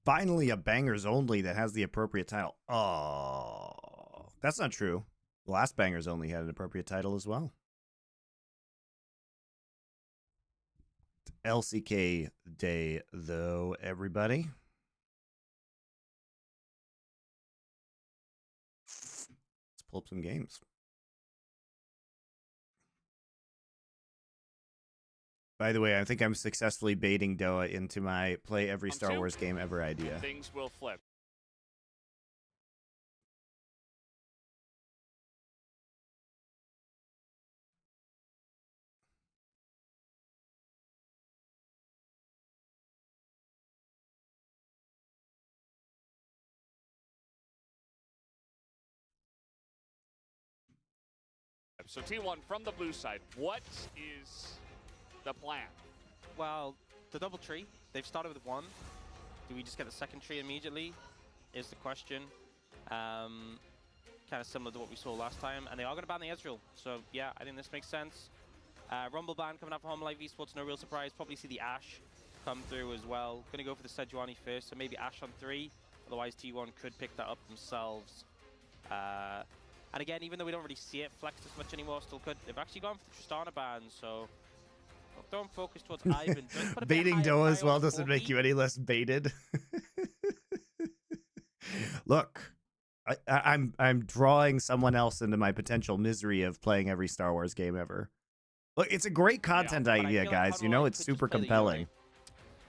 Finally, a bangers only that has the appropriate title. Oh, that's not true. The last bangers only had an appropriate title as well. LCK day, though, everybody. Let's pull up some games. By the way, I think I'm successfully baiting Doa into my play every Star Wars game ever idea. Things will flip. So T1 from the blue side, what is the plan? Well, the double tree, they've started with one. Do we just get the second tree immediately is the question. Kind of similar to what we saw last time. And they are going to ban the Ezreal. So yeah, I think this makes sense. Rumble ban coming out for Home Life Esports, no real surprise. Probably see the Ashe come through as well. Going to go for the Sejuani first, so maybe Ashe on 3. Otherwise T1 could pick that up themselves. And again, even though we don't really see it flexed as much anymore, still could. They've actually gone for the Tristana ban, so don't focus towards Ivan. Baiting Doa as well doesn't make you any less baited. Look, I'm drawing someone else into my potential misery of playing every Star Wars game ever. Look, it's a great content idea, guys. You know, it's super compelling.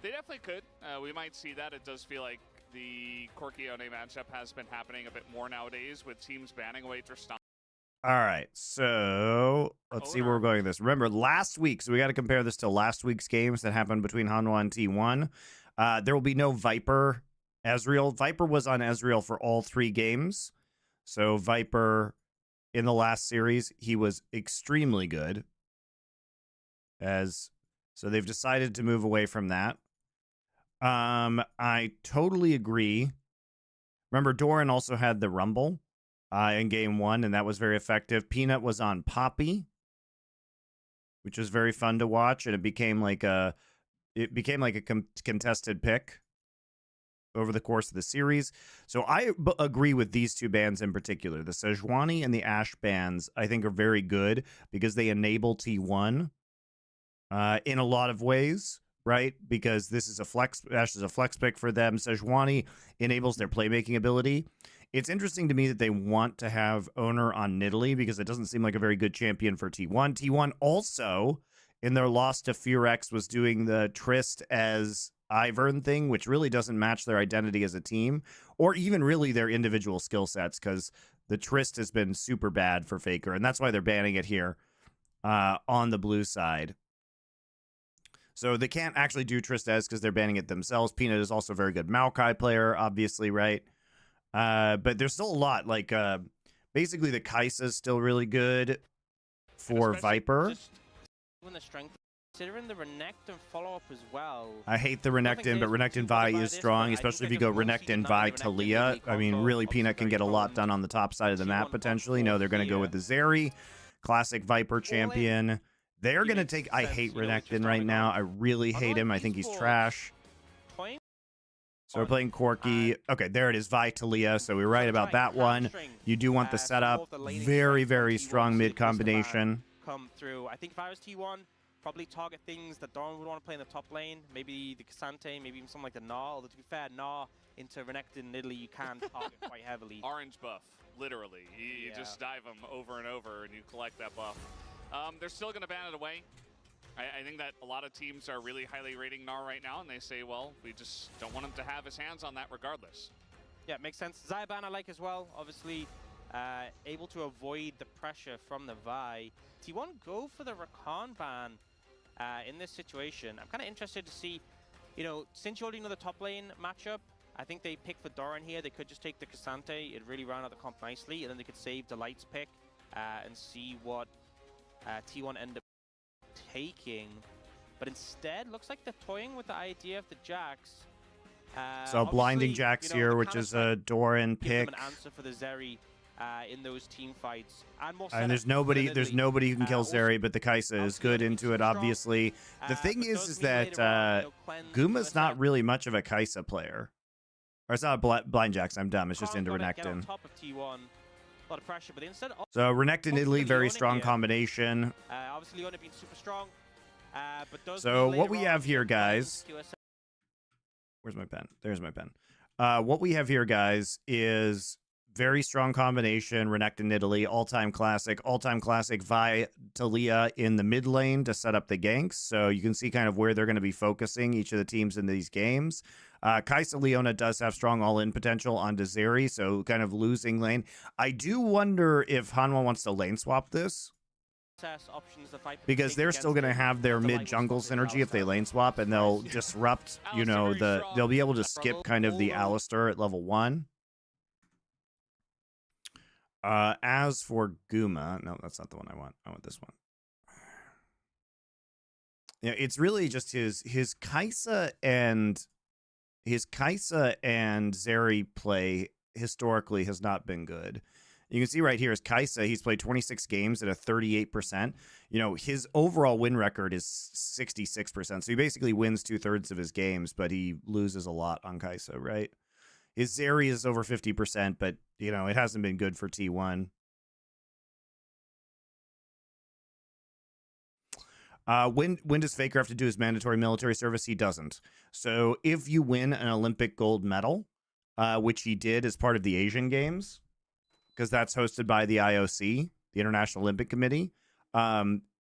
They definitely could. We might see that. It does feel like the Corkione matchup has been happening a bit more nowadays with teams banning away Tristana. All right, so let's see where we're going with this. Remember, last week, so we got to compare this to last week's games that happened between Hanwha and T1. There will be no Viper Ezreal. Viper was on Ezreal for all 3 games. So Viper, in the last series, he was extremely good. So they've decided to move away from that. I totally agree. Remember, Doran also had the Rumble in game 1, and that was very effective. Peanut was on Poppy, which was very fun to watch, and it became like a contested pick over the course of the series. So I agree with these 2 bans in particular. The Sejuani and the Ashe bans, I think, are very good because they enable T1 in a lot of ways. Right, because this is a flex. Ashe is a flex pick for them. Sejuani enables their playmaking ability. It's interesting to me that they want to have Owner on Nidalee because it doesn't seem like a very good champion for T1. T1 also, in their loss to Fearex, was doing the Trist as Ivern thing, which really doesn't match their identity as a team, or even really their individual skill sets, because the Trist has been super bad for Faker, and that's why they're banning it here on the blue side. So they can't actually do Tristez because they're banning it themselves. Peanut is also a very good Maokai player, obviously, right? But there's still a lot. Like, basically, the Kai'Sa is still really good for Viper. When the strength, considering the Renekton follow-up as well. I hate the Renekton, but Renekton Vi is strong, especially if you go Renekton Vi Talia. I mean, really, Peanut can get a lot done on the top side of the map, potentially. No, they're going to go with the Zeri, classic Viper champion. They're going to take... I hate Renekton right now. I really hate him. I think he's trash. So we're playing Corki. Okay, there it is. Vi Talia. So we're right about that one. You do want the setup. Very, very strong mid combination. Come through. I think if I was T1, probably target things that Doran would want to play in the top lane. Maybe the Cassante, maybe even something like the Gnar. Although to be fair, Gnar into Renekton, Nidalee, you can target quite heavily. Orange buff, literally. You just dive them over and over and you collect that buff. They're still going to ban it away. I think that a lot of teams are really highly rating Gnar right now, and they say, well, we just don't want him to have his hands on that regardless. Yeah, it makes sense. Zayaban I like as well. Obviously, able to avoid the pressure from the Vi. T1 go for the Rakan ban in this situation. I'm kind of interested to see, you know, since you already know the top lane matchup, I think they pick for Doran here. They could just take the Cassante. It really round out the comp nicely, and then they could save the Lights pick and see what T1 end up taking. But instead, looks like they're toying with the idea of the Jax. So blinding Jax here, which is a Doran pick. An answer for the Zeri in those team fights. And there's nobody who can kill Zeri, but the Kai'Sa is good into it, obviously. The thing is that Guma's not really much of a Kai'Sa player. Or it's not Blind Jacks. I'm dumb. It's just into Get on Renekton. top of T1. A lot of pressure, but instead. So Renekton Italy, very Leona strong here. combination. Obviously, Leona being super strong. But does So mean what we later have on, here, guys. Where's my pen? There's my pen. What we have here, guys, is very strong combination. Renekton Italy, all-time classic Vi Talia in the mid lane to set up the ganks. So you can see kind of where they're going to be focusing each of the teams in these games. Kai'Sa Leona does have strong all-in potential on Zeri, so kind of losing lane. I do wonder if Hanwha wants to lane swap this, because they're still going to have their mid-jungle synergy if they lane swap, and they'll disrupt, you know, they'll be able to skip kind of the Alistar at level 1. As for Guma, no, that's not the one I want. I want this one. Yeah, it's really just his Kai'Sa and Zeri play historically has not been good. You can see right here is Kai'Sa. He's played 26 games at a 38%. You know, his overall win record is 66%. So he basically wins 2/3 of his games, but he loses a lot on Kai'Sa, right? His Zeri is over 50%, but, you know, it hasn't been good for T1. When does Faker have to do his mandatory military service? He doesn't. So if you win an Olympic gold medal, which he did as part of the Asian Games, because that's hosted by the IOC, the International Olympic Committee,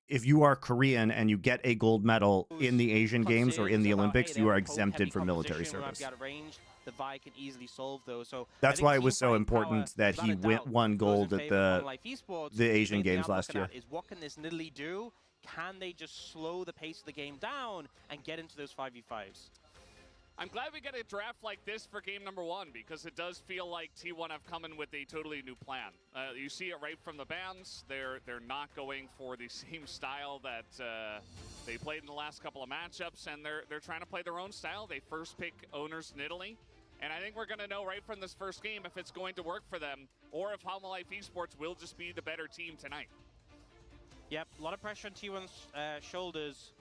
if you are Korean and you get a gold medal in the Asian Games or in the Olympics, you are exempted from military service. The Vi can easily solve those. So that's why it was so important that he won gold at the Asian Games last year. Is what can this Nidalee do? Can they just slow the pace of the game down and get into those 5v5s? I'm glad we get a draft like this for game number 1, because it does feel like T1 have come in with a totally new plan. You see it right from the bans. They're not going for the same style that they played in the last couple of matchups, and they're trying to play their own style. They first pick owners Nidalee, and I think we're going to know right from this first game if it's going to work for them, or if Hanwha Life Esports will just be the better team tonight. Yep, a lot of pressure on T1's shoulders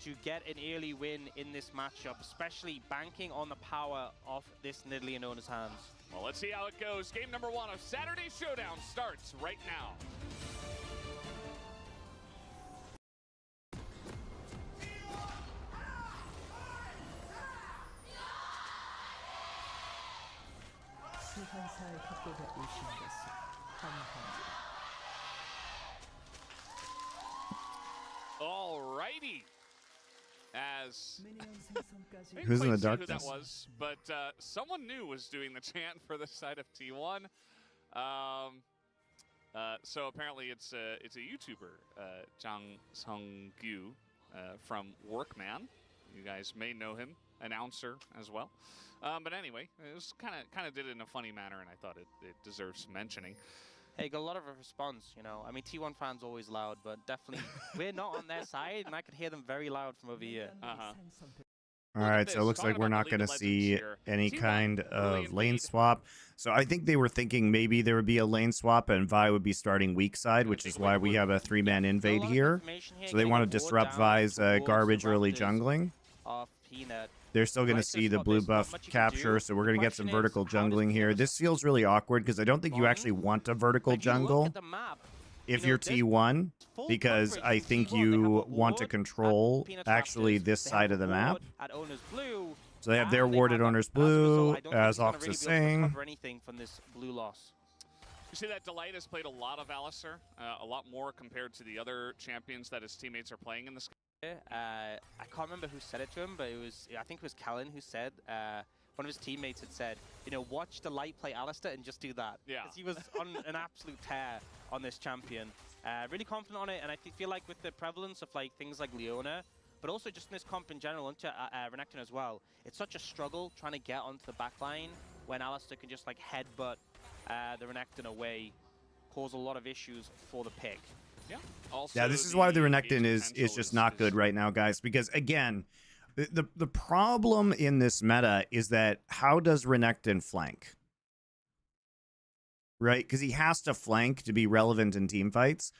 to get an early win in this matchup, especially banking on the power of this Nidalee and owner's hands. Well, let's see how it goes. Game number 1 of Saturday Showdown starts right now. Alrighty. As who's in the darkness? Who that was, but someone new was doing the chant for the side of T1. So apparently it's a YouTuber, Jang Sung-gyu, from Workman. You guys may know him, announcer as well. But anyway, it was kind of did it in a funny manner, and I thought it deserves mentioning. Hey, got a lot of a response, you know. I mean, T1 fans always loud, but definitely we're not on their side, and I could hear them very loud from over here. All right, so it looks like we're not going to see any kind of lane swap. So I think they were thinking maybe there would be a lane swap and Vi would be starting weak side, which is why we have a 3-man invade here. So they want to disrupt Vi's garbage early jungling. They're still going to see the blue buff capture, so we're going to get some vertical jungling here. This feels really awkward because I don't think you actually want a vertical jungle if you're T1, because I think you want to control actually this side of the map. So they have their ward at Owner's Blue, as Ox is saying. You see that Delight has played a lot of Alistar, a lot more compared to the other champions that his teammates are playing in this. I can't remember who said it to him, but I think it was Callan who said, one of his teammates had said, you know, watch Delight play Alistar and just do that. Yeah. Because he was on an absolute tear on this champion. Really confident on it, and I feel like with the prevalence of like things like Leona, but also just in this comp in general, into Renekton as well, it's such a struggle trying to get onto the backline when Alistar can just like headbutt the Renekton away, cause a lot of issues for the pick. Yeah. Also, yeah, this is why the Renekton is just not good right now, guys. Because again, the problem in this meta is that how does Renekton flank? Right? Because he has to flank to be relevant in team fights.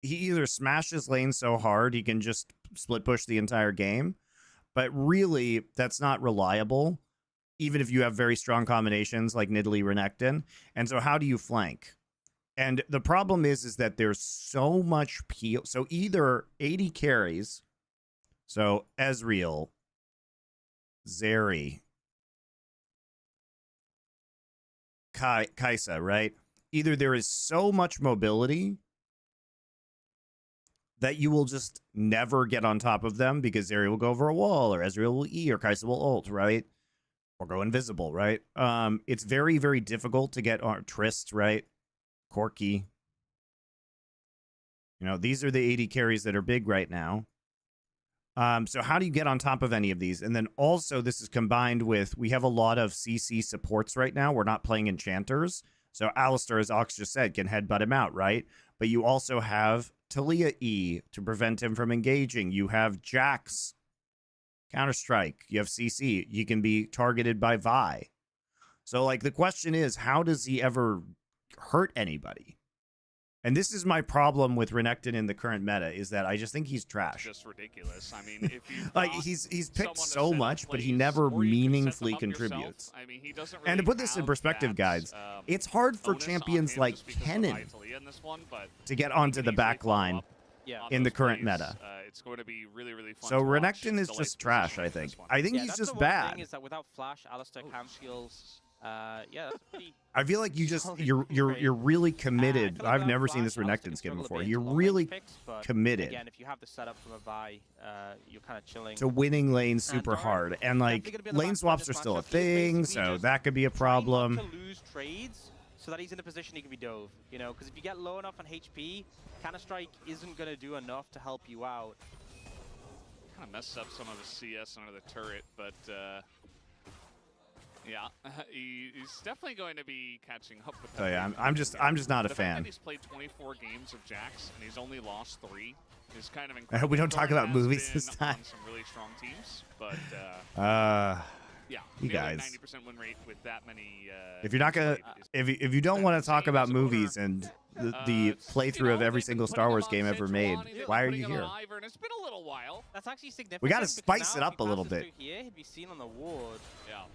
He either smashes lane so hard he can just split push the entire game, but really that's not reliable. even if you have very strong combinations like Nidalee Renekton. And so how do you flank? And the problem is that there's so much peel. So either 80 carries, so Ezreal, Zeri, Kai'Sa, right? Either there is so much mobility that you will just never get on top of them because Zeri will go over a wall, or Ezreal will E, or Kai'Sa will ult, right? Or go invisible, right? It's very, very difficult to get on Trist, right? Corki. You know, these are the 80 carries that are big right now. So how do you get on top of any of these? And then also this is combined with, we have a lot of CC supports right now. We're not playing enchanters. So Alistar, as Ox just said, can headbutt him out, right? But you also have Talia E to prevent him from engaging. You have Jax, Counter-Strike. You have CC. You can be targeted by Vi. So, like, the question is, how does he ever hurt anybody? And this is my problem with Renekton in the current meta, is that I just think he's trash. Just ridiculous. I mean, if you like he's picked so much, but he never meaningfully contributes. I mean, he doesn't really and to put this in perspective, guys, it's hard for champions like Kennen to get onto the back line in the current meta. It's going to be really, really fun. So Renekton is just trash, I think. I think he's just bad. Thing is that without Flash, Alistar can skills. Yeah, that's pretty I feel like you just you're really committed. I've never seen this Renekton skin before. You're really committed. Again, if you have the setup from a Vi, you're kind of chilling to winning lanes super hard, and like lane swaps are still a thing, so that could be a problem. To lose trades so that he's in a position he can be dove, you know, because if you get low enough on HP, Counter-Strike isn't going to do enough to help you out. Kind of messed up some of the CS under the turret, but yeah, he's definitely going to be catching up with that. So yeah, I'm just not a the fan. Fact that he's played 24 games of Jax and he's only lost 3 is kind of incredible. I hope we don't talk about movies this On time. some really strong teams, but yeah, you guys. 90% win rate with that many. If you're not gonna, if you don't want to talk about movies and the playthrough of every single Star Wars game ever made, why are you here? It's been a little while. That's actually significant. We got to spice it up a little bit. Here, he'd be seen on the ward. Yeah.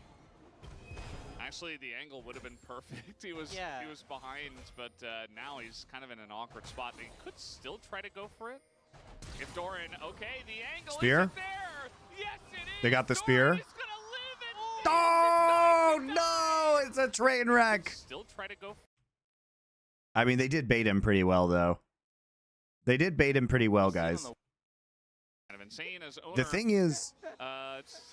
Actually, the angle would have been perfect. He was behind, but now he's kind of in an awkward spot. He could still try to go for it. If Doran, okay, the angle spear? isn't there. Yes, it is. They got the spear. Oh no! It's a train wreck. Still try to go. I mean, they did bait him pretty well, though. They did bait him pretty well, guys. Kind of insane as owner. The thing is,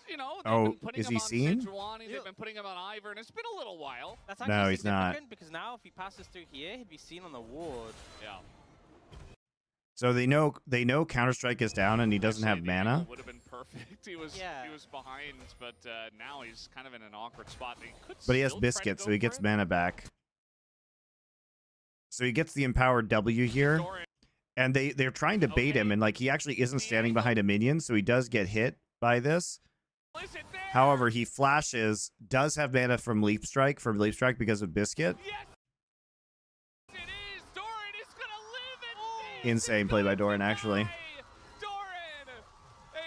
you know, oh, is he seen? They've been putting him on Ivor, and it's been a little while. That's no, he's not. Because now, if he passes through here, he'd be seen on the ward. Yeah. So they know Counter-Strike is down, and he doesn't have mana. Would have been perfect. He was behind, but now he's kind of in an awkward spot. But he has Biscuit, so he gets mana back. So he gets the empowered W here. And they're trying to bait him, and like he actually isn't standing behind a minion, so he does get hit by this. However, he flashes, does have mana from Leap Strike because of Biscuit. Insane play by Doran, actually. Doran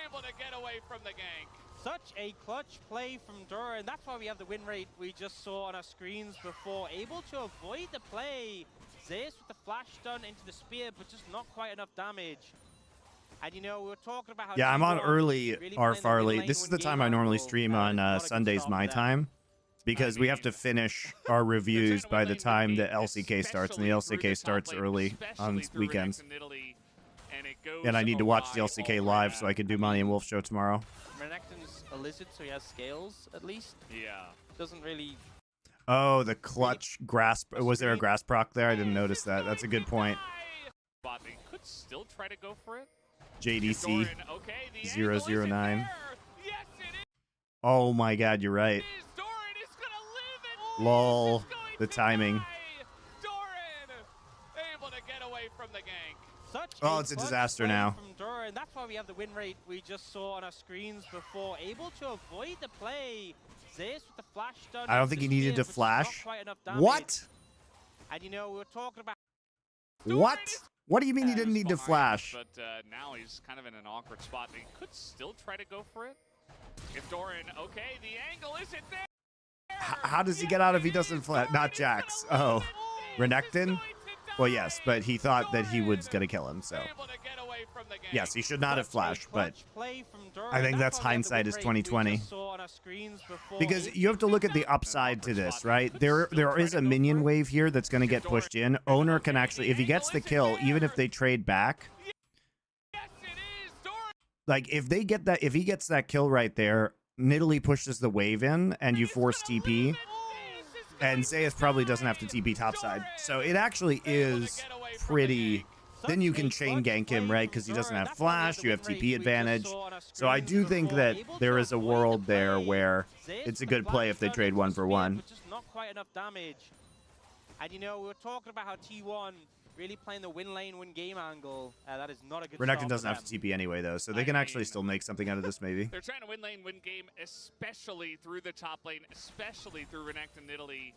able to get away from the gank. Such a clutch play from Doran. That's why we have the win rate we just saw on our screens before. Able to avoid the play. Zeus with the flash stun into the spear, but just not quite enough damage. And you know, we were talking about how... Yeah, I'm on early or far late. This is the time I normally stream on Sundays my time, because we have to finish our reviews by the time the LCK starts, and the LCK starts early on weekends. And I need to watch the LCK live so I can do Monty and Wolf show tomorrow. Renekton's a lizard, so he has scales, at least. Yeah. Doesn't really... Oh, the clutch grasp. Was there a grasp proc there? I didn't notice that. That's a good point. They could still try to go for it. JDC 009. Oh my god, you're right. Lol. The timing. Able to get away from the gank. Oh, it's a disaster now. That's why we have the win rate we just saw on our screens before. Able to avoid the play. Zeus with the flash stun. I don't think he needed to flash. What? And you know, we were talking about... What? What do you mean he didn't need to flash? But now he's kind of in an awkward spot. He could still try to go for it. If Doran, okay, the angle isn't there. How does he get out if he doesn't flash? Not Jax. Oh, Renekton? Well, yes, but he thought that he was going to kill him, so. Yes, he should not have flashed, but I think that's hindsight is 2020. Because you have to look at the upside to this, right? There is a minion wave here that's going to get pushed in. Owner can actually, if he gets the kill, even if they trade back, like if they get that, if he gets that kill right there, Nidalee pushes the wave in and you force TP, and Zeus probably doesn't have to TP topside. So it actually is pretty. Then you can chain gank him, right? Because he doesn't have flash, you have TP advantage. So I do think that there is a world there where it's a good play if they trade 1 for 1. Just not quite enough damage. And you know, we were talking about how T1 really playing the win lane, win game angle. That is not a good Renekton doesn't have to TP anyway, though, so they can actually still make something out of this, maybe. They're trying to win lane, win game, especially through the top lane, especially through Renekton Nidalee,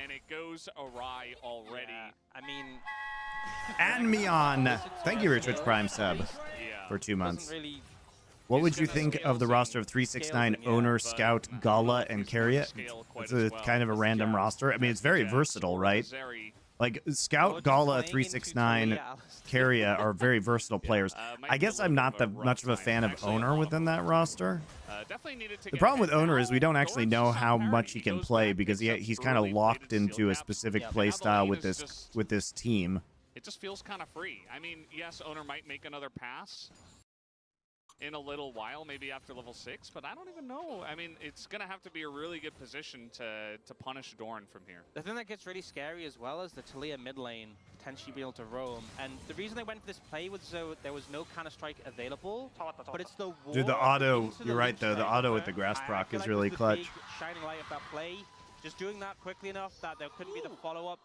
and it goes awry already. Yeah, I mean... And Mion, thank you for Twitch Prime sub for 2 months. What would you think of the roster of 369 Owner, Scout, Gala, and Carriot? It's a kind of a random roster. I mean, it's very versatile, right? Like, Scout, Gala, 369, Carriot are very versatile players. I guess I'm not that much of a fan of Owner within that roster. The problem with Owner is we don't actually know how much he can play because he's kind of locked into a specific play style with this team. It just feels kind of free. I mean, yes, Owner might make another pass in a little while, maybe after level 6, but I don't even know. I mean, it's going to have to be a really good position to punish Doran from here. The thing that gets really scary as well is the Taliyah mid lane potentially being able to roam. And the reason they went for this play was so there was no counter-strike available, but it's the wall. Dude, the auto, you're right though, the auto with the grass proc is really clutch. Big shining light of that play, just doing that quickly enough that there couldn't be the follow-up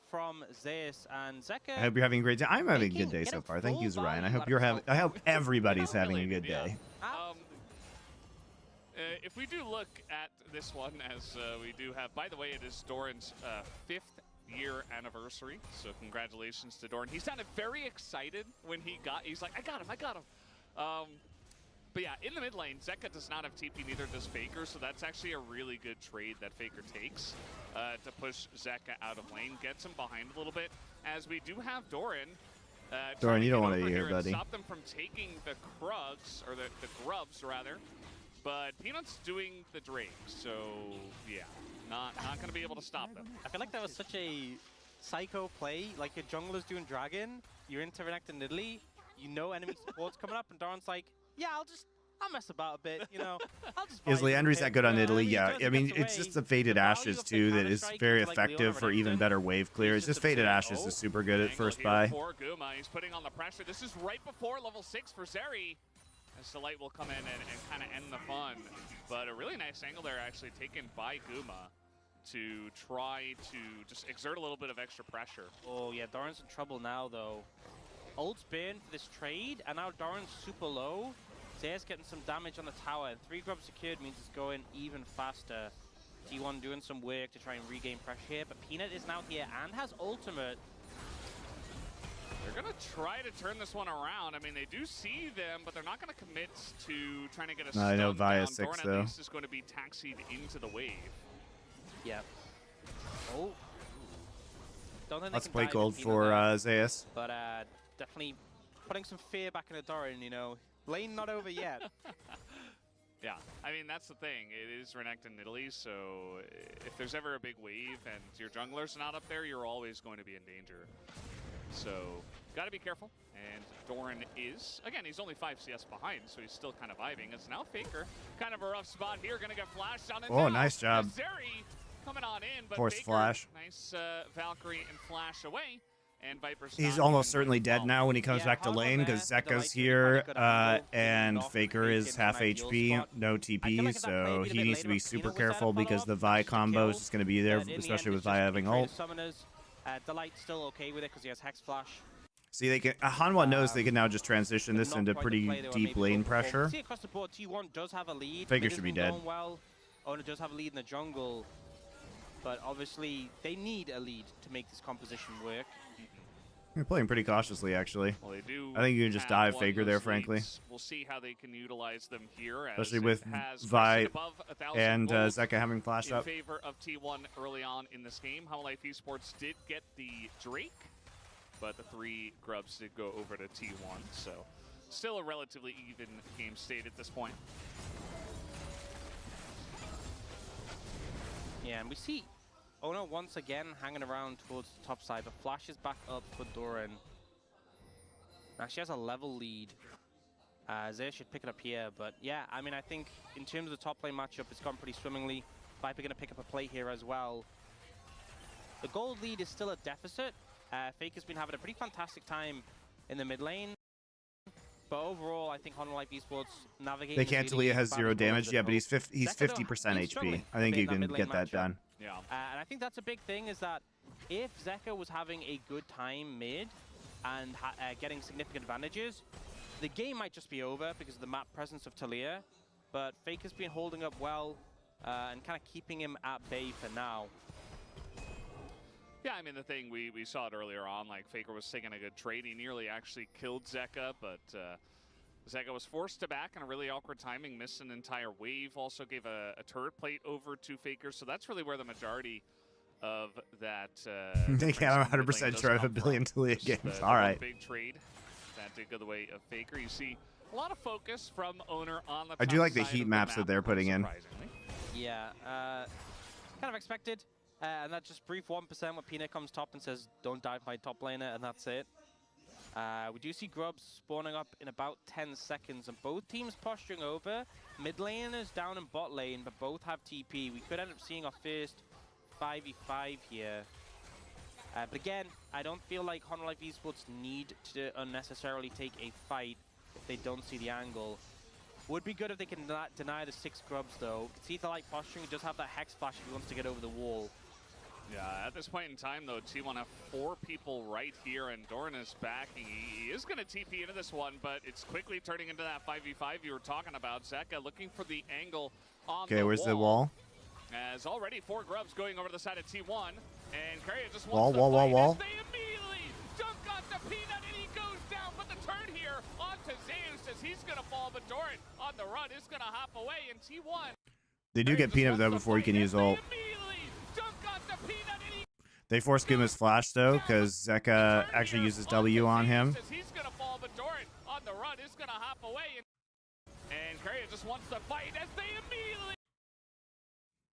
from Zeus and Zeka. I hope you're having a great day. I'm having a good day so far. Thank you, Zorion. I hope everybody's having a good day. If we do look at this one, as we do have, by the way, it is Doran's 5th year anniversary, so congratulations to Doran. He sounded very excited when he's like, I got him. But yeah, in the mid lane, Zeka does not have TP, neither does Faker, so that's actually a really good trade that Faker takes to push Zeka out of lane, gets him behind a little bit, as we do have Doran. Doran, you don't want to hear, buddy. Stop them from taking the Krugs, or the Grubs, rather. But Peanut's doing the Drake, so yeah, not going to be able to stop them. I feel like that was such a psycho play, like your jungler's doing Dragon, you're into Renekton Nidalee, you know enemy support's coming up, and Doran's like, yeah, I'll mess about a bit, you know. Is Leandry's that good on Italy? Yeah, I mean, it's just the Faded Ashes, too, that is very effective for even better wave clear. It's just Faded Ashes is super good at first buy. Guma, he's putting on the pressure. This is right before level 6 for Zeri, as the light will come in and kind of end the fun. But a really nice angle there, actually, taken by Guma to try to just exert a little bit of extra pressure. Oh, yeah, Doran's in trouble now, though. Ult's been for this trade, and now Doran's super low. Zeus getting some damage on the tower, and 3 grubs secured means it's going even faster. T1 doing some work to try and regain pressure here, but Peanut is now here and has ultimate. They're going to try to turn this one around. I mean, they do see them, but they're not going to commit to trying to get a stun I know Via down. 6, Doran though. at least is going to be taxied into the wave. Yep. Oh. Don't think Let's they can play dive gold in for Zeus. But definitely putting some fear back into Doran, you know. Lane not over yet. Yeah, I mean, that's the thing. It is Renekton Nidalee, so if there's ever a big wave and your jungler's not up there, you're always going to be in danger. So, got to be careful. And Doran is, again, he's only 5 CS behind, so he's still kind of vibing. It's now Faker, kind of a rough spot here, going to get flashed on. Oh, nice job. Zeri coming on in, but Force Faker, flash. Nice Valkyrie and flash away. And Viper's He's not almost doing certainly very dead well. now when he comes back to lane because Zeka's here and Faker is half HP, no TP, so he needs to be super careful because the Vi combo is just going to be there, especially with Vi having ult. Delight's still okay with it because he has Hex Flash. See, they can. Hanwha knows they can now just transition this into pretty deep lane pressure. See across the board, T1 does have a lead. Faker should be dead. Well, Owner does have a lead in the jungle, but obviously they need a lead to make this composition work. You're playing pretty cautiously, actually. Well, they do. I think you can just dive Faker there, frankly. We'll see how they can utilize them here, especially with Vi and Zeka having flashed up. In favor of T1 early on in this game. How Life Esports did get the Drake, but the 3 grubs did go over to T1. So still a relatively even game state at this point. Yeah, and we see Ono once again hanging around towards the top side, but flashes back up for Doran. Now she has a level lead. Zaya should pick it up here, but yeah, I mean, I think in terms of the top lane matchup, it's gone pretty swimmingly. Viper gonna pick up a play here as well. The gold lead is still a deficit. Faker's been having a pretty fantastic time in the mid lane. But overall, I think Honor Life Esports navigating. They can't Talia has 0 damage. Yeah, but he's 50% HP. I think you can get that done. Yeah. And I think that's a big thing, is that if Zeka was having a good time mid and getting significant advantages, the game might just be over because of the map presence of Talia. But Faker's been holding up well and kind of keeping him at bay for now. Yeah, I mean, the thing, we saw it earlier on, like, Faker was taking a good trade. He nearly actually killed Zeka, but Zeka was forced to back in a really awkward timing, missed an entire wave, also gave a turret plate over to Faker, so that's really where the majority of that... They can't 100% drive a billion Talia games. All right. Big trade that did go the way of Faker. You see a lot of focus from Owner on the I do like the heat maps that they're putting in. Yeah, kind of expected. And that's just brief 1% when Peanut comes top and says, don't dive my top laner, and that's it. We do see grubs spawning up in about 10 seconds, and both teams posturing over. Mid laners down in bot lane, but both have TP. We could end up seeing our first 5v5 here. But again, I don't feel like Honor Life Esports need to unnecessarily take a fight if they don't see the angle. Would be good if they can deny the 6 grubs, though. See the light posturing, does have that Hex Flash if he wants to get over the wall. Yeah, at this point in time, though, T1 have 4 people right here, and Doran is backing. He is going to TP into this one, but it's quickly turning into that 5v5 you were talking about. Zeka looking for the angle on the wall. Okay, where's the wall? As already 4 grubs going over the side of T1, and Carrier just wants to wall. They immediately dunk onto Peanut, and he goes down. But the turn here onto Zeus as he's going to fall, but Doran on the run is going to hop away, and T1. They do get Peanut, though, before he can use ult. They force Guma's flash, though, because Zeka actually uses W on him. He's going to fall, but Doran on the run is going to hop away. And Carrier just wants to fight as they immediately...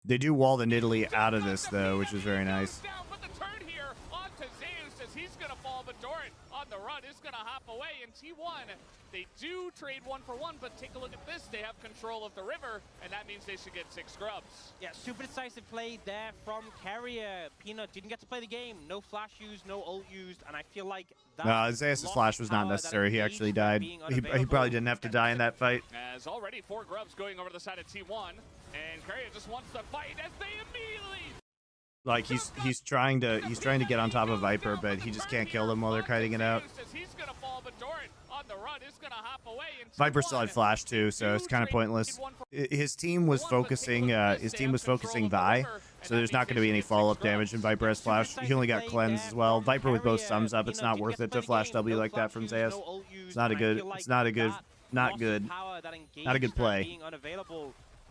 They do wall the Nidalee out of this, though, which is very nice. But the turn here onto Zeus as he's going to fall, but Doran on the run is going to hop away. And T1, they do trade 1 for 1, but take a look at this. They have control of the river, and that means they should get 6 grubs. Yeah, super decisive play there from Carrier. Peanut didn't get to play the game. No flash used, no ult used, and I feel like that Zeus' flash was not necessary. He actually died. He probably didn't have to die in that fight. As already 4 grubs going over the side of T1, and Carrier just wants to fight as they immediately... Like he's trying to get on top of Viper, but he just can't kill them while they're kiting it out. Viper still had flash too, so it's kind of pointless. His team was focusing Vi, so there's not going to be any follow-up damage, and Viper has flash. He only got cleanse as well. Viper with both thumbs up. It's not worth it to flash W like that from Zeus. It's not a good play.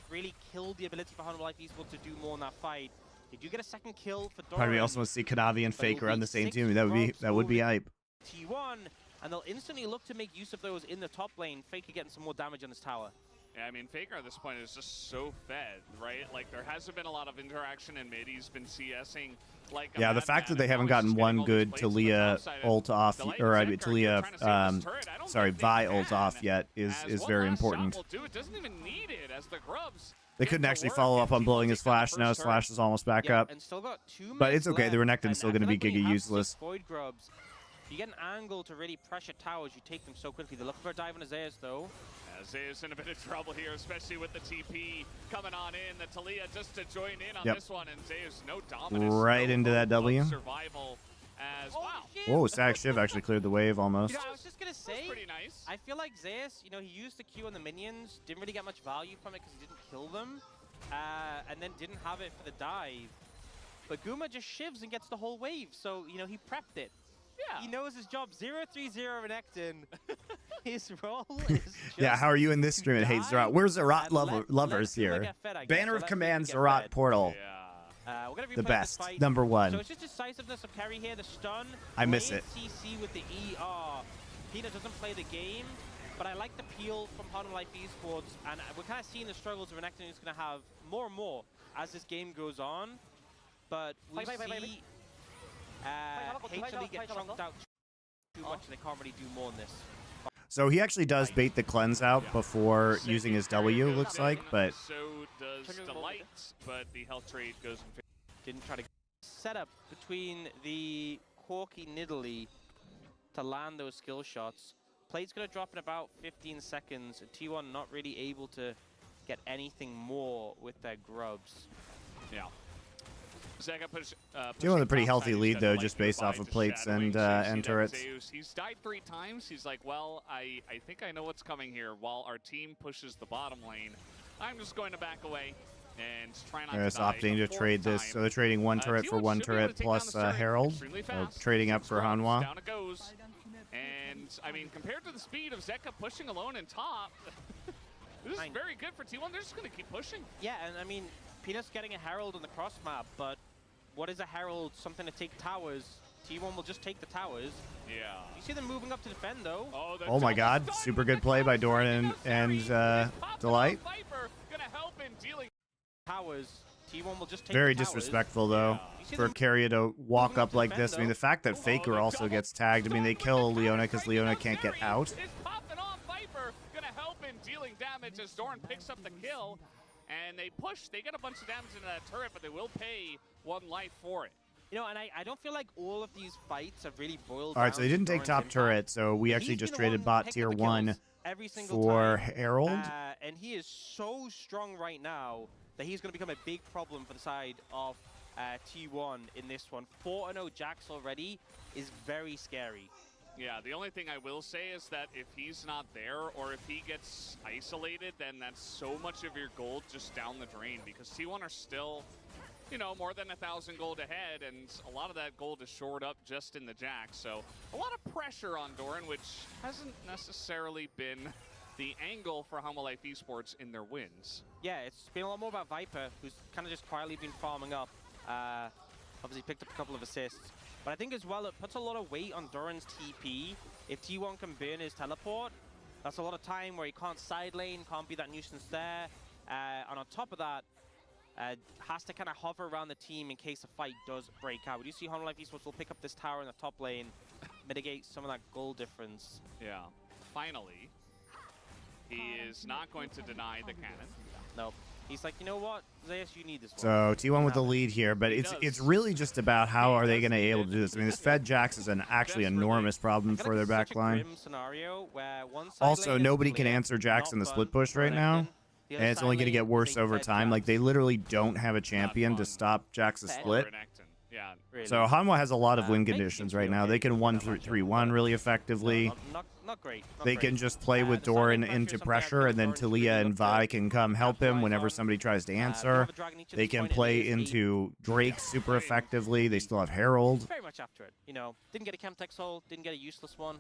Really killed the ability for Honor Life Esports to do more in that fight. Did you get a second kill for Doran? Part of me also wants to see Kanavi and Faker on the same team. That would be hype. T1, and they'll instantly look to make use of those in the top lane. Faker getting some more damage on this tower. Yeah, I mean, Faker at this point is just so fed, right? Like, there hasn't been a lot of interaction in mid. He's been CSing like a the fact that they haven't gotten one good Talia ult off, or Talia, Vi ult off yet is very important. It doesn't even need it as the grubs. They couldn't actually follow up on blowing his flash. Now his flash is almost back up. But it's okay. The Renekton's still going to be Giga useless. Void grubs. You get an angle to really pressure towers. You take them so quickly. They're looking for a dive on Zeus, though. Zeus in a bit of trouble here, especially with the TP coming on in. The Talia just to join in on this one, and Zeus no dominance. Right into that W. Survival as Whoa, Stack Shiv actually cleared the wave almost. I was just gonna say, pretty nice. I feel like Zeus, he used the Q on the minions, didn't really get much value from it because he didn't kill them, and then didn't have it for the dive. But Guma just shivs and gets the whole wave, so he prepped it. Yeah. He knows his job. 0-3-0 Renekton. His role is just Yeah, how are you in this stream at Hate Zerat? Where's Zerat let lovers Tula here? get fed, I guess. Banner So of let Command Tula get Zerat fed. Portal. Yeah. We're gonna The replay best. this fight. Number one. So it's just decisiveness of carry here. The stun. I miss lane it. CC with the ER. Peter doesn't play the game, but I like the peel from Hard Life Esports, and we're kind of seeing the struggles of Renekton is going to have more and more as this game goes on. But we see HLE get chunked out too much, and they can't really do more in this. So he actually does bait the cleanse out before using his W, looks like, but So does Delight, but the health trade goes in favor. Didn't try to set up between the Corky Nidalee to land those skill shots. Plate's going to drop in about 15 seconds. T1 not really able to get anything more with their grubs. Yeah. Zeka push, T1 with a pretty healthy he's lead, got though, Delight just nearby, based off of just plates shadowing. and So you see and that turrets. Zeus, he's died 3 times. He's like, well, I think I know what's coming here. While our team pushes the bottom lane, I'm just going to back away and try not They're to die opting to a 4th trade this, time. so they're trading one turret for T1 one should be able turret to take plus down this turret Herald, extremely or fast. trading up 6 for rounds, Hanwha. Down it goes. And, I mean, compared to the speed of Zeka pushing alone in top, this is very good for T1. They're just going to keep pushing. Yeah, and I mean, Peanut's getting a Herald on the cross map, but what is a Herald? Something to take towers. T1 will just take the towers. Yeah. You see them moving up to defend, though. Oh my god, super good play by Doran and Delight. Viper gonna help in dealing. Towers. T1 will just take Very the towers. disrespectful, though, You see for them Carrier to walk moving up to like defend, this. I mean, though. the fact that Faker also gets tagged, I mean, they kill Leona because Leona can't get out. Is popping off. Viper gonna help in dealing damage as Doran picks up the kill. And they push. They get a bunch of damage into that turret, but they will pay 1 life for it. You know, and I don't feel like all of these fights have really boiled All right, down so they to didn't take Doran's top impact. turret, so we He's actually been just the traded one bot picking tier the 1 kills every single for time. Herald. And he is so strong right now that he's going to become a big problem for the side of T1 in this one. 4-0 Jax already is very scary. Yeah, the only thing I will say is that if he's not there or if he gets isolated, then that's so much of your gold just down the drain because T1 are still, you know, more than 1,000 gold ahead, and a lot of that gold is shored up just in the Jax. So a lot of pressure on Doran, which hasn't necessarily been the angle for Humble Life Esports in their wins. Yeah, it's been a lot more about Viper, who's kind of just quietly been farming up. Obviously picked up a couple of assists. But I think as well, it puts a lot of weight on Doran's TP. If T1 can burn his teleport, that's a lot of time where he can't side lane, can't be that nuisance there. And on top of that, has to kind of hover around the team in case a fight does break out. We do see Humble Life Esports will pick up this tower in the top lane, mitigate some of that goal difference. Yeah, finally, he is not going to deny the cannon. Nope. He's like, you know what, Zeus, you need this one. So T1 with the lead here, but it's really just about how are they going to be able to do this. I mean, this Fed Jax is an actually enormous problem for their back line. Also, nobody can answer Jax in the split push right now, and it's only going to get worse over time. Like, they literally don't have a champion to stop Jax's split. Yeah, really. So Hanwha has a lot of win conditions right now. They can 1-3-1 really effectively. Not great. They can just play with Doran into pressure, and then Talia and Vi can come help him whenever somebody tries to answer. They can play into Drake super effectively. They still have Herald. Very much after it. You know, didn't get a Chemtech Soul, didn't get a useless one.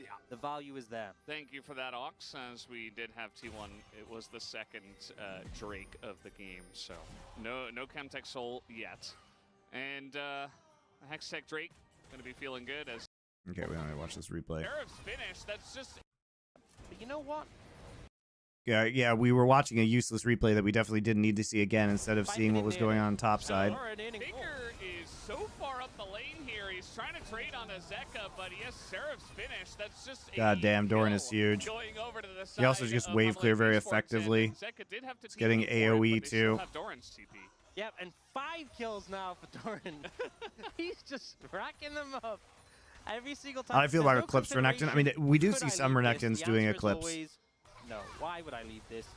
Yeah, the value is there. Thank you for that, Ox. As we did have T1, it was the second Drake of the game, so no Chemtech Soul yet. And Hextech Drake going to be feeling good as... Okay, we don't need to watch this replay. Arab's finish, that's just... But you know what? Yeah, we were watching a useless replay that we definitely didn't need to see again instead of seeing what was going on top side. Faker is so far up the lane here. He's trying to trade on Azeka, but he has Seraph's finish. That's just God damn, Doran is huge. Going over to the side. He also just wave clear very effectively. He's getting AoE too. Yep, and 5 kills now for Doran. He's just racking them up every single time. How do I feel about Eclipse Renekton? I mean, we do see some Renektons doing Eclipse. No, why would I leave this?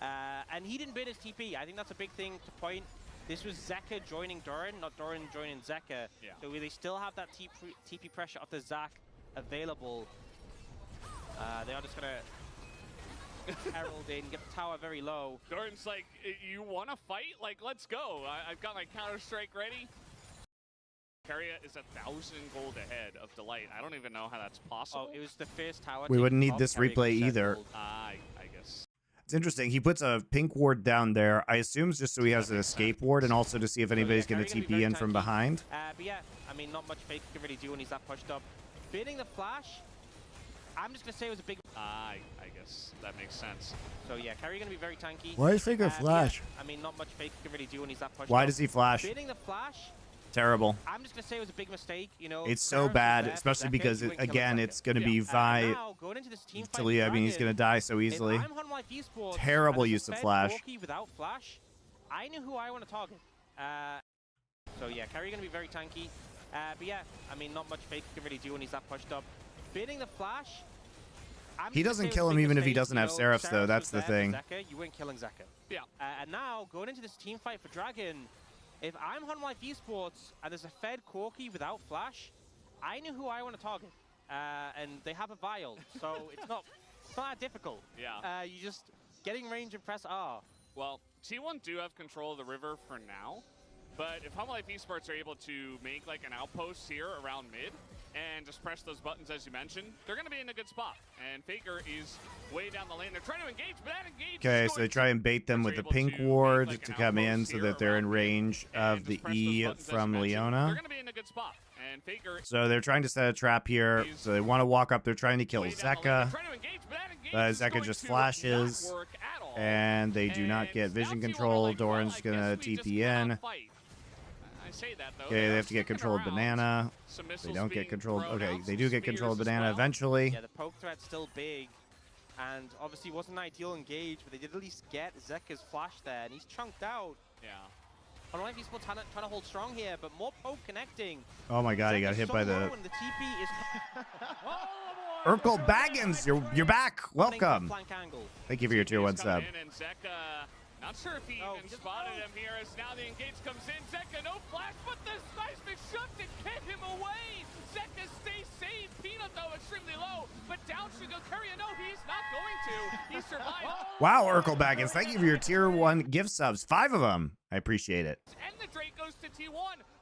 And he didn't bid his TP. I think that's a big thing to point. This was Zeka joining Doran, not Doran joining Zeka. Yeah. So they still have that TP pressure of the Zac available. They are just going to Herald in, get the tower very low. Doran's like, you want to fight? Like, let's go. I've got my Counter-Strike ready. Carrier is 1,000 gold ahead of Delight. I don't even know how that's possible. Oh, it was the first tower. We wouldn't need of this Carrier replay getting either. settled. I guess. It's interesting. He puts a pink ward down there. I assume just so he has an escape ward and also to see if anybody's going to Carrier gonna be TP in very from tanky. behind. But yeah, I mean, not much Faker can really do when he's that pushed up. Baiting the flash, I'm just going to say it was a big... I guess that makes sense. So yeah, Carrier going to be very tanky. Why is Faker But flash? yeah, I mean, not much Faker can really do when he's that pushed Why up. does he flash? Baiting the flash, Terrible. I'm just going to say it was a big mistake. You know, It's so Karras was bad, there for especially Zeka, because, you wouldn't kill again, Zeka. it's going to be And Vi. now, going into this team fight Talia, I mean, he's going to die so easily. If I'm Hun Life Esports, Terrible and use of Fed flash. Corki without flash, I knew who I want to target. So yeah, Carrier going to be very tanky. But yeah, I mean, not much Faker can really do when he's that pushed up. Baiting the flash, He doesn't kill him even if he doesn't have Seraphs, though. That's the thing. Zeka, you weren't killing Zeka. Yeah. And now, going into this team fight for Dragon, if I'm Hun Life Esports and there's a Fed Corki without flash, I knew who I want to target. And they have a Vial, so it's not that difficult. Yeah. You just getting range and press R. Well, T1 do have control of the river for now, but if Hum Life Esports are able to make like an outpost here around mid and just press those buttons as you mentioned, they're going to be in a good spot. And Faker is way down the lane. They're trying to engage, but that engage Okay, is so they going try and bait them to- with the able pink to make, ward like, to an come in outpost so here that they're in around mid range and of just the press those E buttons as from you mentioned. They're Leona. going to be in a good spot. And Faker So they're trying to set a trap here. So they want to walk up. They're trying to kill way down the lane. Zeka. They're trying to engage, but that engage is Zeka going just to flashes, not work at all. and they do not get And vision now T1 are control. like, well, Doran's I going to guess we just TP cannot in. fight. I say that though. Okay, they are have to get sticking control of around. banana. Some They missiles don't get being control. thrown Okay, out, they some do get control of spears as banana well. eventually. Yeah, the poke threat's still big. And obviously wasn't an ideal engage, but they did at least get Zeka's flash there, and he's chunked out. Yeah. Hun Life Esports trying to hold strong here, but more poke connecting. Oh my god, he got Zeka's hit so by low, the... and the TP is Urkel Baggins, you're back. running the Welcome. flank angle. Thank you for your tier 1 He's coming sub. in, and Zeka, not sure if he No, even he just spotted moved. him here as now the engage comes in. Zeka, no flash, but the seismic shot to get him away. Zeka stays safe. Peanut, though, extremely low, but down should go Courier. No, he's not going to. He survived. Wow, Urkel Baggins, thank you for your tier 1 gift subs. 5 of them. I appreciate it. And the Drake goes to T1.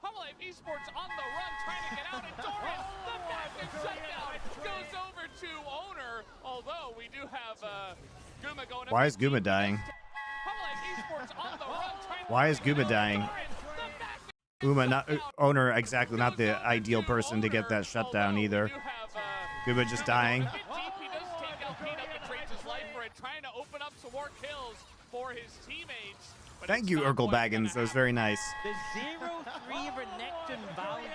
Hum Life Esports on the run, trying to get out. And Doran, the massive shutdown, goes over to Owner. Although we do have Guma going up. Why is Guma dying? Hum Life Esports on the run, trying to Why is get Guma out. dying? Doran, the massive Uma, not Owner, exactly, not the goes over ideal to person to get Owner, that shutdown although we either. do have, Guma just dying. He does take out Peanut, but trades his life for it, trying to open up some more kills for his teammates. But Thank it's you, not Urkel quite gonna Baggins. That was happen. very nice. The 0-3 Renekton value,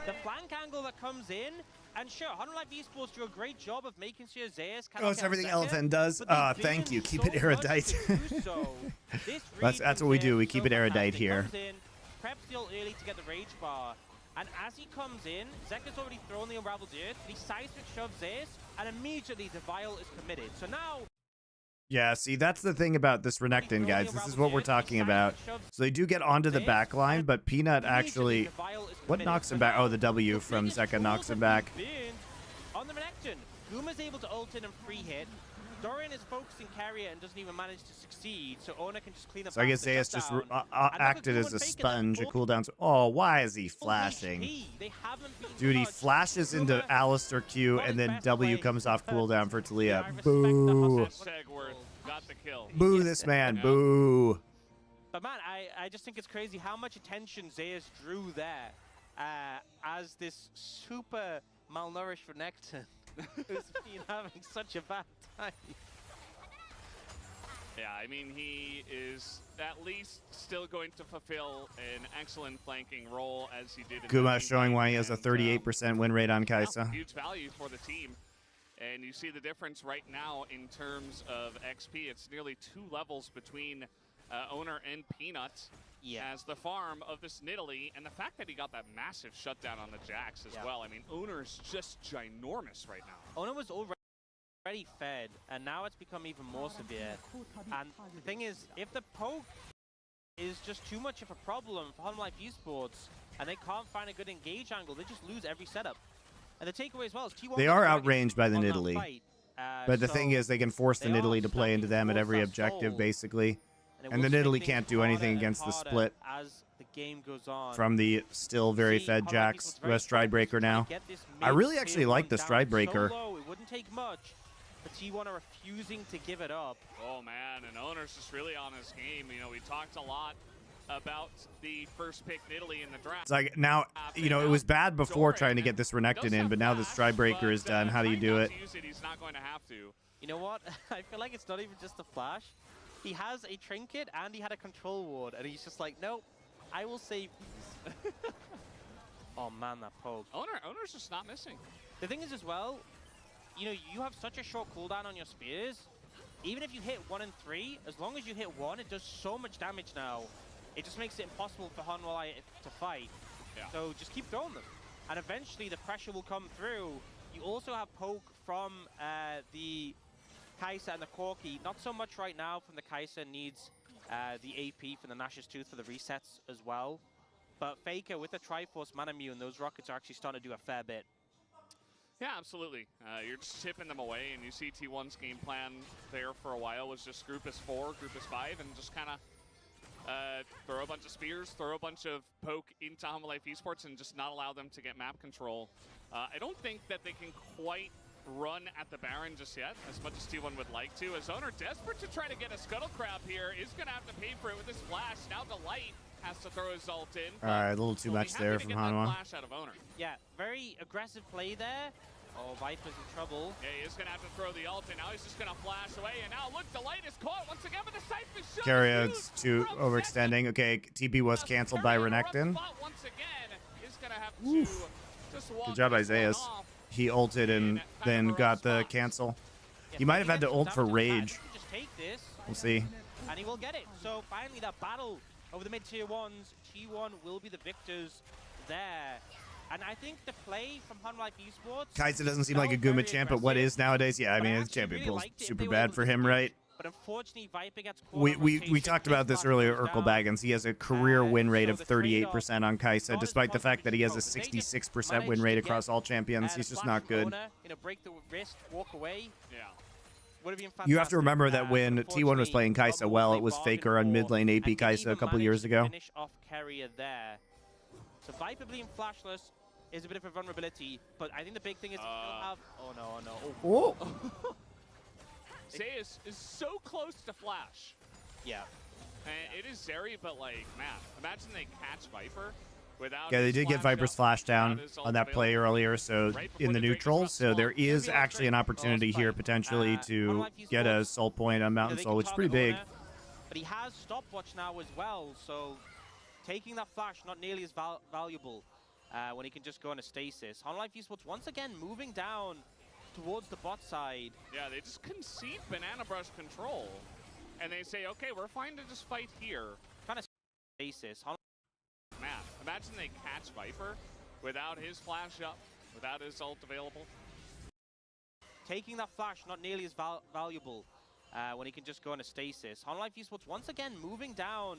the flank angle that comes in, and sure, Hun Life Esports do a great job of making sure Zeus cannot Oh, it's get everything Zeka, Elephant does. but they Thank vision you. Keep so it much erudite. to do so. This That's read what we from do. We Zeus keep so it erudite fantastic. here. Comes in, preps the ult early to get the rage bar, and as he comes in, Zeka's already thrown the Unraveled Earth, he seismic shoves Zeus, and immediately the Vial is committed. So now, Yeah, see, that's the thing about this Renekton, guys. This is what we're talking about. So they do get onto the back line, but Peanut actually... What knocks him back? Oh, the W from Zeka knocks him back. On the Renekton, Guma's able to ult in and free hit. Dorian is focusing Carrier and doesn't even manage to succeed, so Ona can just clean up. So I guess after Zeus just shutdown. acted as a sponge, a cooldown. Oh, why is he flashing? They haven't been Dude, he touched. flashes into Guma Alistair Q, got and his then best W play. comes off cooldown for Talia. I respect the Boo. hustle. Segworth got the kill. Boo this man. Yeah. Boo. But man, I just think it's crazy how much attention Zeus drew there as this super malnourished Renekton who's been having such a bad time. Yeah, I mean, he is at least still going to fulfill an excellent flanking role as he did in the Guma team showing fight, why he has a and, 38% win rate on yeah, Kai'Sa. huge value for the team. And you see the difference right now in terms of XP. It's nearly 2 levels between Owner and Peanut as the farm of this Nidalee. And the fact that he got that massive shutdown on the Jax as well. I mean, Owner's just ginormous right now. Ona was already fed, and now it's become even more severe. And the thing is, if the poke is just too much of a problem for Hum Life Esports, and they can't find a good engage angle, they just lose every setup. And the takeaway as well is T1 They are outranged by the on that Nidalee. fight. But the So thing is, they can force the they are Nidalee to play stuck into in them at full every self objective, soul. basically. it And will the make Nidalee things can't do harder anything and against the harder split. as the game goes on. From the still very fed Hon Jax, Esports who has Stride Breaker now. I really actually like the Stride Breaker. It wouldn't take much, but T1 are refusing to give it up. Oh man, and Owner's just really on his game. You know, we talked a lot about the first pick in Italy in the draft. It's like now, you know, it was bad before trying to get this Renekton in, but now the Stride Breaker is done. How do you do it? He's not going to have to. You know what? I feel like it's not even just the flash. He has a trinket and he had a control ward, and he's just like, nope, I will save these. Oh man, that poke. Owner's just not missing. The thing is as well, you know, you have such a short cooldown on your spears. Even if you hit 1 and 3, as long as you hit 1, it does so much damage now. It just makes it impossible for Hanwha to fight. Yeah. So just keep throwing them. And eventually the pressure will come through. You also have poke from the Kai'Sa and the Corki. Not so much right now from the Kai'Sa, needs the AP from the Nash's Tooth for the resets as well. But Faker with the Triforce Manamune, those rockets are actually starting to do a fair bit. Yeah, absolutely. You're just tipping them away, and you see T1's game plan there for a while was just group as 4, group as 5, and just kind of throw a bunch of spears, throw a bunch of poke into Humble Life Esports, and just not allow them to get map control. I don't think that they can quite run at the Baron just yet, as much as T1 would like to. As Owner, desperate to try to get a Scuttle Crab here, is going to have to pay for it with this flash. Now Delight has to throw his ult in. All right, a little too much there from Hanwha. Flash out of Owner. Yeah, very aggressive play there. Oh, Viper's in trouble. Yeah, he is going to have to throw the ult, and now he's just going to flash away. And now, look, Delight is caught once again, but the Cypher shot. Carrio's too overextending. Okay, TP was canceled by Renekton. Once again is going to have to just walk. Good job, Isaiah. He ulted and then got the cancel. He might have had to ult for Rage. Just take this. We'll see. And he will get it. So finally, that battle over the mid-tier 1s, T1 will be the victors there. And I think the play from Hanwha Life Esports... Kai'Sa doesn't seem like a Guma champ, but what is nowadays? Yeah, I mean, his champion pool's super bad for him, right? But unfortunately, Viper gets caught. We talked about this earlier, Urkel Baggins. He has a career win rate of 38% on Kai'Sa, despite the fact that he has a 66% win rate across all champions. He's just not good. Break the wrist, walk away. Yeah. You have to remember that when T1 was playing Kai'Sa well, it was Faker on mid lane AP Kai'Sa a couple years ago. Finish off carrier there. So Viper being flashless is a bit of a vulnerability, but I think the big thing is to still have... Oh no, oh no. Oh. Zeus is so close to flash. Yeah. And it is Zeri, but like, man, imagine they catch Viper without... Yeah, they did get Viper's flash down on that play earlier, so in the neutral, so there is actually an opportunity here potentially to get a soul point on Mountain Soul, which is pretty big. But he has stopwatch now as well, so taking that flash not nearly as valuable when he can just go on a stasis. Hanwha Life Esports once again moving down towards the bot side. Yeah, they just concede Banana Brush control, and they say, okay, we're fine to just fight here. Kind of stasis. Man, imagine they catch Viper without his flash up, without his ult available. Taking that flash not nearly as valuable when he can just go on a stasis. Hanwha Life Esports once again moving down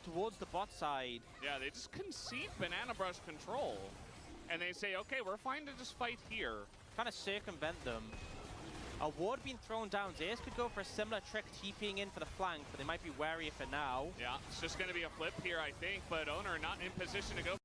towards the bot side. Yeah, they just concede Banana Brush control, and they say, okay, we're fine to just fight here. Kind of circumvent them. A ward being thrown down. Zeus could go for a similar trick, TPing in for the flank, but they might be wary of it now. Yeah, it's just going to be a flip here, I think, but Owner not in position to go.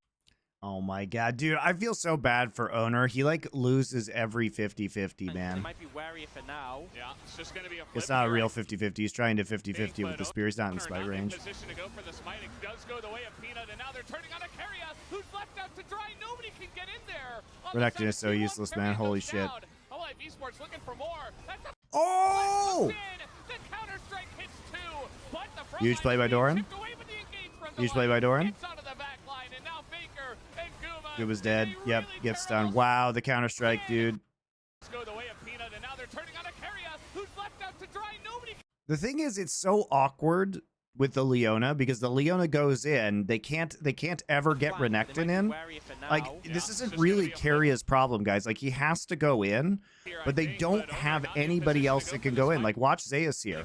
Oh my god, dude, I feel so bad for Owner. He like loses every 50-50, man. They might be wary of it now. Yeah, it's just going to be a flip. It's not a here, real 50-50. He's trying to 50-50 with the spear. He's not in smite range. In position to go for the smite. It does go the way of Peanut, and now they're turning on a Carrier who's left out to dry. Nobody can get in there. Renekton is so useless, man. Holy shit. Oh, esports looking for more. That's a oh! The counter strike hits two, but the huge play by Doran. Huge play by Doran. Guba's dead. Yep, gets stunned. Wow, the counter strike, dude. The thing is, it's so awkward with the Leona because the Leona goes in. They can't ever get Renekton in. Like, this isn't really Carrier's problem, guys. Like, he has to go in, but they don't have anybody else that can go in. Like, watch Zeus here.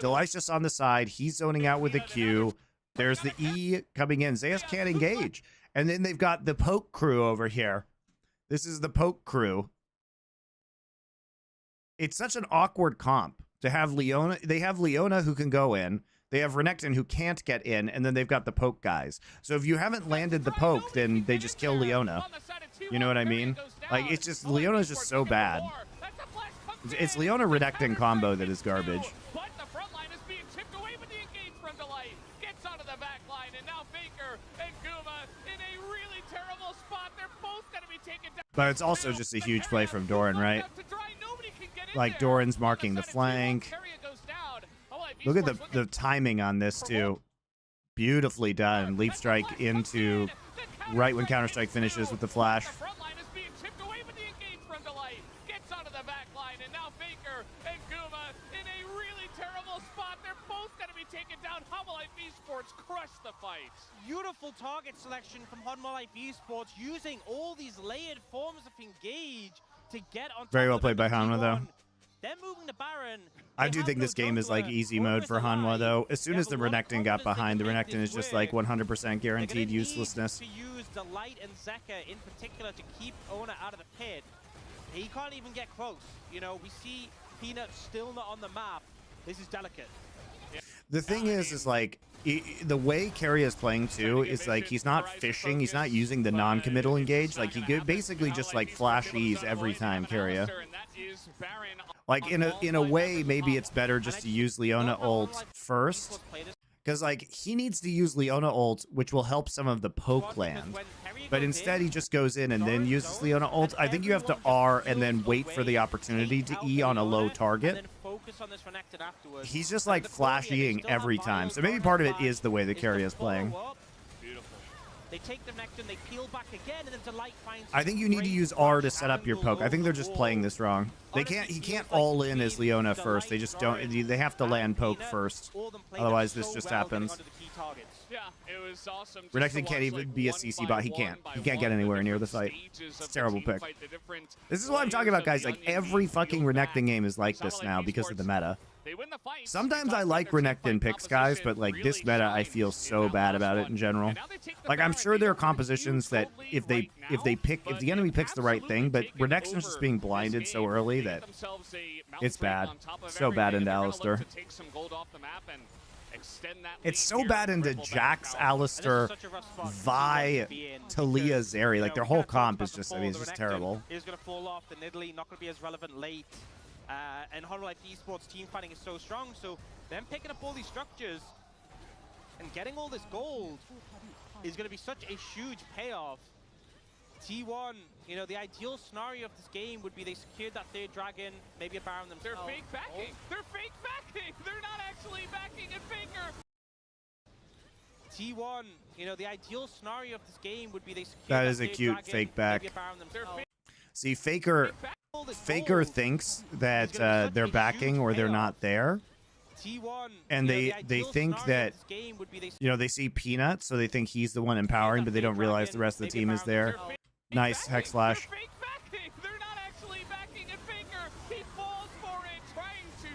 Delight's just on the side. He's zoning out with a Q. There's the E coming in. Zeus can't engage. And then they've got the poke crew over here. This is the poke crew. It's such an awkward comp to have Leona. They have Leona who can go in. They have Renekton who can't get in, and then they've got the poke guys. So if you haven't landed the poke, then they just kill Leona. You know what I mean? Like, it's just, Leona's just so bad. It's Leona Renekton combo that is garbage. But the front line is being chipped away with the engage from Delight. Gets onto the back line, and now Faker and Guma in a really terrible spot. They're both going to be taken down. But it's also just a huge play from Doran, right? Like, Doran's marking the flank. Look at the timing on this, too. Beautifully done. Leap strike into right when Counter-Strike finishes with the flash. The front line is being chipped away with the engage from Delight. Gets onto the back line, and now Faker and Guma in a really terrible spot. They're both going to be taken down. Homolife Esports crush the fight. Beautiful target selection from Homolife Esports, using all these layered forms of engage to get on top. Very well played by Hanwha, though. They're moving the Baron. I do think this game is like easy mode for Hanwha, though. As soon as the Renekton got behind, the Renekton is just like 100% guaranteed uselessness. To use Delight and Zeka in particular to keep Ona out of the pit. He can't even get close. You know, we see Peanut still not on the map. This is delicate. The thing is like, the way Keria is playing too is like he's not fishing, he's not using the non-committal engage. Like he basically just like flashes every time Keria. Like in a way, maybe it's better just to use Leona ult first, because like he needs to use Leona ult, which will help some of the poke land. But instead, he just goes in and then uses Leona ult. I think you have to R and then wait for the opportunity to E on a low target. He's just like flashing every time. So maybe part of it is the way that Keria is playing. They take the Nectar, they peel back again, and then Delight finds. I think you need to use R to set up your poke. I think they're just playing this wrong. They can't. He can't all in as Leona first. They just don't. They have to land poke first. Otherwise, this just happens. Yeah, it was awesome. Renekton can't even be a CC bot. He can't. He can't get anywhere near the fight. It's a terrible pick. This is what I'm talking about, guys. Like every fucking Renekton game is like this now because of the meta. Sometimes I like Renekton picks, guys, but like this meta, I feel so bad about it in general. Like I'm sure there are compositions that if the enemy picks the right thing, but Renekton's just being blinded so early that it's bad. So bad into Alistar. It's so bad into Jax, Alistar, Vi, Talia, Zeri. Like their whole comp is just, I mean, it's just terrible. Is going to fall off. The Nidalee not going to be as relevant late. And Homolife Esports team fighting is so strong, so them picking up all these structures and getting all this gold is going to be such a huge payoff. T1, you know, the ideal scenario of this game would be they secured that third dragon, maybe a Baron themselves. They're fake backing! They're fake backing! They're not actually backing a Faker! T1, you know, the ideal scenario of this game would be they secured that is a cute fake back. See, Faker thinks that they're backing or they're not there. And they think that, you know, they see Peanut, so they think he's the one empowering, but they don't realize the rest of the team is there. Nice Hex Slash. They're not actually backing a Faker. He falls for it, trying to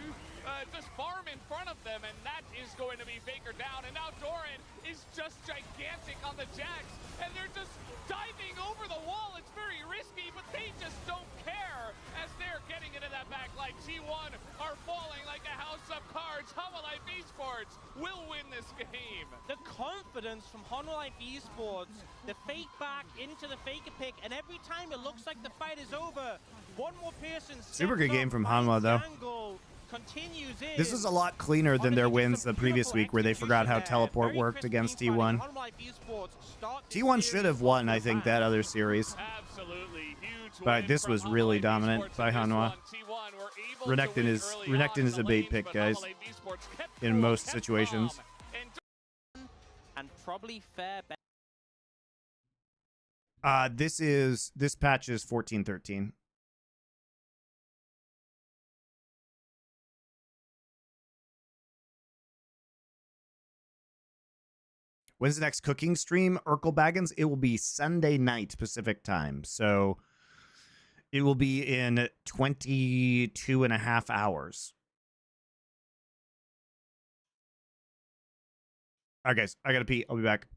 just farm in front of them, and that is going to be Faker down. And now Doran is just gigantic on the Jax, and they're just diving over the wall. It's very risky, but they just don't care as they're getting into that backline. T1 are falling like a house of cards. Homolife Esports will win this game. The confidence from Homolife Esports, the fake back into the faker pick, and every time it looks like the fight is over, one more person. Super good game from Hanwha, though. This is a lot cleaner than their wins the previous week where they forgot how teleport worked against T1. T1 should have won, I think, that other series. But this was really dominant by Hanwha. Renekton is a bait pick, guys, in most situations. And probably fair bet. This patch is 14-13. When's the next cooking stream, Urkel Baggins? It will be Sunday night Pacific time. So it will be in 22 and a half hours. All right, guys, I gotta pee. I'll be back.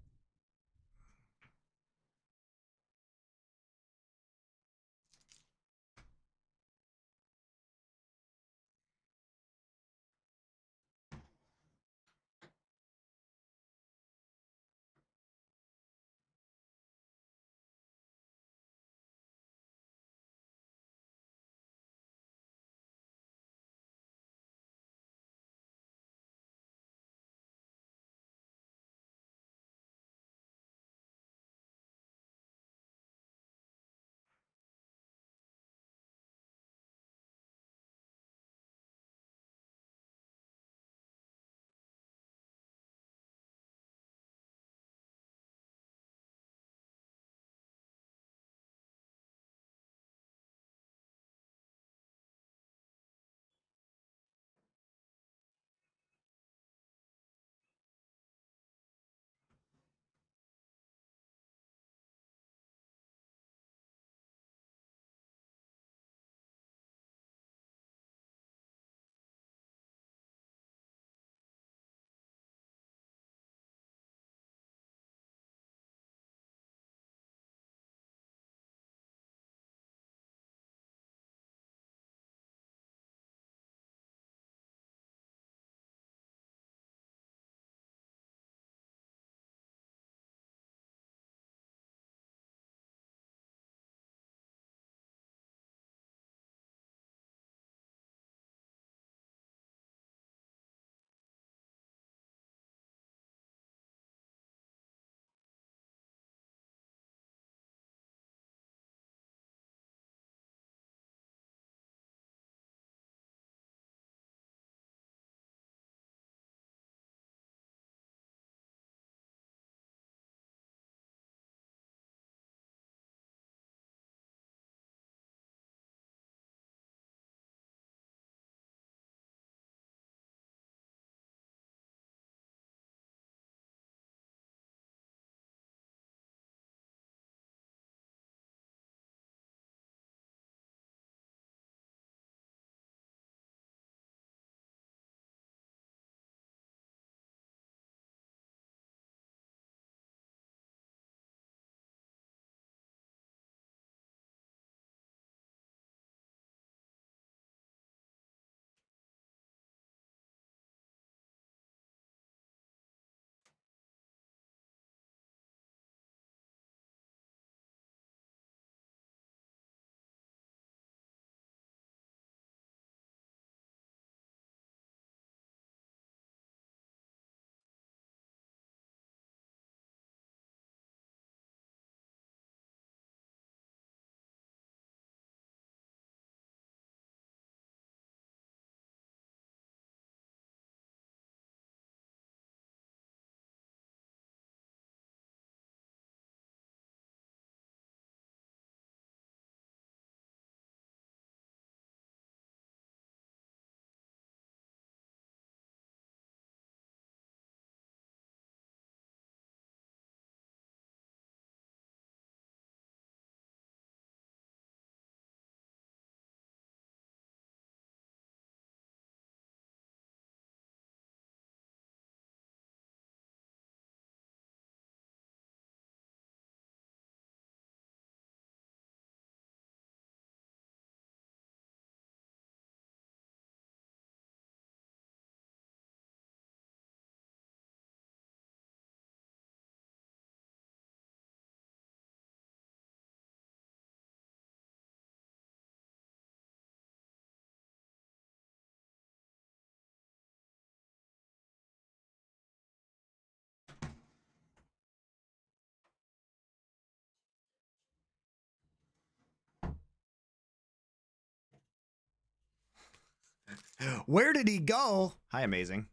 Where did he go? Hi, amazing.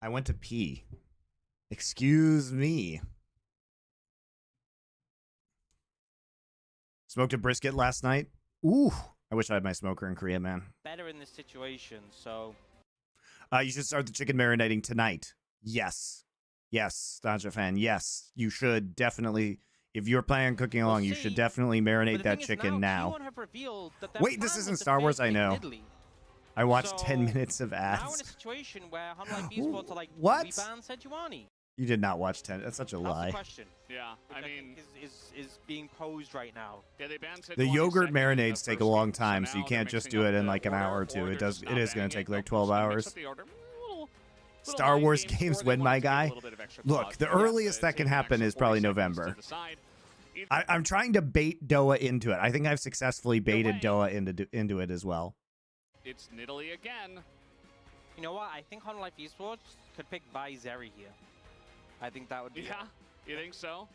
I went to pee. Excuse me. Smoked a brisket last night. Ooh, I wish I had my smoker in Korea, man. Better in this situation, so... You should start the chicken marinating tonight. Yes. Yes, Staja fan. Yes, you should definitely... If you're planning on cooking along, you should definitely marinate that chicken now. Wait, this isn't Star Wars, I know. I watched 10 minutes of ads. Now in a situation where Unlife Esports are like, what? we banned Sejuani. You did not watch 10. That's such a lie. That's the question. Yeah, I mean... Is being posed right now. Yeah, they banned the yogurt marinades take a long time, so you can't just do it in like an hour or two. It is going to take like 12 hours. Star Wars games win, my guy. Look, the earliest that can happen is probably November. I'm trying to bait Doa into it. I think I've successfully baited Doa into it as well. It's Nidalee again. You know what? I think Unlife Esports could pick Vizeri here. I think that would be... Yeah, you think so?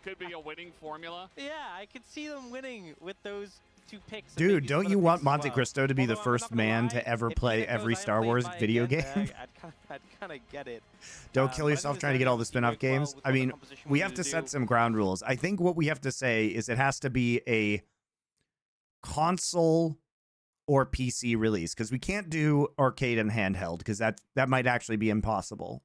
Could be a winning formula. Yeah, I could see them winning with those two picks. Dude, don't you want MonteCristo to be the first man to ever play every Star Wars video game? I'd kind of get it. Don't kill yourself trying to get all the spin-off games. I mean, we have to set some ground rules. I think what we have to say is it has to be a console or PC release, because we can't do arcade and handheld, because that might actually be impossible.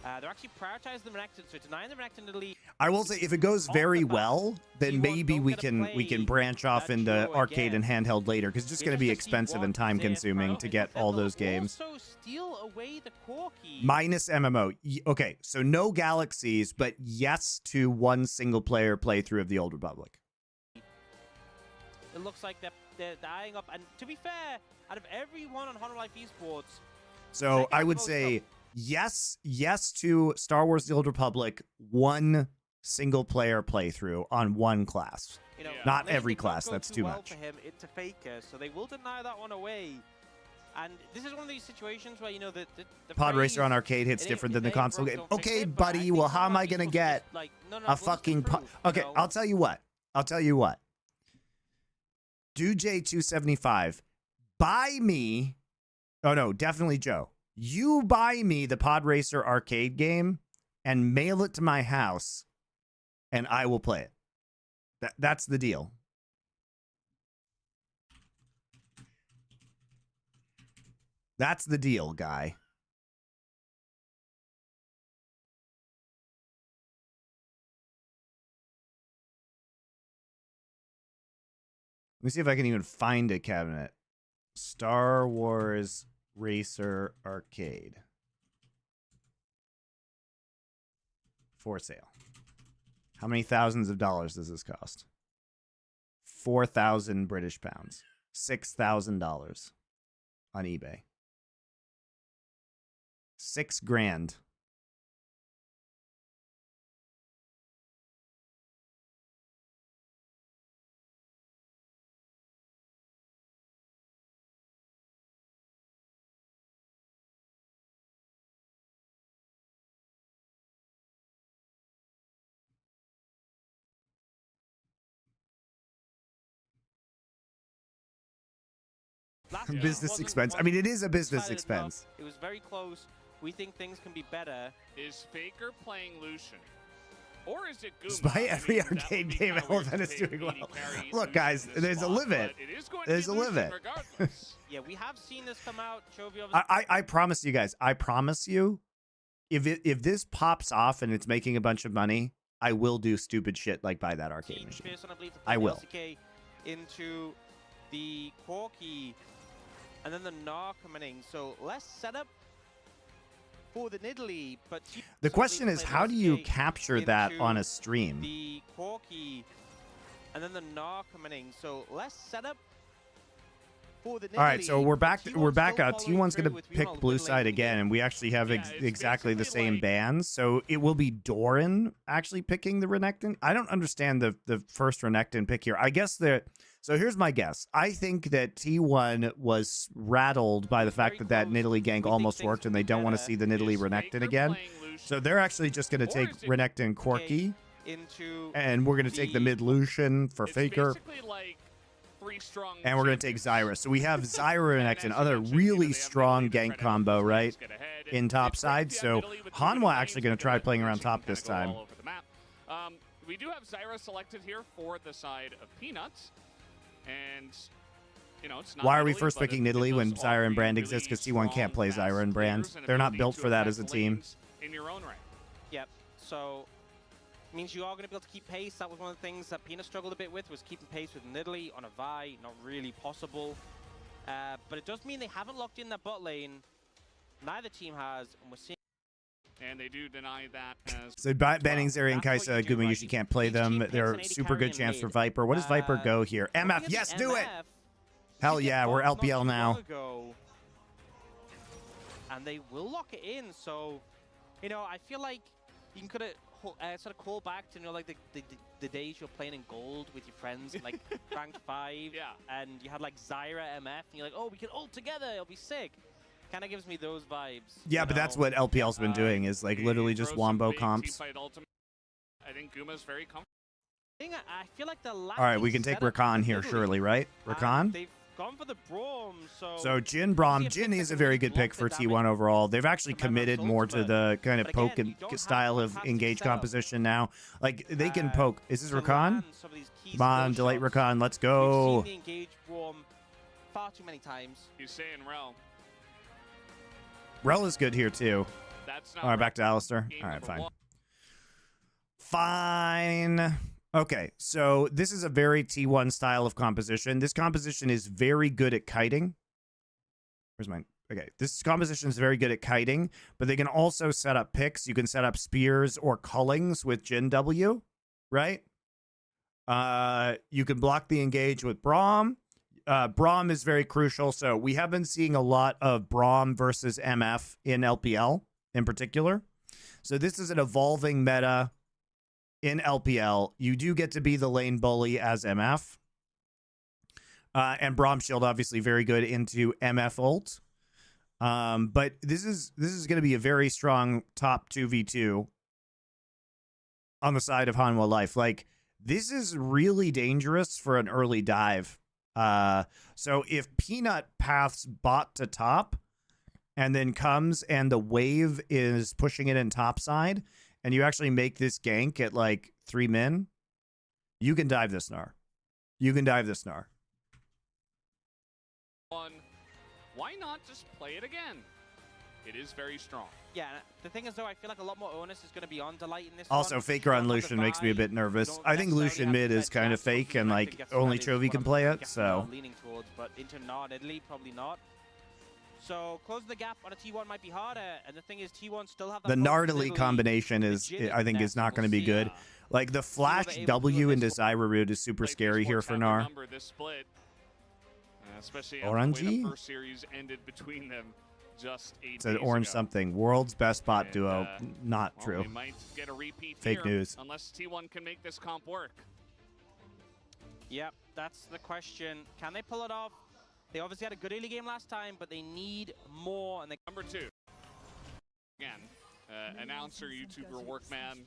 They're actually prioritizing the Renekton, so denying the Renekton to the lead. I will say, if it goes very well, then maybe we can branch off into arcade and handheld later, because it's just going to be expensive and time consuming to get all those games. Steal away the Corki. Minus MMO. Okay, so no galaxies, but yes to one single player playthrough of the Old Republic. It looks like they're eyeing up, and to be fair, out of everyone on Unlife Esports, so I would say yes to Star Wars: The Old Republic, one single player playthrough on one class. You know, not every class. That's too much. For him into Faker, so they will deny that one away. And this is one of these situations where, you know, the Pod Racer on arcade hits different than the console game. Okay, buddy. Well, how am I gonna get a fucking pod? Okay, I'll tell you what. Do J275 buy me? Oh no, definitely Joe. You buy me the Pod Racer arcade game and mail it to my house, and I will play it. That's the deal. That's the deal, guy. Let me see if I can even find a cabinet. Star Wars Racer Arcade. For sale. How many thousands of dollars does this cost? 4,000 British pounds. $6,000 on eBay. 6 grand. Business expense. I mean, it is a business expense. It was very close. We think things can be better. Is Faker playing Lucian? Or is it Guma? Despite every arcade game, Elephant is doing well. Look, guys, there's a limit. There's a limit. Yeah, we have seen this come out. I promise you guys. I promise you, if this pops off and it's making a bunch of money, I will do stupid shit like buy that arcade machine. I will. Into the Corki, and then the Gnar coming in. So less setup for the Nidalee, but the question is, how do you capture that on a stream? The Corki, and then the Gnar coming in. So less setup for the Nidalee. All right, so we're back. T1's going to pick blue side again, and we actually have exactly the same bands. So it will be Doran actually picking the Renekton. I don't understand the first Renekton pick here. I guess so here's my guess. I think that T1 was rattled by the fact that Nidalee gank almost worked, and they don't want to see the Nidalee Renekton again. So they're actually just going to take Renekton Corki, and we're going to take the mid Lucian for Faker. Basically like 3 strong. And we're going to take Zyra. So we have Zyra next, another really strong gank combo, right, in top side. So Hanwha actually going to try playing around top this time. We do have Zyra selected here for the side of Peanuts. And, you know, it's not Why are we Italy, first but picking it Italy when does Zyra and offer Brand you exist? Because really T1 can't play strong, Zyra and fast Brand. players and They're not ability built to for that as a affect team. lanes in your own right. Yep. So means you are going to be able to keep pace. That was one of the things that Peanut struggled a bit with, was keeping pace with Nidalee on a Vi. Not really possible. But it does mean they haven't locked in that bot lane. Neither team has, and we're seeing. And they do deny that as So banning Zeri and Kaisa, Guma usually can't play them. They're a super good chance for Viper. What does Viper go here? MF, yes, do it! Hell yeah, we're LPL now. And they will lock it in, so, you know, I feel like you can sort of call back to, you know, like the days you're playing in gold with your friends, like ranked 5, yeah, and you had like Zyra, MF, and you're like, oh, we can ult together, it'll be sick. Kind of gives me those vibes. Yeah, but that's what LPL's been doing, is like literally just wombo comps. I think Guma's very comfortable. I feel like the last. All right, we can take Rakan here, surely, right? Rakan? They've gone for the Braum, so Jhin, Braum. Jhin is a very good pick for T1 overall. They've actually committed more to the kind of poke and style of engage composition now. Like, they can poke. Is this Rakan? Come on, delete Rakan. Let's go. We've seen the engage Braum far too many times. He's saying Rel. Rel is good here, too. That's not all right, back to Alistar. All right, fine. Fine. Okay, so this is a very T1 style of composition. This composition is very good at kiting. Where's mine? Okay, this composition is very good at kiting, but they can also set up picks. You can set up spears or cullings with Jhin W, right? You can block the engage with Braum. Braum is very crucial, so we have been seeing a lot of Braum versus MF in LPL in particular. So this is an evolving meta in LPL. You do get to be the lane bully as MF. And Braum Shield obviously very good into MF ult. But this is going to be a very strong top 2v2 on the side of Hanwha Life. Like, this is really dangerous for an early dive. So if Peanut paths bot to top and then comes and the wave is pushing it in top side and you actually make this gank at like 3 min, you can dive this Gnar. You can dive this Gnar. Why not just play it again? It is very strong. Yeah, the thing is, though, I feel like a lot more onus is going to be on Delight in this also, one. Faker on Lucian makes me a bit nervous. I think Lucian mid is kind of fake, and like only Chovy can play it, so. Leaning towards, but into Gnar Italy, probably not. So closing the gap on a T1 might be harder, and the thing is, T1 still have that. The Gnar Italy combination is, I think, is not going to be good. Like the flash W into Zyra root is super scary here for Gnar. Especially Orangey? The first series ended between them. Just 8 it's an days orange ago. something. World's best bot duo. Not well, true. We might get a repeat Fake here, news. Unless T1 can make this comp work. Yep, that's the question. Can they pull it off? They obviously had a good early game last time, but they need more. And they Number 2. Again, announcer, YouTuber, workman,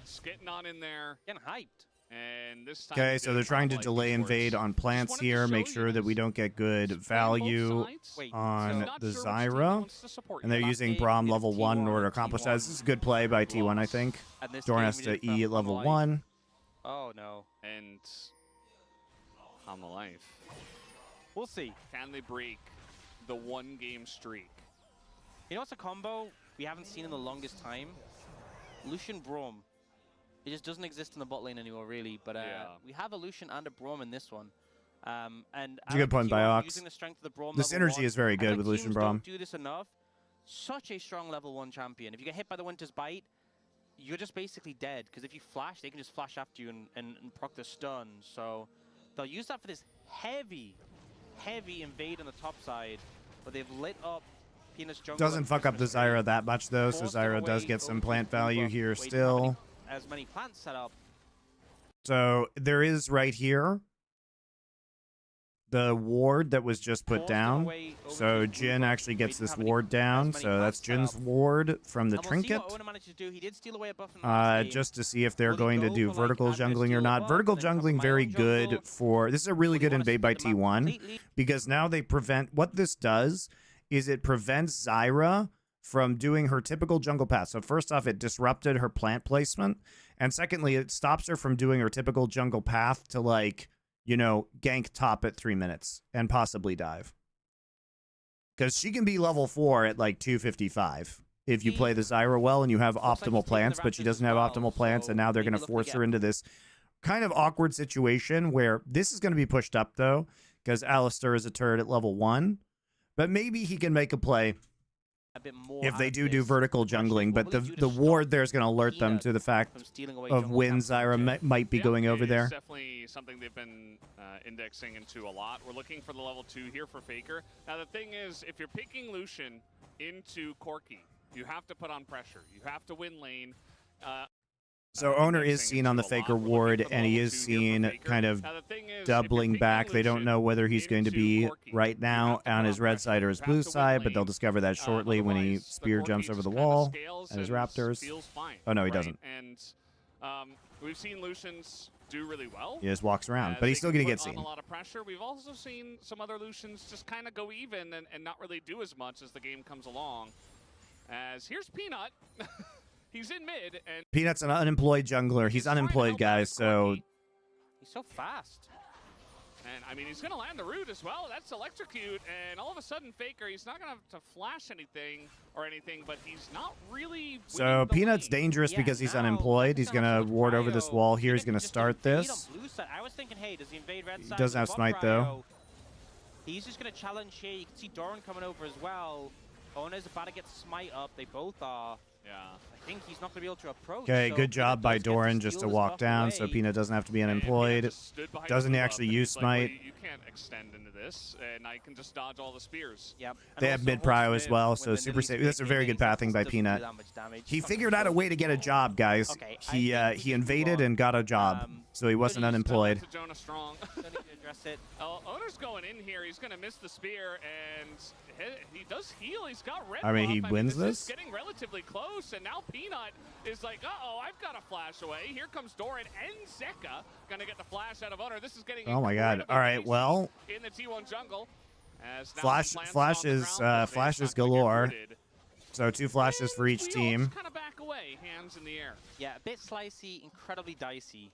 just getting on in there. Getting hyped. And this time Okay, so they're trying to delay invade on plants here, make sure that we don't get good value on the Zyra. And they're using Braum level 1 in order to accomplish that. This is a good play by T1, I think. Doran has to E at level 1. Oh, no. And on the life. We'll see. Can they break the 1-game streak? You know what's a combo we haven't seen in the longest time? Lucian Braum. It just doesn't exist in the bot lane anymore, really. But we have a Lucian and a Braum in this one. And it's a good point by Ox. Using the strength of the Braum the synergy is very good like with Lucian Braum. Don't do this enough. Such a strong level 1 champion. If you get hit by the Winter's Bite, you're just basically dead. Because if you flash, they can just flash after you and proc the stun. So they'll use that for this heavy invade on the top side. But they've lit up Peanut's jungle. Doesn't fuck up the Zyra that much, though. So Zyra does get some plant value here still. As many plants set up. So there is right here the ward that was just put Forced it down. away over So towards Jin Blue actually buff. gets We didn't this have any- ward down. as many So that's plants set Jin's up. ward from the And we'll see trinket. what Owen managed to do. He did steal away a buff in the last game. Just to see if they're Will he going to go do for, like, vertical adverse jungling or steal not. above Vertical and then cover jungling my very own good jungle? for this is a really Will he good wanna invade by split the map T1 completely? because now they prevent what this does is it prevents Zyra from doing her typical jungle path. So first off, it disrupted her plant placement, and secondly, it stops her from doing her typical jungle path to, like, you know, gank top at 3 minutes and possibly dive. Because she can be level 4 at like 255 if you play the Zyra well and you have Looks like he's optimal taking the plants, but she Raptors doesn't as have well, optimal plants, so and now they're maybe going to looking to force get her into this kind of awkward situation where this is going to be pushed up, though, because Alistair is a turret at level 1. But maybe he can make a play a bit more if out they of do this. vertical Actually, jungling. what But will he do to the stop ward there is going to alert them Peanut to the fact from stealing away of jungle when camps from Zyra Jin? might be going over it's there. definitely something they've been indexing into a lot. We're looking for the level 2 here for Faker. Now the thing is, if you're picking Lucian into Corki, you have to put on pressure. You have to win lane. So Owner is indexing seen on the into a lot. Faker We're looking ward, for the and he level is 2 here for seen Faker. kind of Now, the thing is, if you're doubling picking back. They don't Lucian know whether he's going to into be Corki, right you now have to on put his red pressure. side or You his have blue to win side, but they'll lane. discover that shortly when he Otherwise, the spear Corki jumps over just the kinda wall scales and his and Raptors. feels fine, Oh, no, he right? doesn't. And we've seen Lucians do really well. He just walks around, as but he's they still can going to get put on seen. a lot of pressure. We've also seen some other Lucians just kind of go even and not really do as much as the game comes along. As here's Peanut. He's in mid, and Peanut's an unemployed jungler. He's trying to unemployed, help out guys, his so Corki. He's so fast. And I mean, he's going to land the root as well. That's electrocute, and all of a sudden, Faker, he's not going to flash anything or anything, but he's not really. So winning the Peanut's lane. dangerous Yeah, because he's now, unemployed. that's He's going gonna to have ward to over this cryo. wall here. Peanut He's going to just start invade on this. blue side. I was thinking, hey, does he invade red He side? doesn't have with smite, Bomb though. Cryo? He's just going to challenge here. You can see Doran coming over as well. Owner's about to get smite up. They both are. Yeah. I think he's not going to be able to approach. Okay, so good job Peanut by does get Doran just steal to this walk buff down so away. Peanut doesn't have to be And unemployed. Peanut just stood behind Doesn't the he blue actually buff, and use he's like, smite? "Well, you can't extend into this, and I can just dodge all the spears." Yep. And They have also mid prio Horse as Live, well, when so the super Nidalee's safe. That's a very good getting pathing by doesn't do Peanut. that much damage. He Fucking figured out a kills. way to get a job, guys. Okay, I He think we should invaded move and got a job, on. so he wasn't Good use. unemployed. To Jonah Strong. Don't need to address it. Oh, Owner's going in here. He's going to miss the spear, and he does heal. He's got red I mean, buff. he wins this? this? Is getting relatively close, and now Peanut is like, uh-oh, I've got a flash away. Here comes Doran and Zeka. Going to get the flash out of Owner. This is getting Oh my god. incredibly All right, dicey well, in the T1 jungle. As now Flash- some plants flashes, on the ground, but flashes it's not gonna get galore. rooted. so 2 flashes for each We all team. just kind of back away, hands in the air. Yeah, a bit slicey, incredibly dicey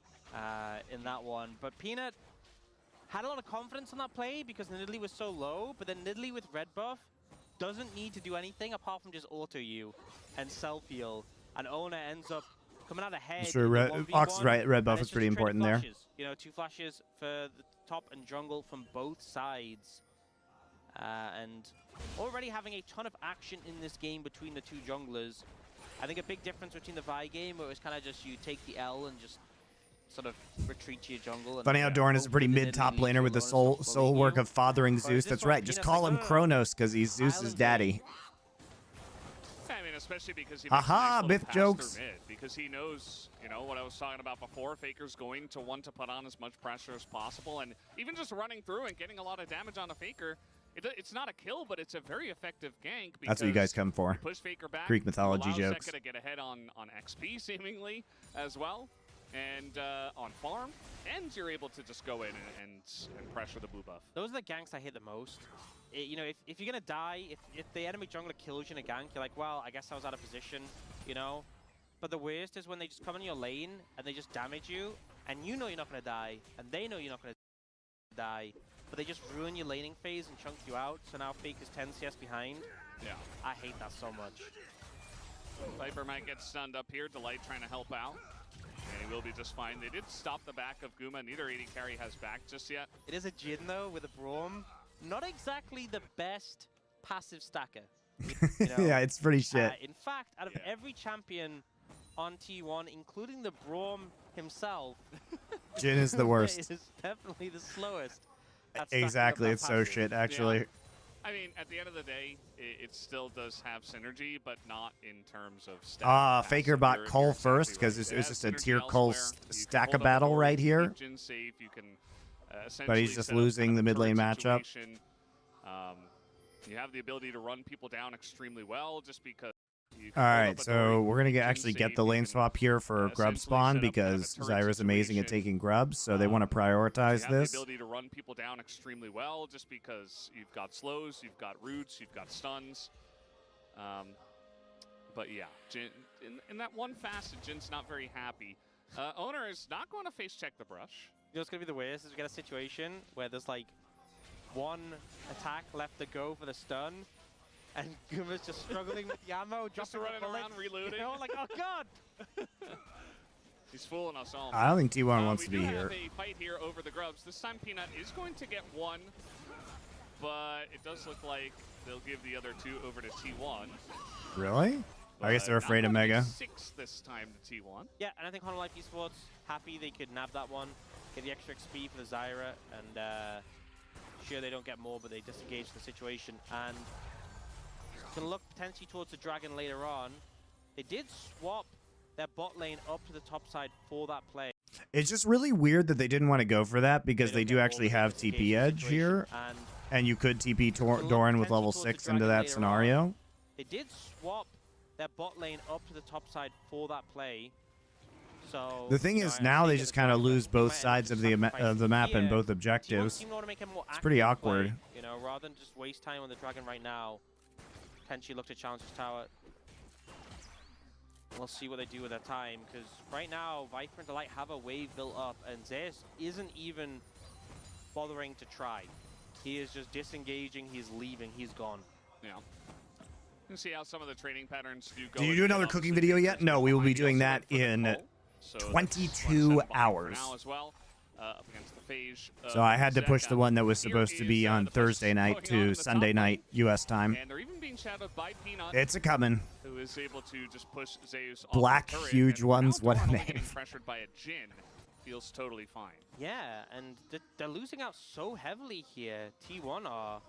in that one. But Peanut had a lot of confidence on that play because Nidalee was so low, but then Nidalee with red buff doesn't need to do anything apart from just auto you and self-heal. And Owner ends up coming out ahead. Sure, in the red- 1v1, Ox is right, red buff and is it's pretty just a trade of important there. flashes. You know, 2 flashes for the top and jungle from both sides. And already having a ton of action in this game between the 2 junglers. I think a big difference between the Vi game, where it was kind of just you take the L and just sort of retreat to your jungle. And Funny how Doran is a pretty hopefully mid the top Nidalee leaves laner you with the alone and soul stop bullying work you. of fathering Whereas Zeus. this That's one, right. Just Peanut's call like, him no, no, no. Kronos because he's I'll Zeus's invade. daddy. I mean, especially because he Aha, makes a nice myth little pass jokes. through mid, because he knows, you know, what I was talking about before. Faker's going to want to put on as much pressure as possible, and even just running through and getting a lot of damage on a Faker, it's not a kill, but it's a very effective gank. That's what you guys come for. Push Faker back. Greek mythology allows jokes. Zeka to get ahead on XP seemingly as well, and on farm, and you're able to just go in and pressure the blue buff. Those are the ganks I hate the most. You know, if you're gonna die, if the enemy jungler kills you in a gank, you're like, well, I guess I was out of position, you know? But the worst is when they just come in your lane and they just damage you, and you know you're not gonna die, and they know you're not gonna die, but they just ruin your laning phase and chunk you out, so now Faker's 10 CS behind. Yeah. I hate that so much. Viper might get stunned up here. Delight trying to help out. And he will be just fine. They did stop the back of Guma. Neither AD carry has back just yet. It is a Jin though with a Braum. Not exactly the best passive stacker. You know? Yeah, it's pretty shit. In fact, out of every champion on T1, including the Braum himself, Jin is the worst. is definitely the slowest. at stacking up Exactly, that it's so passive. shit, actually. Yeah. I mean, at the end of the day, it still does have synergy, but not in terms of stats. Faker bought Cole first because it was just a tier Cole stack of battle right here. Jin safe, you can But he's just losing the mid lane matchup. You have the ability to run people down extremely well just because. All right, so we're going to actually get the lane swap here for grub spawn because Zyra's amazing at taking grubs, so they want to prioritize you have this. the ability to run people down extremely well just because you've got slows, you've got roots, you've got stuns. But yeah, Jin, in that one facet, Jin's not very happy. Owner is not going to face check the brush. You know what's going to be the weirdest is we get a situation where there's like one attack left to go for the stun, and Guma's just struggling with the ammo, just running around reloading. You know, like, oh god! He's fooling us all. I don't think T1 wants to be here. We do have a fight here over the grubs. This time Peanut is going to get one, but it does look like they'll give the other two over to T1. Really? I guess they're afraid of Mega. 6 this time to T1. Yeah, and I think Honor Life Esports happy they could nab that one, get the extra XP for the Zyra, and sure they don't get more, but they disengage the situation. And can look potentially towards the Dragon later on. They did swap their bot lane up to the top side for that play. It's just really weird that they didn't want to go for that because they do actually have TP edge here, and you could TP Doran with level 6 into that scenario. They did swap their bot lane up to the top side for that play. So the thing is, now they just kind of lose both sides of the map and both objectives. It's pretty awkward. You know, rather than just waste time on the Dragon right now, potentially look to challenge his tower. We'll see what they do with their time, because right now Viper and Delight have a wave built up, and Zeus isn't even bothering to try. He is just disengaging. He's leaving. He's gone. Yeah. You can see how some of the training patterns do go. Did you do another cooking video yet? No, we will be doing that in 22 hours. So I had to push the one that was supposed to be on Thursday night to Sunday night U.S. time. And they're even being shadowed by Peanut, it's a coming. Who is able to just push Zeus Black off the huge turret, ones. What a name. Getting pressured by a Jin feels totally fine. Yeah, and they're losing out so heavily here. T1 are.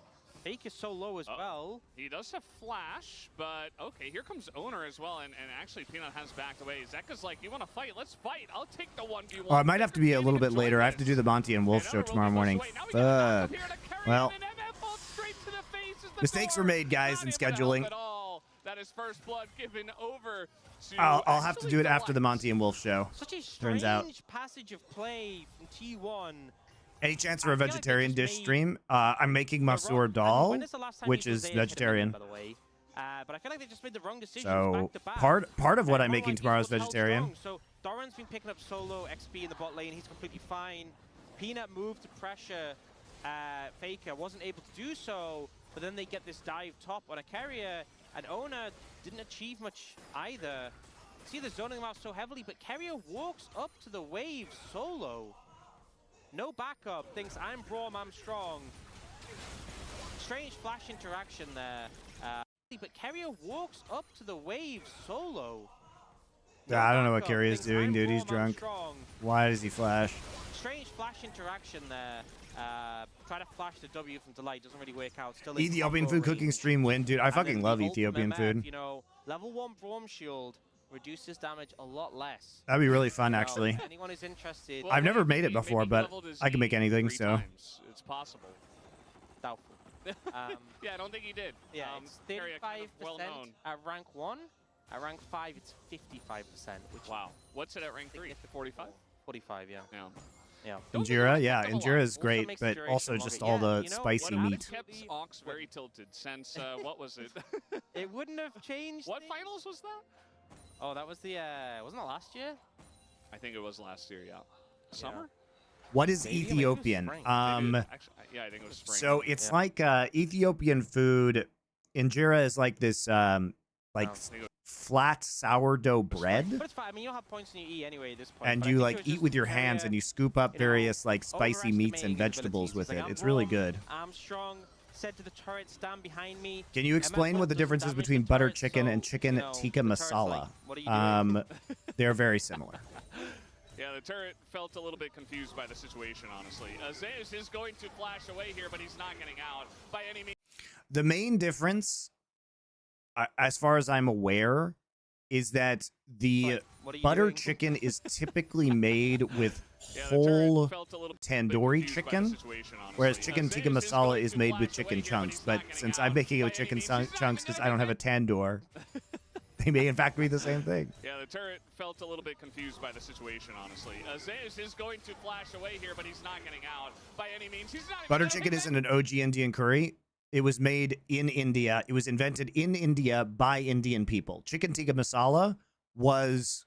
Fake is so low as well. He does have flash, but okay, here comes Owner as well, and actually Peanut has backed away. Zeka's like, you want to fight? Let's fight. I'll take the 1v1. Oh, it might have to be a little bit later. I have to do the Monty and Wolf show tomorrow morning. Fuck. Well, mistakes were made, guys, in scheduling. That is first blood given over to I'll have to do it after the Monty and Wolf show. Such a turns out. passage of play from T1. Any chance for a vegetarian dish stream? I'm making Masoor dal, which is vegetarian. By the way, but I feel like they just made the wrong decision. So part of what I'm making tomorrow is vegetarian. So Doran's been picking up solo XP in the bot lane. He's completely fine. Peanut moved to pressure Faker, wasn't able to do so, but then they get this dive top on a carrier, and Owner didn't achieve much either. See, they're zoning them out so heavily, but carrier walks up to the wave solo. No backup, thinks I'm Braum, I'm strong. Strange flash interaction there. But Carrier walks up to the wave solo. Yeah, I don't know what Carrier's doing, dude. He's drunk. Why does he flash? Strange flash interaction there. Try to flash the W from Delight, doesn't really work out. Still Ethiopian food cooking stream win, dude. I fucking love Ethiopian food. You know, level 1 Braum shield reduces damage a lot less. That'd be really fun, actually. Anyone who's interested. I've never made it before, but I can make anything, so. It's possible. Doubtful. Yeah, I don't think he did. Yeah, it's 35% at rank 1. At rank 5, it's 55%. Which wow. What's it at rank 3? 45? 45, yeah. Yeah. Injera, yeah, Injera is great, but also just all the spicy meat. Kept Ox very tilted since, what was it? It wouldn't have changed. What finals was that? Oh, that was the, wasn't that last year? I think it was last year, yeah. Summer? What is Ethiopian? Actually, yeah, I think it was spring. So it's like Ethiopian food. Injera is like this, flat sourdough bread. But it's fine. I mean, you'll have points in your E anyway at this point. And you like eat with your hands, and you scoop up various like spicy meats and vegetables with it. It's really good. I'm strong. Said to the turret, stand behind me. Can you explain what the difference is between butter chicken and chicken tikka masala? They're very similar. Yeah, the turret felt a little bit confused by the situation, honestly. Zeus is going to flash away here, but he's not getting out by any means. The main difference, as far as I'm aware, is that the What are you butter doing? chicken is typically made with Yeah, the turret whole felt a little bit tandoori confused by the chicken, situation, honestly. whereas chicken tikka Zeus is masala going is to made flash with away chicken here, but chunks. he's But not getting since out I'm making it by with any chicken means. He's not even chunks because gonna I don't have a hit tandoor, they may in fact be the same thing. Yeah, the turret felt a little bit confused by the situation, honestly. Zeus is going to flash away here, but he's not getting out by any means. He's not even Butter gonna chicken hit isn't an OG Indian curry. It was made in India. It was invented in India by Indian people. Chicken tikka masala was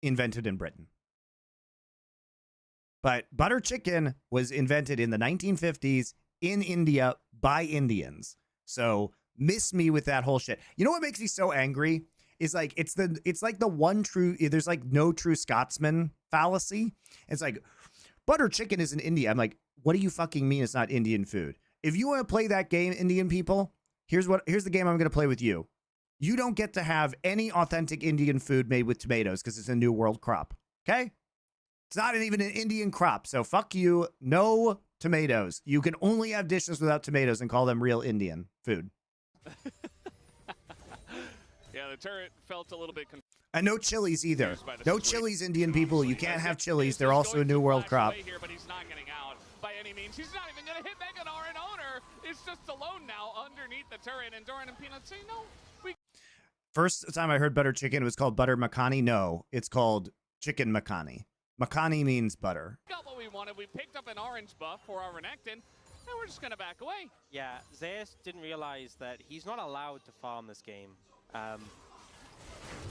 invented in Britain. But butter chicken was invented in the 1950s in India by Indians. So miss me with that whole shit. You know what makes me so angry is like it's like the one true, there's like no true Scotsman fallacy. It's like butter chicken is in India. I'm like, what do you fucking mean it's not Indian food? If you want to play that game, Indian people, here's the game I'm going to play with you. You don't get to have any authentic Indian food made with tomatoes because it's a new world crop. Okay? It's not even an Indian crop. So fuck you. No tomatoes. You can only have dishes without tomatoes and call them real Indian food. Yeah, the turret felt a little bit confused. And no chilies either. By the No situation, chilies, Indian people. You honestly. can't have Zeus chilies. is They're also a going new to world flash crop. away here, but he's not getting out by any means. He's not even going to hit Mega Nor, and Owner is just alone now underneath the turret, and Doran and Peanut say, no, we... First time I heard butter chicken, it was called butter makhani. No, it's called chicken makhani. Makhani means butter. got what we wanted. We picked up an orange buff for our Renekton, and we're just going to back away. Yeah, Zeus didn't realize that he's not allowed to farm this game.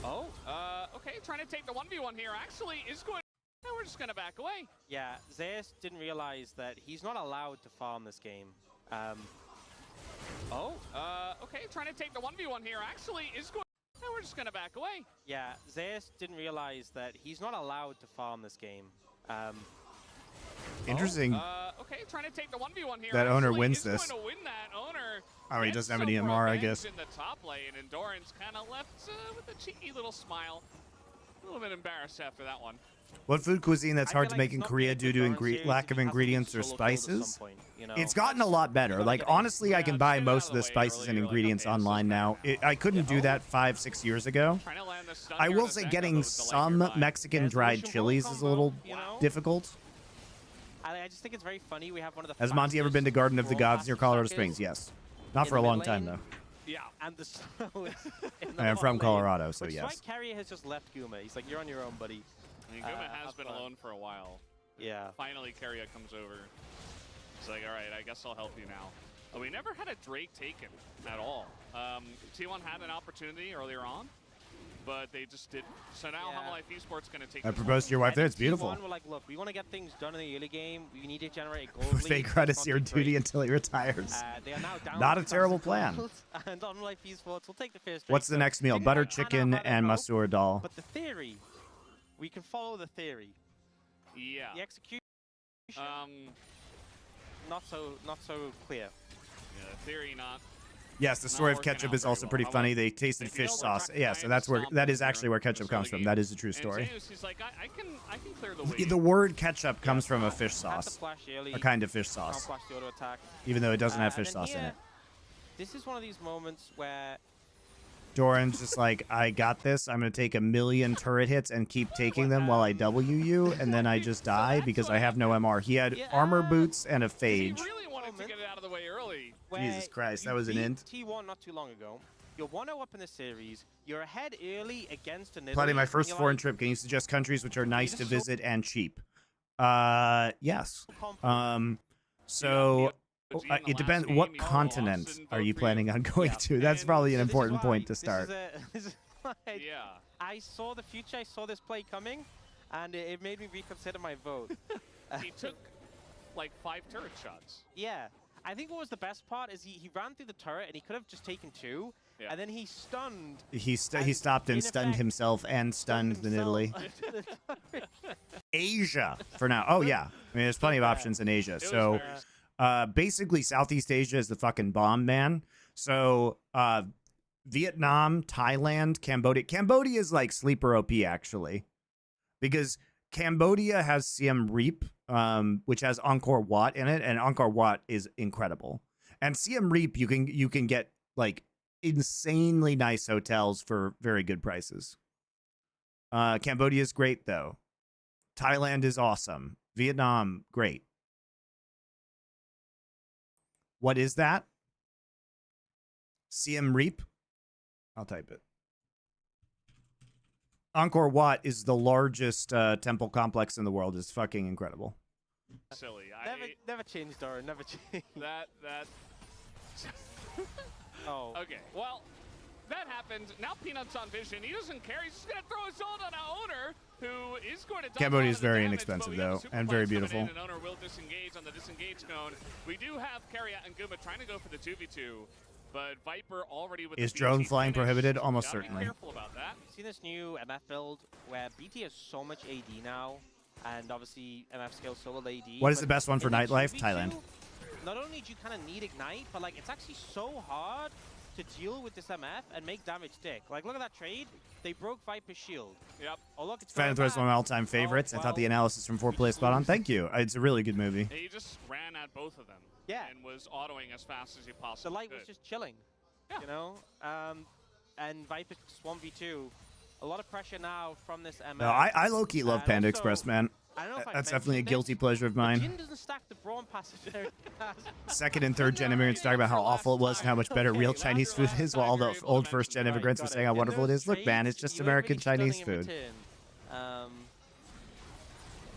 Okay, trying to take the 1v1 here. Actually, is going... And we're just going to back away. Yeah, Zeus didn't realize that he's not allowed to farm this game. Okay, trying to take the 1v1 here. Actually, is going... And we're just going to back away. Yeah, Zeus didn't realize that he's not allowed to farm this game. Interesting. Okay, trying to take the 1v1 here. That Owner Actually, wins is this. Going to win that. Owner Oh, he gets doesn't have any some MR, I revenge guess. in the top lane, and Doran's kind of left with a cheeky little smile. A little bit embarrassed after that one. What food cuisine that's I hard feel to like make it's in not Korea been a due good to Doran series lack if of he hasn't been ingredients or solo killed at some spices? point, you know? It's gotten a lot better. gotta Like, get in. honestly, I can buy get it most out of the of the way spices early. and You're like, ingredients okay, this is online fair now. now. I couldn't do that 5-6 years ago. Trying to land the stun I here will to say Zeka, getting with the light some nearby. Mexican There's dried Lucian Wolf chilies is a combo, little you know? difficult. I just think it's very funny. We have one of the Has Monty ever been to fastest Garden of the brawl Gods near fastest Colorado suckers Springs? Yes. Not in for a the long mid time, lane. though. Yeah. And the snow is in the I am from bottom lane, Colorado, so which is yes. why Carrier has just left Guma. He's like, you're on your own, buddy. I mean, Guma has have been fun. alone for a while. Yeah. Finally, Carrier comes over. It's like, all right, I guess I'll help you now. We never had a Drake taken at all. T1 had an opportunity earlier on, but they just didn't. So now Yeah. Life Esports going to take I this proposed to your I wife there. think It's beautiful. T1 were like, look, we want to get things done in the early game. We need to generate a gold lead. Fake Red That's is not your too great. duty until he retires. They are now down Not to a terrible 1,000 plan. gold, And on Life Esports, we'll take the first. What's the next meal? Butter chicken and masoor dal. But the theory, we can follow the theory. Yeah. The execution, Yeah, not so clear. theory not. Yes, the Not story of working ketchup out is very also well. pretty How funny. about- They tasted If you fish know, we're sauce. tracking Yeah, so behind that's the where stomp that is here actually where in the ketchup start comes of the from. game. That is a true And story. Zeus, he's like, I can clear the way. The word ketchup comes from a fish Had the sauce, flash early, a kind of fish can't sauce, flash the auto attack. even though it doesn't have And fish then sauce in here, it. This is one of these moments where Doran's just like, I got this. I'm going to take 1,000,000 turret hits and keep taking them while I W you, and then I just die because I have no MR. He had armor boots and a He phage. really wanted to get it out of the way early. where Jesus Christ, you that was an beat int. T1 not too long ago. You're 1-0 up in the series. You're ahead early against an Planning my Italy, first you're foreign like, trip. Can you suggest countries which are nice to just so- visit and cheap? Yes. confident. So But in the it depends. last What game, he continent lost and are vote you for planning on going Yeah. to? That's And probably an So this is important why point to this start. This is why Yeah. I saw the future. I saw this play coming, and it made me reconsider my vote. He took like 5 turret shots. Yeah. I think what was the best part is he ran through the turret, and he could have just taken 2, Yeah. and then he stunned. He And stopped and in stunned effect, himself and stunned in Italy. himself into the turret. Asia for now. Oh yeah, I mean there's plenty of Yeah. options in Asia. It was So very basically Southeast Asia is the fucking bomb, man. So Vietnam, Thailand, Cambodia. Cambodia is like sleeper OP actually, because Cambodia has Siem Reap, which has Angkor Wat in it, and Angkor Wat is incredible. And Siem Reap, you can get like insanely nice hotels for very good prices. Cambodia is great, though. Thailand is awesome. Vietnam, great. What is that? Siem Reap? I'll type it. Angkor Wat is the largest temple complex in the world. It's fucking incredible. Silly. Never change, Doran. Never change. That. Oh. Okay. Well, that happened. Now Peanut's on vision. He doesn't care. He's just gonna throw his ult on our owner, who is going to. Cambodia is very inexpensive though, and very beautiful. And owner will disengage on the disengage cone. We do have Carriot and Guma trying to go for the 2v2. But Viper already with is the drone BT flying finish. prohibited? Almost Gotta be certainly. careful about that. You see this new MF build where BT has so much AD now, and obviously MF scales so well AD. What is the best one for in the nightlife? 2v2, Thailand. Not only do you kind of need Ignite, but like it's actually so hard to deal with this MF and make damage stick. Like look at that trade. They broke Viper's shield. Yep. Oh look, it's Phantom Thread's one of my all-time favorites. I thought the analysis from 4Play is spot on. Thank you. It's a really good movie. He just ran at both of them. Yeah. And was autoing as fast as he The possibly light could. was just chilling. Yeah. You know? And Viper 1v2. A lot of pressure now from this MF. No, I low-key love And Panda also, Express, man. I don't know if I That's mentioned definitely a this, guilty pleasure of but mine. Jhin doesn't stack the Brawn passive very fast. Second and third gen immigrants talking about how awful it was and how much better real Chinese food is, while all the old first gen immigrants were saying how wonderful it is. Look, man, it's just American Chinese food.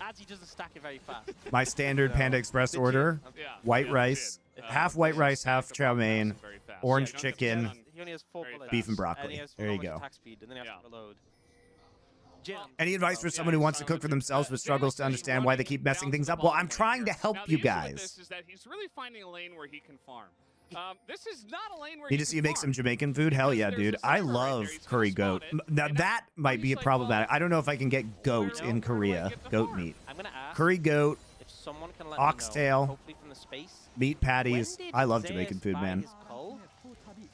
As he doesn't stack it very fast. My standard Panda Express order: Yeah, white yeah, rice, Jhin. half white rice, half chow mein, Very fast. orange Yeah, you don't get chicken, the stun. He only has 4 Very bullets. beef and And broccoli. he has There you so much go. attack speed, and then he has to reload. Jhin. Any advice for Yeah, someone who he's wants to trying cook for do themselves that. but struggles to Jhin is understand why they running keep messing down things to up? the Well, bottom I'm trying lane to here. help Now, you the issue with guys. this is that he's really finding a lane where he can farm. This is not a lane where Need he to see you can make farm. some Jamaican food? Hell yeah, There's dude. a I server right love there. He's gonna curry spawn goat. it, Now and that might be he's a like, problematic. well, I don't know if I can get goat know in where do I Korea. get the Goat farm? meat. I'm gonna ask Curry goat, if someone can let me oxtail, know, hopefully from the space. meat patties. When did I love Zeus Jamaican food, buy man. his cull?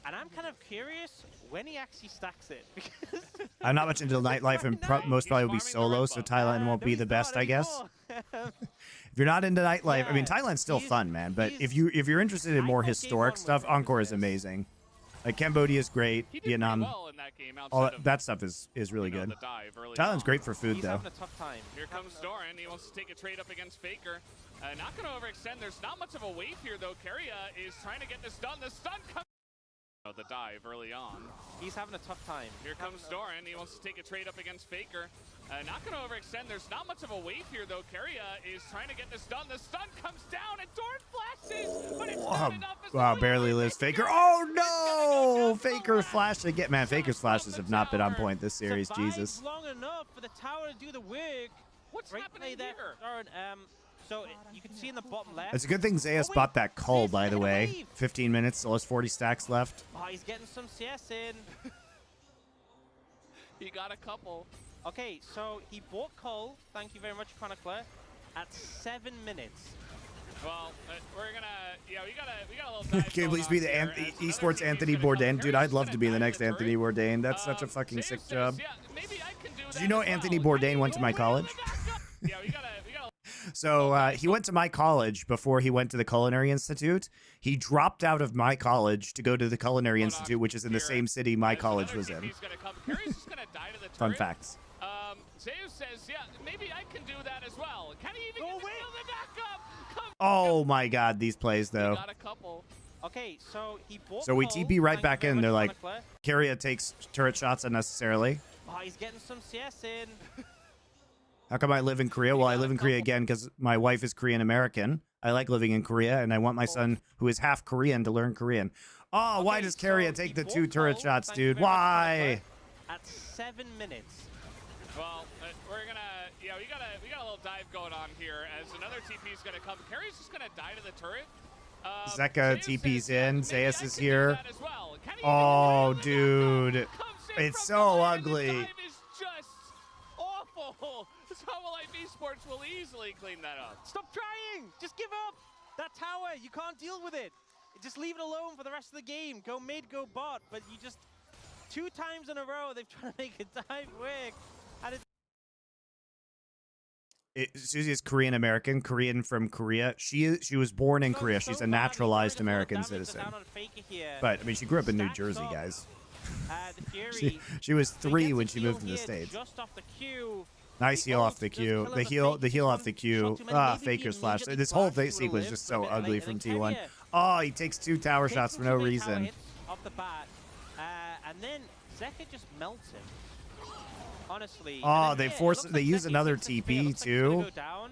And I'm kind of curious when he actually stacks it. Because I'm not much into nightlife, and most He's probably will be farming the solo, red so buff. Thailand won't no, be he's the best, not I guess. anymore. If you're not into nightlife, I mean, Yeah, Thailand's still he's- fun, man. But he's- if you're interested in I more thought game historic one stuff, was Angkor is this. amazing. Like Cambodia is great. He did pretty Vietnam, well in that game all outside of, that stuff is really you know, good. the dive early Thailand's on. great for food, He's though. having a tough time. Here comes Doran. He wants to take a trade up against Faker. Not going to overextend. There's not much of a wave here, though. Keria is trying to get this done. The stun comes. The dive early on. He's having a tough time. Here comes Doran. He wants to take a trade up against Faker. Not going to overextend. There's not much of a wave here, though. Keria is trying to get this done. The stun comes down, and Doran flashes, but it's not enough. As Wow, the barely lead lives. is Faker. Faker. Oh It's gonna go no! down to the Faker left. flash again. Man, Faker's flashes have not been on point this series. Survives Jesus. long enough for the tower to do the work. What's Great happening play there, here? Doran. So you can see in the bottom left. It's a good thing Zeus wait, bought that cull, Zeus by the getting a way. wave. 15 minutes, still has 40 stacks left. Oh, he's getting some CS in. He got a couple. Okay, so he bought Cole. Thank you very much, Chronicler. At 7 minutes. Well, we're gonna, yeah, we got a little dive Can you going please be on the here, as another esports team is Anthony gonna come. Bourdain? Dude, Keria's I'd love gonna to be the dive next the Anthony turret. Bourdain. That's such a fucking Zeus sick says, job. Yeah, maybe I can do that Did you know as Anthony well. Bourdain went to my college? Yeah, we gotta. So he went to my college before he went to the Culinary Institute. He dropped out of my college to go to the Culinary Institute, which is in the same city my college was in. Fun facts. Zeus says, yeah, maybe I can do that as well. Can he even get the backup? Oh my God, these plays though. Got a couple. Okay, so he bought So we Cole. TP right Thank you back very in. much, They're like, Chronicler. Keria takes turret shots unnecessarily. Oh, he's getting some CS in. How come I live in Korea? Well, I live in Korea again because my wife is Korean American. I like living in Korea, and I want my son, who is half Korean, to learn Korean. Oh, why Okay, does Keria so take he the bought 2 turret Cole. shots, Thank you dude? very much, Why? Chronicler. At 7 minutes. Well, we're gonna, yeah, we got a little dive going on here as another TP is gonna come. Carrie's just gonna die to the turret. Zeka Zeus TP's says, yeah, in. maybe Zeus I is can do here. that as well. Can he Oh, even get the dude. backup? Comes in It's from so nowhere, and ugly. The dive is just awful. Someone like esports will easily clean that up. Stop trying! Just give up! That tower, you can't deal with it. Just leave it alone for the rest of the game. Go mid, go bot, but you just 2 times in a row they've tried to make a dive work. And Susie is Korean American, Korean from Korea. She was born in Korea. She's a naturalized American citizen. But I mean, she grew up in New Jersey, guys. The Fury. She was So he 3 gets when a she heal moved to the here States. Just off the Q. Nice heal off the Does Q. kill The him, heal, the heal One off the shot Q. too many. Maybe Faker's he flash. immediately This whole flashed, he sequence would've is just lived, so but ugly and from then T1. Kevia Oh, he takes 2 tower takes shots him for too no many tower reason. hits off the bat, and then Zeka just melts him. Honestly. Oh, And then they here, it force. looks They like use Zeka another takes the spear. TP Looks like he's gonna too. go down,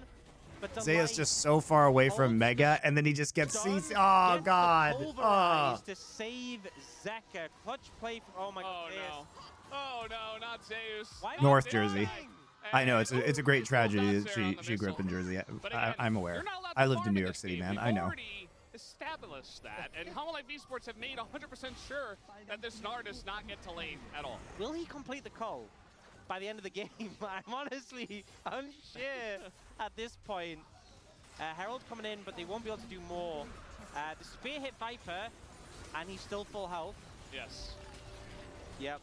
but the Zaya's light just so far away from holds Mega, the and then he just gets stun, CC. Oh gets the god. pulverize Oh. to save Zeka. Clutch play from. Oh my Oh god. no. Oh no, not Zeus. Why North not Jersey. dying? I know it's a great Ooh, tragedy that's that there on the she grew up in missile. Jersey. But again, I'm aware. you're not allowed I to lived in farm New York this City, game. man. We've I know. already established that, and Life Esports have made 100% sure that this Gnar does not get to lane at all. Will he complete the call by the end of the game? I'm honestly unsure at this point. Herald coming in, but they won't be able to do more. The spear hit Viper, and he's still full health. Yes. Yep.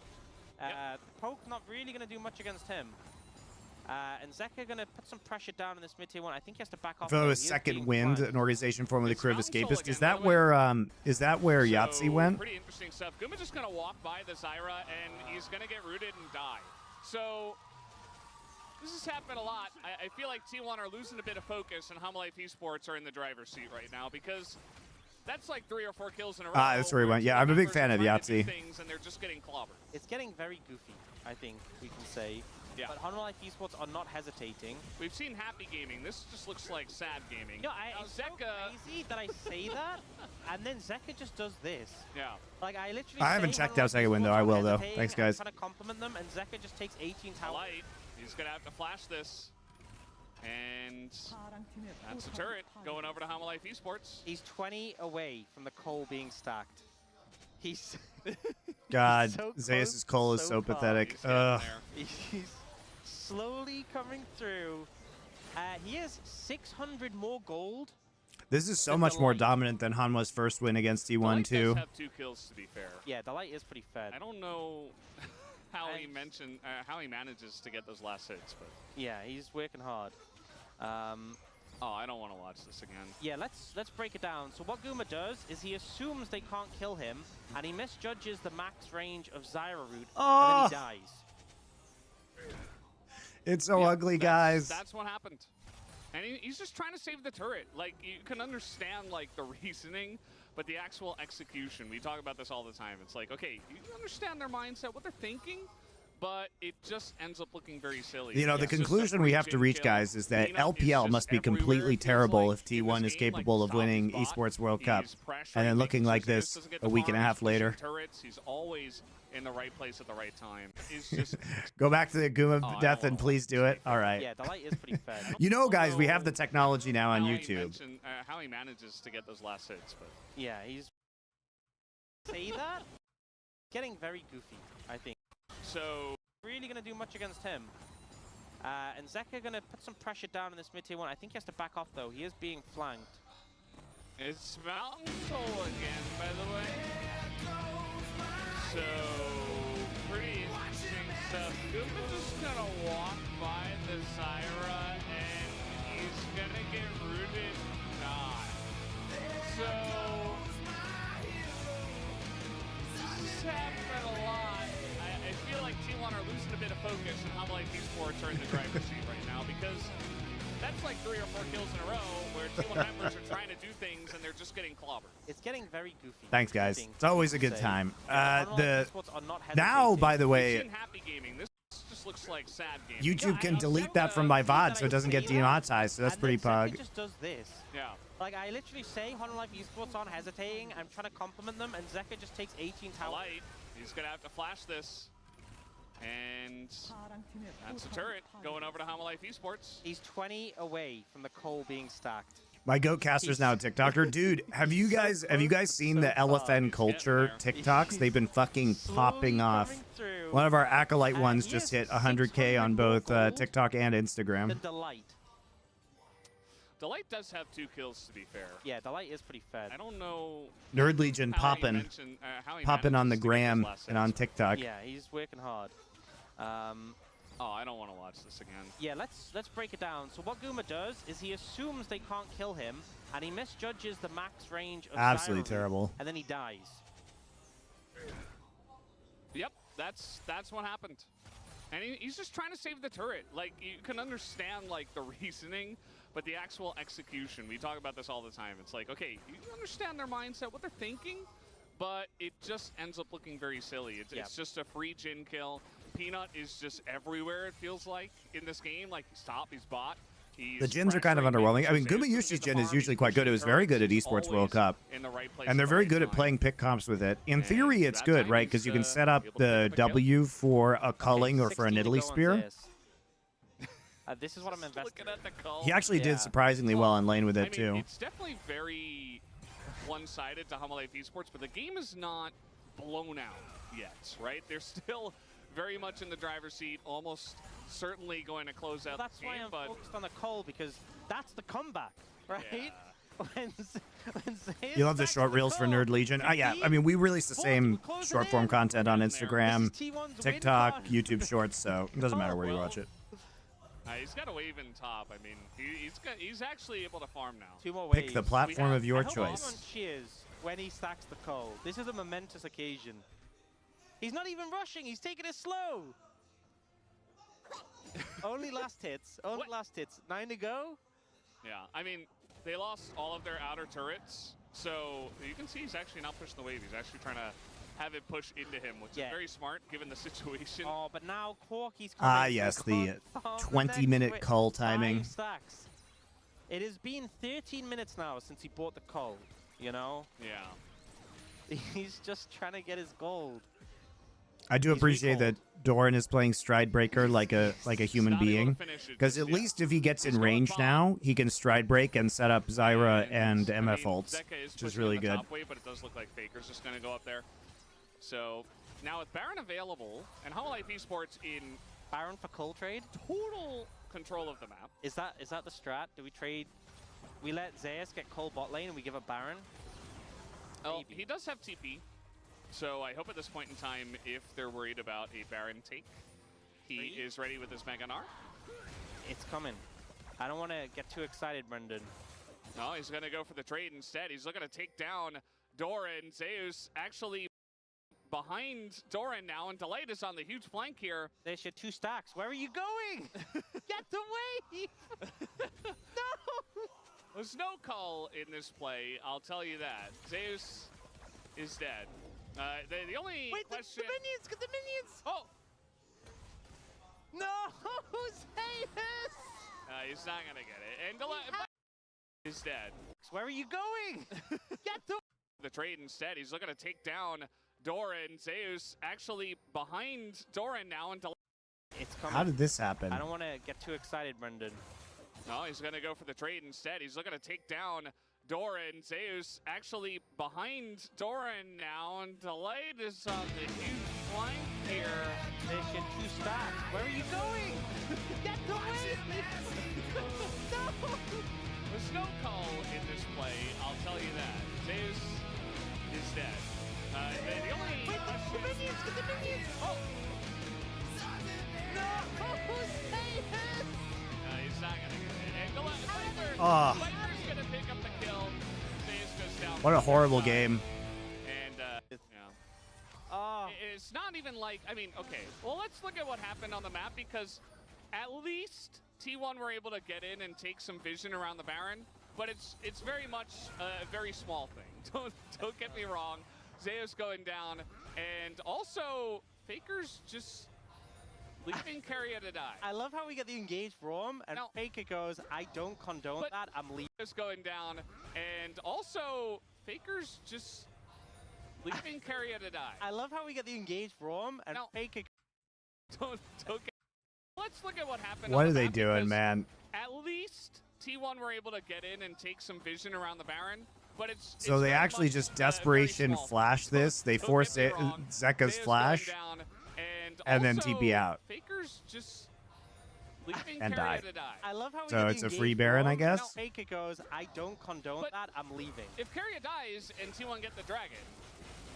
Poke not really going to do much against him. And Zeka going to put some pressure down in this mid-tier 1. I think he has to back off. For though. a He is second being wind, flanked. an organization formerly It's crew of Mountain Soul escapists. again, Is by that the way. where Yahtzee went? Pretty interesting stuff. Guma just gonna walk by the Zyra, and he's gonna get rooted and die. So this has happened a lot. I feel like T1 are losing a bit of focus, and Life Esports are in the driver's seat right now because that's like 3 or 4 kills in a row. That's where he went. Yeah, I'm a big fan of Yahtzee. Things, and they're just getting clobbered. It's getting very goofy, I think we can say. Yeah. But Life Esports are not hesitating. We've seen happy gaming. This just looks like sad gaming. No, Now, it's so crazy that I say that, and then Zeka just does this. Yeah. Like, I literally I haven't say checked Life out second window. Esports I are will, though. hesitating, Thanks, and I'm guys. trying to compliment them, and Zeka just takes 18 towers. Light. He's gonna have to flash this. And that's a turret going over to Life Esports. He's 20 away from the coal being stacked. He's God, so Zeus' close, coal is so so far. pathetic. He's getting Ugh. there. he's slowly coming through. He has 600 more gold. This is so And much more Delight. dominant than Hanwha's first win against T1 Delight too. does have 2 kills, to be fair. Yeah, the light is pretty fed. I don't know how he And- how he manages to get those last hits, but Yeah, he's working hard. oh, I don't want to watch this again. Yeah, let's break it down. So what Guma does is he assumes they can't kill him, and he misjudges the max range of Zyra root, Oh. and then he dies. It's so Yeah, ugly, that's- guys. That's what happened. And he's just trying to save the turret. Like, you can understand, like, the reasoning, but the actual execution, we talk about this all the time. It's like, okay, you understand their mindset, what they're thinking, but it just ends up looking very silly. You know, the It's just a conclusion we have to free reach, kill. guys, is that Cleanup is LPL just must be everywhere, completely it feels terrible like, if in T1 this is game. Like, capable of stop his winning bot, Esports World Cup. he's pressuring, and then looking making like sure this doesn't get a the week and a farm, half he's pushing later. Turrets. He's always in the right place at the right time. He's just Go back to the Guma Oh, I death don't and wanna please watch do this it. All right. Yeah, the light is pretty fed. You know, guys, we have the know technology now on how he YouTube. how he manages to get those last hits, but Yeah, he's say that. Getting very goofy, I think. so Really gonna do much against him. And Zeka gonna put some pressure down in this mid-tier 1. I think he has to back off though. He is being flanked. it's Mountain Soul again, by the way. So pretty interesting stuff. Guma's just gonna walk by the Zyra and he's gonna get rooted and die. So this has happened a lot. I feel like T1 are losing a bit of focus, and Life Esports are in the driver's seat right now because that's like 3 or 4 kills in a row where T1 members are trying to do things and they're just getting clobbered. It's getting very goofy. Thanks, I guys. think It's always a we can good say. time. Yeah, The Life Esports are not now, hesitating. by the We've way, seen happy gaming. This just looks like sad gaming. YouTube can I delete that from so my goofy VOD that so it I doesn't get say that, demonetized. So that's and pretty then Zeka pug. just does this. Yeah. Like, I literally say Life Esports aren't hesitating. I'm trying to compliment them, and Zeka just takes 18 towers. Light. He's gonna have to flash this. And that's a turret going over to Life Esports. He's 20 away from the coal being stacked. My goat caster's now a TikToker. Dude, have you guys seen the LFN culture TikToks? They've been fucking popping off. One of our acolyte ones he just has hit 100K on 600 more both gold TikTok and The Instagram. Delight. Delight does have 2 kills, to be fair. Yeah, Delight is pretty fed. I don't know Nerd Legion how he popping popping on the gram and on TikTok. Yeah, he's working hard. Oh, I don't want to watch this again. Yeah, let's break it down. So what Guma does is he assumes they can't kill him, and he misjudges the max range of Absolutely Zyra root, terrible. and then he dies. Yep. that's what happened. And he's just trying to save the turret. Like, you can understand, like, the reasoning, but the actual execution, we talk about this all the time. It's like, okay, you understand their mindset, what they're thinking, but it just ends up looking very silly. It's just a free Jhin kill. Peanut is just everywhere, it feels like, in this game. Like, he's top, he's bot. The Jins are kind of underwhelming. I mean, Gumayushi's Jin is usually quite good. It was very good at Esports World Cup. And they're very good at playing pick comps with it. In theory, it's good, right? Because you can set up the W for a culling or for an Italy spear. This is what I'm investing in. He actually did surprisingly well on lane with it, too. It's definitely very one-sided to Hamalife Esports, but the game is not blown out yet, right? They're still very much in the driver's seat, almost certainly going to close out the game. That's why I'm focused on the call, because that's the comeback, right? Yeah. when You love the short reels for Nerd Legion? Yeah, I mean, we release the same short-form content on Instagram, TikTok, YouTube Shorts, so it doesn't matter where you watch it. He's got a wave in top. I mean, he's actually able to farm now. 2 more waves. Pick the platform of your choice. On cheers when he stacks the coal. This is a momentous occasion. He's not even rushing. He's taking it slow. Only last hits. Only last hits. 9 to go. Yeah, I mean, they lost all of their outer turrets, so you can see he's actually not pushing the wave. He's actually trying to have it push into him, which is very smart given the situation. Oh, but now Corky's coming. Yes, the 20-minute cull timing. 5 stacks. It has been 13 minutes now since he bought the cull, you know? Yeah. He's just trying to get his gold. I do appreciate that Doran is playing Stride Breaker like a human being, because at least if he gets in range now, he can Stride Break and set up Zyra and MF ults, which is really good. But it does look like Faker's just going to go up there. So now with Baron available and Hamalife Esports in Baron for cull trade, total control of the map. Is that the strat? Do we trade? We let Zeus get cull bot lane and we give up Baron? Oh, he does have TP. So I hope at this point in time, if they're worried about a Baron take, he is ready with his Mega Gnar. It's coming. I don't want to get too excited, Brendan. No, he's going to go for the trade instead. He's looking to take down Doran. Zeus actually behind Doran now, and Delayed is on the huge flank here. There's your 2 stacks. Where are you going? Get the wave! No! There's no call in this play, I'll tell you that. Zeus is dead. The only question... the minions! Get the minions! Oh! No! Zeus! He's not going to get it. And Delayed is dead. Where are you going? Get the trade instead. He's looking to take down Doran. Zeus actually behind Doran now, and it's coming. How did this happen? I don't want to get too excited, Brendan. No, he's going to go for the trade instead. He's looking to take down Doran. Zeus actually behind Doran now, and Delayed is on the huge flank here. There's your 2 stacks. Where are you going? Get the wave! No! There's no call in this play, I'll tell you that. Zeus is dead. The only question... the minions! Get the minions! Oh! No! Zeus! He's not going to get it. And Viper's going to pick up the kill. Zeus goes down. What a horrible game. And, it's not even like... I mean, okay. Well, let's look at what happened on the map, because at least T1 were able to get in and take some vision around the Baron, but it's very much a very small thing. Don't get me wrong. Zeus going down, and also Faker's just leaving Carrier to die. I love how we get the engaged Rom, and Faker goes, I don't condone that, I'm leaving. Zeus going down, and also Faker's just leaving Carrier to die. I love how we get the engaged Rom, and Faker... Don't get... Let's look at what happened. What are they doing, man? At least T1 were able to get in and take some vision around the Baron, but so they actually just desperation flash this. They force it, Zeka's flash, and then TP out. Faker's just leaving and die. I love how so it's a free Baron, I guess. Faker goes, I don't condone that, I'm leaving. If Carrier dies and T1 get the dragon,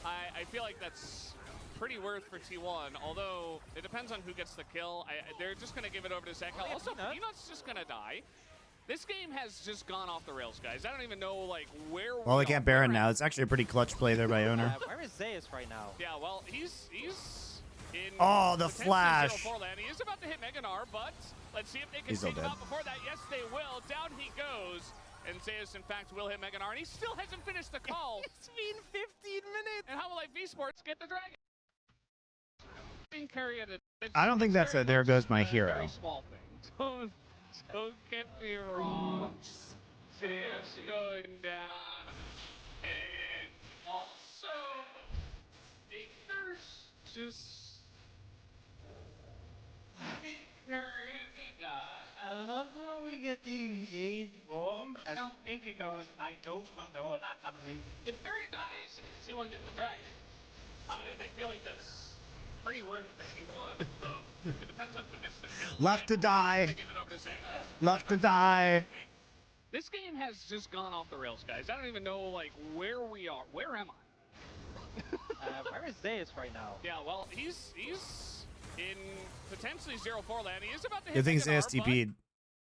I feel like that's pretty worth for T1, although it depends on who gets the kill. They're just going to give it over to Zeka. Also, Peanut's just going to die. This game has just gone off the rails, guys. I don't even know, like, where well, they can't Baron now. It's actually a pretty clutch play there by Owner. Where is Zeus right now? Yeah, well, he's in Oh, the potentially flash. 0-4 land. He is about to hit Meganar, but let's see if they can He's still take him dead. out before that. Yes, they will. Down he goes. And Zeus, in fact, will hit Meganar, and he still hasn't finished the call. It's been 15 minutes. And how will esports get the dragon? I don't think that's a there goes my hero. Very small thing. Don't get me wrong. Zeus going down. And also, Victor's just... I love how we get the engaged bomb. I don't think it goes, I don't know. If Barry dies, he won't get the dragon. I feel like that's pretty worth it. It depends on who gets the kill. Left to die. Give it over to Zeta. Left to die. This game has just gone off the rails, guys. I don't even know, like, where we are. Where am I? Where is Zeus right now? Yeah, well, he's in potentially 0-4 land. He is about to hit Good thing Meganar, Zeus TP'd.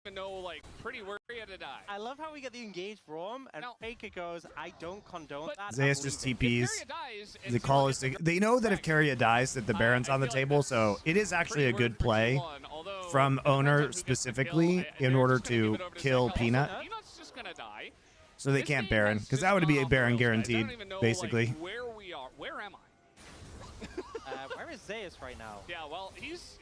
but I don't know, like, pretty where he had to die. I love how we get the engaged roam and Now- Faker goes, I don't condone But- that. Zeus I'm just leaving." TPs. If Keria dies and The Zero call gets is the they know that if dragon, Keria dies, that the Baron's on the I feel like table, that's so it is actually a pretty good worth for play T1, although from it depends on owner who gets the kill. specifically in They're order just gonna give to it over kill Zeka. Peanut. Also, Peanut's just gonna die. So they This can't game Baron, has because just that would be gone a off the Baron rails, guys. I guaranteed, don't even know, basically. like, where we are. Where am I? Where is Zeus right now? Yeah, well, he's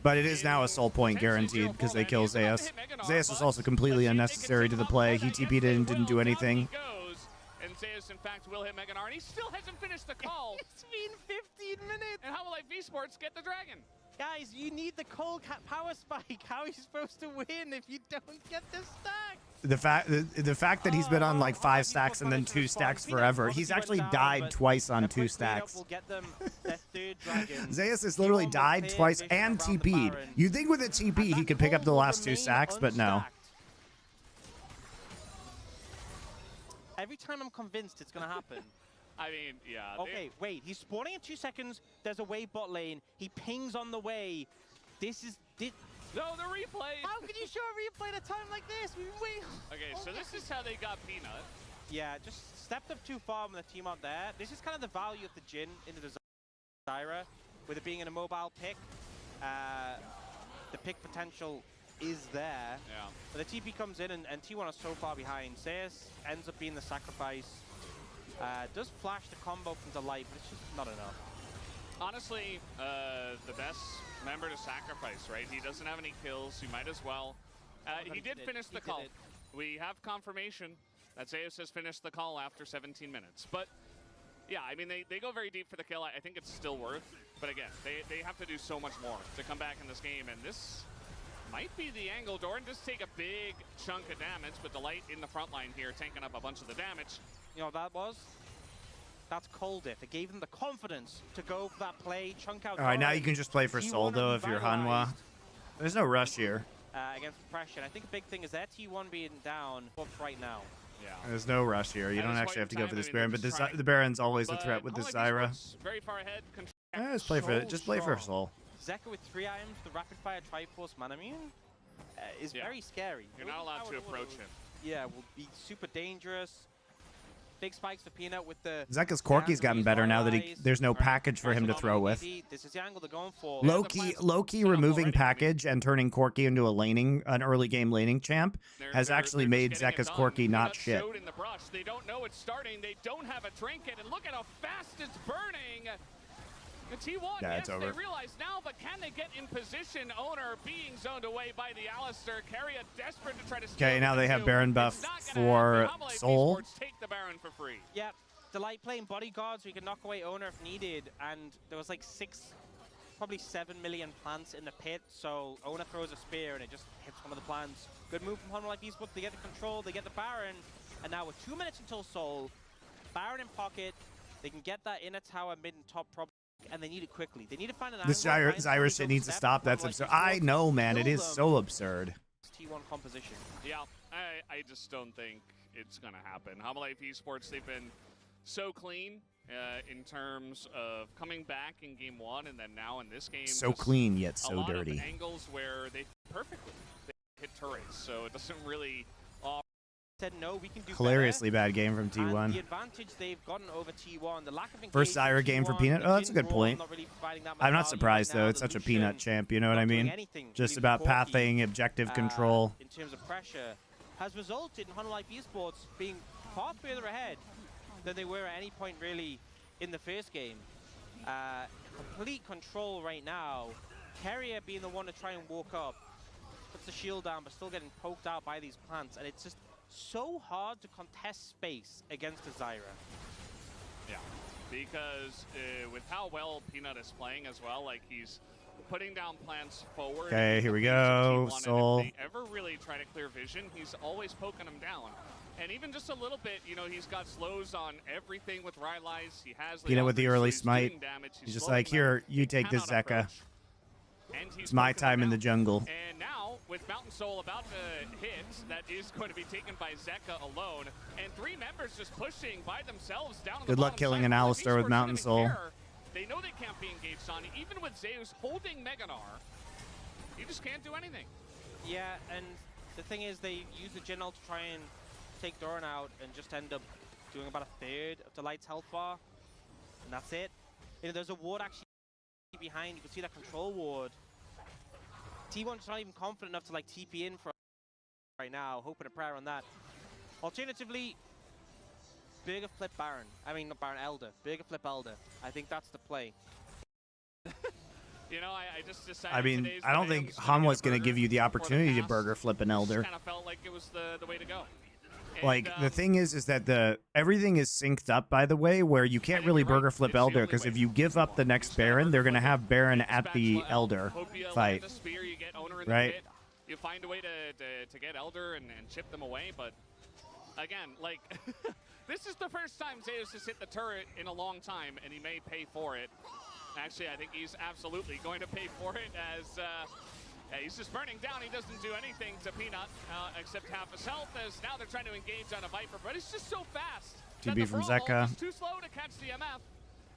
But it is now a soul point potentially guaranteed because 0-4 they land. kill He's about to Zeus. hit Meganar, Zeus was but also completely let's see if they can unnecessary take to the him out play. before He that. Yes, TP'd they in and didn't will. do Down anything. he goes, and Zeus, in fact, will hit Meganar, and he still hasn't finished the call. It's been 15 minutes. And how will esports get the dragon? Guys, you need the cold power spike. How are you supposed to win if you don't get the stack? The fact that he's been on like 5 stacks and then 2 stacks forever. He's actually died twice on 2 stacks. Will get them their third dragon. Zeus has literally T1 will died clear twice vision and around the TP'd. Baron. You'd think with a TP he could pick up the last 2 stacks, but no. Every time I'm convinced it's gonna happen. I mean, yeah. Okay, wait. He's spawning in 2 seconds. There's a wave bot lane. He pings on the way. This is... No, the replay. How can you show a replay at a time like this? We've been waiting. Okay, so this is how they got Peanut. Yeah, just stepped up too far when the team aren't there. This is kind of the value of the Jhin into the Zyra, with it being in a mobile pick. The pick potential is there. Yeah. But the TP comes in and T1 is so far behind. Zeus ends up being the sacrifice. Does flash the combo from the light, but it's just not enough. Honestly, the best member to sacrifice, right? He doesn't have any kills. You might as well. He did finish the call. We have confirmation that Zeus has finished the call after 17 minutes. But yeah, I mean, they go very deep for the kill. I think it's still worth. But again, they have to do so much more to come back in this game. And this might be the angle. Doran just take a big chunk of damage, but the light in the front line here tanking up a bunch of the damage. You know what that was? That's cold diff. It gave them the confidence to go for that play, chunk out. All right, now you can just play for Soul, though, if you're Hanwha. There's no rush here. Against compression. I think a big thing is that T1 being down right now. Yeah. There's no rush here. You At don't this actually have point to in go for time, this I mean, Baron, they're but just the Baron's always a But threat with this Homelight Zyra. Esports very far ahead. Yeah, just play for just play for Soul. Zeka with 3 items, the rapid fire Triforce Manamune is very scary. You're not allowed to approach him. Yeah, will be super dangerous. Big spikes for Peanut with the... Zeka's Corki's gotten better now that there's no package for him to throw with. This is the angle they're going for. Low-key removing package and turning Corki into an early game laning champ has actually made Zeka's Corki not shit. In the brush. They don't know it's starting. They don't have a trinket, and look at how fast it's burning. The T1, Yeah, yes, it's over. they realize now, but can they get in position? Owner being zoned away by the Alistair. Keria desperate to try to steal. Okay, now they have Baron buff It's not gonna for happen. Homelight Soul. Esports take the Baron for free. Yep. Delight playing bodyguard so you can knock away Owner if needed, and there was like probably 7 million plants in the pit, so Owner throws a spear and it just hits one of the plants. Good move from Homelight Esports. They get the control, they get the Baron, and now with 2 minutes until Soul, Baron in pocket, they can get that inner tower mid and top probably, and they need it quickly. They need to find an This angle. Zyra shit needs to stop. That's absurd. I know, man. It is so absurd. T1 composition. Yeah, I just don't think it's going to happen. Homelight Esports, they've been so clean in terms of coming back in game 1 and then now in this game. So clean, yet so a lot dirty. Of angles where they perfectly hit turrets, so it doesn't really said no, we can do Hilariously better. bad game from And T1. the advantage they've gotten over T1, the lack of First engagement Zyra game for T1, Peanut. the Oh, that's a Jhin good Brawl point. not really providing that much I'm not value surprised, right now. though. It's The such a Lucian Peanut champ, you know what I not doing mean? anything Just really about for Corki, pathing, objective control. in terms of pressure, has resulted in Honor Life Esports being far further ahead than they were at any point really in the first game. Complete control right now. Carrier being the one to try and walk up, puts the shield down, but still getting poked out by these plants, and it's just so hard to contest space against a Zyra. Yeah, because with how well Peanut is playing as well, like he's putting down plants forward. Okay, here we go. Soul. If they ever really try to clear vision, he's always poking them down. And even just a little bit, you know, he's got slows on everything with Rylai's. He has Peanut with the Leandro, early so he's smite. doing damage. He's just slowing like, them. here, you He take this, cannot Zeka. approach. And he's It's my poking them time in the down. jungle. And now, with Mountain Soul about to hit, that is going to be taken by Zeka alone. And 3 members just pushing by themselves down on the Good luck bottom killing side. an Well, Alistar with esports Mountain don't even Soul. care. They know they can't be engaged on it. Even with Zeus holding Meganar, he just can't do anything. Yeah, and the thing is, they use the Jhin ult to try and take Doran out and just end up doing about a third of the Light's health bar, and that's it. You know, there's a ward actually behind. You can see that control ward. T1's not even confident enough to like TP in for right now, hoping a prayer on that. Alternatively, Burger flip Baron. I mean, not Baron, Elder. Burger flip Elder. I think that's the play. You know, I just decided. I mean, today's I don't the day think I'm just Han gonna was get a going to burger give you the before opportunity to pass. burger flip an Elder. Kind of felt like it was the way to go. Like, And, the thing is that everything is synced up, by the way, where you can't really you're right. burger flip It's the Elder, only because way. if you give up the next Baron, they're going to have Baron at the Elder Hope you fight. land a spear, you get owner in Right. the pit. You find a way to get Elder and chip them away, but again, like, this is the first time Zeus has hit the turret in a long time, and he may pay for it. Actually, I think he's absolutely going to pay for it, as he's just burning down. He doesn't do anything to Peanut except half his health, as now they're trying to engage on a Viper, but it's just so fast. that TP the from brawl Zeka. is too slow to catch the MF,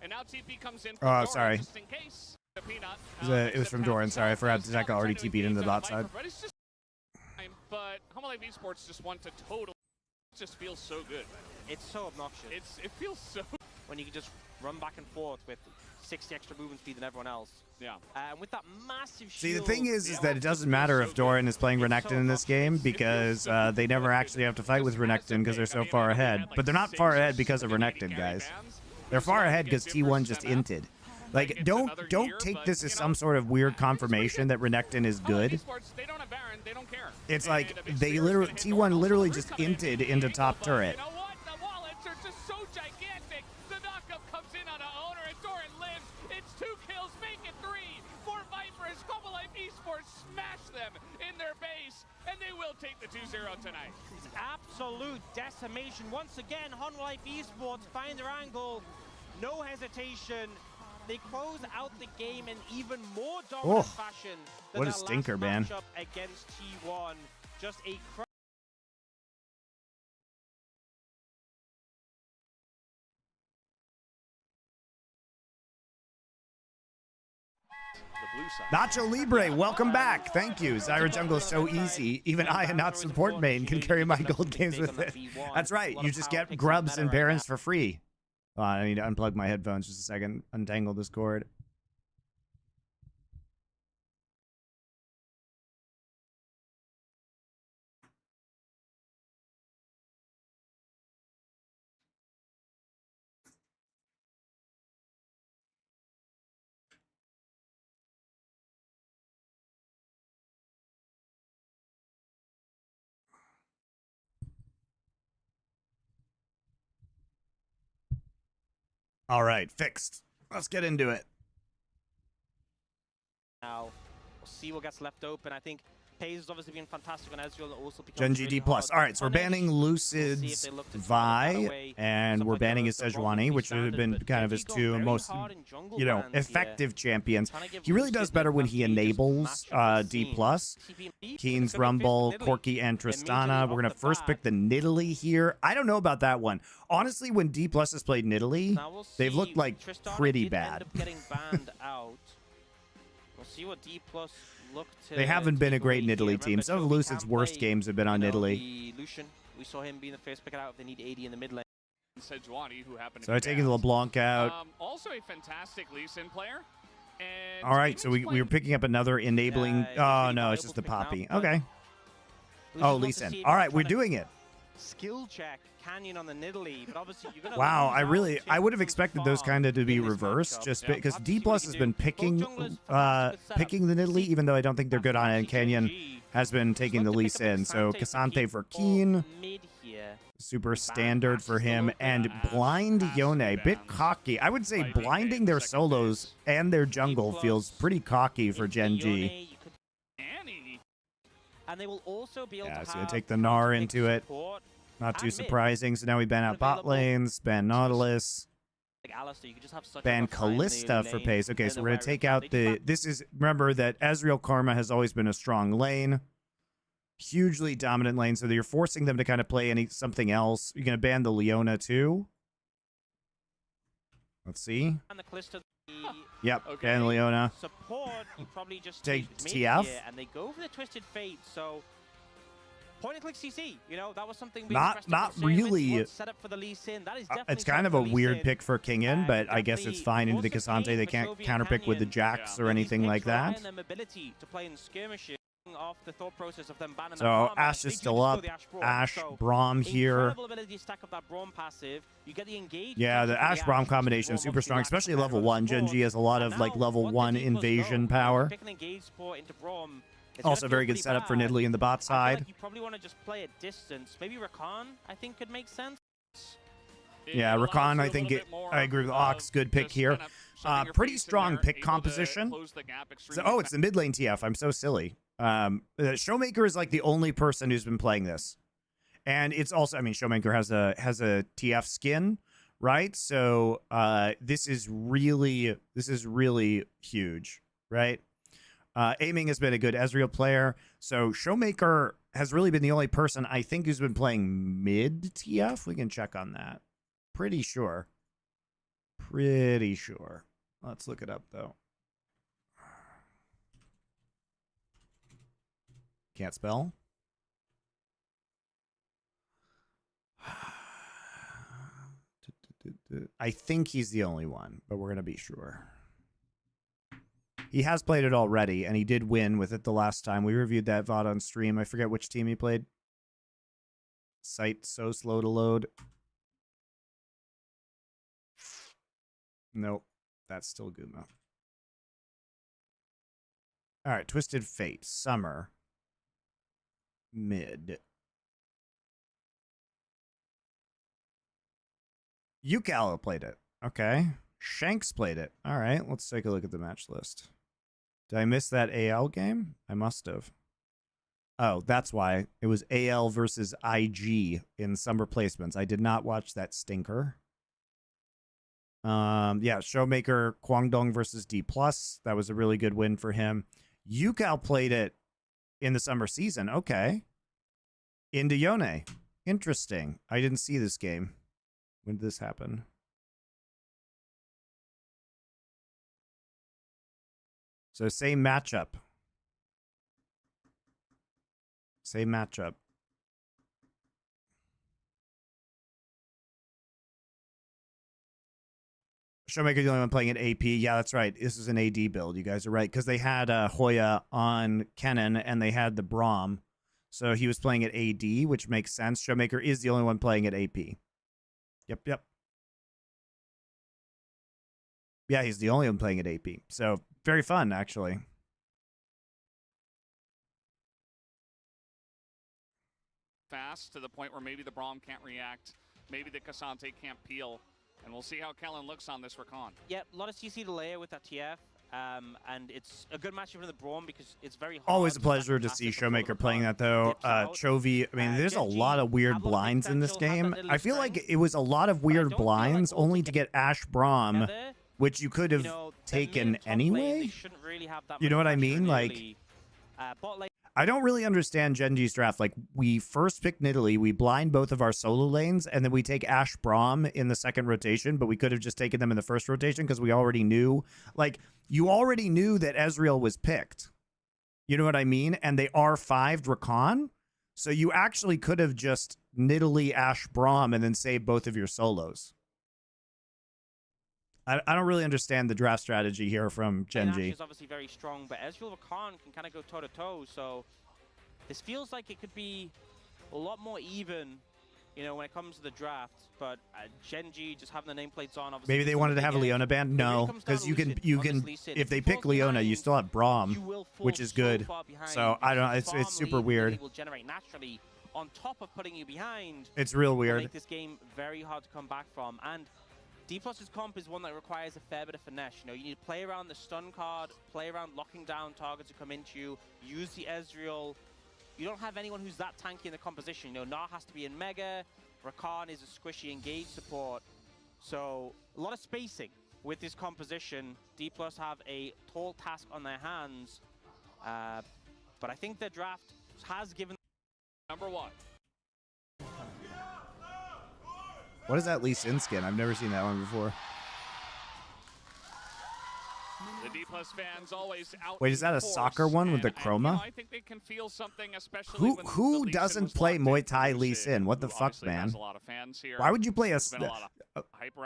and now TP comes in Oh, from Doran, sorry. just in case. The Peanut, It was from Doran, sorry. I forgot Zeka already TP'd into the bot side. but it's just but Humble Life Esports just want to totally. It just feels so good. It's so obnoxious. It feels so. When you can just run back and forth with 60 extra movement speed than everyone else. Yeah. And with that massive See, the shield, thing is Yeah. that it doesn't matter if Doran is playing It's Renekton so in this game, obnoxious. because they never actually have to fight with Renekton because they're so far ahead. But they're not far ahead because of Renekton, guys. They're far ahead because T1 just inted. Like, don't take this as some sort of weird confirmation that Renekton is good. They don't have Baron, they don't care. It's And like a big they spear is literally gonna hit T1 Doran. literally Also, just Bruce coming inted in, into the top angle, but turret. You know what? The wallets are just so gigantic. The knockup comes in on an owner, and Doran lives. It's 2 kills, make it 3 for Viper as Humble Life Esports smash them in their base, and they will take the 2-0 tonight. absolute decimation. Once again, Honor Life Esports find their angle. No hesitation. They close out the game in even more dominant fashion than what a their stinker, last man. matchup against T1. Just a The blue side. Nacho Libre, welcome back. Thank you. Zyra Jungle is so easy. Even I, a not support main, can carry my gold games with it. That's right. You just get grubs and barons for free. Oh, I need to unplug my headphones just a second. Untangle this cord. All right, fixed. Let's get into it. Now, we'll see what gets left open. I think Paze has obviously been fantastic on Ezreal. Also becomes Gen G really D plus. hard All right, so we're to punish. banning We'll see if Lucid's they look to Vi, find away, and stuff we're like banning the- his the Rocket Sejuani, League which would have standard, been but kind of Gen his G go two very most, hard in jungle you know, bans here. effective champions. Trying to give He really Lucid does the better when he advantage, just enables match up the D scene. plus. TP Keen's it's gonna be Rumble, first Corki, and immediately Tristana. off We're gonna the first bat. pick the Nidalee here. I don't know about that one. Honestly, when D plus has played Nidalee, Now we'll they've see. looked like Tristana pretty did end bad. up getting banned out. We'll see what D look to They haven't been a take great away here. Nidalee team. Remember, Some of Toby Lucid's can worst play, games have been on you know, Nidalee. the Lucian We saw him being the first pick it out if they need AD in the mid lane. Sejuani, who happened to So be I taking banned. LeBlanc out. Also a fantastic Lee Sin player. And All right, so we were picking up another enabling. Yeah, Oh, no, it's just a Poppy. Okay. Oh, Lee Sin. All right, we're doing it. Skill check Canyon on the Nidalee, but obviously you're gonna Wow, lose I out would have to expected those farm kind of to be in this reversed, matchup. just Yeah. because Let's D see what plus he has can been do. picking Both junglers, fantastic setup. picking the Nidalee, even though I don't think they're good on it, and Actually, Canyon GG. has been taking the Look to Lee pick up a Sin. So Cassante for Keen, mid here. super standard for him, and Blind Yone, bit cocky. I would say blinding their solos and their jungle feels pretty cocky for Into Gen Yone, G. you could- Annie. And they will also be able Yeah, to so you have take the Gnar counter-pick into it. support. Not too And mid. surprising. So now we ban out bot Available. lanes, ban Nautilus, Like Alistair, you could just have such a ban rough time in the Callista early for lane, pace. Okay, and so then we're gonna wire take it out down. the. This is remember that Ezreal Karma has always been a strong lane, hugely dominant lane. So that you're forcing them to kind of play something else. You're gonna ban the Leona too. Let's see. And the Callista, the Yep, Okay. ban Leona. support, you probably just Take mid TF. here, and they go for the Twisted Fate. So point and click CC, you know, that was something we Not expressed a concern with. really. Once set up for the Lee Sin. That is definitely It's kind set of up a for Lee weird Sin. pick for King In, but I guess it's definitely fine into the also Cassante. pain They for can't Soviet counterpick with the Canyon. Jax Yeah. or These anything picks like rely that. on them ability to play in skirmishes off the thought process of them banning So the farmer. Ashe They is do still just go up. the Ashe Braum. Ashe, So Braum here. incredible ability to stack up that Braum passive. You get the engage. Yeah, the potential Ashe from Braum which combination is Braum super obviously strong, lacks especially the level power 1. of Gen support. G has a lot And of like now, level what 1 the D plus invasion know, power. pick an engage support into Braum. It's Also gonna very feel good pretty setup for bad. Nidalee in the bot I feel side. like you probably want to just play at distance. Maybe Rakan, I think, could make sense. Yeah, It allows Rakan, you I a think little bit more I agree with of Ox. Good pick just here. kind of shoving your Pretty face in strong there, pick able to composition. close the gap So, extremely it's the mid lane TF. I'm so silly. Showmaker is like the only person who's been playing this, and it's also, I mean, Showmaker has a TF skin, right? So this is really huge, right? Aiming has been a good Ezreal player, so Showmaker has really been the only person I think who's been playing mid TF. We can check on that. Pretty sure. Let's look it up though. Can't spell. I think he's the only one, but we're going to be sure. He has played it already, and he did win with it the last time. We reviewed that VOD on stream. I forget which team he played. Site so slow to load. Nope. That's still Guma. All right, Twisted Fate, Summer. Mid. Yukala played it. Okay. Shanks played it. All right, let's take a look at the match list. Did I miss that AL game? I must have. Oh, that's why. It was AL versus IG in some replacements. I did not watch that stinker. Yeah, Showmaker, Kwangdong versus D+. That was a really good win for him. Yukal played it in the summer season. Okay. Into Yone. Interesting. I didn't see this game. When did this happen? So same matchup. Same matchup. Showmaker the only one playing at AP. Yeah, that's right. This is an AD build. You guys are right. Because they had Hoya on Kennen and they had the Braum. So he was playing at AD, which makes sense. Showmaker is the only one playing at AP. Yep. Yeah, he's the only one playing at AP. So very fun, actually. Fast to the point where maybe the Braum can't react. Maybe the Cassante can't peel. And we'll see how Kellen looks on this Rakan. Yeah, a lot of CC to layer with that TF. And it's a good matchup for the Braum because it's very hard. Always a to pleasure stack to up see passive before Showmaker the playing Rakan that, though. dips out. Chovy, I mean, there's a Gen G lot of weird have a lot of blinds in this potential, have game. that little I feel like strength, it was a lot of but I weird don't feel like blinds all only to get Ashe Braum, together, which you could have you know, the taken mid and top lane, anyway. they shouldn't really have that You know much what I pressure mean? in Like, early. Bot lane, I don't really understand Gen G's draft. Like, we first pick Nidalee, we blind both of our solo lanes, and then we take Ashe Braum in the second rotation, but we could have just taken them in the first rotation because we already knew. Like, you already knew that Ezreal was picked. You know what I mean? And they R5'd Rakan. So you actually could have just Nidalee, Ashe, Braum, and then saved both of your solos. I don't really understand the draft strategy here from Gen.G. Ashe is obviously very strong, but Ezreal Rakan can kind of go toe-to-toe, so this feels like it could be a lot more even, you know, when it comes to the draft. But Gen.G just having the nameplates on, obviously. Maybe they wanted to have a Leona ban? No, because you can, if they pick Leona, you still have Braum, which is good. So I don't know, it's super weird. Will generate naturally on top of putting you behind. It's real weird. Make this game very hard to come back from. And D+'s comp is one that requires a fair bit of finesse. You know, you need to play around the stun card, play around locking down targets who come into you, use the Ezreal. You don't have anyone who's that tanky in the composition. You know, Gnar has to be in Mega, Rakan is a squishy engage support. So, a lot of spacing with this composition. D+ have a tall task on their hands. But I think the draft has given... Number 1. What is that Lee Sin skin? I've never seen that one before. The D+ fans always out. Wait, is that a soccer one with the chroma? You know, I think they can feel something, especially who doesn't play Muay Thai Lee Sin? What the fuck, man? A lot of fans here. Why would you play a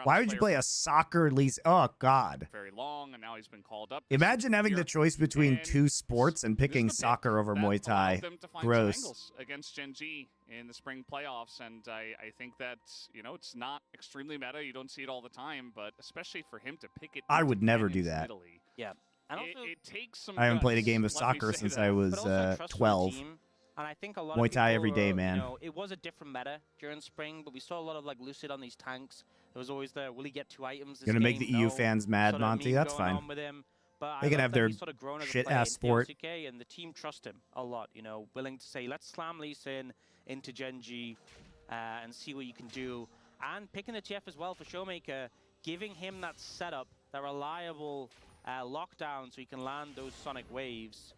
why would you play a soccer Lee Sin? Oh god. Very long, and now he's been called up. Imagine having the choice between two sports and picking soccer over Muay Thai. Gross. Against Gen.G in the spring playoffs, and I think that, you know, it's not extremely meta. You don't see it all the time, but especially for him to pick it. I would never do that. Italy, yeah. And also, it takes some I haven't played a guts, game of soccer since I was 12. And I think a lot Muay of Thai people every day, are, man. You know, it was a different meta during spring, but we saw a lot of like Lucid on these tanks. There was always the, will he get 2 items this Gonna make game? the EU fans mad, sort of Monty. meme That's going fine. on with him. But They can have their sort of grown as a shit player ass in sport. TLCK, and the team trust him a lot. You know, willing to say, let's slam Lee Sin into Gen.G and see what you can do. And picking the TF as well for Showmaker, giving him that setup, that reliable lockdown, so he can land those sonic waves.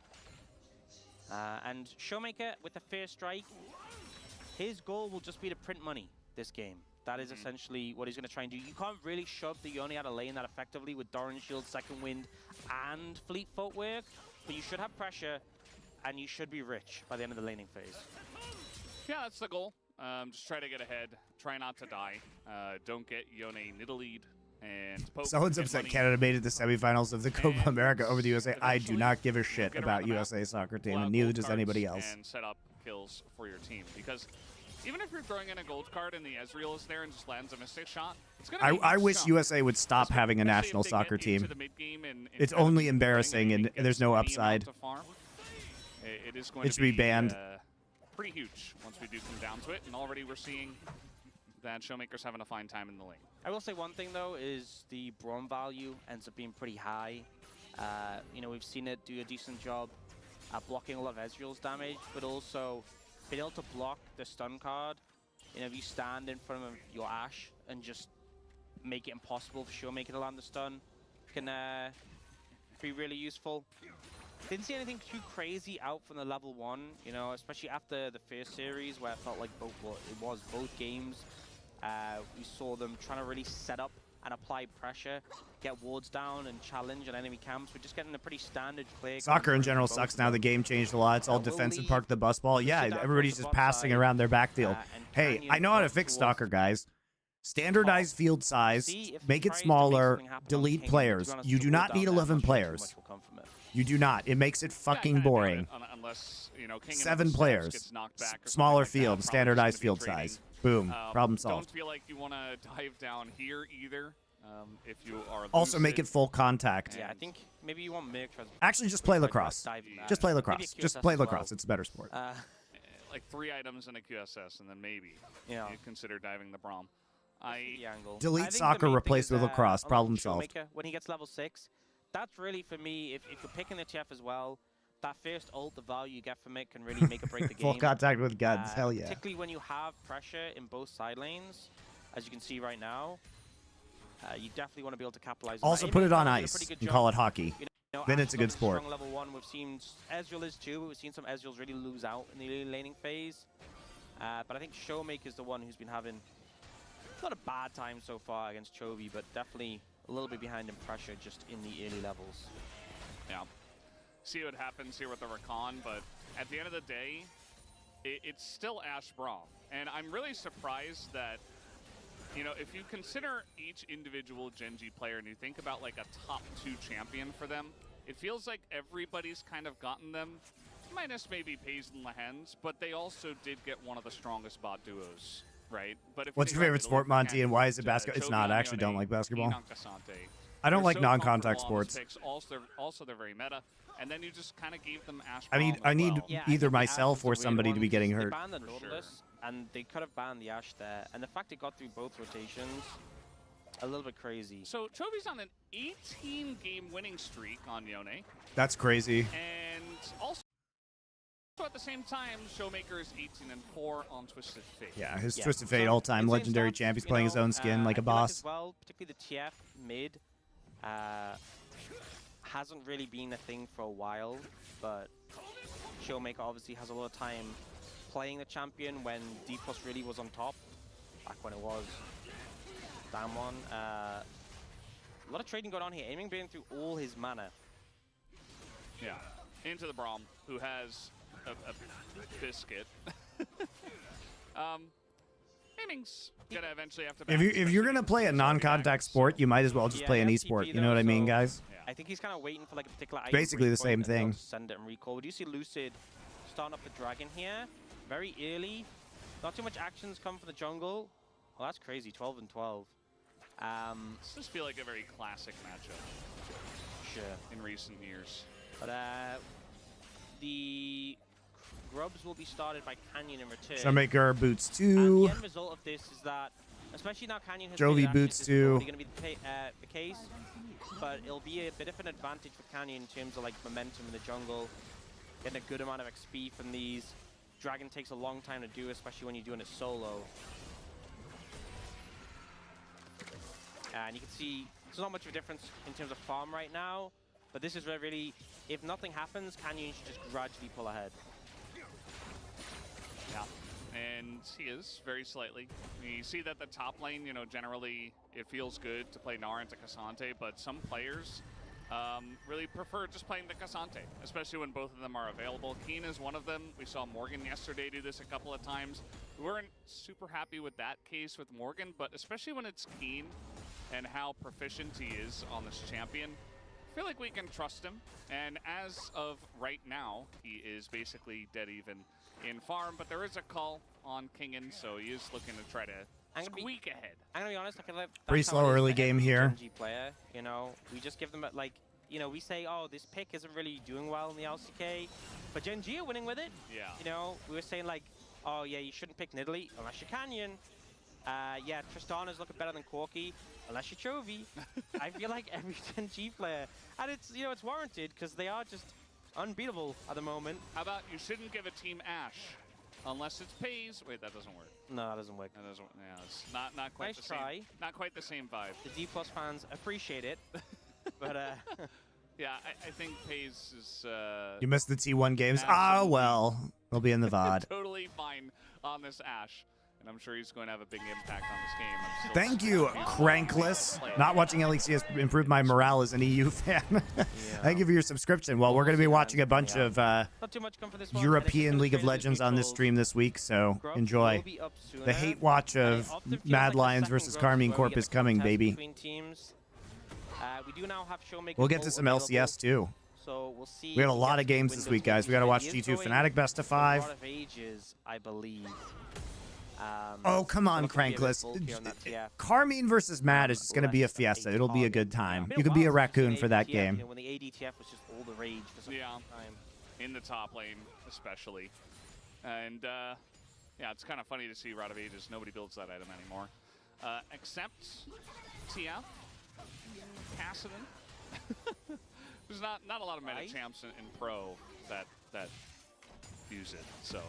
And Showmaker with the first strike, his goal will just be to print money this game. That is essentially what he's going to try and do. You can't really shove the Yone out of lane that effectively with Doran Shield, Second Wind, and Fleet Footwork, but you should have pressure, and you should be rich by the end of the laning phase. Yeah, that's the goal. Just try to get ahead. Try not to die. Don't get Yone Nidaleed. And Someone's upset Canada made it to semifinals of the Copa America over the USA. I do not give a shit about USA soccer team, and neither does anybody else. And set up kills for your team, because even if you're throwing in a gold card and the Ezreal is there and just lands a Mystic Shot, it's gonna be I wish USA would stop having a national soccer team. It's only embarrassing, and there's no upside. It should be banned. Pretty huge once we do come down to it, and already we're seeing that Showmaker's having a fine time in the lane. I will say one thing though is the Braum value ends up being pretty high. You know, we've seen it do a decent job at blocking a lot of Ezreal's damage, but also being able to block the stun card. You know, if you stand in front of your Ashe and just make it impossible for Showmaker to land the stun, can be really useful. Didn't see anything too crazy out from the level 1, you know, especially after the first series where it felt like both games. We saw them trying to really set up and apply pressure, get wards down and challenge and enemy camps. We're just getting a pretty standard play. Soccer in general sucks now. The game changed a lot. It's all defensive, park the bus ball. Yeah, everybody's just passing around their backfield. Hey, I know how to fix soccer, guys. Standardize field size, make it smaller, delete players. You do not need 11 players. You do not. It makes it fucking boring. Unless, you know, King 7 players, smaller field, standardized field size. Boom. Problem solved. Don't feel like you want to dive down here either. If you are also make it full contact. Yeah, I think maybe you want Merc. Actually, just play lacrosse. Just play lacrosse. Just play lacrosse. It's a better sport. Like 3 items in a QSS, and then maybe you consider diving the Braum. Delete soccer, replace with lacrosse. Problem solved. When he gets level 6, that's really, for me, if you're picking the TF as well, that first ult, the value you get from it can really make or break the game. Full contact with guns, hell yeah. Particularly when you have pressure in both side lanes, as you can see right now. You definitely want to be able to capitalize on also that. put it on ice and call it hockey. You know, then it's a good sport. Level 1, we've seen Ezreal is too, but we've seen some Ezreals really lose out in the early laning phase. But I think Showmaker is the one who's been having not a bad time so far against Chovy, but definitely a little bit behind in pressure just in the early levels. Yeah. See what happens here with the Rakan, but at the end of the day, it's still Ash Braum. And I'm really surprised that, you know, if you consider each individual Gen G player and you think about like a top 2 champion for them, it feels like everybody's kind of gotten them, minus maybe Pays and Lehens, but they also did get one of the strongest bot duos, right? But if What's your favorite sport, Monty, and why is it basketball? It's not. I actually don't like basketball. I don't like non-contact sports. Also, they're very meta. And then you just kind of gave them Ash. I need either myself or somebody to be getting hurt. They banned the Nautilus, and they could have banned the Ashe there. And the fact it got through both rotations, a little bit crazy. So Chovy's on an 18-game winning streak on Yone. That's crazy. And also at the same time, Showmaker is 18-4 on Twisted Fate. Yeah, his Twisted Fate all-time legendary champ. He's playing his own skin like a boss. Like as well, particularly the TF mid. Hasn't really been a thing for a while, but Showmaker obviously has a lot of time playing the champion when D+ really was on top, back when it was. Damn one. A lot of trading going on here. Aiming being through all his mana. Yeah, into the Braum, who has a biscuit. Aiming's gonna eventually have to. If you're gonna play a non-contact sport, you might as well just play an esport. You know what I mean, guys? I think he's kind of waiting for like a particular item. Basically the same thing. Send it and recall. We do see Lucid starting up the dragon here, very early. Not too much actions come from the jungle. Well, that's crazy. 12 and 12. This just feel like a very classic matchup. Sure. In recent years. But the grubs will be started by Canyon in return. Showmaker boots 2. And the end result of this is that, especially now Canyon has Jovi boots 2. Going to be the case, but it'll be a bit of an advantage for Canyon in terms of like momentum in the jungle, getting a good amount of XP from these. Dragon takes a long time to do, especially when you're doing it solo. And you can see there's not much of a difference in terms of farm right now, but this is where really, if nothing happens, Canyon should just gradually pull ahead. Yeah, and he is very slightly. You see that the top lane, you know, generally it feels good to play Gnar into Cassante, but some players really prefer just playing the Cassante, especially when both of them are available. Keen is one of them. We saw Morgan yesterday do this a couple of times. We weren't super happy with that case with Morgan, but especially when it's Keen and how proficient he is on this champion, I feel like we can trust him. And as of right now, he is basically dead even in farm, but there is a call on Kingen, so he is looking to try to squeak ahead. I'm gonna be honest, I feel like pretty slow early game here. Gen G player, you know, we just give them a, like, you know, we say, oh, this pick isn't really doing well in the LCK, but Gen G are winning with it. Yeah. You know, we were saying like, oh yeah, you shouldn't pick Nidalee unless you're Canyon. Yeah, Tristana's looking better than Corki unless you're Chovy. I feel like every Gen G player, and it's, you know, it's warranted because they are just unbeatable at the moment. How about you shouldn't give a team Ashe unless it's Pays? Wait, that doesn't work. No, that doesn't work. That doesn't. Yeah, it's not quite nice the try. same. Not quite the same vibe. The D+ fans appreciate it, but yeah, I think Pays is. You missed the T1 games. Ah, well, they'll be in the VOD. Totally fine on this Ashe. And I'm sure he's going to have a big impact on this game. Thank you, Crankless. Not watching LEC has improved my morale as an EU fan. Thank you for your subscription. Well, we're going to be watching a bunch of European League of Legends on this stream this week, so enjoy. The hate watch of Mad Lions versus Carmine Corp is coming, baby. We'll get to some LCS, too. So we'll see. We have a lot of games this week, guys. We got to watch G2 Fnatic Best of 5. I believe. Oh, come on, Crankless. Carmine versus Mad is just going to be a fiesta. It'll be a good time. You could be a raccoon for that game. When the ADTF was just all the rage for some time. In the top lane, especially. And, yeah, it's kind of funny to see Rod of Ages. Nobody builds that item anymore. Except TF, Kassadin. There's not a lot of meta champs in Pro that use it, so...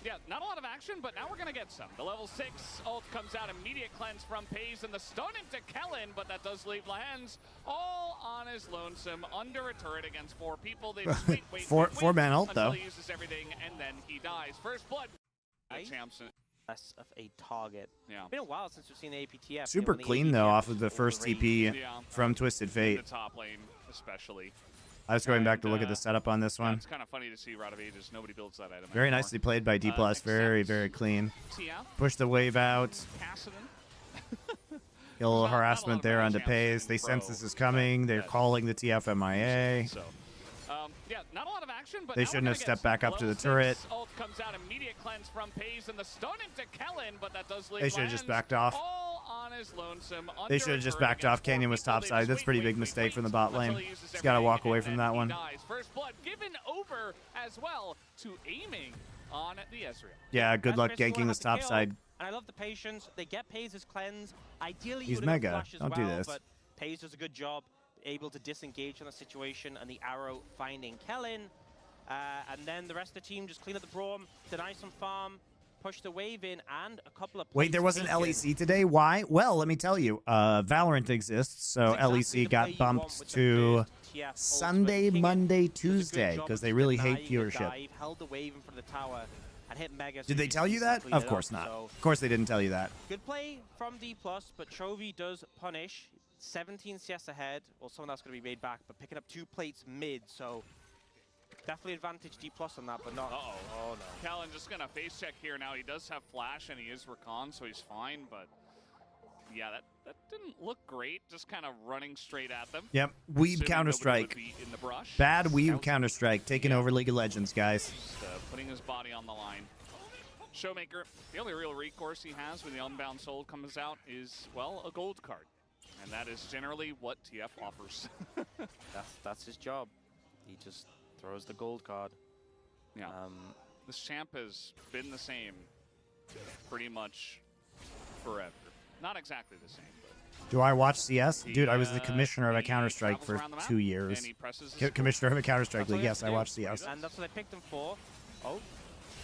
yeah, not a lot of action, but now we're going to get some. The level 6 ult comes out, immediate cleanse from Pays, and the stun into Kellen, but that does leave Lehens all on his lonesome, under a turret against 4 people. They just wait, four-man ult, though. He uses everything, and then he dies. First blood. Champs. Less of a target. Yeah. It's been a while since we've seen the APTF. Super clean, though, off of the first TP from Twisted Fate. In the top lane, especially. I was going back to And, look at the setup on this one. It's kind of funny to see Rod of Ages. Nobody builds that item Very anymore. nicely played by D+. Very, very clean. TF, Push the wave out. Kassadin. Get a little Not a lot harassment of there meta onto champs Pace. in They sense Pro this is coming. They're that calling the TF MIA. So, yeah, not a lot of action, but They now we're shouldn't gonna have stepped get back up to the level 6 turret. Ult comes out, immediate cleanse from Pace, and the stone into Kellen, but that does leave They should have just Lands backed off. all on his lonesome. They should have just backed off. Canyon was topside. That's a pretty big mistake from the bot lane. He's got to walk away from that one. First blood given over as well to aiming on the Ezreal. Yeah, good luck Ezreal's ganking this gonna have top to kill, side. And I love the patience. They get Paze's cleanse. Ideally, He's you would have mega. flash as Don't well, do this. but Paze does a good job, able to disengage on the situation, and the arrow finding Kellen. And then the rest of the team just clean up the Braum, deny some farm, push the wave in, and a couple of Wait, there plays wasn't taken. LEC today? Why? Well, let me tell you. Valorant exists, so It's exactly LEC the play got you want bumped with the to first TF ultimate. Sunday, King Monday, does a good Tuesday, job because of they really hate denying the viewership. dive, held the wave in front of the tower, and hit Mega. so Did they he tell you can that? clean Of it course up. not. So Of course they didn't tell you that. good play from D+, but Chovy does punish. 17 CS ahead, or someone else going to be made back, but picking up 2 plates mid, so definitely advantage D+ on that, but not. Oh no. Kellen just gonna face check here now. He does have flash and he is recon, so he's fine, but yeah, that didn't look great. Just kind of running straight at them. Yep. Weeb Assuming nobody Counter-Strike. would be in the brush. Bad Weeb Scouts Counter-Strike. Taking over League of Legends, guys. just, putting his body on the line. Showmaker, the only real recourse he has when the Unbound Soul comes out is, well, a gold card. And that is generally what TF offers. That's his job. He just throws the gold card. Yeah. This champ has been the same pretty much forever. Not exactly the same, but Do I watch CS? he, Dude, I was the commissioner of a he Counter-Strike travels for around the map, 2 years. And he presses his Commissioner of a Counter-Strike That's all league. he Yes, has I to do. watch CS. And that's what they picked him for. Oh,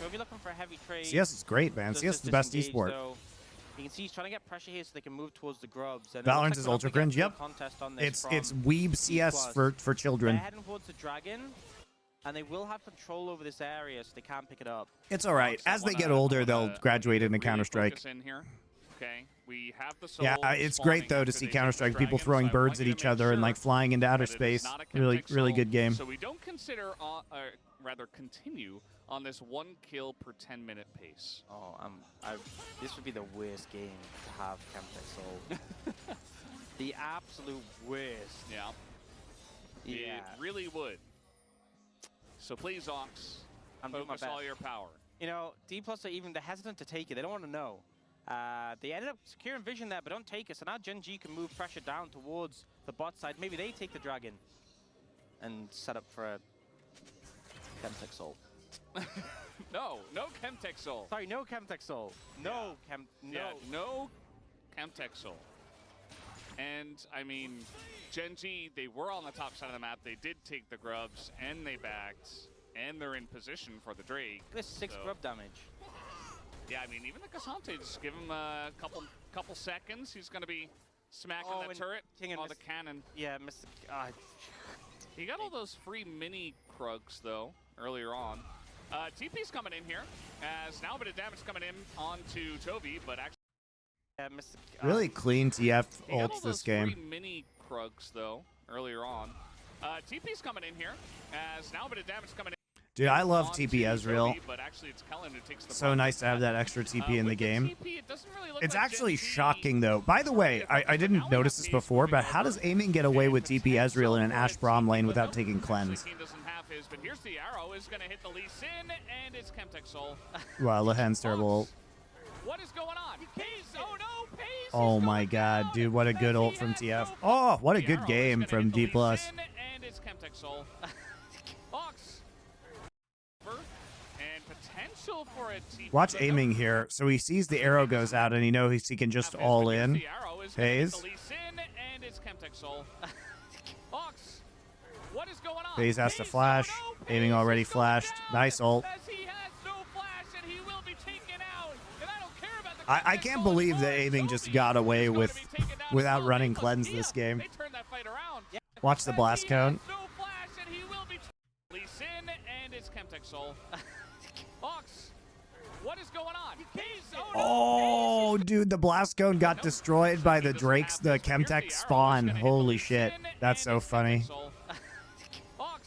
Chovy looking for a heavy trade. CS is great, man. Does CS is the best disengage, esport. though. You can see he's trying to get pressure here so they can move towards the grubs. And it Valorant looks is we're ultra up against cringe, yep. a contest on this It's from Weeb CS D+. for children. They're heading towards the dragon, and they will have control over this area, so they can't pick it up. It's all right. I As they wanna- get older, I they'll wanna graduate into really Counter-Strike. focus in here. Okay, we have the soul Yeah, it's spawning great though to after see they take the Counter-Strike. People dragon, throwing so I want birds at you to each make other and sure like flying into outer that it is space. not a Really, Chemtech really soul. good game. So we don't consider, rather continue on this 1 kill per 10-minute pace. Oh, this would be the worst game to have Chemtech Soul. The absolute worst. Yeah, Yeah. it really would. So please, Ox, I'm doing my focus all best. your power. You know, D+ are even they're hesitant to take it. They don't want to know. They ended up securing vision there, but don't take it. So now Gen G can move pressure down towards the bot side. Maybe they take the dragon and set up for a Chemtech Soul. No Chemtech Soul. Sorry, no Chemtech Soul. No Chem. No. Yeah, no Chemtech Soul. And, I mean, Gen G, they were on the top side of the map. They did take the grubs, and they backed, and they're in position for the Drake. This 6 So- grub damage. Yeah, I mean, even the Cassante, just give him a couple seconds. He's going to be smacking Oh, the and turret King and or the Mr. cannon. Yeah, Mr. He got all those free mini Krugs, though, earlier on. TP's coming in here, as now a bit of damage coming in onto Chovy, but actually... Yeah, Mr. Really clean TF He got all ults those this game. free mini Krugs, though, earlier on. TP's coming in here, as now a bit of damage coming in. Dude, I love onto TP Ezreal. Chovy, but actually it's Kellen who takes the So brunt nice of to have that extra TP in the with game. TP, it doesn't really look It's like actually Gen G shocking though. By the way, I didn't notice this before, but how does aiming get away with TP Ezreal in an Ashe Braum lane without taking cleanse? Actually, Keen doesn't have his, but here's the arrow is going to hit the Lee Sin, and it's Chemtech Soul. Wow, Lehen's terrible. What is going on? Pace! Oh no, Pace! Oh He's my going god, down dude, what a as good he ult from has TF. no Oh, what a The good arrow is game gonna from hit the D+. Lee Sin, and it's Chemtech Soul. Ox. And potential for a TP. Watch but no. aiming here. So he sees the arrow goes out and he knows he can just Have his, all but here's in. the arrow is gonna hit FaZe. the Lee Sin, and it's Chemtech Soul. Ox. What is going on? FaZe has to Pace, flash. oh no, Aiming Pace already is going flashed. down Nice ult. as he has no flash, and he will be taken out. And I don't care about the I Chemtech can't Soul believe anymore. that aiming just Chovy got is away going with to be taken down without as well. running They cleanse put this TF. game. They turned that fight around. Watch the As blast he count. has no flash, and he will be Lee Sin, and it's Chemtech Soul. Ox. What is going on? Pace, oh no, Oh, Pace is dude, the blast cone got Nope. destroyed by He the doesn't Drakes, have the this, but here's Chemtech the arrow is spawn. gonna hit the Holy Lee shit. Sin, That's and so it's Chemtech funny. Soul. Ox.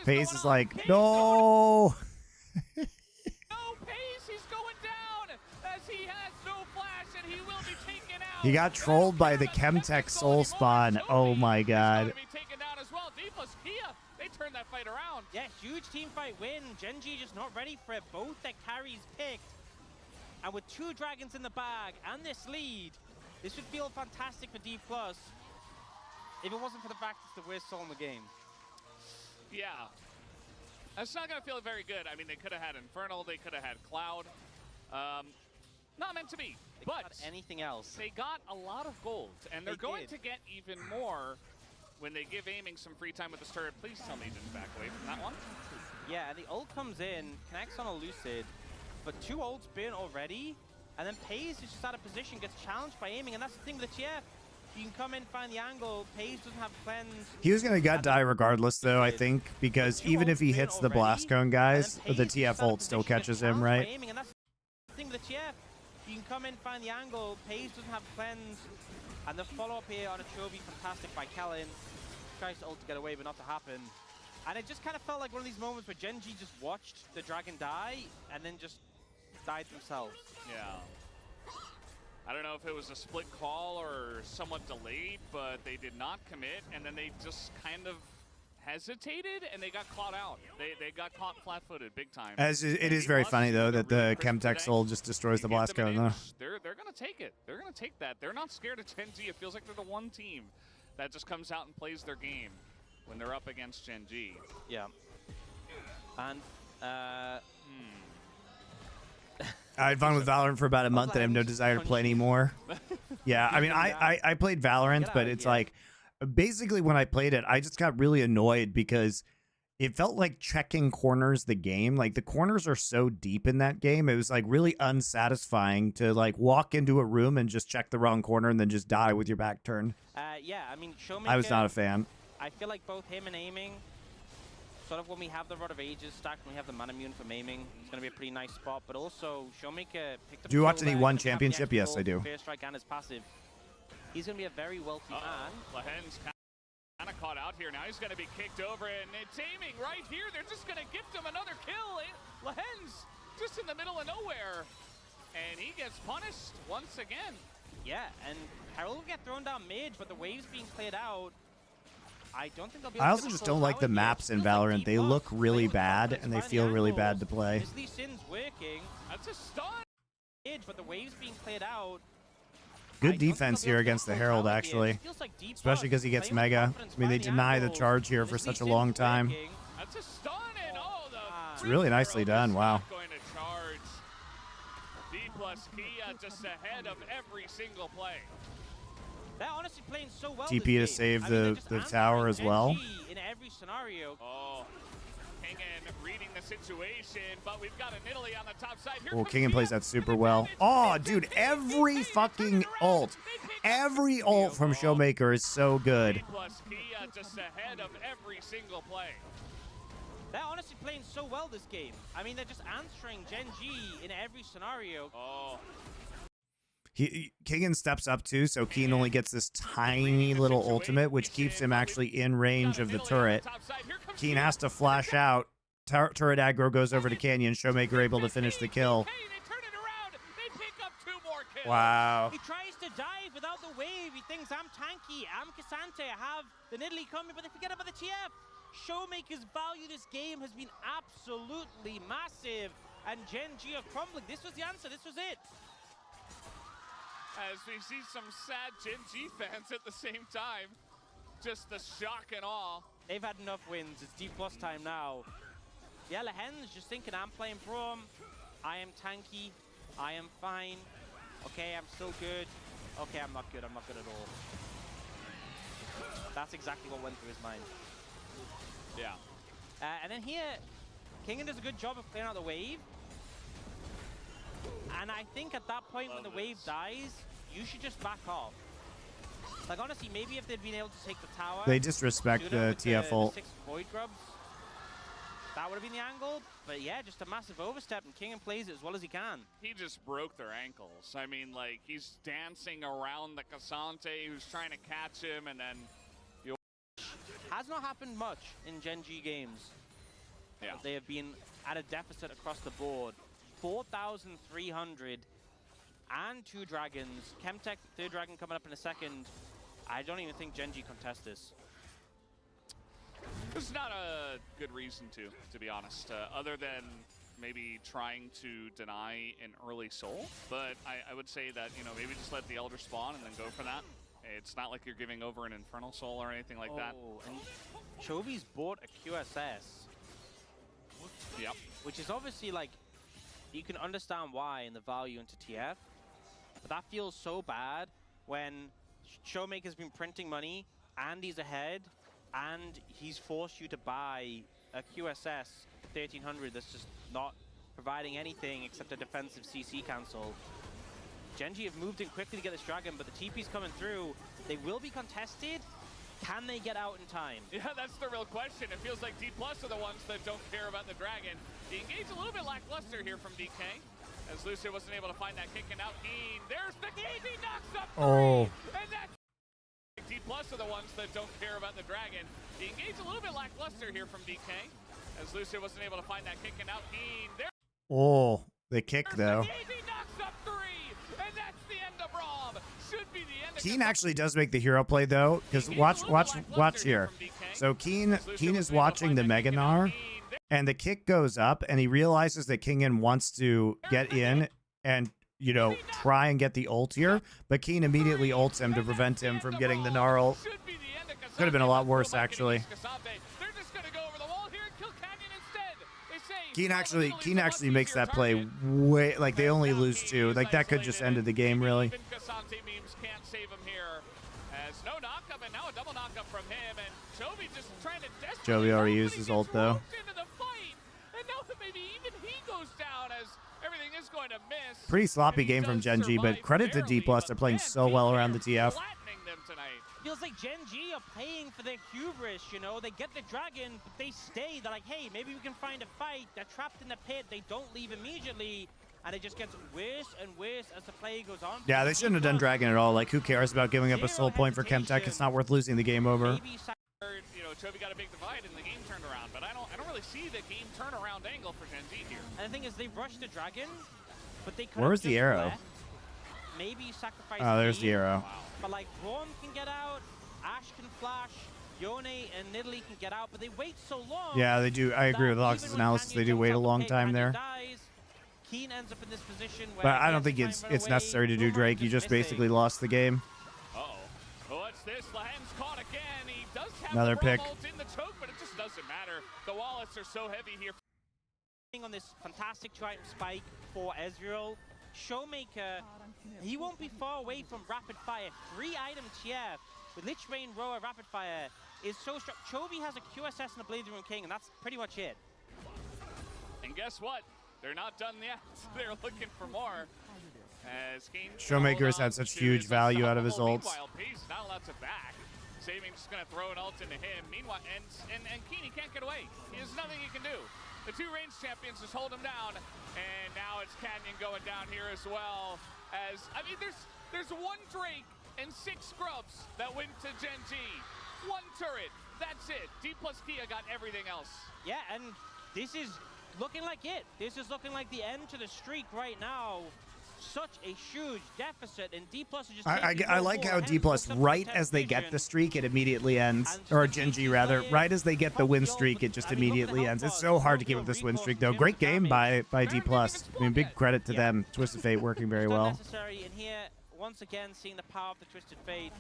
Pace is like, no. No Pace, he's going down as he has no flash and he will be taken out. He got trolled by the Chemtech soul spawn. Oh my god. Be taken down as well. D plus Kia, they turned that fight around. Yeah, huge team fight win. Gen.G just not ready for it. Both their carries picked. And with 2 dragons in the bag and this lead, this would feel fantastic for D+. If it wasn't for the fact it's the worst soul in the game. Yeah. That's not going to feel very good. I mean, they could have had Infernal. They could have had Cloud. Not meant to be. They but got anything else. They got a lot of gold. And they're going to get even more when they give aiming some free time with this turret. Please tell me he didn't back away from that one. Yeah, and the ult comes in, connects on a Lucid, but 2 ults burn already, and then Paze is just out of position, gets challenged by aiming, and that's the thing with the TF. You can come in, find the angle, Paze doesn't have cleanse. He was going to gut die regardless, though, I think, because even if he hits the blast cone guys, the TF ult still catches him, right? And that's the thing with the TF. You can come in, find the angle, Paze doesn't have cleanse, and the follow-up here on a Chovy, fantastic by Kellen. Tries to ult to get away, but not to happen. And it just kind of felt like one of these moments where Gen.G just watched the dragon die, and then just died themselves. Yeah. I don't know if it was a split call or somewhat delayed, but they did not commit, and then they just kind of hesitated, and they got caught out. They got caught flat-footed big time. As it is very funny, though, that the Chemtech soul just destroys the blast cone, though. They're going to take it. They're going to take that. They're not scared of Gen.G. It feels like they're the one team that just comes out and plays their game when they're up against Gen.G. Yeah. And, I had fun with Valorant for about a month and I have no desire to play anymore. Yeah, I mean, I played Valorant, but it's like, basically when I played it, I just got really annoyed because it felt like checking corners the game. Like, the corners are so deep in that game. It was, like, really unsatisfying to, like, walk into a room and just check the wrong corner and then just die with your back turned. yeah, I mean, Showmaker, I was not a fan. I feel like both him and aiming, sort of when we have the Rod of Ages stacked, when we have the Manamune for aiming, it's going to be a pretty nice spot. But also, Showmaker picked up. Do you watch any silver, one doesn't have the championship? extra Yes, I gold, do. Fair strike and his passive. He's going to be a very wealthy man. Lahen's kind of caught out here. Now he's going to be kicked over, and it's aiming right here. They're just going to gift him another kill. Lahen's just in the middle of nowhere, and he gets punished once again. Yeah, and Herald will get thrown down mid, but the wave's being played out. I don't think they'll be I also just don't like the maps in Valorant. They look really bad, and they feel really bad to play. This Lee Sin's working. That's a stun. But the wave's being played out. Good defense here against the Herald, actually. Especially because he gets Mega. I mean, they deny the charge here for such a long time. That's a stun, and it's really nicely done. Wow. Going to charge. D plus Kia just ahead of every single play. They're honestly playing so well. TP to save the tower as well. In every scenario. Oh, Kingen reading the situation, but we've got an Italy on the top side. Well, Kingen plays that super well. Oh, dude, every fucking ult. Every ult from Showmaker is so good. Plus Kia just ahead of every single play. They're honestly playing so well this game. I mean, they're just answering Gen.G in every scenario. Oh. Kingen steps up too, so Keen only gets this tiny little ultimate, which keeps him actually in range of the turret. Keen has to flash out. Turret aggro goes over to Canyon. Showmaker able to finish the kill. Wow. He tries to dive without the wave. He thinks, I'm tanky, I'm Cassante, I have the Nidalee coming, but they forget about the TF. Showmaker's value this game has been absolutely massive, and Gen.G are crumbling. This was the answer, this was it. As we see some sad Gen.G fans at the same time. Just the shock and awe. They've had enough wins. It's D+ time now. Yeah, Lahen's just thinking, I'm playing Prom. I am tanky. I am fine. Okay, I'm still good. Okay, I'm not good. I'm not good at all. That's exactly what went through his mind. Yeah. And then here, Kingen does a good job of clearing out the wave. And I think at that point when the wave dies, you should just back off. Like, honestly, maybe if they'd been able to take the tower... They disrespect the TF ult. 6 Void Grubs, that would have been the angle. But yeah, just a massive overstep, and Kingen plays it as well as he can. He just broke their ankles. I mean, like, he's dancing around the Cassante who's trying to catch him, and then... Has not happened much in Gen.G games. Yeah. They have been at a deficit across the board. 4,300 and 2 dragons. Chemtech, 3rd dragon coming up in a second. I don't even think Gen G contests this. This is not a good reason to be honest, other than maybe trying to deny an early soul. But I would say that, you know, maybe just let the Elder spawn and then go for that. It's not like you're giving over an Infernal Soul or anything like that. And Chovy's bought a QSS. Yep. Which is obviously, like, you can understand why in the value into TF. But that feels so bad when Showmaker's been printing money and he's ahead and he's forced you to buy a QSS 1300 that's just not providing anything except a defensive CC cancel. Gen G have moved in quickly to get this dragon, but the TP's coming through. They will be contested. Can they get out in time? Yeah, that's the real question. It feels like D+ are the ones that don't care about the dragon. The engage a little bit lackluster here from DK, as Lucio wasn't able to find that kicking out. Keen, there's the Keen, he knocks up 3! Oh. And that's D+ are the ones that don't care about the dragon. The engage a little bit lackluster here from DK, as Lucio wasn't able to find that kicking out. Keen, there's Oh, the kick though. the Keen, he knocks up 3! And that's the end of Rob. Should be the end of Keen actually does make the hero play though, because watch here. So Keen is watching the Meganar, and the kick goes up, and he realizes that Kingen wants to get in and, you know, try and get the ult here, but Keen immediately ults him to prevent him from getting the Gnar. Could have been a lot worse actually. Keen actually makes that play way, like they only lose 2. Like that could just ended the game really. Can't save him here. As no knockup and now a double knockup from him, and Chovy just trying to desperately. Chovy already used his ult though. Into the fight, and now that maybe even he goes down as everything is going to miss. Pretty sloppy game from Gen G, but credit to D+. They're playing so well around the TF. Flattening them tonight. Feels like Gen G are paying for their hubris, you know? They get the dragon, but they stay. They're like, hey, maybe we can find a fight. They're trapped in the pit. They don't leave immediately. And it just gets worse and worse as the play goes on. Yeah, they shouldn't have done Dragon at all. Like, who cares about giving up a soul point for Chemtech? It's not worth losing the game over. You know, Chovy got a big divide and the game turned around, but I don't really see the game turnaround angle for Gen Z here. And the thing is, they rushed the dragon, but they Where's the arrow? Maybe sacrifice. Oh, there's the arrow. Wow. But like, Braum can get out, Ash can flash, Yone and Nidalee can get out, but they wait so long. Yeah, they do. I agree with Lox's analysis. They do wait a long time there. Keen ends up in this position where But I don't think it's necessary to do Drake. You just basically lost the game. Uh-oh. What's this? Lahen's caught again. He does have Another the pick. ult in the choke, but it just doesn't matter. The wallets are so heavy here. On this fantastic 2-item spike for Ezreal, Showmaker, he won't be far away from rapid fire. 3-item TF with Lich Bane, Roa, rapid fire is so strong. Chovy has a QSS and a Blade Rune King, and that's pretty much it. And guess what? They're not done yet. They're looking for more. As Kane Showmaker has had such huge value out of his ults. Meanwhile, Pace not allowed to back. Saving just gonna throw an ult into him. Meanwhile, and Keen, he can't get away. There's nothing he can do. The 2 ranged champions just hold him down. And now it's Canyon going down here as well. As I mean, there's 1 Drake and 6 scrubs that went to Gen G. 1 turret. That's it. D+ Kia got everything else. Yeah, and this is looking like it. This is looking like the end to the streak right now. Such a huge deficit, and D+ are just. I like how D+, right as they get the streak, it immediately ends. Or Gen G, rather. Right as they get the win streak, it just immediately ends. It's so hard to keep up this win streak, though. Great game by D+. I mean, big credit to them. Twisted Fate working very well. Necessary, and here, once again, seeing the power of the Twisted Fate.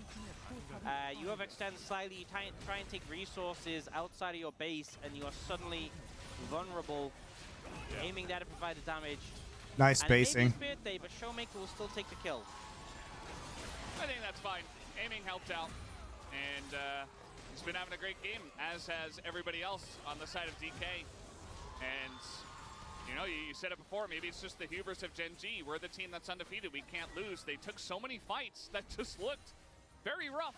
You overextend slightly, you try and take resources outside of your base, and you are suddenly vulnerable. Aiming there to provide the damage. Nice spacing. And maybe birthday, but Showmaker will still take the kill. I think that's fine. Aiming helped out. And he's been having a great game, as has everybody else on the side of DK. And, you know, you said it before, maybe it's just the hubris of Gen G. We're the team that's undefeated. We can't lose. They took so many fights that just looked very rough,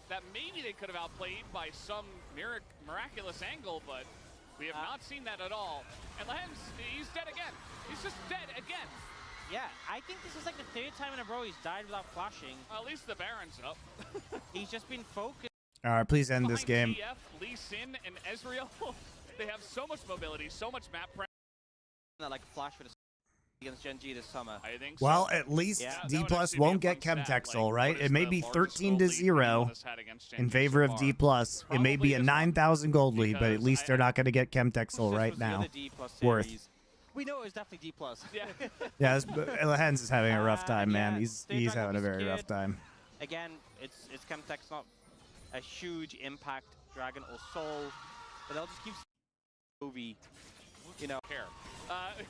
that maybe they could have outplayed by some miraculous angle, but we have not seen that at all. And Lahen's, he's dead again. He's just dead again. Yeah, I think this is like the 3rd time in a row he's died without flashing. At least the Baron's up. He's just been focused. All right, please end this game. TF, Lee Sin, and Ezreal. They have so much mobility, so much map prep. That like Flash would have against Gen G this summer. I think Well, so. at least Yeah, D would plus actually be a won't get fun stat, Chemtexel, like, right? what is It may the be largest 13 gold to lead 0 anyone has had against Gen in G favor so of D far? plus. It may Probably be a this one. 9,000 gold lead, but at Because least they're not going to get Chemtexel This right was the now. other D plus Worth. series. We know it was definitely D plus. Yeah. Yeah, Hens is having a rough time, man. Yeah, He's Daedra having a was very rough secured. time. Again, it's Chemtex, not a huge impact Dragon or Soul, but they'll just keep movie, you know. Care.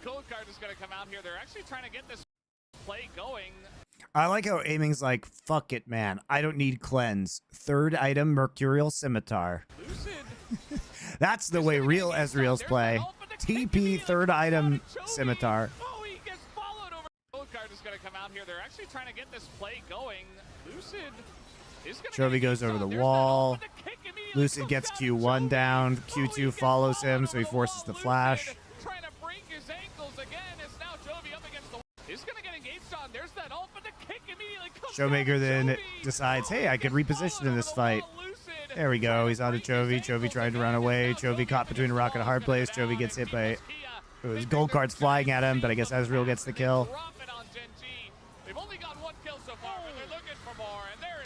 Gold card is going to come out here. They're actually trying to get this play going. I like how aiming's like, fuck it, man. I don't need cleanse. Third item, Mercurial Scimitar. Lucid. That's the way real Ezreals play. TP, third item, Scimitar. Oh, he gets followed over. Gold card is going to come out here. They're actually trying to get this play going. Lucid is going to Chovy goes over the wall. Lucid gets Q1 down. Q2 follows him, so he forces the flash. Trying to break his ankles again. It's now Chovy up against the. He's going to get engaged on. There's that ult, but the kick immediately comes Showmaker then Chovy. decides, hey, I could reposition in this fight. There we go. He's onto Chovy. Chovy tried to run away. Chovy caught between a rock and a hard place. Chovy gets hit by his gold cards flying at him, but I guess Ezreal gets the kill.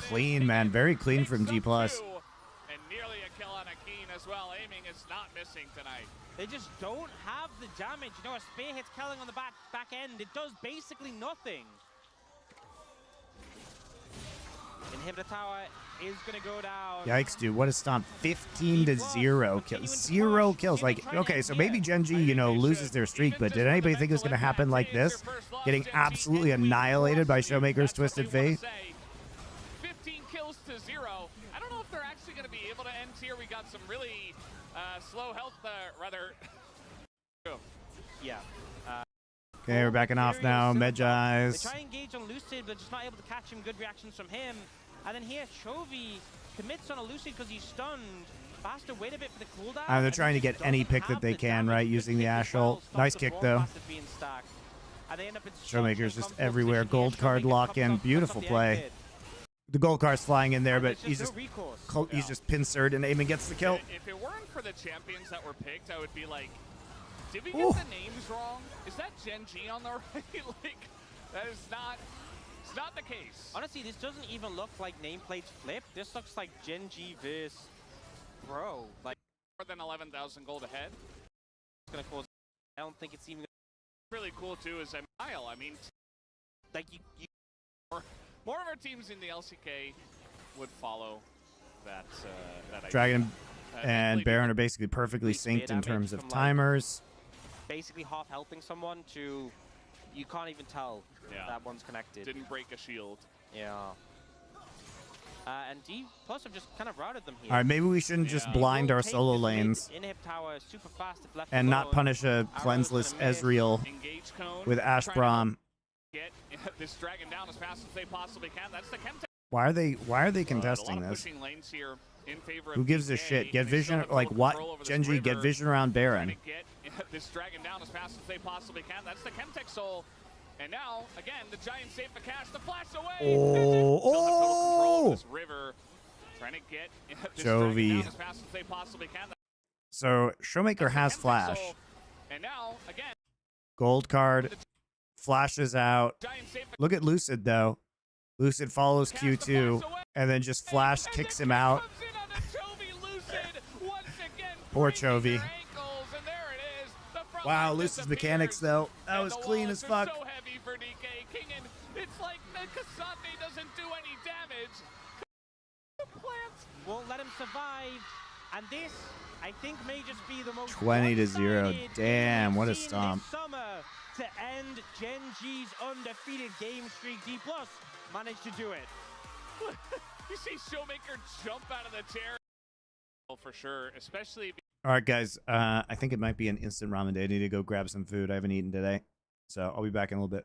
Clean, man. Very clean from G+. And nearly a kill on Akeen as well. Aiming is not missing tonight. They just don't have the damage. You know, a spear hits Kelling on the back end. It does basically nothing. Inhibitor tower is going to go down. Yikes, dude. What a stomp. 15 to 0 kills. 0 kills. Like, okay, so maybe Gen G, you know, loses their streak, but did anybody think it was going to happen like this? Getting absolutely annihilated by Showmaker's Twisted Fate? 15 kills to 0. I don't know if they're actually going to be able to end here. We got some really slow health, rather. Yeah. Okay, we're backing off now. They Medjai's. try and engage on Lucid, but just not able to catch him. Good reactions from him. And then here, Chovy commits on a Lucid because he's stunned. But has to wait a bit for the cooldown. They're trying to get any pick that they can, right? Using the Ash ult. Nice kick, though. Showmaker's just everywhere. Gold card lock in. Beautiful play. The gold card's flying in there, but he's just pincered and Eamon gets the kill. If it weren't for the champions that were picked, I would be like, did we get the names wrong? Is that Gen G on the right? Like, that is not. It's not the case. Honestly, this doesn't even look like nameplates flip. This looks like Gen G versus Bro. Like more than 11,000 gold ahead. It's gonna cause. I don't think it's even. Really cool too is Mile. I mean, like more of our teams in the LCK would follow that. That Dragon and Baron are basically perfectly synced in terms of timers. Basically half helping someone to, you can't even tell that one's connected. Didn't break a shield. Yeah. And D plus have just kind of routed them here. All right, maybe we shouldn't just blind our solo lanes Tower super fast if left and alone. not punish a cleanseless Ezreal with Ash Braum. Get this dragon down as fast as they possibly can. That's the Chemtech. Why are they contesting this? Lanes here in favor Who gives a shit? Get vision, like what? Gen G, get vision around Baron. Get this dragon down as fast as they possibly can. That's the Chemtech soul. And now, again, the giant save the cash, the flash away. Oh! This river, trying to get this Chovy. down as fast as they possibly can. So Showmaker has flash. And now, again, gold card flashes out. Look at Lucid though. Lucid follows Q2 and then just flash kicks him out. Poor Chovy. Wow, Lucid's mechanics though. That was clean as fuck. So heavy for DK. Kingen, it's like Kasane doesn't do any damage. Plants won't let him survive. And this, I think, may just be the most 20 to 0. Damn, what a stomp. Summer to end Gen G's undefeated game streak. D+ managed to do it. You see Showmaker jump out of the chair. For sure, especially. All right, guys. I think it might be an instant ramen day. I need to go grab some food. I haven't eaten today. So I'll be back in a little bit.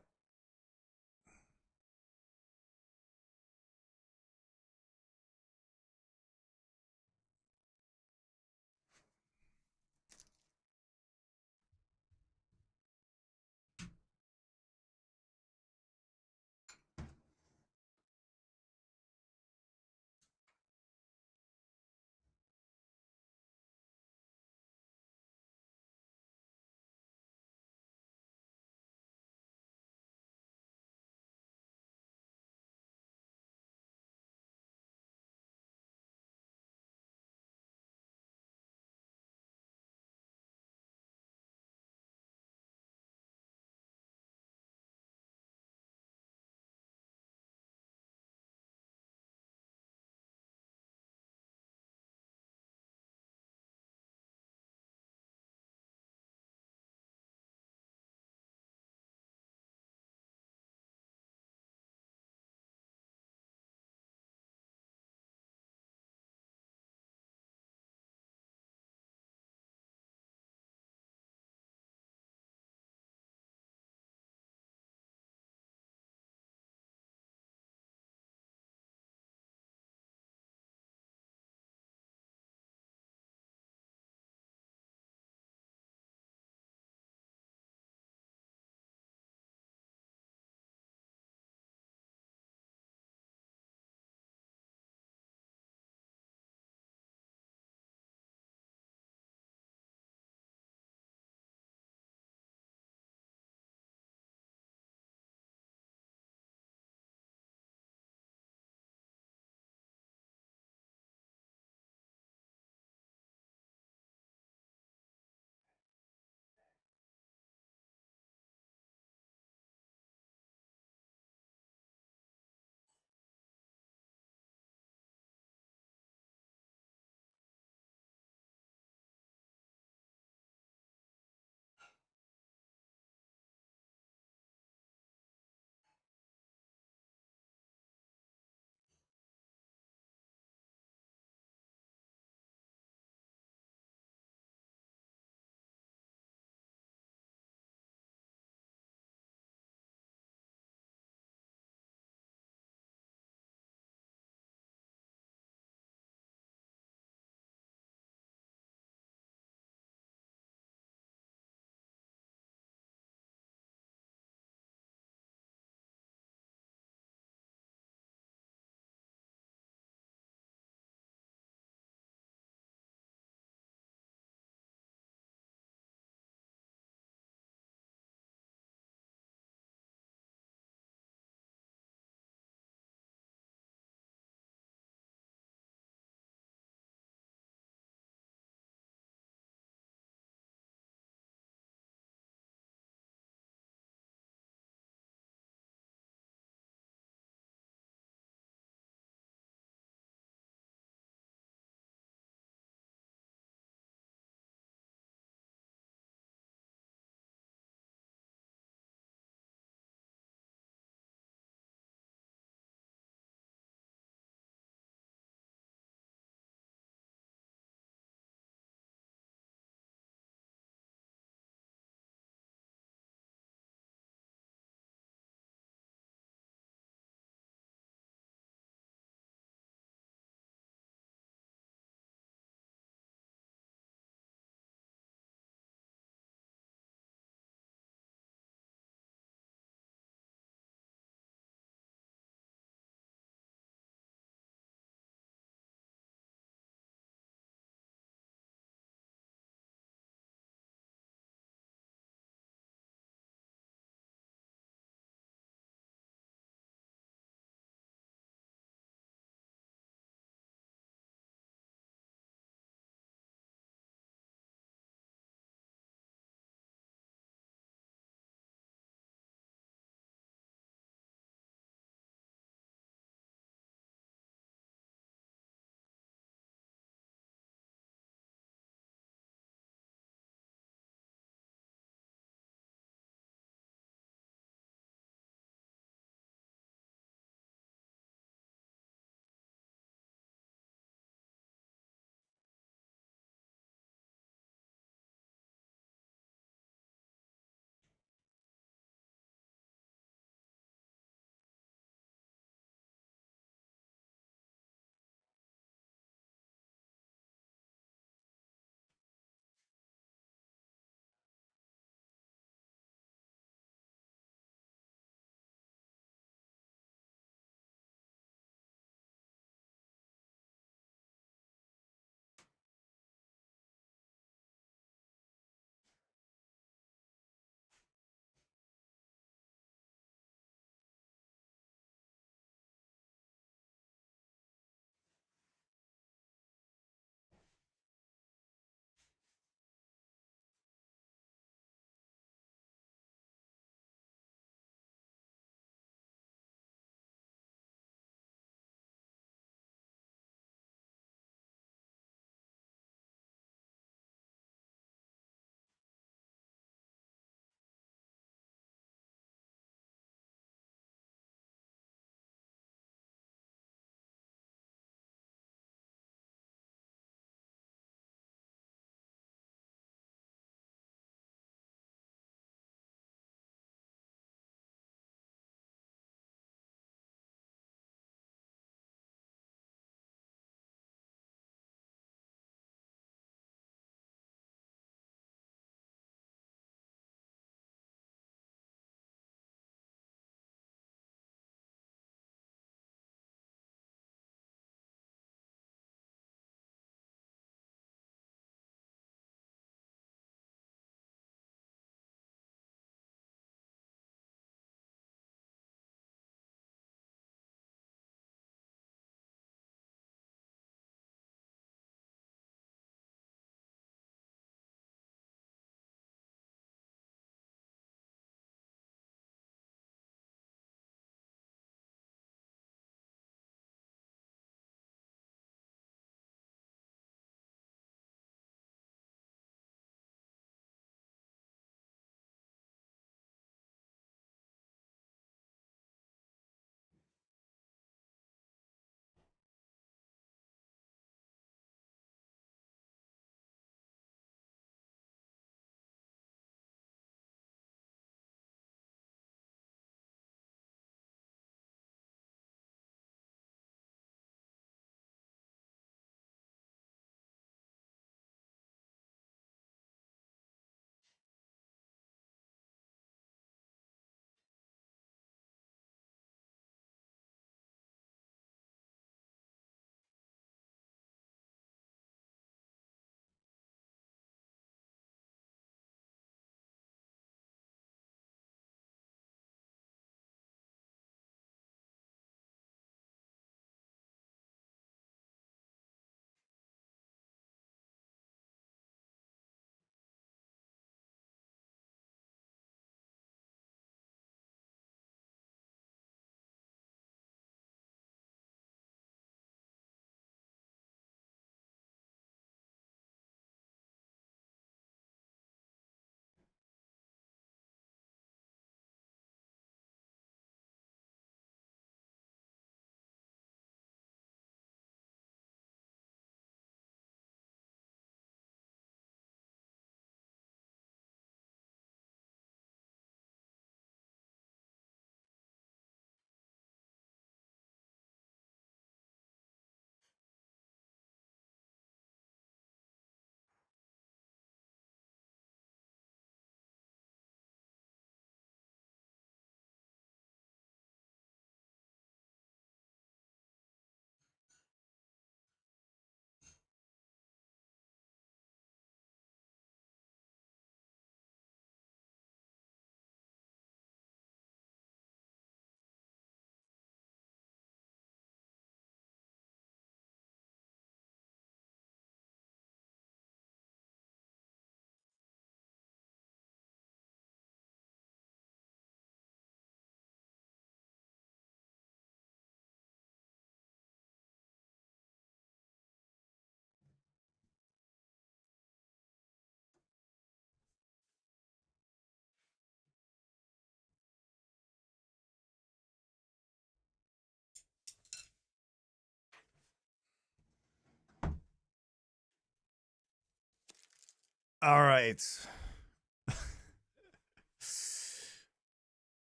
All right.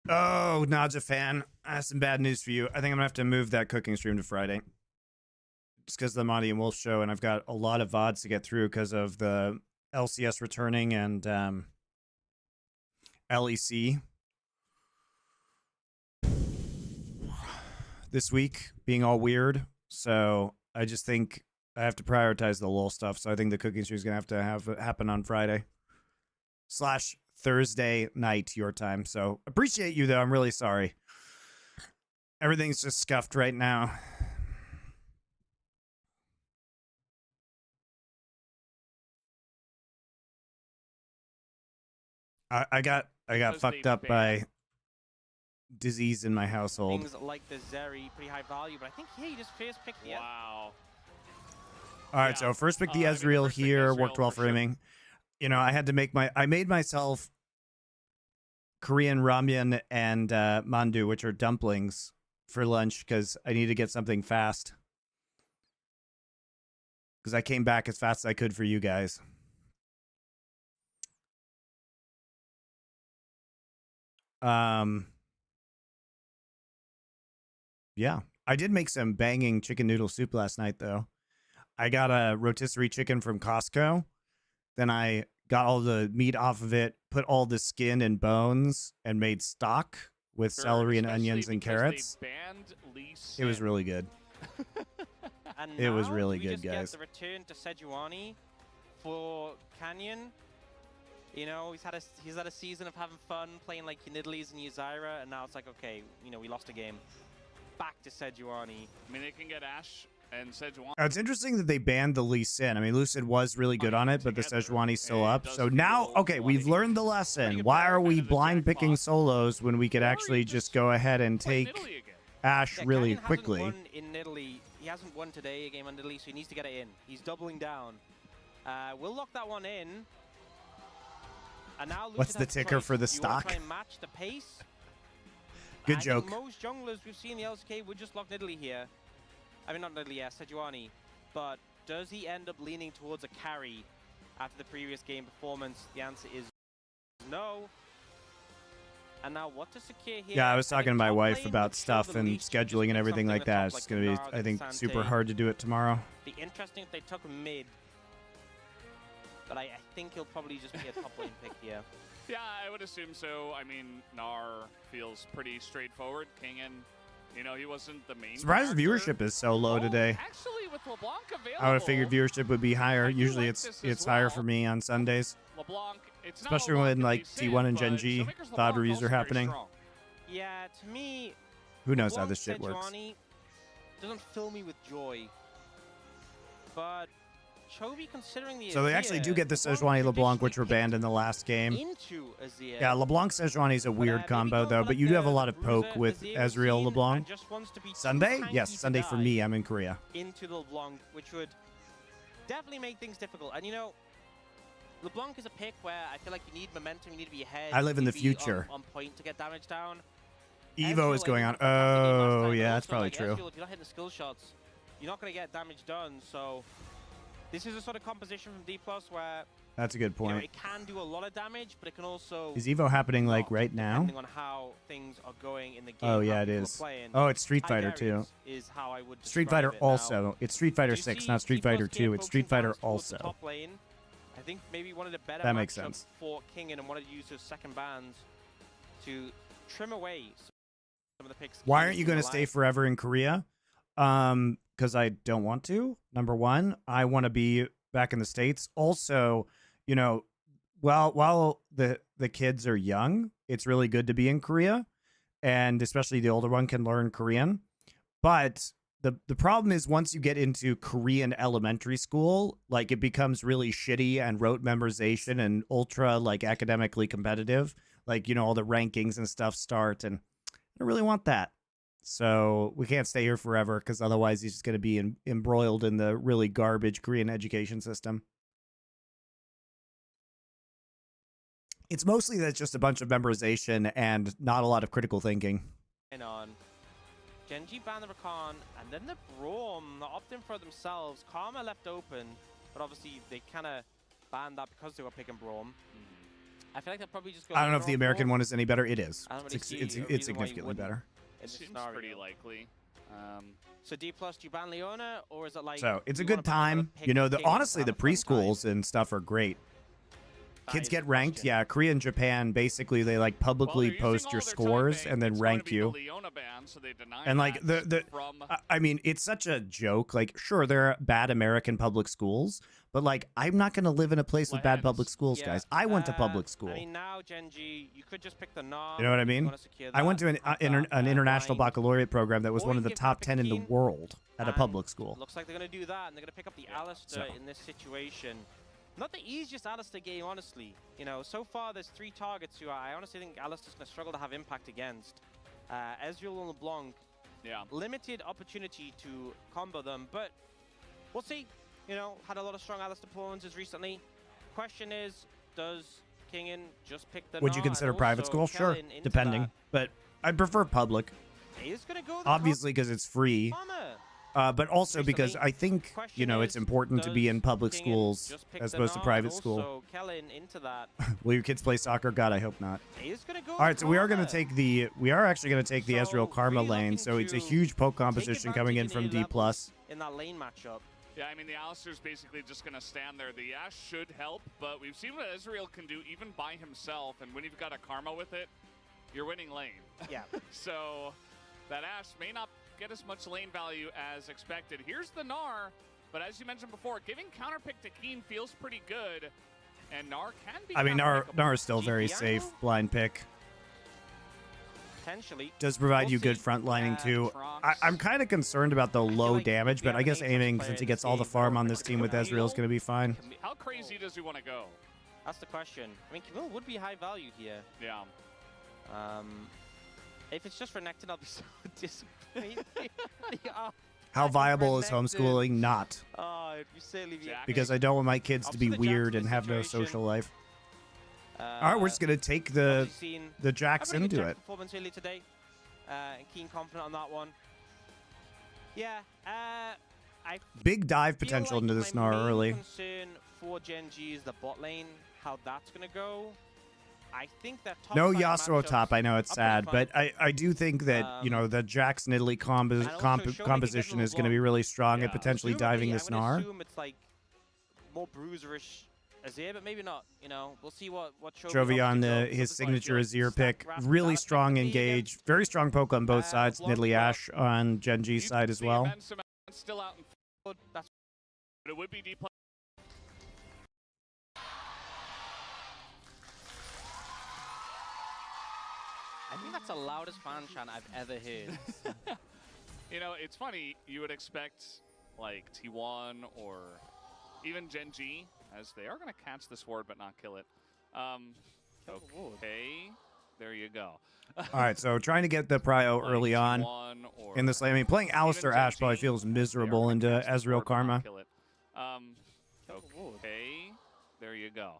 Oh, Naja fan. I have some bad news for you. I think I'm going to have to move that cooking stream to Friday. Just because of the Monty and Wolf show, and I've got a lot of VODs to get through because of the LCS returning and LEC this week being all weird. So I just think I have to prioritize the LOL stuff. So I think the cooking stream is going to have it happen on Friday / Thursday night your time. So appreciate you though. I'm really sorry. Everything's just scuffed right now. I got fucked up by disease in my household. Things like the Zeri, pretty high value, but I think here you just first pick the Wow. All right, so first pick the Ezreal here, worked well for me. You know, I had to I made myself Korean ramyun and mandu, which are dumplings, for lunch because I need to get something fast. Because I came back as fast as I could for you guys. Yeah, I did make some banging chicken noodle soup last night, though. I got a rotisserie chicken from Costco. Then I got all the meat off of it, put all the skin and bones, and made stock with celery and onions and carrots. It was really good. And it was now really we good, just guys. Get the return to Sejuani for Canyon. You know, he's had a season of having fun, playing like Nidalee and Ysira, and now it's like, okay, you know, we lost a game. Back to Sejuani. I mean, they can get Ashe and Sejuani. It's interesting that they banned the Lee Sin. I mean, Lucid was really good on it, but the Sejuani's still up. So now, okay, we've learned the lesson. Why are we blind picking solos when we could actually just go ahead and take Ashe really quickly? Won in Nidalee. He hasn't won today a game on Nidalee, so he needs to get it in. He's doubling down. We'll lock that one in. And now what's the ticker for the stock? Try and match the pace? Good joke. Most junglers we've seen in the LCK would just lock Nidalee here. I mean, not Nidalee, yeah, Sejuani. But does he end up leaning towards a carry after the previous game performance? The answer is no. And now what to secure here? Yeah, I was talking to my wife about stuff and scheduling and everything like that. It's going to be, I think, super hard to do it tomorrow. Be interesting if they took mid. But I think he'll probably just be a top lane pick here. Yeah, I would assume so. I mean, Gnar feels pretty straightforward. Kingen, you know, he wasn't the main. Surprised viewership is so low today. Actually, with LeBlanc available, I would have figured viewership would be higher. Usually it's higher for me on Sundays. LeBlanc, it's especially when like T1 and Gen G thought reviews are happening. Yeah, to me, who knows how this shit works. Doesn't fill me with joy. But Chovy, considering the so they actually do get the Sejuani LeBlanc, which were banned in the last game. Yeah, LeBlanc Sejuani is a weird combo though, but you do have a lot of poke with Ezreal LeBlanc. Sunday? Yes, Sunday for me. I'm in Korea. Into the LeBlanc, which would definitely make things difficult. And you know, LeBlanc is a pick where I feel like you need momentum, you need to be ahead. I live in the future. On point to get damage down. Evo is going on. Oh, yeah, that's probably true. If you're not hitting the skill shots, you're not going to get damage done. So this is a sort of composition from D+ where that's a good point. You know, it can do a lot of damage, but it can also. Is Evo happening like right now? Depending on how things are going in the game. Oh yeah, it is. Oh, it's Street Fighter 2. Is how I would Street Fighter also. It's Street Fighter 6, not Street Fighter 2. It's Street Fighter also. Top lane. I think maybe one of the better that makes sense for Kingen and wanted to use his second bans to trim away some of the picks. Why aren't you going to stay forever in Korea? Because I don't want to. Number one, I want to be back in the States. Also, you know, while the kids are young, it's really good to be in Korea, and especially the older one can learn Korean. But the problem is once you get into Korean elementary school, like it becomes really shitty and rote memorization and ultra like academically competitive. Like, you know, all the rankings and stuff start, and I don't really want that. So we can't stay here forever because otherwise he's just going to be embroiled in the really garbage Korean education system. It's mostly that it's just a bunch of memorization and not a lot of critical thinking. And on Genji banned the Rakan, and then the Braum opting for themselves. Karma left open, but obviously they kind of banned that because they were picking Braum. I feel like they'll probably just go. I don't know if the American Braum. one is any better. It is. I don't really It's see a reason why you significantly wouldn't better. in this Seems scenario. pretty likely. So D+, do you ban Leona, or is it like? So it's a you wanna good ban Leona, time. pick You know, King, honestly, have the a fun time? preschools and stuff are great. That Kids is get the ranked. question. Yeah, Korea and Japan, basically, they like publicly post your scores and then rank you. And like I mean, it's such a joke. Like, sure, there are bad American public schools, but like, I'm not gonna live in a place with bad public schools, Yeah, guys. I went to public school. I mean, now Genji, you could just pick the NAR. You know what I mean? I went to an international baccalaureate program that was Or one you of the can top pick 10 in the Keen, world at a and public school. Looks like they're gonna do that, and they're gonna pick up the Alistair in this situation. Not the easiest Alistair game, honestly. You know, so far there's 3 targets who I honestly think Alistair's gonna struggle to have impact against. Ezreal and LeBlanc, limited opportunity to combo them, but we'll see. You know, had a lot of strong Alistair performances recently. Question is, does Kingen just pick the Would you NAR consider and private also school? Sure, Kellen into depending. that? But I'd prefer public, He is gonna go the obviously, because it's free. But also because I think, you know, it's important to be in public schools as opposed to private school. Kellen into that. Will your kids play soccer? God, I hope not. He is gonna go All right, so we are going to Karma. take the, we are actually going to take the So Ezreal Karma really lane. looking So it's a to huge poke Take composition coming in advantage from any D+. levels in that lane matchup. Yeah, I mean, the Alistair's basically just going to stand there. The Ashe should help, but we've seen what Ezreal can do even by himself, and when you've got a Karma with it, you're winning lane. Yeah. So that Ashe may not get as much lane value as expected. Here's the Gnar, but as you mentioned before, giving counterpick to Keen feels pretty good, and Gnar can be I mean, Gnar is still GP very angle? safe. Blind pick. Potentially. Does provide We'll you good see. front lining too. Trox. I'm kind of concerned about the feel low like damage, we but I haven't guess named such a aiming, player since he in gets this all the game, farm though. on this team with Camille? Ezreal, is going to be fine. How crazy does he want to go? That's the question. I mean, Camille would be high value here. Yeah. If it's just for Nectin, I'll be so disappointed. How viable is Renekton. homeschooling? Not. Oh, it'd be silly. Jack. Because I don't want my kids to Up be to the weird Jax and have no situation. social life. All right, we're just going to take the Jax into it. Performance early today. And Keen confident on that one. Yeah. I Big dive feel potential like into this my Gnar main early. concern for Gen G is the bot lane. How that's gonna go. I think that top No side Yasuo matchups top. I know it's are pretty sad, fun. but I do think that, you know, the Jax and Italy And also showing he can composition get is going to be really strong Yeah. and potentially Presumably, diving this I would Gnar. assume it's like more bruiserish Azir, but maybe not. You know, we'll see what Chovy on his signature Azir pick. Really strong engage. Very strong poke on both sides. Nidalee Ashe on Gen G's side as well. Still out in front, That's but it would be D+. I think that's the loudest fan chant I've ever heard. You know, it's funny. You would expect like T1 or even Gen G, as they are going to catch this ward but not kill it. Okay, there you go. All right, so trying to get the prio Like early on T1 or in this lane. I mean, playing Alistair even Gen Ashe probably G, feels they are miserable gonna into catch this Ezreal ward but not Karma. kill it. Okay, there you go.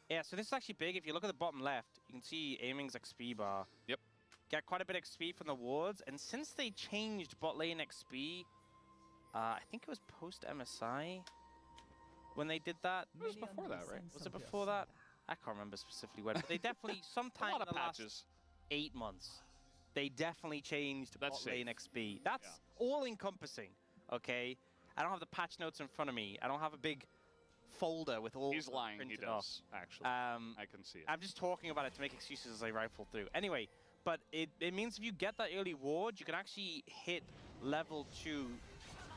Yeah, so this is actually big. If you look at the bottom left, you can see Aiming's XP bar. Yep. Get quite a bit of XP from the wards, and since they changed bot lane XP, I think it was post MSI when they did that. It was before that, right? Was it before that? I can't remember specifically when, but they definitely A sometime lot in of the last patches. 8 months, they definitely changed That's bot lane safe. XP. That's all-encompassing, okay? I don't have the patch notes in front of me. I don't have a big folder with all He's lying. He printed does, off. actually. I I can see it. I'm just talking about it to make excuses as I rifle through. Anyway, but it means if you get that early ward, you can actually hit level 2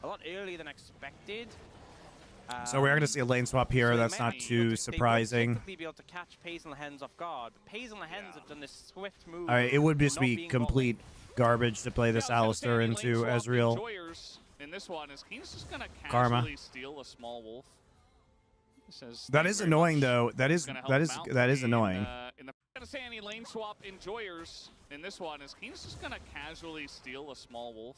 a lot earlier than expected. So we are going to see a lane swap here. So they That's may not be too able to- surprising. They won't typically be able to catch Pays and Hens off guard, but Pays and Hens have done this swift move. All right, it would just not be being bot lane. complete garbage to play this Yeah, I was Alistair gonna say, into lane swap Ezreal. Enjoyers in this one is Keen's just gonna Karma. casually steal a small wolf. He says, That "Thank is you very annoying, much." though. That is Gonna help that him is out. that is And, annoying. Gonna say any lane swap enjoyers in this one is Keen's just gonna casually steal a small wolf.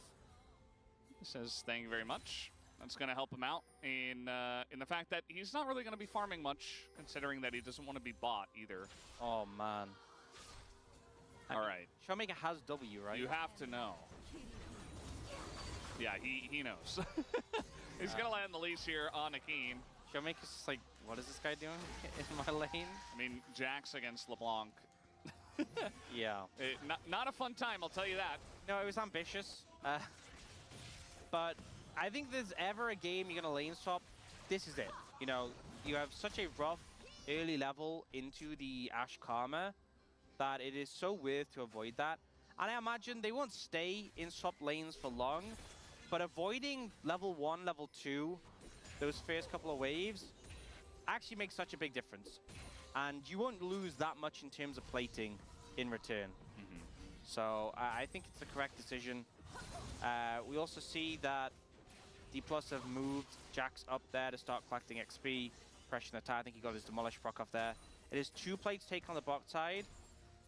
He says, "Thank you very much." That's gonna help him out in the fact that he's not really gonna be farming much, considering that he doesn't want to be bought either. Oh man. All right, Showmaker has W, right? you have to know. Yeah, he knows. He's gonna land the leash here on Akeen. Showmaker's just like, what is this guy doing in my lane? I mean, Jax against LeBlanc. Yeah. Not a fun time, I'll tell you that. No, it was ambitious. But I think if there's ever a game you're going to lane swap, this is it. You know, you have such a rough early level into the Ashe Karma that it is so weird to avoid that. And I imagine they won't stay in swap lanes for long, but avoiding level 1, level 2, those first couple of waves, actually makes such a big difference. And you won't lose that much in terms of plating in return. So I think it's the correct decision. We also see that D+ have moved Jax up there to start collecting XP, pressuring the tower. I think he got his Demolish proc off there. It is 2 plates take on the bot side,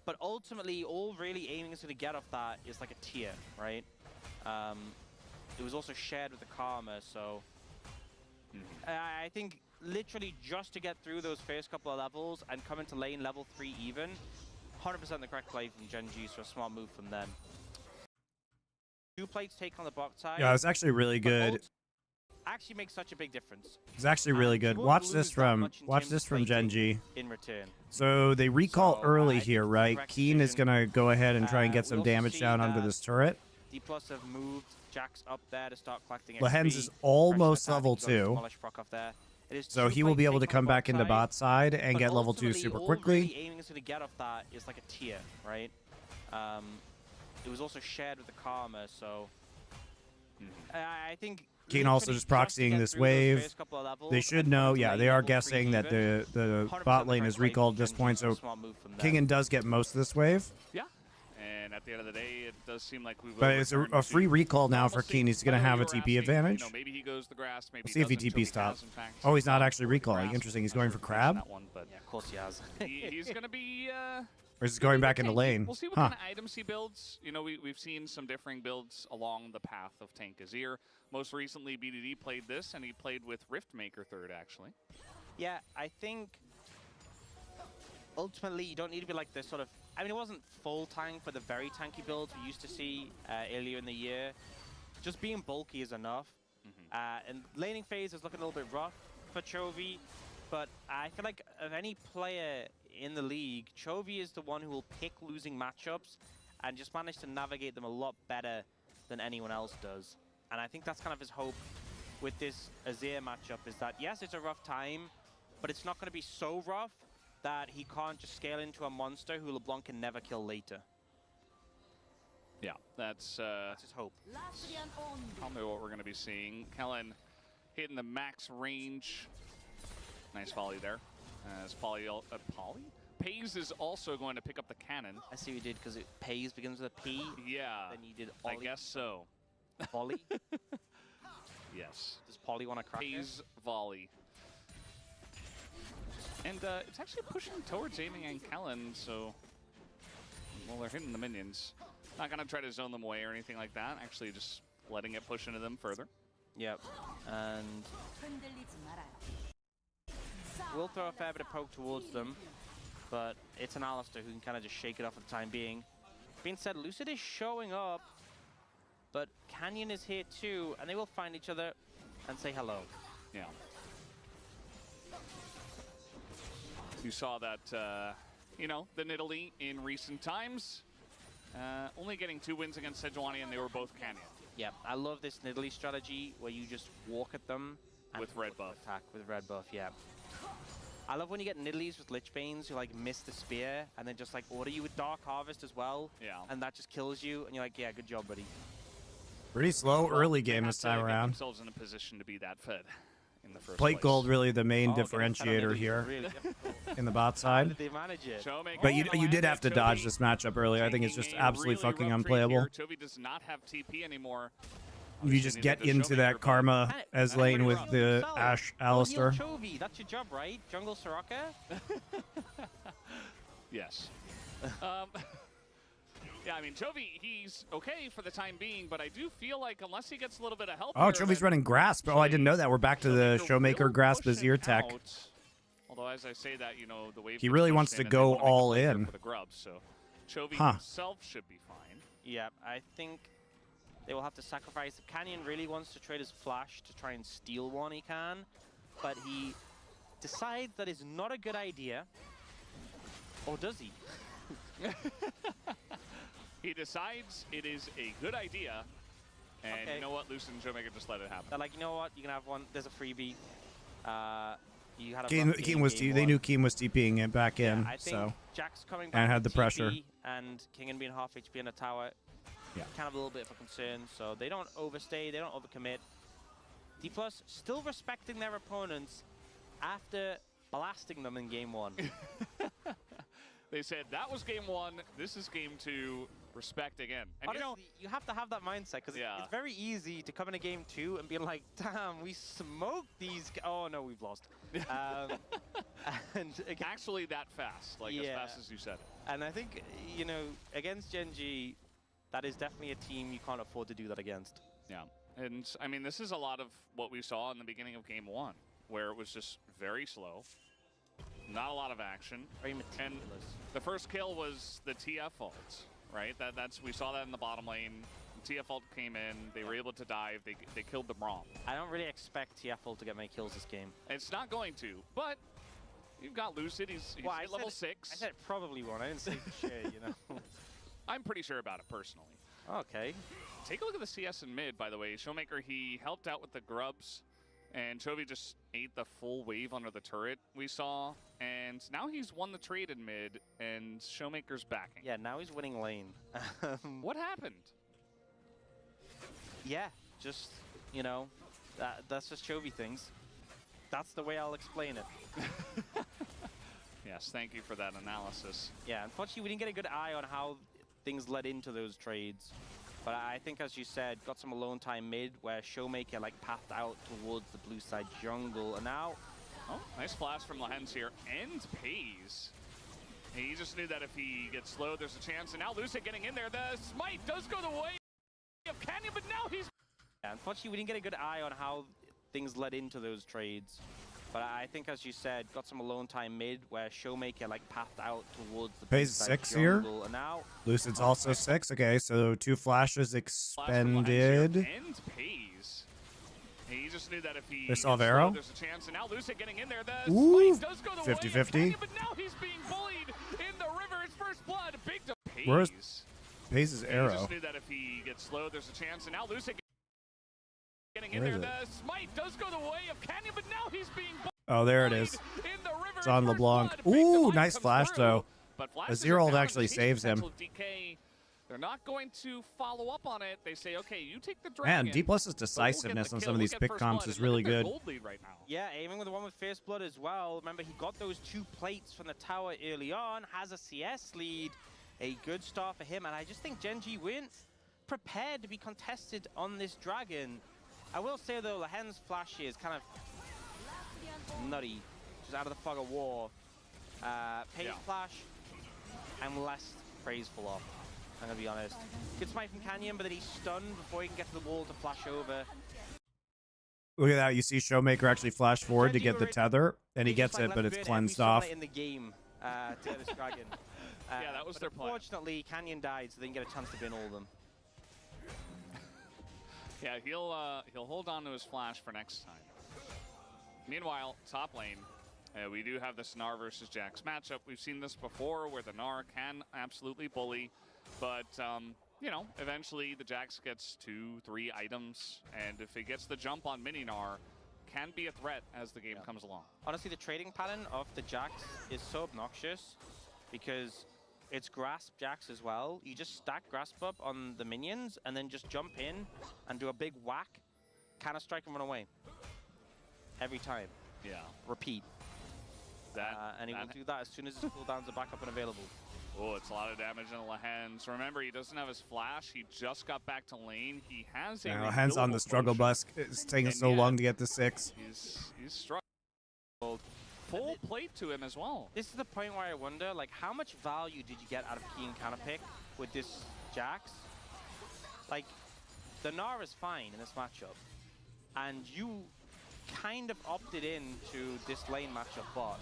but ultimately all really aiming is going to get off that is like a tier, right? It was also shared with the Karma, so I think literally just to get through those first couple of levels and come into lane level 3 even, 100% the correct play from Gen G, so a smart move from them. 2 plates take on the bot side. Yeah, it's actually really good. Actually makes such a big difference. It's actually really good. Watch this from Gen G. In return. So they recall early here, right? correct Keen is decision. gonna go ahead and try and get We some also damage see down onto that this turret. D+ have moved Jax up there to start collecting Lehens XP, is almost pressuring the level tower. He got his 2. Demolish proc off there. It is So 2 he will be plates able to take on come the back into bot side and but get level 2 ultimately, super all quickly. Really aiming is going to get off that is like a tier, right? It was also shared with the Karma, so I think Keen also just proxying this wave. They should know, yeah, they are guessing that the bot lane is recalled at this point, so Kingen does get most of this wave. Yeah. And at the end of the day, it does seem like we will. But it's a free recall now for Keen. He's going to have a TP advantage. You know, maybe he goes the grass, maybe See if he TP's top. Oh, he's not actually recalling. Interesting. He's going for Crab? But Yeah, of course he has. he's going to be... Or is he going back into lane? We'll see what kind of items he builds. You know, we've seen some differing builds along the path of Tank Azir. Most recently, BDD played this, and he played with Riftmaker third, actually. Yeah, I think ultimately you don't need to be like this sort of... I mean, it wasn't full tank for the very tanky builds we used to see earlier in the year. Just being bulky is enough. And laning phase is looking a little bit rough for Chovy, but I feel like of any player in the league, Chovy is the one who will pick losing matchups and just manage to navigate them a lot better than anyone else does. And I think that's kind of his hope with this Azir matchup, is that yes, it's a rough time, but it's not going to be so rough that he can't just scale into a monster who LeBlanc can never kill later. Yeah, that's his hope. probably what we're going to be seeing. Kellen hitting the max range. Nice volley there. As Pays is also going to pick up the cannon. I see what you did, because Pays begins with a P. Yeah, Then you did I guess so. Volley? Yes. Does Polly want to crack Pays volley. And it's actually pushing towards aiming and Kellen, so... Well, they're hitting the minions. Not going to try to zone them away or anything like that. Actually, just letting it push into them further. Yep. And we'll throw a fair bit of poke towards them, but it's an Alistar who can kind of just shake it off for the time being. Being said, Lucid is showing up, but Canyon is here too, and they will find each other and say hello. Yeah. You saw that, you know, the Nidalee in recent times, only getting 2 wins against Sejuani, and they were both Canyon. Yeah, I love this Nidalee strategy where you just walk at them and with red buff. Attack with red buff, yeah. I love when you get Nidalees with Lichbanes who like miss the spear and then just like order you with Dark Harvest as well. Yeah. And that just kills you, and you're like, yeah, good job, buddy. Pretty slow early game this time around. Themselves in a position to be that fed in the first Plate place. Gold really the main differentiator here Really in the bot How side. did they manage it? But you did have to dodge this matchup earlier. I think it's just absolutely fucking unplayable. Chovy does not have TP anymore. You just get into that Karma as lane with the Ashe Alistar. Chovy, that's your job, right? Jungle Soraka? Yes. Yeah, I mean, Chovy, he's okay for the time being, but I do feel like unless he gets a little bit of help... Oh, Chovy's running Grasp. Oh, I didn't know that. We're back to the Showmaker Grasp Azir tech. Although, as I say that, you know, the wave... He really wants to go all in. For the grubs, so Chovy himself should be fine. Yeah, I think they will have to sacrifice. If Canyon really wants to trade his Flash to try and steal one, he can. but he decides that is not a good idea. Or does he? He decides it is a good idea, and Okay. you know what? Lucid and Showmaker just let it happen. They're like, you know what? You can have one. There's a freebie. You had a Keem, rough Keem game, was game they one. knew Keem was TPing it back in, Yeah, I think so Jack's coming back and had with the pressure. TP, and Kingen being half HP in a tower. Yeah. Kind of a little bit of a concern. So they don't overstay. They don't overcommit. D+ still respecting their opponents after blasting them in game one. They said that was game one. This is game two. Respect again. And Honestly, you have to have that mindset because Yeah. it's very easy to come into game two and be like, damn, we smoked these. Oh no, we've lost. And again, actually that fast, like as Yeah. fast as you said it. and I think, you know, against Gen G, that is definitely a team you can't afford to do that against. Yeah. And I mean, this is a lot of what we saw in the beginning of game one, where it was just very slow, not a lot of action. Very meticulous. The first kill was the TF ult, right? We saw that in the bottom lane. The TF ult came in, they were able to dive, they killed the Braum. I don't really expect TFL to get many kills this game. It's not going to, but you've got Lucid, he's Well, at level 6. I said it probably won't. I didn't say for sure, you know. I'm pretty sure about it personally. Okay. Take a look at the CS in mid, by the way. Showmaker, he helped out with the grubs, and Chovy just ate the full wave under the turret we saw, and now he's won the trade in mid, and Showmaker's backing. Yeah, now he's winning lane. What happened? Yeah, just, you know, that's just Chovy things. That's the way I'll explain it. Yes, thank you for that analysis. Yeah, unfortunately, we didn't get a good eye on how things led into those trades. But I think, as you said, got some alone time mid where Showmaker like pathed out towards the blue side jungle, and now... Oh, nice flash from Lehens here, and pays. He just knew that if he gets slow, there's a chance, and now Lucid getting in there. The smite does go the way of Canyon, but now he's... Yeah, unfortunately, we didn't get a good eye on how things led into those trades. But I think, as you said, got some alone time mid where Showmaker like pathed out towards the blue Pays side 6 here. jungle, and now... Lucid's also 6. Okay, so 2 flashes Flash from Lehens here, expended. and pays. He just knew that if he They saw gets Vero. slow, there's a chance, and now Lucid getting in there. The Ooh, smite does go the way of 50-50. Canyon, but now he's being bullied in the river. It's first blood. Big to pays. Where's Pays' He arrow. just knew that if he gets slow, there's a chance, and now Lucid getting in Where there. is it? The smite does go the way of Canyon, but now he's being bullied. Oh, there it is. In the river, It's on first LeBlanc. blood. Big Ooh, Divide nice comes flash, through, though. but A flashes zero are ult down. actually Chase saves him. potential DK. They're not going to follow up on it. They say, okay, you take the Man, dragon. D+'s but we'll get decisiveness the on kill. some of We'll these get pick first comps blood, is and look really at their good. gold lead right now. Yeah, aiming with the one with First Blood as well. Remember, he got those 2 plates from the tower early on, has a CS lead. A good start for him, and I just think Gen G weren't prepared to be contested on this dragon. I will say, though, Lehens' flash here is kind of nutty. Just out of the fog of war. Pay's Yeah. flash, I'm less praiseful of, I'm going to be honest. Good smite from Canyon, but then he's stunned before he can get to the wall to flash over. Look at that. You see Showmaker actually flash forward to Gen G get the already- tether, and he They gets just, like, it, but left it's burn cleansed every off. sunlight in the game to get this dragon. Yeah, that was but their plan. Unfortunately, Canyon died, so they didn't get a chance to bin all of them. Yeah, he'll hold on to his flash for next time. Meanwhile, top lane, we do have this Gnar versus Jax matchup. We've seen this before where the Gnar can absolutely bully, but you know, eventually the Jax gets 2-3 items, and if it gets the jump on mini Gnar, can be a threat as the game comes along. Honestly, the trading pattern of the Jax is so obnoxious because it's Grasp Jax as well. You just stack Grasp up on the minions and then just jump in and do a big whack, counter strike and run away. Every time. Yeah. Repeat. And he will do that as soon as his cooldowns are back up and available. Oh, it's a lot of damage in Lehens. Remember, he doesn't have his flash. He just got back to lane. He has a Now, hands on the renewable struggle potion. bus. It's taking And so yet- long to get to 6. He's struggling. Full plate to him as well. This is the point where I wonder, like, how much value did you get out of key and counter pick with this Jax? Like, the Gnar is fine in this matchup, and you kind of opted in to this lane matchup bot.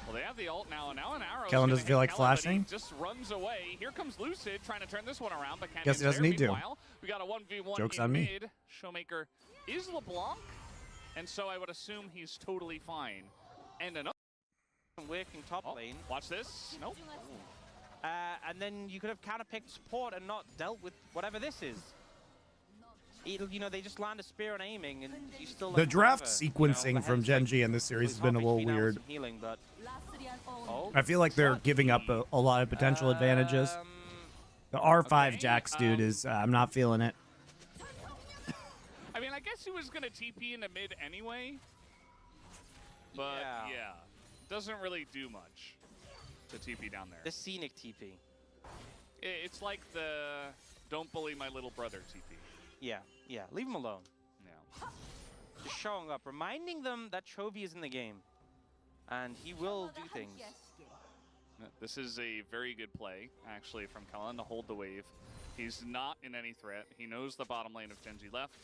Well, they have the ult now, and now an arrow. Kellen doesn't feel like flashing? He just runs away. Here comes Lucid trying to turn this one around, but can't. Guess he doesn't need to. Meanwhile, we got a 1v1 Joke's in on me. mid. Showmaker is LeBlanc, and so I would assume he's totally fine. And another Working top lane. Watch this. Nope. And then you could have counter-picked support and not dealt with whatever this is. You know, they just land a spear on aiming, and you still... The draft sequencing from Genji in this series has been a little weird. Healing, but... I feel like they're giving up a lot of potential advantages. The R5 Jax dude is... I'm not feeling it. I mean, I guess he was going to TP into mid anyway. But, yeah. Doesn't really do much to TP down there. The scenic TP. It's like the don't bully my little brother TP. Yeah, yeah. Leave him alone. Yeah. Just showing up, reminding them that Chovy is in the game. And he will do things. This is a very good play, actually, from Cullen to hold the wave. He's not in any threat. He knows the bottom lane of Genji left.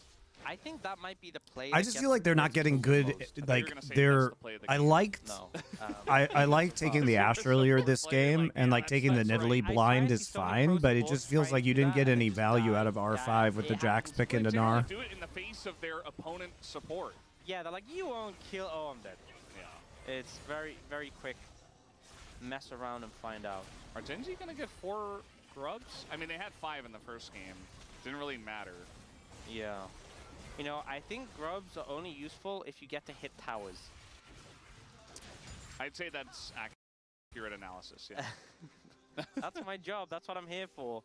I think that might be the play. I just feel like they're not getting good. Like they're. I liked. I like taking the Ashe earlier this game, and like taking the Nidalee blind is fine, but it just feels like you didn't get any value out of R5 with the Jax pick into Gnar. Do it in the face of their opponent support. Yeah, they're like, you won't kill. Oh, I'm dead. Yeah. It's very, very quick. Mess around and find out. Are Genji gonna get 4 grubs? I mean, they had 5 in the first game. Didn't really matter. Yeah. You know, I think grubs are only useful if you get to hit towers. I'd say that's accurate analysis, yeah. That's my job. That's what I'm here for.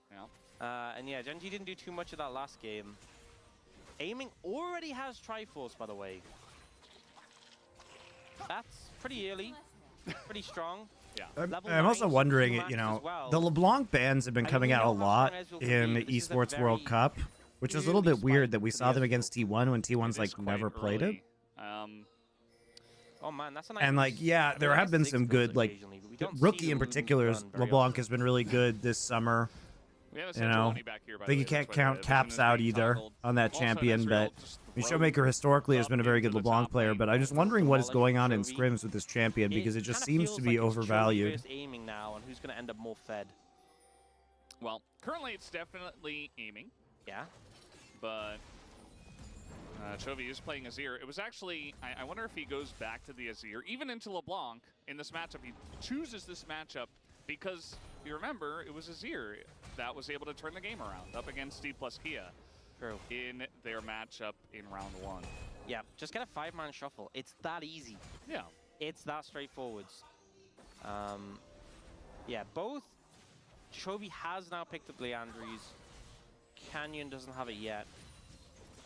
Yeah. And yeah, Genji didn't do too much of that last game. Aiming already has Triforce, by the way. That's pretty early. Pretty strong. Yeah. I'm also wondering, you know, the LeBlanc bans have been coming out a lot in the Esports World Cup. Which is a little bit weird that we saw them against T1 when T1's like never played it. Oh man, that's a nice. And like, yeah, there have been some good like rookie in particular. LeBlanc has been really good this summer. You know, I think you can't count Caps out either on that champion, but Showmaker historically has been a very good LeBlanc player. But I'm just wondering what is going on in scrims with this champion because it just seems to be overvalued. Aiming now, and who's going to end up more fed? Well, currently it's definitely aiming. Yeah. But Chovy is playing Azir. It was actually, I wonder if he goes back to the Azir, even into LeBlanc in this matchup. He chooses this matchup because, you remember, it was Azir that was able to turn the game around up against Steve plus Kia. True. In their matchup in round 1. Yeah, just get a 5-man shuffle. It's that easy. Yeah. It's that straightforward. Yeah, both. Chovy has now picked up Leandries. Canyon doesn't have it yet.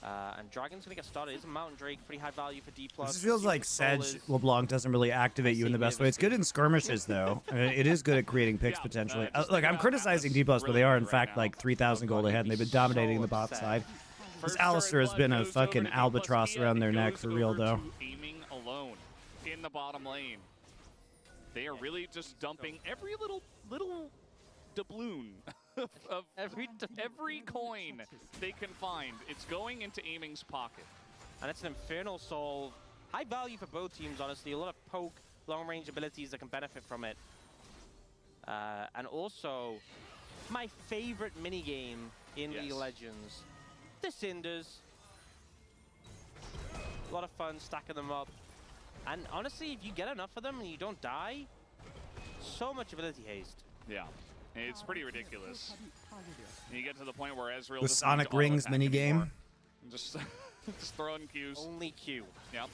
And Dragon's gonna get started. It's a Mountain Drake, pretty high value for D+. This feels like Sedge LeBlanc doesn't really activate you in the best way. It's good in skirmishes, though. I mean, it is good at creating picks, potentially. Look, I'm criticizing D+, but they are, in fact, like 3,000 gold ahead, and they've been dominating the bot side. This Alistar has been a fucking albatross around their neck, for real, though. Aiming alone in the bottom lane. They are really just dumping every little doubloon of every coin they can find. It's going into aiming's pocket. And it's an Infernal Soul. High value for both teams, honestly. A lot of poke, long-range abilities that can benefit from it. And also, my favorite minigame in League of Legends. The Cinders. A lot of fun stacking them up. And honestly, if you get enough of them and you don't die, so much ability haste. Yeah. It's pretty ridiculous. And you get to the point where Ezreal the Sonic Rings minigame. Just throwing Qs. Only Q. Yep.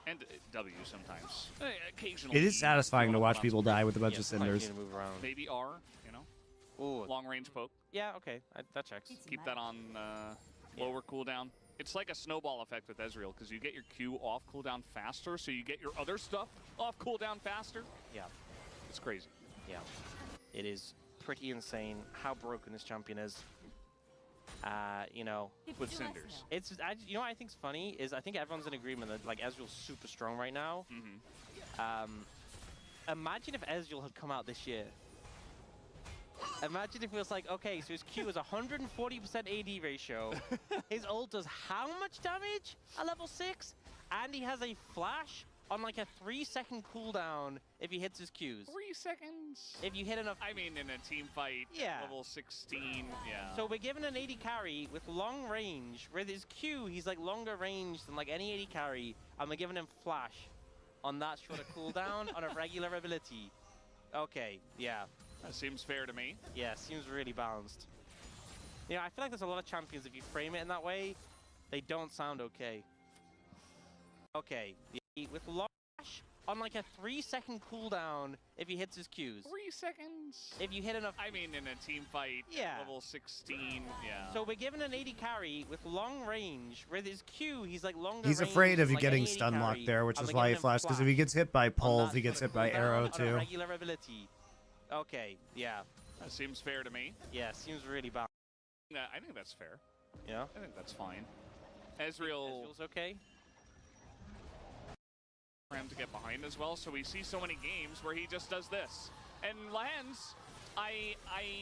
And W sometimes. Occasionally. It is satisfying to watch people die with a bunch of cinders. Maybe R, you know? Ooh. Long range poke. Yeah, okay. That checks. Keep that on lower cooldown. It's like a snowball effect with Ezreal because you get your Q off cooldown faster, so you get your other stuff off cooldown faster. Yeah. It's crazy. Yeah. It is pretty insane how broken this champion is. You know, with cinders. It's you know what I think's funny is I think everyone's in agreement that like Ezreal's super strong right now. Imagine if Ezreal had come out this year. Imagine if it was like, okay, so his Q is 140% AD ratio. His ult does how much damage at level 6? And he has a flash on like a 3-second cooldown if he hits his Qs. 3 seconds? If you hit enough. I mean, in a team fight, Yeah. level 16, yeah. So we're given an 80 carry with long range. With his Q, he's like longer range than like any 80 carry. And we're giving him flash on that shorter cooldown on a regular ability. Okay, yeah. That seems fair to me. Yeah, seems really balanced. Yeah, I feel like there's a lot of champions, if you frame it in that way, they don't sound okay. Okay, yeah, with long flash on like a 3-second cooldown if he hits his Qs. 3 seconds? If you hit enough. I mean, in a team fight, Yeah. level 16, yeah. So we're given an 80 carry with long range. With his Q, he's like longer He's range afraid of than, you like, getting any 80 stun locked carry, there, which and is we're why he giving him flashed. Because if flash he gets hit by on pulls, that he gets sort hit of by cooldown arrow on a too. regular ability. Okay, yeah. That seems fair to me. Yeah, seems really balanced. I think that's fair. Yeah? I think that's fine. Ezreal Ezreal's okay? for him to get behind as well, so we see so many games where he just does this. And Lance, I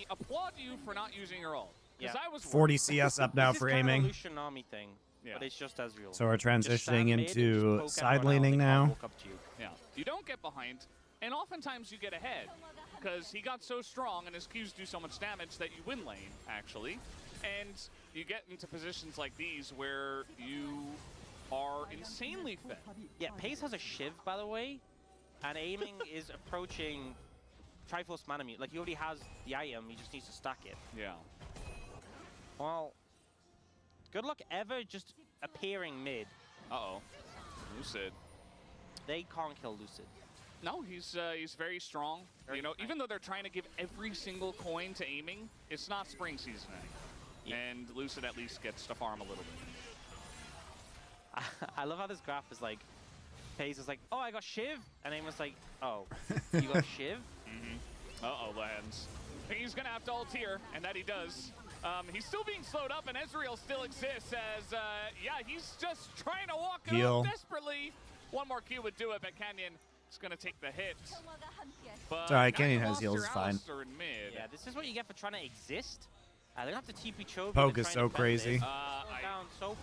applaud you for not using your ult. Because Yeah. I was 40 CS up now This for is kind of a aiming. Lucian army thing, Yeah. but it's just Ezreal. So we're Just transitioning stand mid and just into poke side everyone out. laning They can't now. walk up to you. Yeah. You don't get behind, and oftentimes you get ahead. Because he got so strong and his Qs do so much damage that you win lane, actually. And you get into positions like these where you are insanely fed. Yeah, Pace has a Shiv, by the way, and aiming is approaching Triforce Mana Mute. Like, he already has the item, he just needs to stack it. Yeah. Well, good luck ever just appearing mid. Uh-oh. Lucid. They can't kill Lucid. No, he's very strong. Very you know, strong. even though they're trying to give every single coin to aiming, it's not spring season anymore. Yeah. And Lucid at least gets to farm a little bit. I love how this graph is like, Pace is like, oh, I got Shiv, and Aim was like, oh, you got Shiv? Uh-oh, Lance. He's gonna have to ult here, and that he does. He's still being slowed up, and Ezreal still exists as, yeah, he's just trying to walk it Heal. off desperately. One more Q would do it, but Canyon is gonna take the hit. But It's alright, now Canyon you has lost heals, your it's fine. Alistar in mid. Yeah, this is what you get for trying to exist. They're gonna have to TP Chovy. Poke to is try so and defend crazy. this. Down so.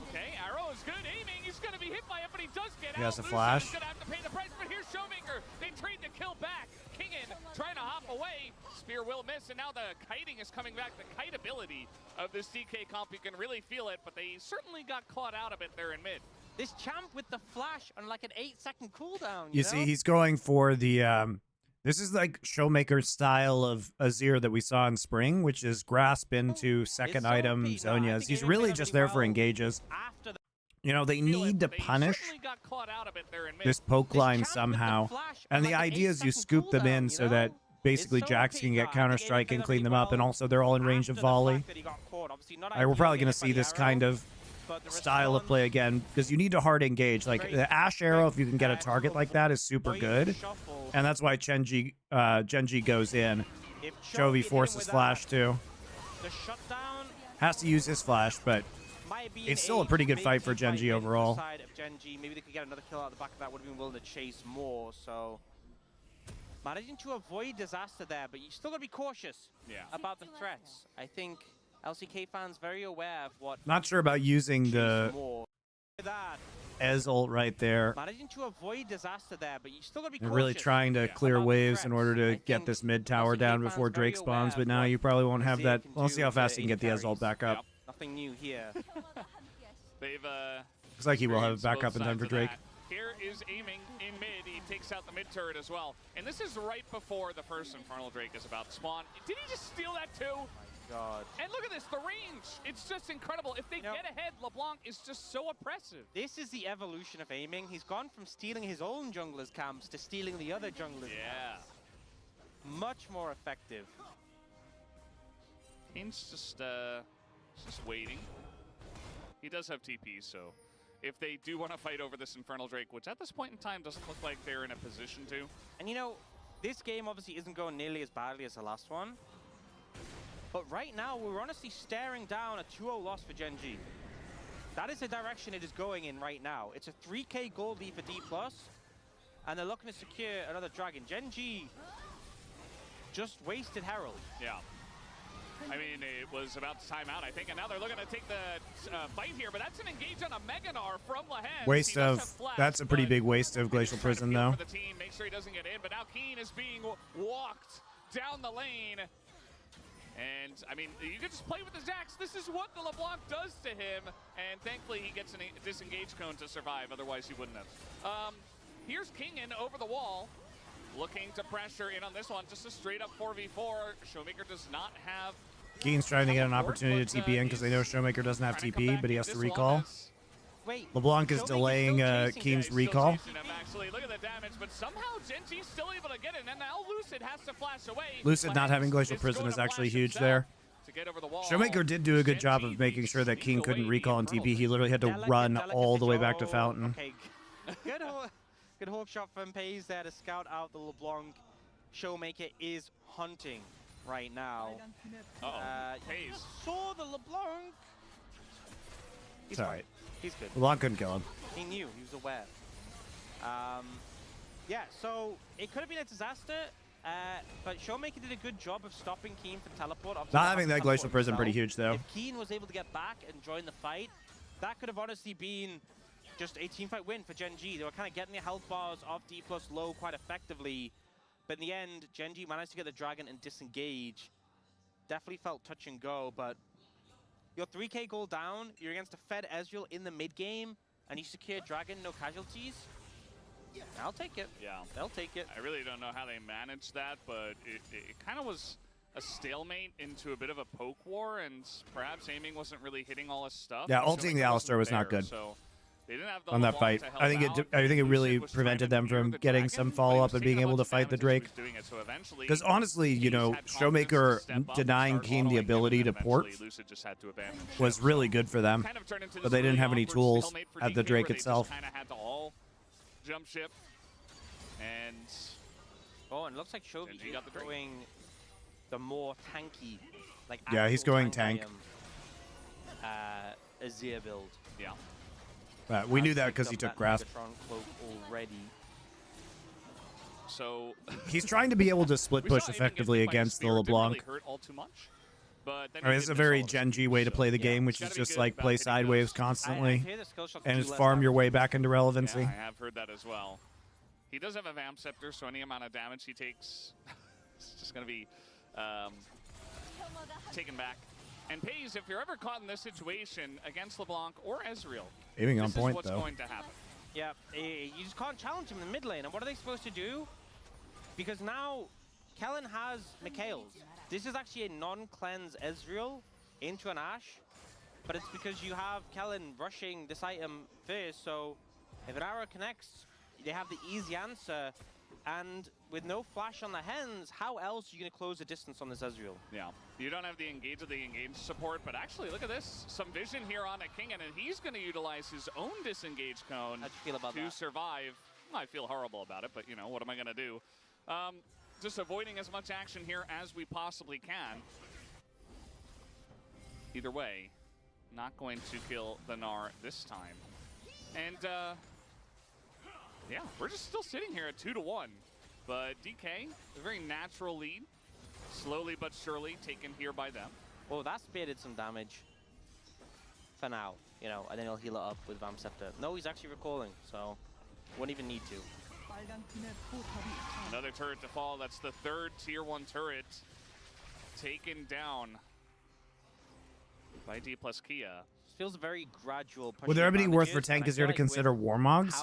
Okay, Arrow is good aiming. He's going to be hit by it, but he does get He out. has a Lucid flash. is going to have to pay the price, but here's Showmaker. They trade the kill back. Kingen trying to hop away. Spear will miss, and now the kiting is coming back. The kite ability of this DK comp, you can really feel it, but they certainly got caught out a bit there in mid. This champ with the flash on like an 8-second cooldown. You know? see, he's going for the this is like Showmaker's style of Azir that we saw in spring, which is grasp into second so item OP. No, I Zonias. think He's Aiden really played just really there for well engages. After the You know, they Feel it, need to but they punish certainly got caught out a bit there in mid. this poke This line champ with the somehow. flash And on the like an idea is you 8-second scoop them in cooldown, so you know? that basically It's so Jax OP, can no, get I think Counter Aiden Strike played and that clean really them up, and well also they're all in range of after the volley. fact that he got caught. Obviously not We're probably ideal going to getting see hit by this the kind arrow, of but the style of response, play again, because you need to hard engage. Like Very the Ash arrow, if you can get a uh, target like that, is super Boyd good, shuffle. and that's why Genji goes in. If Chovy hit him forces with flash that, too. The shutdown Has to use his flash, but might be It's an still a age, pretty good maybe fight for team Genji win for the overall. Side of Genji. Maybe they could get another kill out the back of that. Would have been willing to chase more. So managing to avoid disaster there, but you still got to be cautious Yeah. about the threats. I think LCK fans very aware of what not sure about using chase the more. That Ez ult right there. managing to avoid disaster there, but you still got to be They're cautious. really trying to clear about the waves in order threats. to I get think this mid tower LCK down fans before very Drake aware spawns, of but now what you probably won't have Azir that. can We'll see do how with fast the he can get the Ez carries. ult back up. Yep. Nothing new here. They've Looks like he will have it experienced back both up in time sides for of Drake. that. Here is aiming in mid. He takes out the mid turret as well. And this is right before the first Infernal Drake is about to spawn. Did he just steal that too? God. And look at this, the range. It's just incredible. If they You know- get ahead, LeBlanc is just so oppressive. This is the evolution of aiming. He's gone from stealing his own junglers' camps to stealing the other junglers' Yeah. camps. Much more effective. Kane's just waiting. He does have TP, so if they do want to fight over this Infernal Drake, which at this point in time doesn't look like they're in a position to. And you know, this game obviously isn't going nearly as badly as the last one. But right now, we're honestly staring down a 2-0 loss for Genji. That is the direction it is going in right now. It's a 3k gold lead for D+, and they're looking to secure another dragon. Genji just wasted Herald. Yeah. I mean, it was about to time out, I think, and now they're looking to take the fight here, but that's an engage on a Meganar from Lahen. Waste of, that's a pretty big waste of Glacial Prison, though. For the team, make sure he doesn't get in, but now Keen is being walked down the lane. And, I mean, you could just play with the Zax. This is what the LeBlanc does to him, and thankfully he gets a disengage cone to survive, otherwise he wouldn't have. Here's Kingen over the wall, looking to pressure in on this one, just a straight-up 4v4. Showmaker does not have... Keen's trying to get an opportunity to TP in because they know Showmaker doesn't have TP, but he has to recall. Wait, LeBlanc is delaying Keen's recall. Actually, look at the damage, but somehow Genji's still able to get it, and now Lucid has to flash away. Lucid not having Glacial Prison is actually huge there. Showmaker did do a good job of making sure that Keen couldn't recall in TP. He literally had to run all the way back to Fountain. Okay. Good hook shot from Pays there to scout out the LeBlanc. Showmaker is hunting right now. Pays saw the LeBlanc. It's alright. He's good. LeBlanc couldn't kill him. He knew. He was aware. Yeah, so it could have been a disaster, but Showmaker did a good job of stopping Keen from teleport. Obviously, Not having that Glacial Prison pretty huge, though. If Keen was able to get back and join the fight, that could have honestly been just a teamfight win for Gen G. They were kind of getting the health bars off D+ low quite effectively, but in the end, Gen G managed to get the Dragon and disengage. Definitely felt touch and go, but you're 3k gold down, you're against a fed Ezreal in the mid game, and you secure Dragon, no casualties. I'll take it. Yeah. They'll take it. I really don't know how they managed that, but it kind of was a stalemate into a bit of a poke war, and perhaps aiming wasn't really hitting all his stuff. Yeah, ulting the Alistar was not good. So they didn't have the on that fight. I think it really prevented them from getting some follow-up and being able to fight the Drake. Because honestly, you know, Showmaker denying Keen the ability to port was really good for them, but they didn't have any tools at the Drake itself. Jump ship, and it looks like Shogi is going the more tanky, like yeah, he's going tank. Azir build. Yeah. We knew that because he took Grasp. Already. So he's trying to be able to split push effectively against the LeBlanc. I mean, it's a very Gen G way to play the game, which is just like play sideways constantly and just farm your way back into relevancy. Yeah, I have heard that as well. He does have a Vamp Scepter, so any amount of damage he takes is just going to be taken back. And Pays, if you're ever caught in this situation against LeBlanc or Ezreal, aiming on point, what's though. Going to happen. Yeah, you just can't challenge him in the mid lane. And what are they supposed to do? Because now Kellen has Mikhail's. This is actually a non-cleanse Ezreal into an Ashe, but it's because you have Kellen rushing this item first, so if an arrow connects, they have the easy answer, and with no flash on the Hens, how else are you going to close the distance on this Ezreal? Yeah, you don't have the engage support, but actually, look at this. Some vision here on a Kingen, and he's going to utilize his own disengage cone to survive. Well, I feel horrible about it, but, you know, what am I going to do? Just avoiding as much action here as we possibly can. Either way, not going to kill the Gnar this time. And, yeah, we're just still sitting here at 2-1. But DK, a very natural lead, slowly but surely taken here by them. Well, that spear did some damage for now, you know, and then he'll heal it up with Vamp Scepter. No, he's actually recalling, so wouldn't even need to. Another turret to fall. That's the third tier 1 turret taken down by D+ Kia. Feels very gradual. Would there be worth for tank is there to consider Warmogs?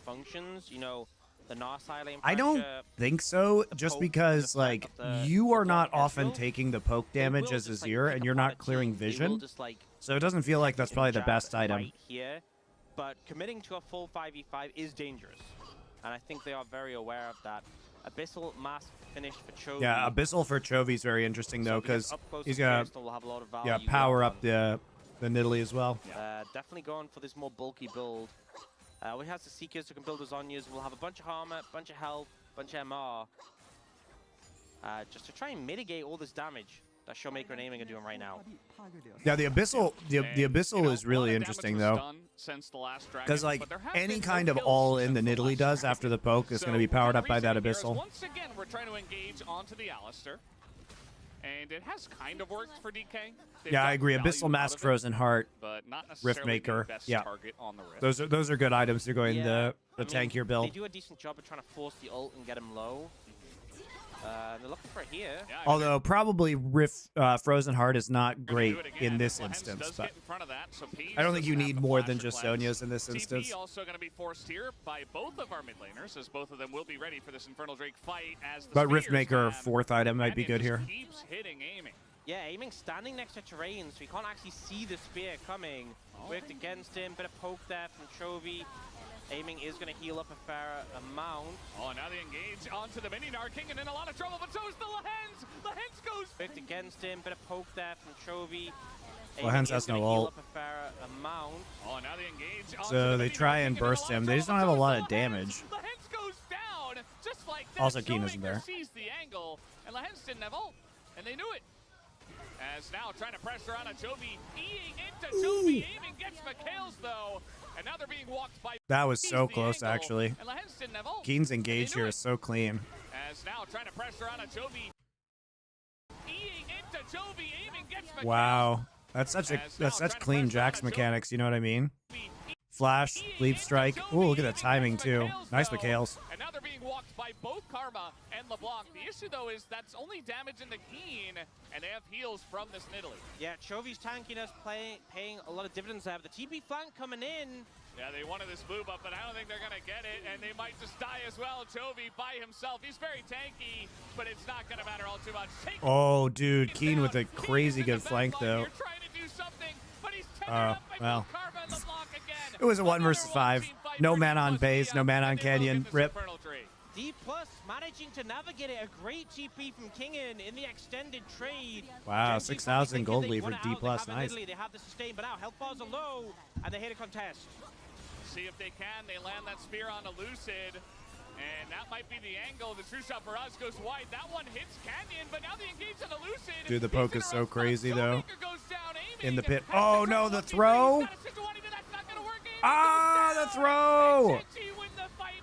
Functions, you know, the Narsil lane I don't think so, just because like you are not often taking the poke damage as Azir, and you're not clearing vision, so it doesn't feel like that's probably the best item. Right here, but committing to a full 5v5 is dangerous. And I think they are very aware of that. Abyssal mask finish for Chovy. Yeah, Abyssal for Chovy is very interesting though, because he's gonna power up the Nidalee as well. Definitely going for this more bulky build. We have the Seekers who can build his Onyas. We'll have a bunch of armor, bunch of health, bunch of MR. Just to try and mitigate all this damage that Showmaker and Aiming are doing right now. Yeah, the Abyssal, the Abyssal is really interesting though, because like any kind of all-in the Nidalee does after the poke is going to be powered up by that Abyssal. Once again, we're trying to engage onto the Alistar. and it has kind of worked for DK. They've Yeah, I gotten agree. value Abyssal out Mask, of it, Frozen Heart, but not necessarily the Riftmaker. best Yeah, target on the Rift. those are good items to go in Yeah, the I mean, tankier build. They do a decent job of trying to force the ult and get him low. They're looking for it here. Yeah, I mean, Although probably Frozen Heart is not they're gonna great do it again. in this Lehens instance, does but get in front of that, so Peas I don't think you doesn't have need the more flash than or just cleanse. Sonya's in this instance. TP also going to be forced here by both of our mid laners, as both of them will be ready for this Infernal Drake fight. As the But spears Riftmaker, man, 4th item, might be Canyon good just here. Keeps hitting, aiming. Yeah, aiming standing next to terrain, so you can't actually see the spear coming. Worked against him, bit of poke there from Chovy. Aiming is going to heal up a fair amount. Oh, now they engage onto the mini Narking and in a lot of trouble, but so is the Lehens! Lehens goes... Worked against him, bit of poke there from Chovy. Lehens has no ult. Up a fair amount. Oh, now they engage onto So the they mini try Narking and in a burst lot of him. They just don't trouble, have a but so lot is of the damage. Lehens goes down, just like that. Also, Keen isn't Showmaker there. sees the angle, and Lehens didn't have ult, and they knew it. As now trying to pressure on a Chovy, eating into Chovy, aiming gets McHale's though, and now they're being walked by... That was so the close, angle, actually. And Lehens didn't have ult, Keen's and they engage knew here it. is so clean. As now trying to pressure on a Chovy, eating into Chovy, aiming gets McHale's. Wow, that's such clean Jax mechanics. You know what I mean? Flash, leap strike. Ooh, look at the timing too. Nice McHale's. And now they're being walked by both Karma and LeBlanc. The issue though is that's only damage in the Keen, and they have heals from this Nidalee. Yeah, Chovy's tankiness paying a lot of dividends there. The TP flank coming in. Yeah, they wanted this move up, but I don't think they're gonna get it, and they might just die as well. Chovy by himself. He's very tanky, but it's not gonna matter all too much. Oh, dude, Keen with a crazy good flank though. You're trying to do something, but he's tethered up by well. both Karma and LeBlanc again. It was a 1 versus Another 5. one-team fight No for mana on D+, base, no mana on and they will Canyon. get this Rip. Infernal Tree. D+ managing to navigate it. A great TP from Kingen in the extended trade. Wow, Genji 6,000 probably gold thinking lead they for want D+. it out. They have Nice. Italy, they have the sustain, but now health bars are low, and they hit a contest. See if they can. They land that spear on Elucid. And that might be the angle. The true shot for us goes wide. That one hits Canyon, but now they engage on Elucid. Dude, the poke is so crazy though. Goes down, In the pit. has to Oh try no, to the 1v3. throw. He's got a Sejuani, but that's not gonna work. Aiming Ah, goes the down. throw. And Genji win the fight.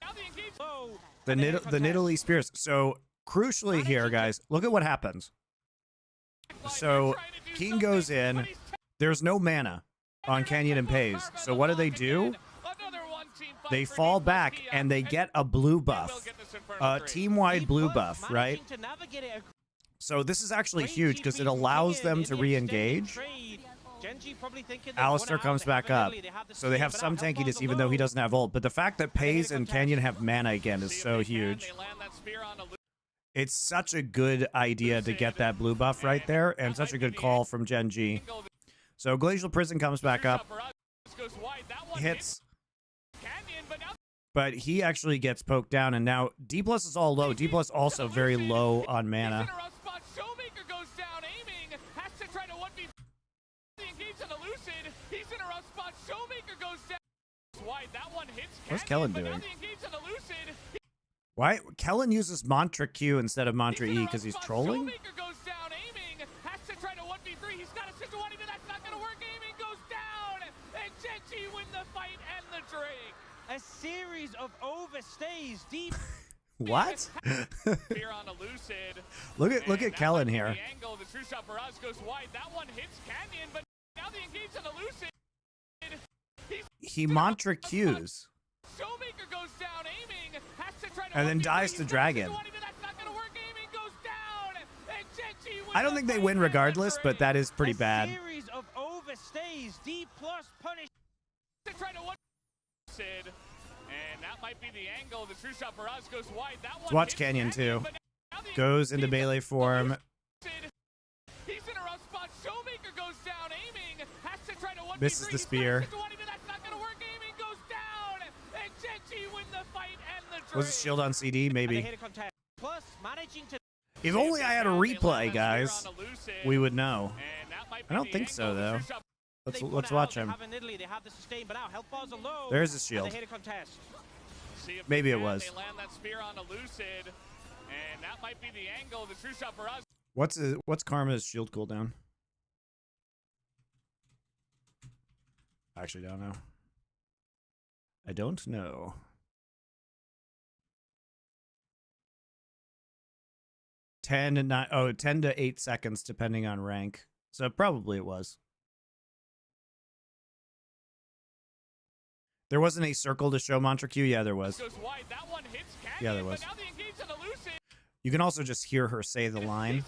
Now they engage. Low, The and they hit a Nidalee Spears. So crucially here, guys, look at what happens. So Keen goes in. There's no mana on Canyon and Pays. So what do? They fall back and they get a blue buff, a team-wide blue buff, right? managing to navigate it. So this is actually Great huge because TP it from allows Kingen them in to the re-engage. extended trade. Genji probably thinking they Alistair won out, comes they have back up. Italy, they have the So they have sustain, some but now health tankiness bars are even though he low. doesn't have ult. But the fact that Pays and contest. Canyon have mana again is so huge. It's such a good idea to get that blue buff right there, and such a good call from Gen G. So Glacial Prison comes back up, hits, but he actually gets poked down, and now D+ is all low. D+ also very low on mana. Showmaker goes down, aiming, has to try to 1v. Engage on Elucid. He's in a rough spot. Showmaker goes down. Wide. That one hits. What's Canyon, Kellen but now doing? they engage on Elucid. Why Kellen uses Mantra Q instead of Mantra E because he's trolling? Showmaker goes down, aiming, has to try to 1v3. He's got a Sejuani, but that's not going to work. Aiming goes down, and Genji win the fight and the Drake. A series of overstays deep. What? Spear on Elucid. look And at that Kellen might be here. The angle, the true shot for us goes wide. That one hits Canyon, but now they engage on Elucid. He Mantra Qs. Showmaker goes down, aiming, has to try to And then 1v3. dies He's to got a Dragon. Sejuani, but that's not gonna work. Aiming goes down, and Genji wins I don't the think they fight win and the regardless, but that is pretty a bad. series of overstays. D+ punish. to try to one Sid, and that might be the angle. The true shot for us goes wide. That one Watch hits Canyon too. but now the Goes into melee form. Sid, he's in a rough spot. Showmaker goes down, aiming, has to try to 1v3. Misses the He's got a spear. Sejuani, but that's not gonna work. Aiming goes down, and Genji win the fight and the Drake. Was it shield on CD? And they Maybe. hit a contest. Plus managing to. If only I had a replay, guys, we would know. And that might I be don't the think so, angle. The though. true shot Let's they let's won out, watch they him. have in Italy, they have the sustain, but now health bars are low. There's his And shield. they hit a contest. See if Maybe they it can. was. They land that spear on Elucid, and that might be the angle. The true shot for us. What's Karma's shield cooldown? I actually don't know. I don't know. 10 and 9, 10 to 8 seconds depending on rank. So probably it was. There wasn't a circle to show MonteCristo. Yeah, there was. Goes wide. That one hits Canyon, Yeah, there was. But now the engage on Elusive. You can also just hear her say the line.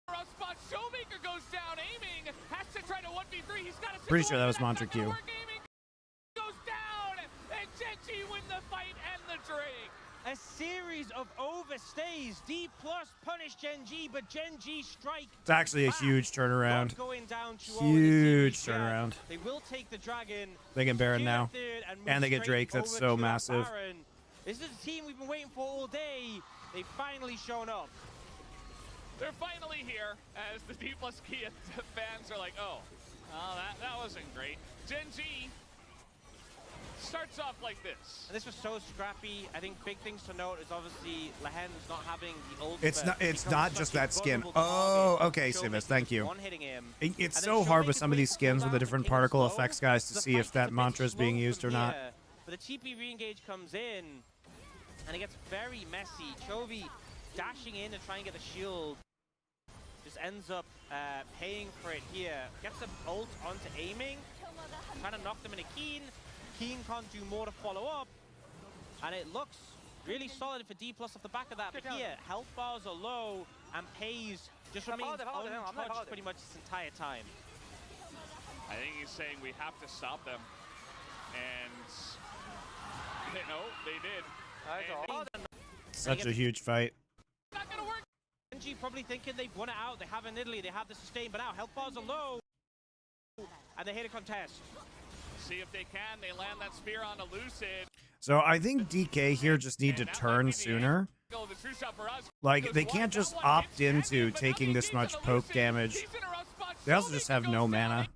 Rough spot. Showmaker goes down, aiming. Has to try to 1v3. He's got a Pretty sure that was MonteCristo. Goes down, and Genji win the fight and the Drake. A series of overstays. D+ punish Genji, but Genji strike. It's actually a huge turnaround. Not going down to Huge series turnaround. yet. They will take the dragon. They get Baron now. And And they get Drake. That's over so to massive. Baron. This is the team we've been waiting for all day. They've finally shown up. They're finally here as the D+ Kia fans are like, oh, that wasn't great. Genji starts off like this. And this was so scrappy. I think big things to note is obviously Lehen's not having the ultimate. It's not just that skin. Oh, okay, Sivis, thank you. It's so hard with some of these skins with the different particle effects, guys, to see if that mantra is being used or not. But the TP re-engage comes in, and it gets very messy. Chovy dashing in to try and get the shield. Just ends up paying for it here. Gets an ult onto aiming. Trying to knock them in a Keen. Keen can't do more to follow up. And it looks really solid for D+ off the back of that. But here, health bars are low, and Pays just remains untouched pretty much this entire time. I think he's saying we have to stop them. And they did. Such a huge fight. Not gonna work. Genji probably thinking they've won it out. They have in Italy, they have the sustain, but now health bars are low. And they hit a contest. See if they can. They land that spear on Elusive. So I think DK here just need to turn sooner. Like, they can't just opt into taking this much poke damage. They also just have no mana.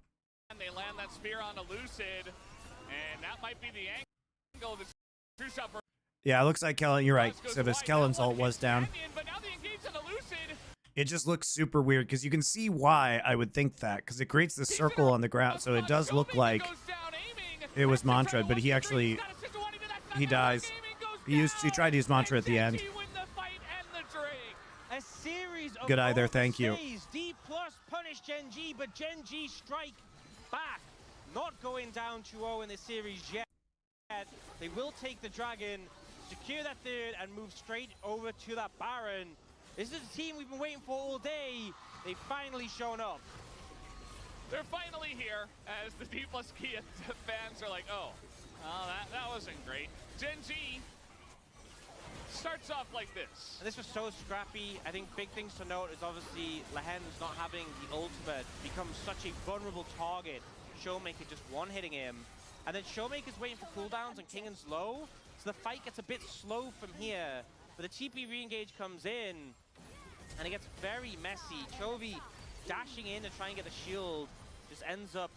They land that spear on Elusive, and that might be the angle. Yeah, it looks like Kellen, you're right, Sivis. Kellen's ult was down. It just looks super weird, because you can see why I would think that, because it creates this circle on the ground, so it does look like it was Mantra, but he actually, he dies. He tried to use Mantra at the end. A series of Good eye there, thank you. D+ punish Genji, but Genji strike back. Not going down 2-0 in this series yet. They will take the dragon, secure that third, and move straight over to that Baron. This is the team we've been waiting for all day. They've finally shown up. They're finally here as the D+ Kia fans are like, oh, that wasn't great. Genji starts off like this. And this was so scrappy. I think big things to note is obviously Lehen's not having the ultimate becomes such a vulnerable target. Showmaker just one-hitting him. And then Showmaker's waiting for cooldowns and Kingan's low. So the fight gets a bit slow from here. But the TP re-engage comes in. And it gets very messy. Chovy dashing in to try and get the shield. Just ends up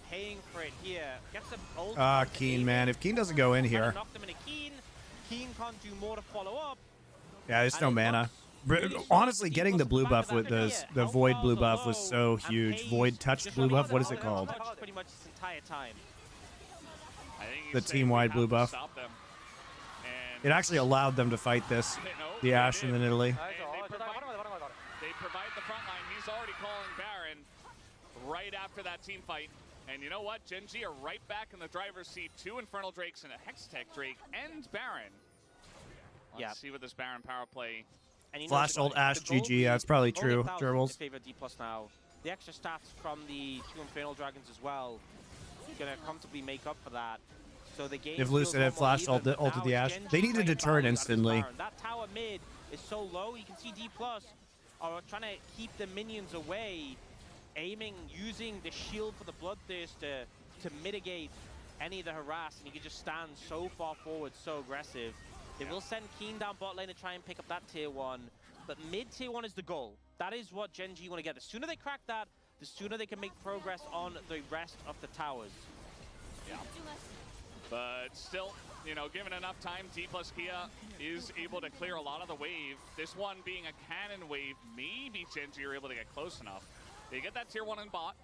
paying for it here. Gets an ult. Keen, man. If Keen doesn't go in here. Knock them in a Keen. Keen can't do more to follow up. Yeah, there's no mana. Honestly, getting the blue buff with the Void blue buff was so huge. Void touched blue buff, what is it called? Pretty much this entire time. The team-wide blue buff. It actually allowed them to fight this. The Ashe and then Italy. They provide the front line. He's already calling Baron right after that team fight. And you know what? Genji are right back in the driver's seat. 2 Infernal Drakes and a Hextech Drake and Baron. Let's see what this Baron power play. Flash ult Ashe GG. Yeah, it's probably true. Gerbils. Now. The extra stats from the 2 Infernal Dragons as well. Gonna comfortably make up for that. So the game if Lucid had flash ulted the Ashe, they needed to turn instantly. That tower mid is so low. You can see D+ are trying to keep the minions away, aiming, using the shield for the Bloodthirst to mitigate any of the harass, and you can just stand so far forward, so aggressive. They will send Keen down bot lane to try and pick up that tier 1, but mid tier 1 is the goal. That is what Genji want to get. The sooner they crack that, the sooner they can make progress on the rest of the towers. Yeah. But still, you know, given enough time, D+ Kia is able to clear a lot of the wave. This one being a cannon wave, maybe Genji are able to get close enough. They get that tier 1 in bot,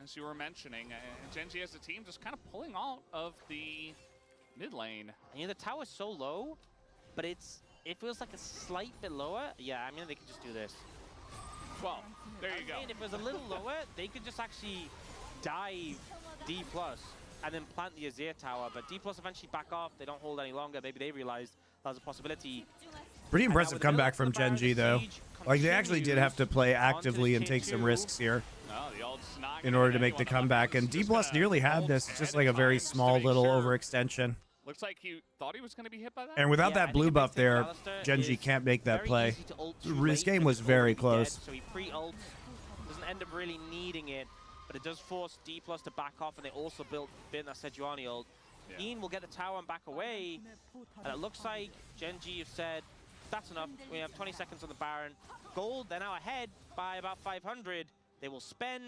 as you were mentioning. Genji as a team just kind of pulling out of the mid lane. And, you know, the tower's so low, but it's If it was like a slight bit lower, yeah, I mean, they could just do this. Well, there you go. If it was a little lower, they could just actually dive D+, and then plant the Azir tower. But D+ eventually back off. They don't hold any longer. Maybe they realized that was a possibility. Pretty impressive comeback from Gen G, though. Like, they actually did have to play actively and take some risks here in order to make the comeback. And D+ nearly had this. It's just like a very small little overextension. Looks like he thought he was going to be hit by that. And without that blue buff there, Gen G can't make that play. This game was very close. So he pre-ults, doesn't end up really needing it, but it does force D+ to back off, and they also built that Sejuani ult. Ian will get the tower and back away, and it looks like Gen G have said, that's enough. We have 20 seconds on the Baron. Gold, they're now ahead by about 500. They will spend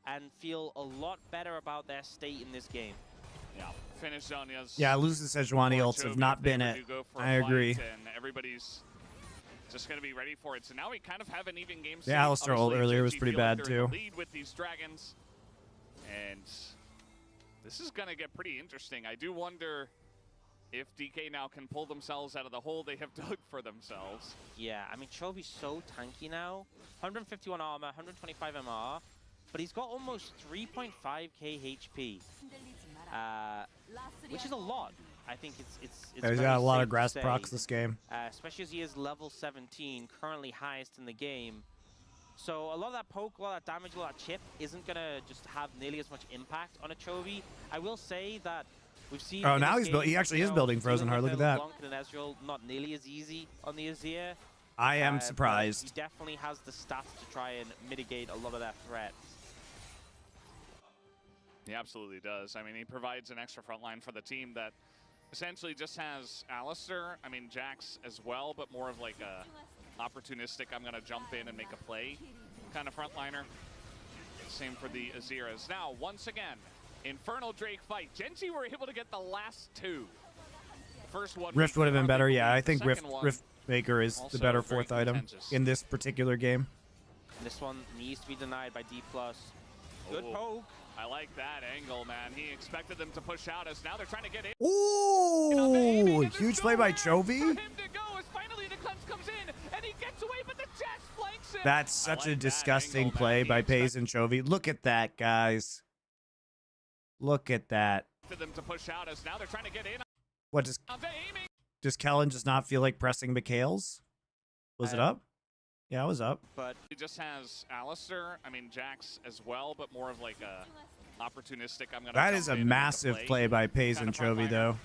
and feel a lot better about their state in this game. Yeah, finish Zonya's. Yeah, losing Sejuani ults have not been it. I agree. And everybody's just going to be ready for it. So now we kind of have an even game. The Alistar ult earlier was pretty bad too. Lead with these dragons, and this is going to get pretty interesting. I do wonder if DK now can pull themselves out of the hole they have dug for themselves. Yeah, I mean, Chovy's so tanky now. 151 armor, 125 MR, but he's got almost 3.5k HP, which is a lot. I think it's he's got a lot of grass procs this game. Especially as he is level 17, currently highest in the game. So a lot of that poke, a lot of that damage, a lot of that chip isn't going to just have nearly as much impact on a Chovy. I will say that we've seen... Oh, now he actually is building Frozen Heart. Look at that. And Ezreal, not nearly as easy on the Azir. I am surprised. He definitely has the stats to try and mitigate a lot of that threat. He absolutely does. I mean, he provides an extra front line for the team that essentially just has Alistar, I mean, Jax as well, but more of like a opportunistic, I'm going to jump in and make a play kind of frontliner. Same for the Aziras. Now, once again, Infernal Drake fight. Gen G were able to get the last two. First one. Rift would have been better. Yeah, I think Rift Maker is the better fourth item in this particular game. This one needs to be denied by D+. Good poke. I like that angle, man. He expected them to push out as now they're trying to get in. Ooh, huge play by Chovy. That's such a disgusting play by Paze and Chovy. Look at that, guys. Look at that. What does Kellen just not feel like pressing McHale's? Was it up? Yeah, it was up. But he just has Alistar, I mean Jax as well, but more of like a opportunistic. That is a massive play by Paze and Chovy, though.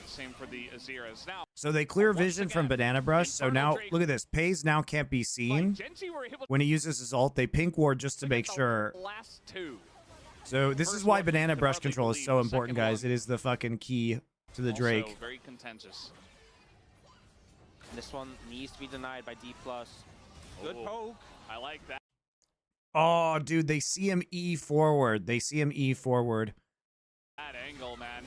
Same for the Aziras. Now, so they clear vision from Banana Brush. So now, look at this. Paze now can't be seen. When he uses his ult, they pink ward just to make sure. So this is why Banana Brush control is so important, guys. It is the fucking key to the Drake. Very contentious. This one needs to be denied by D+. Good poke. I like that. Oh, dude, they see him E forward. They see him E forward. That angle, man.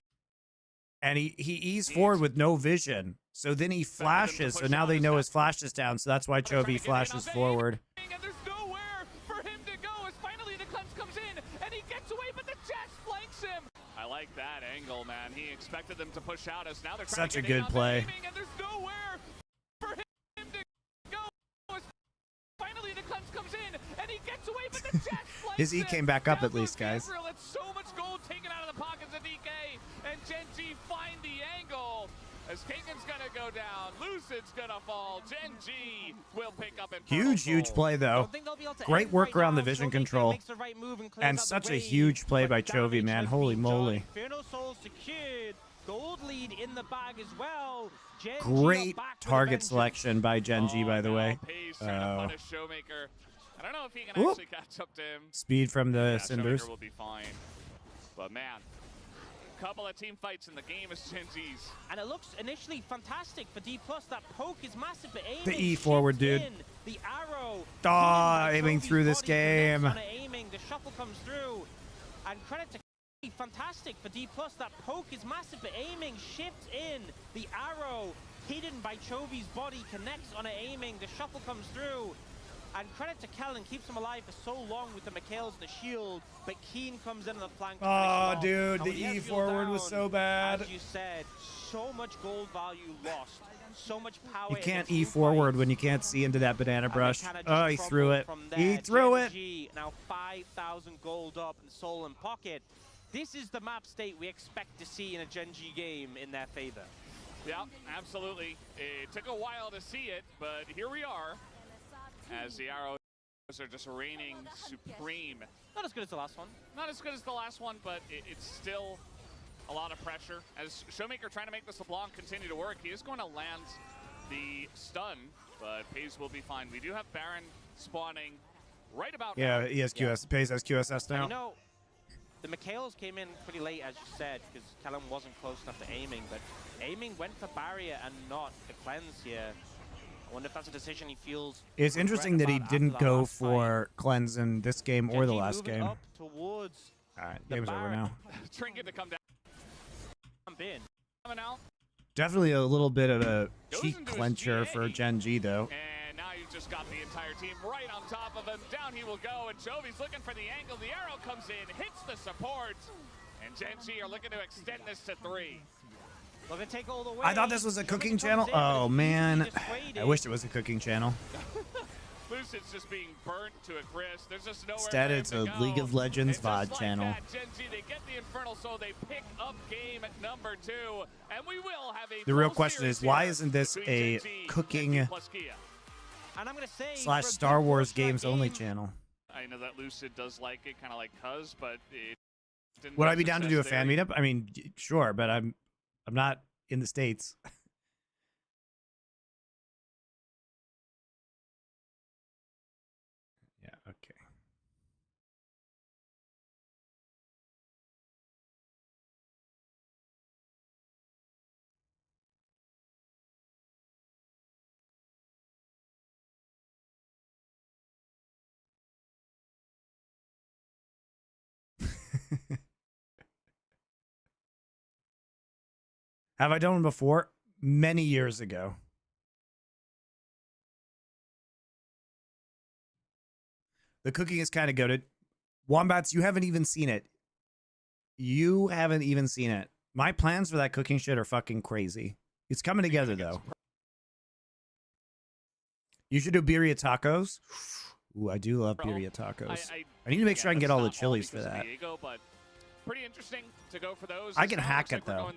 And he E's forward with no vision. So then he flashes. So now they know his flash is down. So that's why Chovy flashes forward. And there's nowhere for him to go as finally the cleanse comes in. And he gets away, but the Jax flanks him. I like that angle, man. He expected them to push out as now they're trying such to a get good play. And there's nowhere for him to go as finally the cleanse comes in. And he gets away, but the Jax flanks his E came back up at least, guys. That's so much gold taken out of the pockets of DK. And Gen G find the angle. As Kagan's gonna go down, Lucid's gonna fall. Gen G will pick up and huge play though. Great work around the vision control, and such a huge play by Chovy, man. Holy moly! Gold lead in the bag as well. Great target selection by Gen G, by the way. I don't know if he can actually catch up to him. Speed from the cinders. Will be fine, but man. Couple of team fights in the game is Gen G's. And it looks initially fantastic for D+. That poke is massive, but aiming the E forward, dude. The arrow. Aiming through this game. Aiming, the shuffle comes through. And credit to fantastic for D+. That poke is massive, but aiming shifts in. The arrow hidden by Chovy's body connects on aiming. The shuffle comes through. And credit to Kellen, keeps him alive for so long with the McHale's and the shield, but Keen comes in on the flank. Oh, dude, the E forward was so bad. As you said, so much gold value lost so much power. You in can't the E team forward fights. when you can't see into that banana And they brush. kinda just Oh, he threw crumbled it. from He there. threw it. GMG, now 5,000 gold up and soul in pocket. This is the map state we expect to see in a Gen G game in their favor. Yeah, absolutely. It took a while to see it, but here we are as the arrows are just reigning supreme. Not as good as the last one. Not as good as the last one, but it's still a lot of pressure. As Showmaker trying to make this LeBlanc continue to work, he is going to land the stun, but Pays will be fine. We do have Baron spawning right about now. Yeah, he has QS. Pays has QSS now. You know, the Mikhails came in pretty late, as you said, because Kellen wasn't close enough to aiming, but aiming went for barrier and not the cleanse here. I wonder if that's a decision he feels. It's interesting that he didn't go for cleanse in this game or the last game. Up towards All right, game's over now. Trinket to come down. Coming out. Definitely a little bit of a Goes cheek into his clencher GA. for Gen G, though. And now you've just got the entire team right on top of him. Down he will go, and Jovi's looking for the angle. The arrow comes in, hits the support, and Gen G are looking to extend this to 3. Looking to take all the way. I thought this was a cooking Showmaker channel. comes in, but Oh, it's man. easily dissuaded. I wish it was a cooking channel. Lucid's just being burnt to a crisp. There's just nowhere Instead, for him it's to a go. League of Legends And just VOD like channel. that, Gen G, they get the Infernal Soul, they pick up game at number 2, and we will have a The real close question series is, why here isn't this between a Gen G cooking and plus Kia. And I'm gonna say / for a Star good Wars portion of games that only game, channel? I know that Lucid does like it, kind of like Cuz, but it didn't Would have I be down to do a success fan there. meetup? I mean, sure, but I'm not in the States. Yeah, okay. Have I done one before? Many years ago. The cooking is kind of goated. Wombats, you haven't even seen it. You haven't even seen it. My plans for that cooking shit are fucking crazy. It's coming together, though. You should do birria tacos. Ooh, I do love birria tacos. I need to make sure I can get all the chilies for that. Diego, but pretty interesting to go for those. I can hack it, though.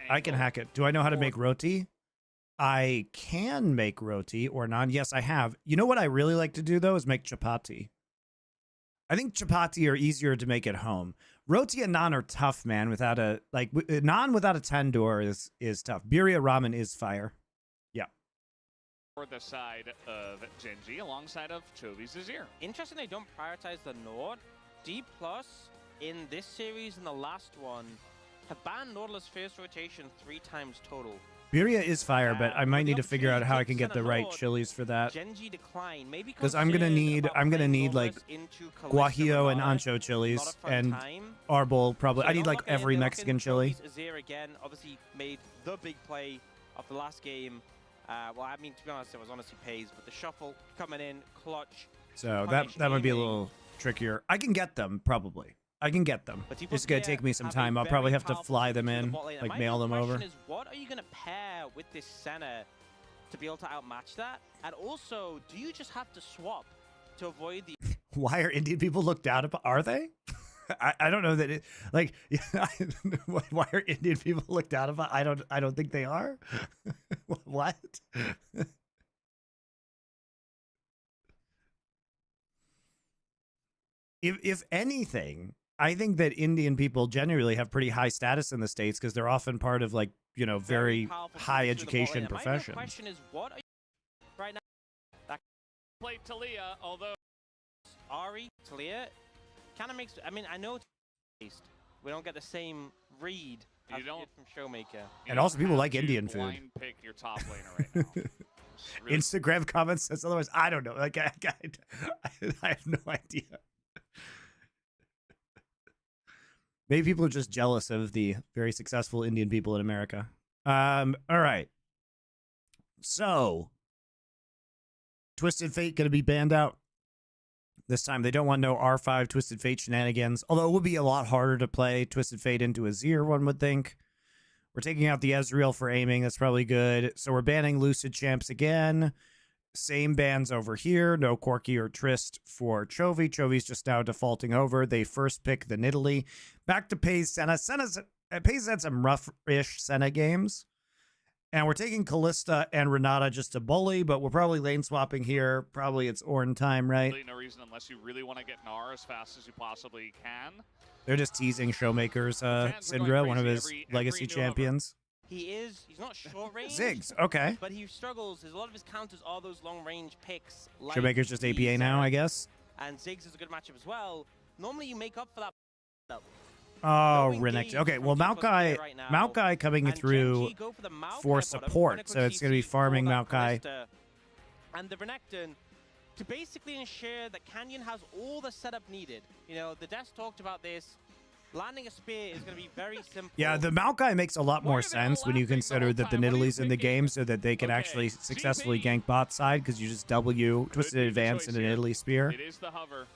I can hack it. Do I know how to make roti? I can make roti or naan. Yes, I have. You know what I really like to do, though, is make chapati. I think chapati are easier to make at home. Roti and naan are tough, man. Without a naan without a tandoor is tough. Birria ramen is fire. Yeah. For the side of Gen G alongside of Chovi's Azir. Interesting they don't prioritize the Nord. D+ in this series and the last one have banned Nautilus first rotation 3 times total. Birria is fire, but I might with need the to figure out how I can opportunity get the right Nord, chilies for that. Gen G decline, maybe Because I'm gonna need like into guajillo and Callisto ancho chilies Not a fun and time. arbol probably. So I need not like looking in, every they're Mexican looking chili. Chovi's Azir again obviously made the big play of the last game. Well, I mean, to be honest, it was honestly Pays, but the shuffle coming in, clutch. So punish that might be a aiming. little trickier. I can get them probably. I can get them. But It's gonna take me some time. I'll probably have to fly them in, like mail them over. Is, what are you gonna pair with this center to be able to outmatch that? And also, do you just have to swap to avoid the? Why are Indian people looked down upon? Are they? I don't know that it like. Why are Indian people looked down upon? I don't think they are. What? If anything, I think that Indian people generally have pretty high status in the States because they're often part of like, you know, very powerful high players through the bot education lane. My real professions. question is, what are you right now? That Played Talia, although Ari, Talia, kind of makes. I mean, I know it's taste. We don't get the same read You as we don't- did from Showmaker. And also people have like to Indian food. blind pick your top laner right now. It's really Instagram comments says otherwise. I don't know. Like I have no idea. Maybe people are just jealous of the very successful Indian people in America. All right. So, Twisted Fate going to be banned out this time. They don't want no R5 Twisted Fate shenanigans. Although it would be a lot harder to play Twisted Fate into Azir, one would think, We're taking out the Ezreal for aiming. That's probably good. So we're banning Lucid Champs again. Same bans over here. No Corki or Trist for Chovy. Chovy's just now defaulting over. They first pick the Nidalee. Back to Pays Senna. Pays had some rough-ish Senna games. And we're taking Callista and Renata just to bully, but we're probably lane swapping here. Probably it's Ornn time, right? Really no reason unless you really want to get Gnar as fast as you possibly can. They're just teasing Showmaker's Syndra, one of his legacy champions. He's not short range. Ziggs, okay. But he struggles. A lot of his counters are those long range picks. Like Showmaker's just APA now, I guess. And Ziggs is a good matchup as well. Normally you make up for that. Oh, Renekton. Okay, well, Maokai coming through for support, so it's going to be farming Maokai. And the Renekton to basically ensure that Canyon has all the setup needed. You know, the Desk talked about this. Landing a spear is going to be very simple. Yeah, the Maokai makes a lot more sense when you consider that the Nidalee's in the game so that they can actually successfully gank bot side because you just W, twisted advance into Nidalee spear. It is the hover.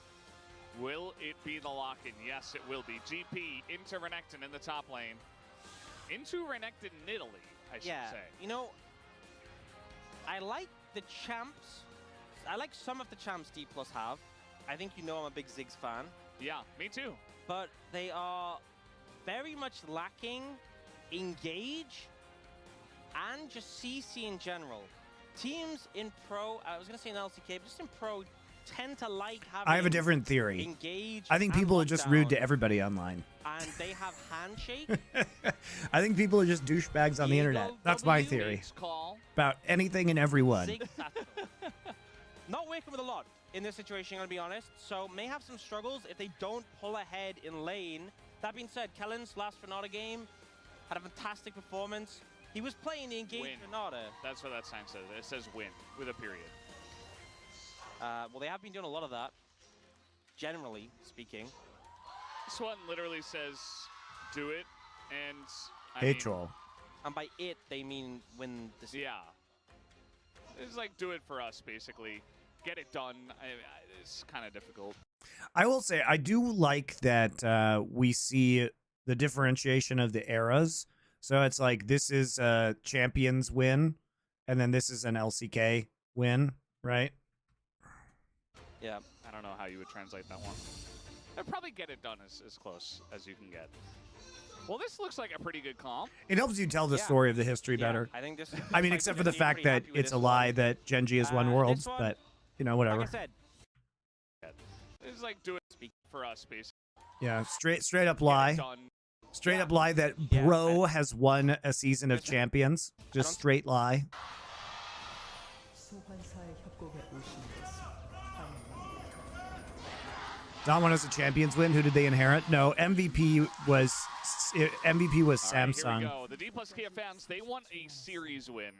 Will it be the lock-in? Yes, it will be. GP into Renekton in the top lane. Into Renekton Nidalee, I should say. You know, I like the champs. I like some of the champs D+ have. I think you know I'm a big Ziggs fan. Yeah, me too. But they are very much lacking engage and just CC in general. Teams in pro, I was going to say in LCK, but just in pro, tend to like having I have a different theory. Engage. I think people are just rude to everybody online. And they have handshake. I think people are just douchebags on the internet. That's my theory. About anything and everyone. Not working with a lot in this situation, I'm going to be honest. So may have some struggles if they don't pull ahead in lane. That being said, Kellen's last Renata game had a fantastic performance. He was playing the engaged Renata. That's what that sign says. It says win with a period. Well, they have been doing a lot of that, generally speaking. This one literally says, do it, and I Hey, mean, troll. And by it, they mean win the season. Yeah. It's like, do it for us, basically. Get it done. It's kind of difficult. I will say, I do like that we see the differentiation of the eras. So it's like, this is a Champions win, and then this is an LCK win, right? Yeah. I don't know how you would translate that one. I'd probably get it done as close as you can get. Well, this looks like a pretty good comp. It helps you tell the story of the history better. I think this. I mean, except for the fact that it's a lie that Genji has won worlds, but, you know, whatever. Like I said, it's like, do it for us, basically. Yeah, straight up lie. Straight up lie that Bro has won a season of Champions. Just straight lie. Don won as a Champions win. Who did they inherit? No, MVP was Samsung. Here we go. The D+Kia fans, they want a series win.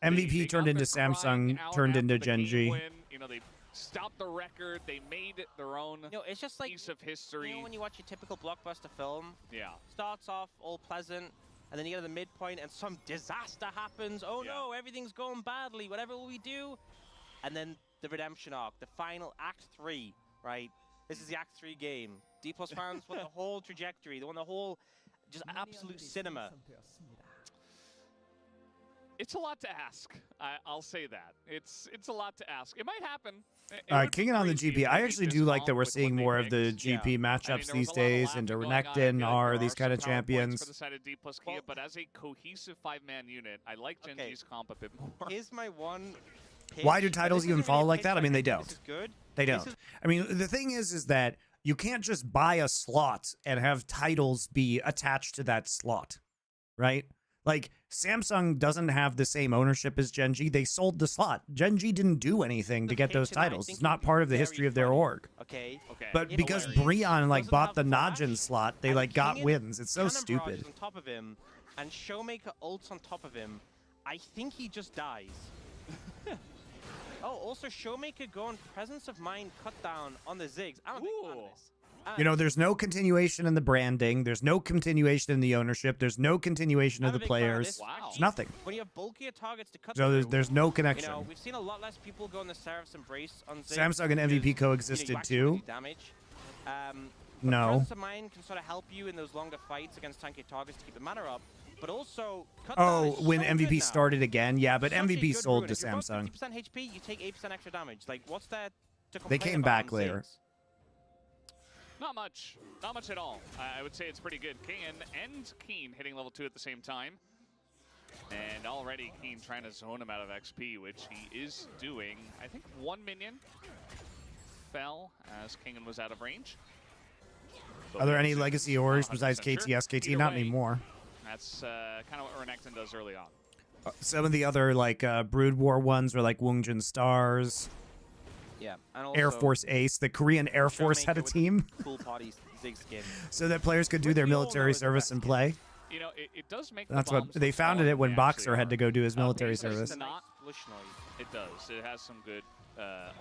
MVP they turned into Samsung, turned into Genji. You know, they stopped the record. They made their own it's just like piece of history. You know, when you watch a typical blockbuster film, yeah, starts off all pleasant, and then you get to the midpoint and some disaster happens. Oh no, everything's going badly. Whatever will we do? And then the redemption arc, the final Act 3, right? This is the Act 3 game. D+ fans want the whole trajectory. They want the whole, just absolute cinema. It's a lot to ask. I'll say that. It's a lot to ask. It might happen. Kicking on the GP. I actually do like that we're seeing more of the GP matchups these days into Renekton, are these kind of champions. For the side of D+Kia, but as a cohesive 5-man unit, I like Genji's comp a bit more. Here's my one pitch. Why do titles even fall like that? I mean, they don't. This is good. They don't. I mean, the thing is that you can't just buy a slot and have titles be attached to that slot, right? Like, Samsung doesn't have the same ownership as Genji. They sold the slot. Genji didn't do anything to get those titles. It's not part of the history of their org. Okay. But because Brion, like, bought the Najin slot, they, like, got wins. It's so stupid. On top of him, and Showmaker ults on top of him. I think he just dies. Oh, also Showmaker going Presence of Mind cut down on the Ziggs. I'm a big fan of this. You know, there's no continuation in the branding. There's no continuation in the ownership. There's no continuation of the players. Wow. There's nothing. When you have bulkier targets to cut so through, there's no connection. You know, we've seen a lot less people go in the Seraph's Embrace on Ziggs. Samsung and MVP coexisted too. Damage. No. Presence of Mind can sort of help you in those longer fights against tanky targets to keep the mana up. but also cut Oh, down is when so MVP good now. started again, yeah, but Such a MVP good sold rune. to If you're above Samsung. 50% HP, you take 8% extra damage. Like, what's there to complain They came about back on later. Ziggs? Not much. Not much at all. I would say it's pretty good. King and Keen hitting level 2 at the same time. And already Keen trying to zone him out of XP, which he is doing. I think 1 minion fell as Kingen was out of range. Are there any legacy ores besides KT, SKT? Either Not way, anymore. That's kind of what Renekton does early on. Some of the other like Brood War ones were like Wongjin Stars, Yeah, and also Air Force Ace. The Korean Air Force had a team cool party Ziggs skin. so that players could do Which their we all know military is the service best and skin. play. You know, it does make That's the what bombs they look founded smaller it when than they Boxer actually had to are. go do his military Pace is service. not- Bush noise. It does. It has some good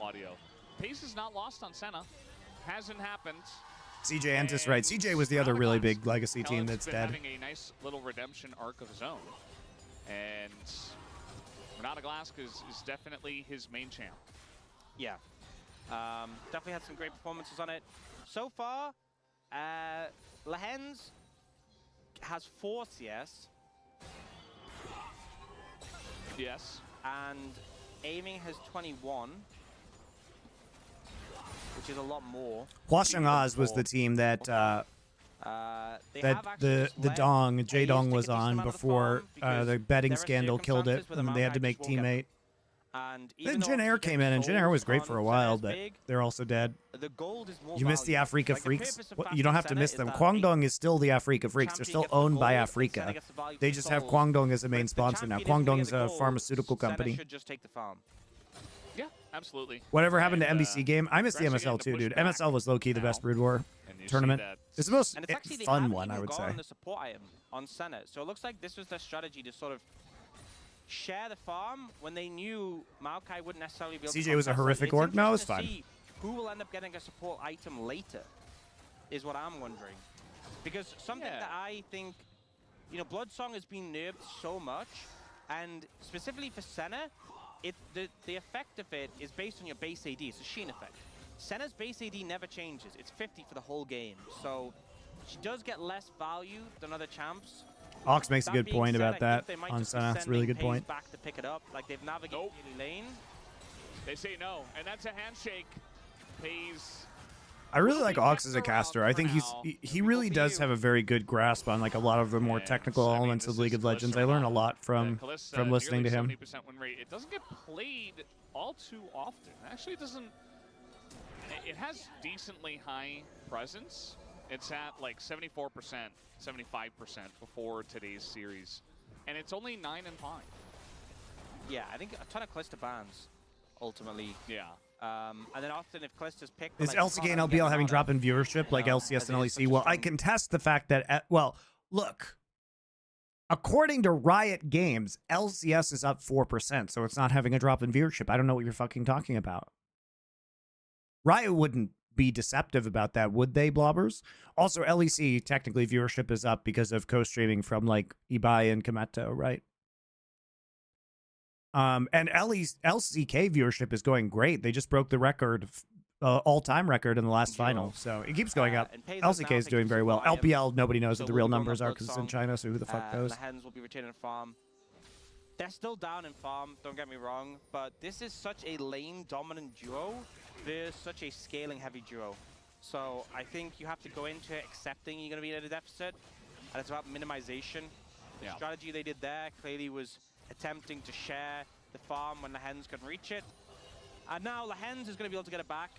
audio. Pace is not lost on Senna. Hasn't happened. CJ Antis, right? CJ was the other really big legacy team Kellett's that's been dead. having a nice little redemption arc of his own. And Renata Glask is definitely his main champ. Yeah. Definitely had some great performances on it. So far, Lehens has 4 CS, Yes. and Aiming has 21, which is a lot more. Hwaseong Oz was the team that They that have actually the just let Dong Hayes J-Dong take a was decent on amount of the before farm because the betting there are scandal killed it, circumstances where the and they had to Maokai make just won't get teammate. And Then even though Jin Air obviously came getting in, and Jin Air was sold great on for a while, Senna's but big, they're also dead. the gold is more You missed the valuable. Africa Like, the Freaks. purpose of What, you fasting don't have to Senna miss is them. that Kwangdong is still the Africa Freaks. They're champion still gets the owned by gold, and Africa. Senna gets the value They for just have souls. Kwangdong as a But main if the sponsor now. champion isn't gonna Kwangdong's get the a gold, pharmaceutical Senna company. should just take the farm. Yeah, absolutely. Whatever happened to And, MBC game? I missed the they're actually MSL getting too, to dude. push back MSL was low-key the now. best Brood War And you see tournament. that It's the most And it's actually they fun haven't one, I even would gone say. on the support item on Senna. So it looks like this was their strategy to sort of share the farm when they knew Maokai wouldn't necessarily be able to CJ was a contest it. horrific It's orc? No, it was interesting fine. to see who will end up getting a support item later is what I'm wondering. Because something Yeah. that I think, you know, Bloodsong has been nerfed so much, and specifically for Senna, the effect of it is based on your base AD. It's a Sheen effect. Senna's base AD never changes. It's 50 for the whole game. So she does get less value than other champs. Ox makes a That good being point said, about I that think they might on just be Senna. It's a really sending good point. Pace back to pick it up. Like they've navigated Nope. the lane. They say no, and that's a handshake. Pays. I really Will like be Ox kept as a around caster. I for think now. he We really hope does you- have a very good grasp on like a lot of the more And, technical I mean, elements this of League is of Legends. Kalista I learn a Renata. lot from Kalista, listening to nearly him. 70% win rate. It doesn't get played all too often. Actually, it doesn't. It has decently high presence. It's at like 74%, 75% before today's series, and it's only 9 and 5. Yeah, I think a ton of Kalista bans, ultimately. Yeah. And then often if Kalista's picked... Is like, LCK and can't get LPL having Renata, drop in viewership like know, LCS as and it is such LEC? a Well, I strong- contest the fact that, well, look, according to Riot Games, LCS is up 4%, so it's not having a drop in viewership. I don't know what you're fucking talking about. Riot wouldn't be deceptive about that, would they, blobbers? Also, LEC, technically, viewership is up because of co-streaming from, like, Ibai and Kometo, right? And LCK viewership is going great. They just broke the record, all-time record in the last final, so it keeps going up. and Pace has LCK now is picked doing up very well. Sublime, LPL, nobody knows so what the we'll real be going numbers on are because it's in Bloodsong, China, so who the fuck knows? The Hens will be returning farm. They're still down in farm, don't get me wrong, but this is such a lane-dominant duo versus such a scaling-heavy duo. So I think you have to go into it accepting you're going to be at a deficit, and it's about minimization. The Yeah. strategy they did there clearly was attempting to share the farm when the Hens couldn't reach it. And now the Hens is going to be able to get it back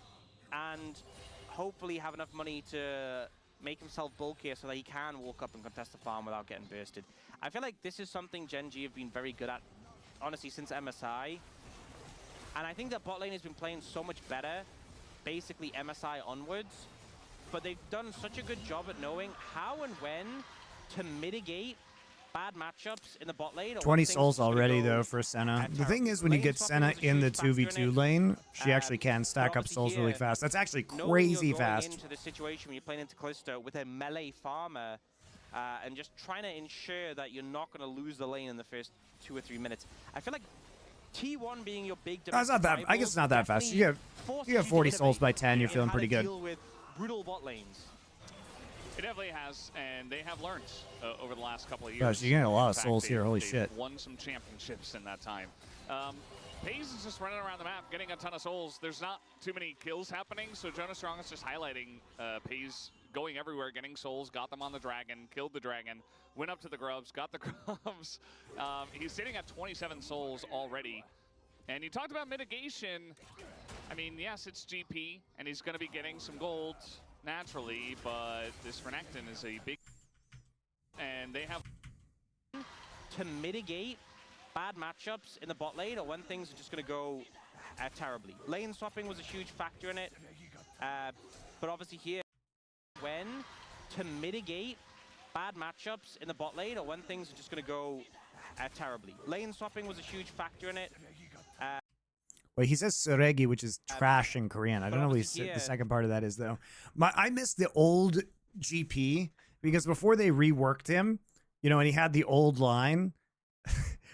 and hopefully have enough money to make himself bulkier so that he can walk up and contest the farm without getting bursted. I feel like this is something Gen G have been very good at, honestly, since MSI. And I think that bot lane has been playing so much better, basically MSI onwards. But they've done such a good job at knowing how and when to mitigate bad matchups in the bot lane. or when 20 things souls are just gonna already, go though, for Senna. at The thing terrible. is, when you Lane get swapping Senna was a in the huge factor in 2v2 it. lane, she actually But can stack up obviously souls really here, fast. That's actually knowing crazy you're going fast. into the situation when you're playing into Callisto with a melee farmer and just trying to ensure that you're not going to lose the lane in the first 2 or 3 minutes. I feel like T1 being your big No, it's not that. I guess it's not that fast. You have 40 souls by 10. You're feeling pretty good. Deal with brutal bot lanes. It definitely has, and they have learned over the last couple of years. Gosh, you're getting a lot of In fact, souls here. Holy they've shit. won some championships in that time. Paze is just running around the map, getting a ton of souls. There's not too many kills happening, so Jonas Strong is just highlighting Paze going everywhere, getting souls, got them on the dragon, killed the dragon, went up to the grubs, got the grubs. He's sitting at 27 souls already. And you talked about mitigation. I mean, yes, it's GP, and he's going to be getting some gold naturally, but this Renekton is a big... And they have... To mitigate bad matchups in the bot lane or when things are just going to go terribly. Lane swapping was a huge factor in it, but obviously here, when to mitigate bad matchups in the bot lane or when things are just going to go terribly. Lane swapping was a huge factor in it. Wait, he says Suregi, which is trash in Korean. I don't know what the second part of that is, though. I miss the old GP because before they reworked him, you know, and he had the old line,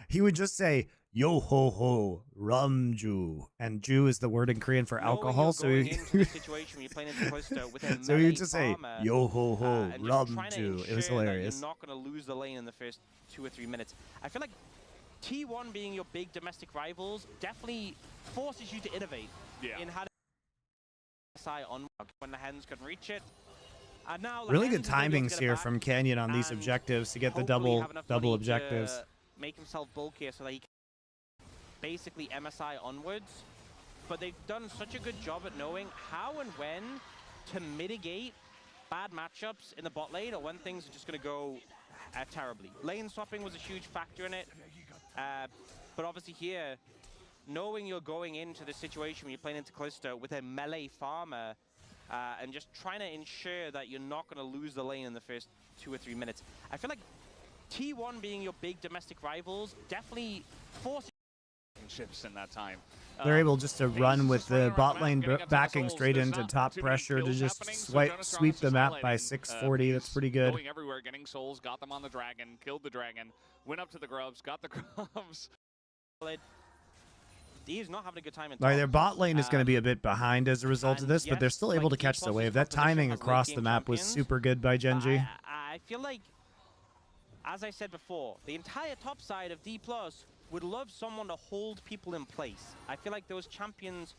he would just say, yo ho ho, rum ju. And ju is the word in Korean for alcohol. So he would just say, yo ho ho, rum ju. It was hilarious. You're not going to lose the lane in the first 2 or 3 minutes. I feel like T1 being your big domestic rivals definitely forces you to innovate in how to SI on when the hens can reach it. Now really good timings here from Canyon on these objectives to get the double objectives. Make himself bulkier so that he can basically MSI onwards. But they've done such a good job at knowing how and when to mitigate bad matchups in the bot lane or when things are just going to go terribly. Lane swapping was a huge factor in it. But obviously here, knowing you're going into the situation when you're playing into Callisto with a melee farmer and just trying to ensure that you're not going to lose the lane in the first 2 or 3 minutes. I feel like T1 being your big domestic rivals definitely forces chips in that time. They're able just to run with the bot lane backing straight into top pressure to just sweep the map by 640. That's pretty good. Going everywhere, getting souls, got them on the dragon, killed the dragon, went up to the grubs, got the grubs. He's not having a good time in their bot lane is going to be a bit behind as a result of this, but they're still able to catch the wave. That timing across the map was super good by Genji. I feel like, as I said before, the entire top side of D+ would love someone to hold people in place. I feel like those champions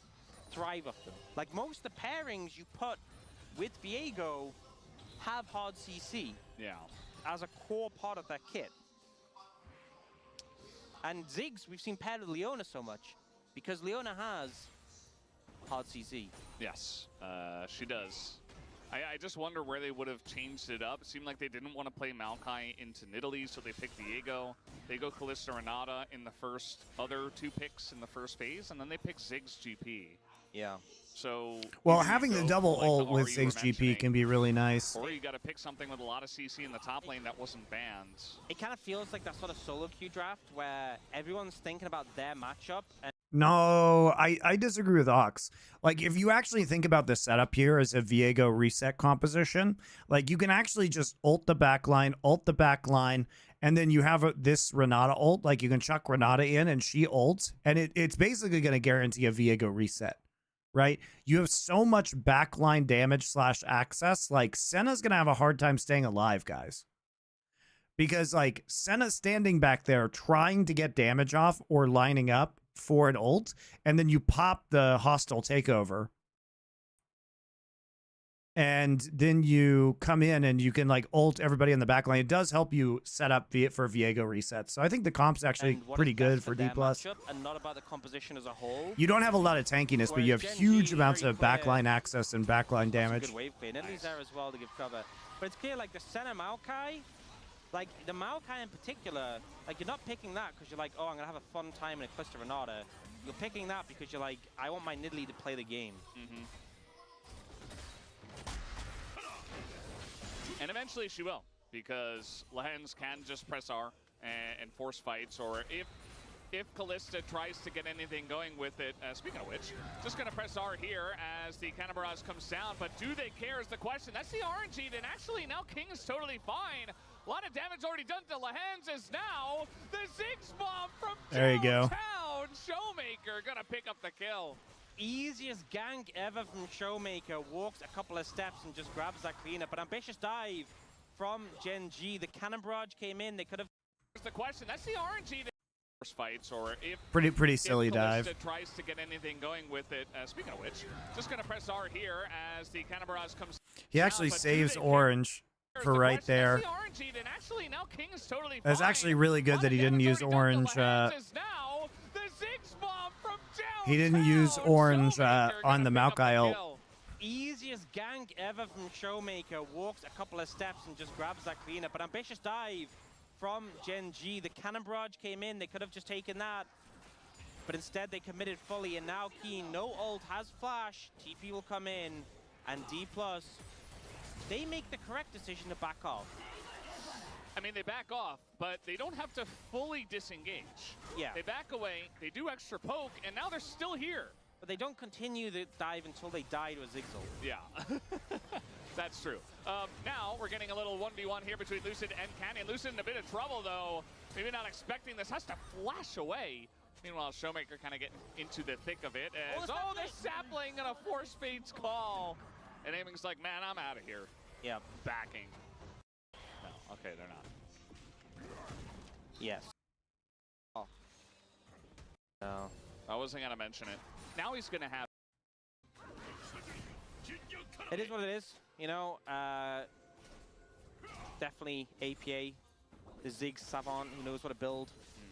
thrive off them. Like most of the pairings you put with Viego have hard CC as a core part of their kit. And Ziggs, we've seen paired with Leona so much because Leona has hard CC. Yes, she does. I just wonder where they would have changed it up. It seemed like they didn't want to play Maokai into Nidalee, so they picked Viego. They go Kalista Renata in the first other 2 picks in the first phase, and then they pick Ziggs GP. Yeah. So well, having the double ult with Ziggs GP can be really nice. Or you got to pick something with a lot of CC in the top lane that wasn't banned. It kind of feels like that sort of solo queue draft where everyone's thinking about their matchup. And no, I disagree with Ox. Like, if you actually think about the setup here as a Viego reset composition, like, you can actually just ult the backline, and then you have this Renata ult. Like, you can chuck Renata in, and she ults, and it's basically going to guarantee a Viego reset, right? You have so much backline damage / access. Like, Senna's going to have a hard time staying alive, guys. Because, like, Senna's standing back there trying to get damage off or lining up for an ult, and then you pop the hostile takeover, and then you come in and you can like ult everybody in the back lane. It does help you set up for Viego resets. So I think the comp's actually pretty good for D+. And not about the composition as a whole. You don't have a lot of tankiness, but you have huge amounts of backline access and backline damage. Good wave play. Nice. There as well to give cover. But it's clear like the Senna Maokai, like the Maokai in particular, like you're not picking that because you're like, oh, I'm gonna have a fun time in a Callisto Renata. You're picking that because you're like, I want my Nidalee to play the game. And eventually she will, because Lehens can just press R and force fights, or if Kalista tries to get anything going with it, speaking of which, just going to press R here as the Cannon Barrage comes down, but do they care is the question. That's the RNG, and actually now King is totally fine. A lot of damage already done to Lehens as now the Ziggs bomb from there you go. downtown. Showmaker going to pick up the kill. Easiest gank ever from Showmaker. Walks a couple of steps and just grabs that cleanup. But ambitious dive from Gen G. The cannon barrage came in. They could have. Here's the question. That's the RNG that fights, or if pretty silly if dive. Kalista tries to get anything going with it. Speaking of which, just gonna press R here as the cannon barrage comes. He actually saves orange for right there. That's the RNG, then actually now King is totally fine. That's actually really good that he didn't use orange. He didn't use orange on the Maokai. Easiest gank ever from Showmaker. Walks a couple of steps and just grabs that cleanup. But ambitious dive from Gen G. The cannon barrage came in. They could have just taken that. But instead they committed fully. And now Keen, no ult, has flash. TP will come in. And D+, they make the correct decision to back off. I mean, they back off, but they don't have to fully disengage. Yeah. They back away, they do extra poke, and now they're still here. But they don't continue the dive until they die to a Zigzag. Yeah, that's true. Now we're getting a little 1v1 here between Lucid and Canyon. Lucid in a bit of trouble, though. Maybe not expecting this. Has to flash away. Meanwhile, Showmaker kind of getting into the thick of it. As, the sapling and a force fates call. And Aiming's like, man, I'm out of here. Yeah. Backing. No, okay, they're not. Yes. Oh. No. I wasn't going to mention it. Now he's going to have... It is what it is. You know, definitely APA, the Ziggs savant who knows what to build.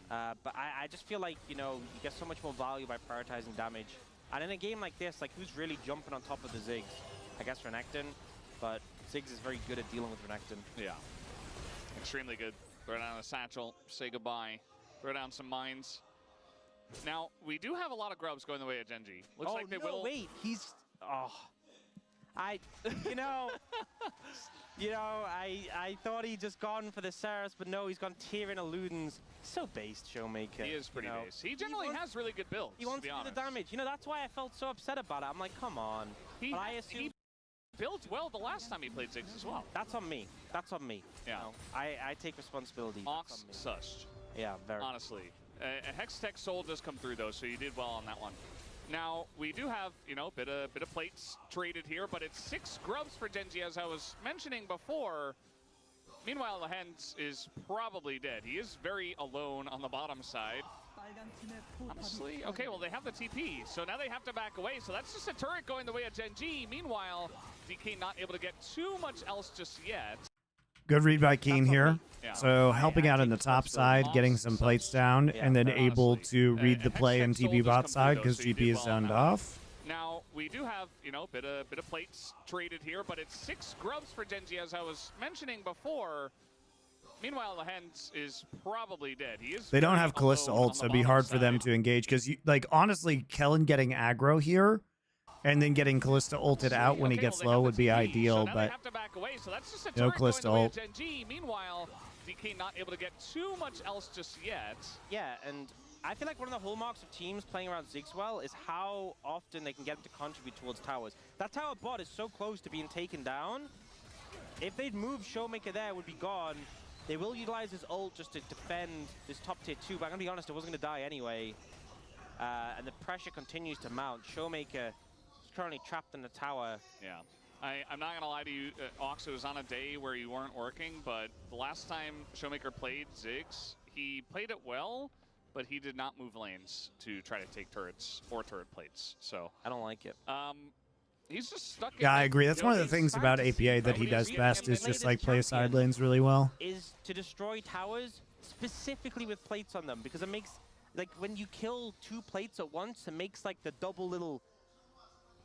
But I just feel like, you know, you get so much more value by prioritizing damage. And in a game like this, like, who's really jumping on top of the Ziggs? I guess Renekton, but Ziggs is very good at dealing with Renekton. Yeah, extremely good. Throw down a satchel, say goodbye. Throw down some mines. Now, we do have a lot of grubs going the way of Genji. Looks like they will... wait, he's... Oh. You know... I thought he'd just gone for the Saris, but no, he's gone Tyrion and Ludens. So based, Showmaker. He is pretty based. He generally has really good builds, He wants to do the damage. You know, that's why I felt so upset about it. I'm like, come on. He built well the last time he played Ziggs as well. That's on me. That's on me. Yeah. You know, I take responsibility. Ox sushed. Yeah, very. Honestly. A Hextech Soul does come through, though, so you did well on that one. Now, we do have, you know, bit of plates traded here, but it's 6 grubs for Genji, as I was mentioning before. Meanwhile, Lehens is probably dead. He is very alone on the bottom side. Honestly, okay, well, they have the TP, so now they have to back away. So that's just a turret going the way of Genji. Meanwhile, DK not able to get too much else just yet. Good read by Keen here. Yeah. So helping out on the top side, getting some plates down, and then able to read the play in TP bot side because GP is zoned off. Now, we do have, you know, bit of plates traded here, but it's 6 grubs for Genji, as I was mentioning before. Meanwhile, Lehens is probably dead. He is. They don't have Kalista ult, so it'd be hard for them to engage because, like, honestly, Kellen getting aggro here and then getting Kalista ulted out when he gets low would be ideal, but no Kalista ult. Meanwhile, DK not able to get too much else just yet. Yeah, and I feel like one of the hallmarks of teams playing around Ziggs well is how often they can get him to contribute towards towers. That tower bot is so close to being taken down. If they'd moved Showmaker there, it would be gone. They will utilize his ult just to defend this top tier 2, but I'm going to be honest, it wasn't going to die anyway. And the pressure continues to mount. Showmaker is currently trapped in the tower. Yeah. I'm not going to lie to you, Ox, it was on a day where you weren't working, but the last time Showmaker played Ziggs, he played it well, but he did not move lanes to try to take turrets or turret plates. So I don't like it. He's just stuck. Yeah, I agree. That's one of the things about APA that he does best is just like play side lanes really well. Is to destroy towers specifically with plates on them, because it makes, like, when you kill 2 plates at once, it makes like the double little.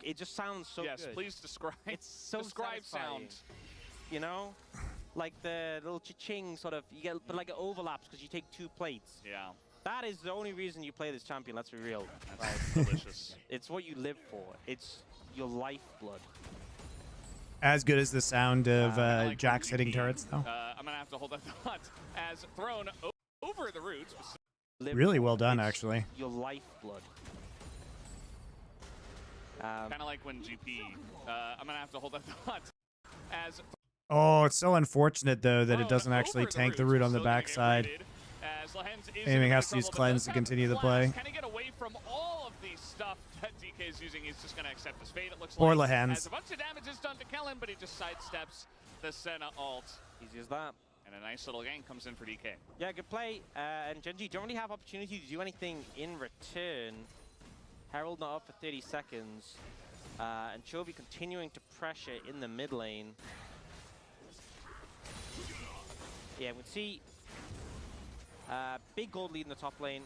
It just sounds so good. Yes, please describe. It's so describe satisfying. sound. You know, like the little cha-ching sort of. You get, but like it overlaps because you take 2 plates. Yeah. That is the only reason you play this champion. Let's be real. That's delicious. It's what you live for. It's your lifeblood. As good as the sound of Jax hitting turrets, though. I'm gonna have to hold that thought as thrown over the roots. Really well done, actually. Your lifeblood. Kind of like when GP. I'm gonna have to hold that thought as. Oh, it's so unfortunate though that it doesn't actually tank the root on the backside. Aiming has to use cleanse to continue the play. Can he get away from all of the stuff that DK DK is using, he's just going to accept his fate, it looks Poor like. Lehens. As a bunch of damage is done to Kellen, but he just sidesteps the Senna ult. Easy as that. And a nice little gank comes in for DK. Yeah, good play. And Genji don't really have opportunity to do anything in return. Herald not up for 30 seconds. And Chovy continuing to pressure in the mid lane. Yeah, we can see big gold lead in the top lane.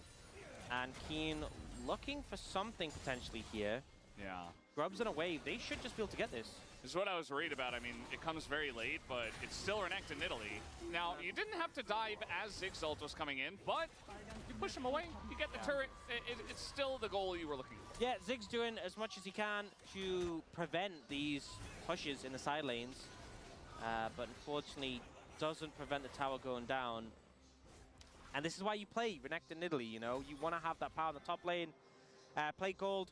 And Keen looking for something potentially here. Yeah. Grubs in a wave. They should just be able to get this. This is what I was worried about. I mean, it comes very late, but it's still Renekton in Italy. Now, you didn't have to dive as Zig's ult was coming in, but you push him away, you get the turret. It's still the goal you were looking for. Yeah, Zig's doing as much as he can to prevent these pushes in the side lanes, but unfortunately doesn't prevent the tower going down. And this is why you play Renekton in Italy, you know? You want to have that power in the top lane. Play gold.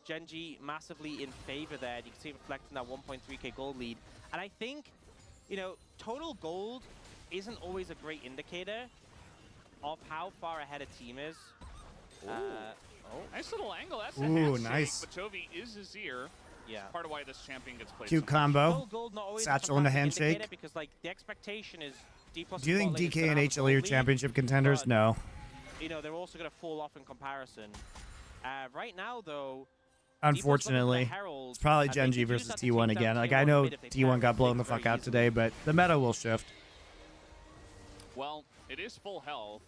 Genji massively in favor there. You can see him reflecting that 1.3k gold lead. And I think, you know, total gold isn't always a great indicator of how far ahead a team is. Nice little angle. That's a Ooh, handshake, nice. but Chovy is Azir. Yeah. Part of why this champion gets played. Cute so combo. Total gold not always a Satchel in the fantastic handshake. indicator because, like, the expectation is D plus. Do you think bot lane is DK gonna and have a HLE are gold lead, championship contenders? but, No. You know, they're also going to fall off in comparison. Right now, though, Unfortunately, it's probably Genji versus T1 again. Like, I know T1 got blown the fuck out today, but the meta will shift. Well, it is full health.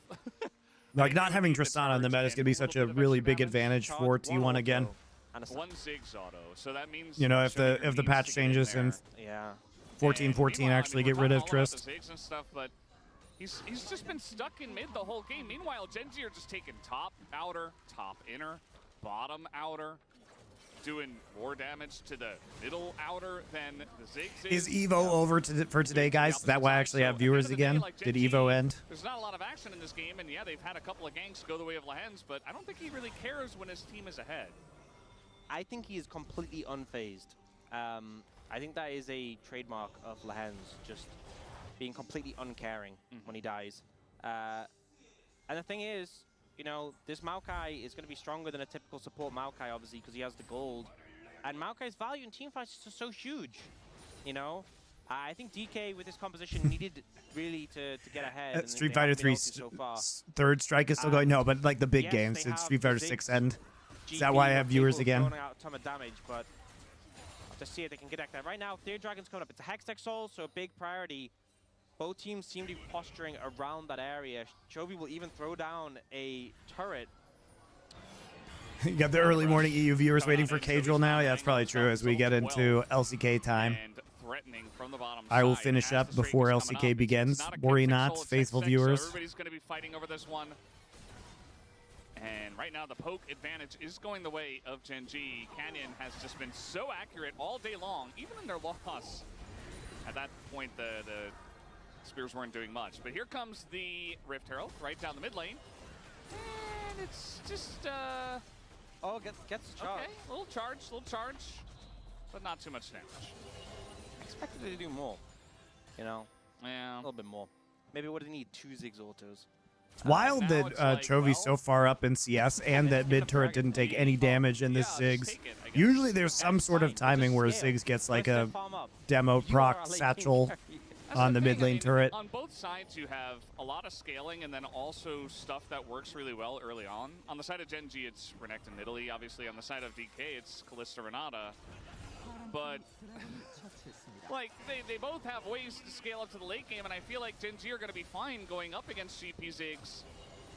Like, not having Tristana in the meta is going to be such a really big advantage for T1 again. One Ziggs auto, so that means You know, if the patch changes and yeah, 14-14 actually get rid of Trist. And stuff, but he's just been stuck in mid the whole game. Meanwhile, Genji are just taking top outer, top inner, bottom outer, doing more damage to the middle outer than the Ziggs Is Evo over for today, guys? Is that why I actually have viewers again? Did Evo end? There's not a lot of action in this game, and yeah, they've had a couple of ganks go the way of Lehens, but I don't think he really cares when his team is ahead. I think he is completely unfazed. I think that is a trademark of Lehens, just being completely uncaring when he dies. And the thing is, you know, this Maokai is going to be stronger than a typical support Maokai, obviously, because he has the gold. And Maokai's value in teamfights is just so huge, you know? I think DK, with this composition, needed really to get ahead. Street Fighter 3 third strike is still going? No, but like the big Yes, games, they it's have Street Fighter Ziggs, 6 end. Is that GP why I have were viewers capable of again? throwing out a ton of damage, but to see if they can get that right now. Third Dragon's coming up. It's a Hextech Soul, so a big priority. Both teams seem to be posturing around that area. Chovy will even throw down a turret. You got the early morning EU viewers waiting for Cadrill now. Yeah, that's probably true as we get into LCK time. From the bottom I will side finish as up the streak before is coming LCK up. begins. It's not a Worry quick not, fix, it's faithful 6-6, viewers. So everybody's going to be fighting over this one. And right now, the poke advantage is going the way of Genji. Canyon has just been so accurate all day long, even in their loss. At that point, the Spears weren't doing much. But here comes the Rift Herald right down the mid lane. And it's just, Oh, gets the charge. okay, little charge, but not too much damage. I expected it to do more, you know, Yeah. a little bit more. Maybe what do they need? 2 Ziggs autos. It's wild now that it's like, Chovy's well, so far up in CS and that mid turret didn't take any damage in this Yeah, just Ziggs. take it, I guess. Usually there's some That's sort of fine, timing just where scale. Ziggs gets like Push a that farm up. demo You are proc a late satchel game carry. That's on the thing, mid I lane mean, turret. On both sides, you have a lot of scaling and then also stuff that works really well early on. On the side of Genji, it's Renekton Italy. Obviously, on the side of DK, it's Kalista Renata. But, like, they both have ways to scale up to the late game, and I feel like Genji are going to be fine going up against GP Ziggs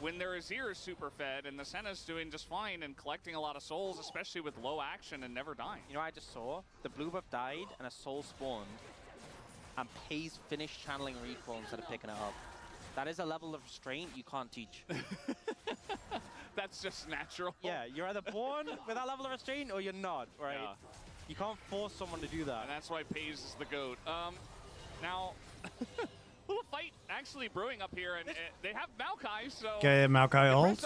when their Azir is super fed and the Senna's doing just fine and collecting a lot of souls, especially with low action and never dying. You know what I just saw? The blue buff died and a soul spawned. And Pays finished channeling recoil instead of picking it up. That is a level of restraint you can't teach. That's just natural. Yeah, you're either born with that level of restraint or you're not, right? Yeah. You can't force someone to do that. And that's why Pays is the GOAT. Now, little fight actually brewing up here, and they have Maokai, so... Okay, Maokai ult.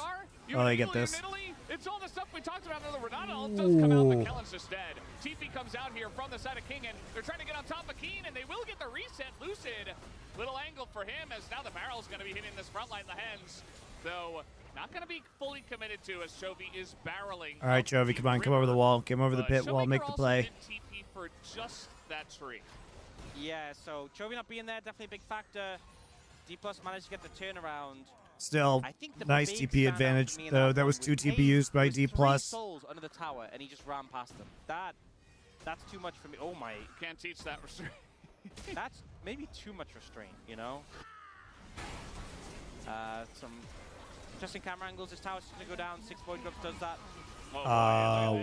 Oh, they get this. It's all the stuff we talked about. The Renata ult does come out, but Kellen's just dead. TP comes out here from the side of King, and they're trying to get on top of Keen, and they will get the reset. Lucid, little angle for him, as now the barrel's going to be hitting this front line, the Hens. So Not going to be fully committed to as Chovy is barreling. All right, up Chovy, the come on, come over the river. wall. Come over the pit Showmaker wall, make the also play. did TP for just that tree. Yeah, so Chovy not being there, definitely a big factor. D+ managed to get the turnaround. Still, I think the nice big TP standout advantage, for me in though. that That one was 2 Paige TPUs by with D+. 3 souls under the tower, and he just ran past them. That's too much for me. Oh my. Can't teach that restraint. That's maybe too much restraint, you know? Some interesting camera angles. This tower's going to go down. 6 void grubs does that.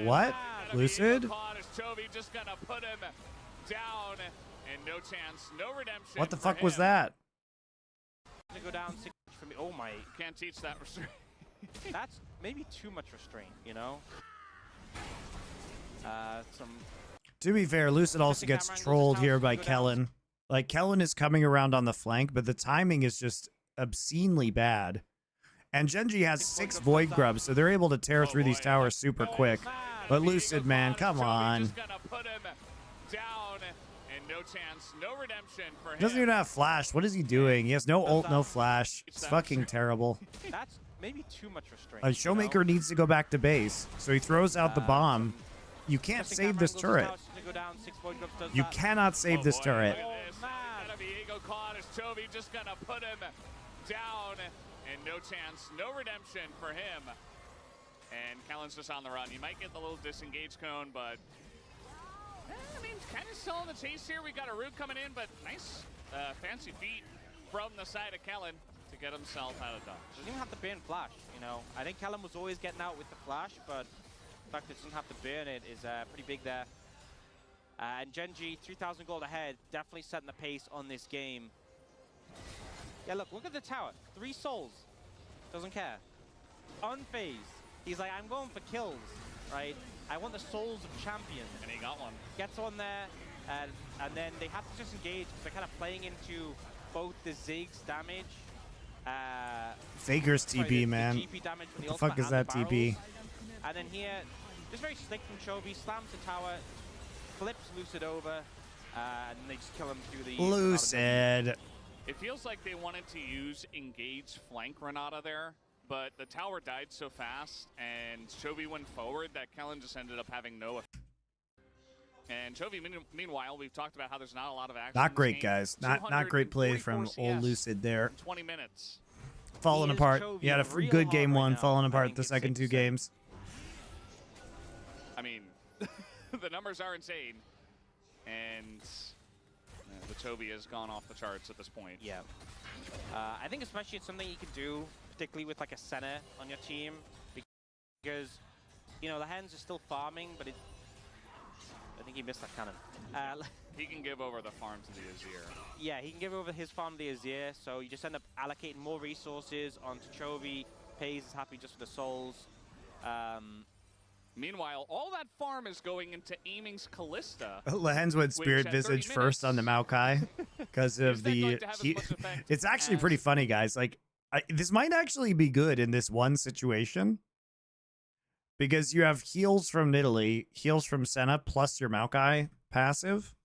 What? Lucid? Chovy just going to put him down, and no chance, no redemption. What the for fuck was him. that? Going to go down 6 for me. Oh my. Can't teach that restraint. That's maybe too much restraint, you know? Some To be fair, Lucid also gets trolled here by Kellen. Like, Kellen is coming around on the flank, but the timing is just obscenely bad. And Genji has 6 Void Grubs, so they're able to tear through these towers super quick. But Lucid, man, come on. Doesn't even have flash. What is he doing? He has no ult, no flash. It's fucking terrible. That's maybe too much restraint. Showmaker needs to go back to base, so he throws out the bomb. You can't save this turret. You cannot save this turret. Chovy just gonna put him down, and no chance, no redemption for him. And Kellen's just on the run. He might get the little disengage cone, but I mean, kind of still in the chase here. We got a root coming in, but nice fancy feet from the side of Kellen to get himself out of dodge. Doesn't even have to burn flash, you know. I think Kellen was always getting out with the flash, but the fact that it doesn't have to burn it is pretty big there. And Genji, 3,000 gold ahead, definitely setting the pace on this game. Yeah, look at the tower. 3 souls. Doesn't care. Unfazed. He's like, I'm going for kills, right? I want the souls of champions. And he got one. Gets on there, and then they have to just engage because they're kind of playing into both the Ziggs damage. Faker's TP, man. The GP damage from What the fuck is that TP? And then here, just very slick from Chovy, slams the tower, flips Lucid over, and they just kill him through the... Lucid. It feels like they wanted to use engage flank Renata there, but the tower died so fast, and Chovy went forward that Kellen just ended up having no effect. And Chovy, meanwhile, we've talked about how there's not a lot of action. Not great, guys. Not great play from old Lucid there. 20 minutes. Falling apart. He had a good game one, falling apart the second 2 games. I mean, the numbers are insane, and the Chovy has gone off the charts at this point. Yeah. I think especially it's something you could do, particularly with like a center on your team, because, you know, the Hens are still farming, but I think he missed that cannon. He can give over the farm to the Azir. Yeah, he can give over his farm to the Azir, so you just end up allocating more resources onto Chovy. Pays is happy just for the souls. Meanwhile, all that farm is going into Aiming's Callista. Lehens went Spirit Visage first on the Maokai because of the... It's actually pretty funny, guys. Like, this might actually be good in this one situation. Because you have heals from Nidalee, heals from Senna, plus your Maokai passive.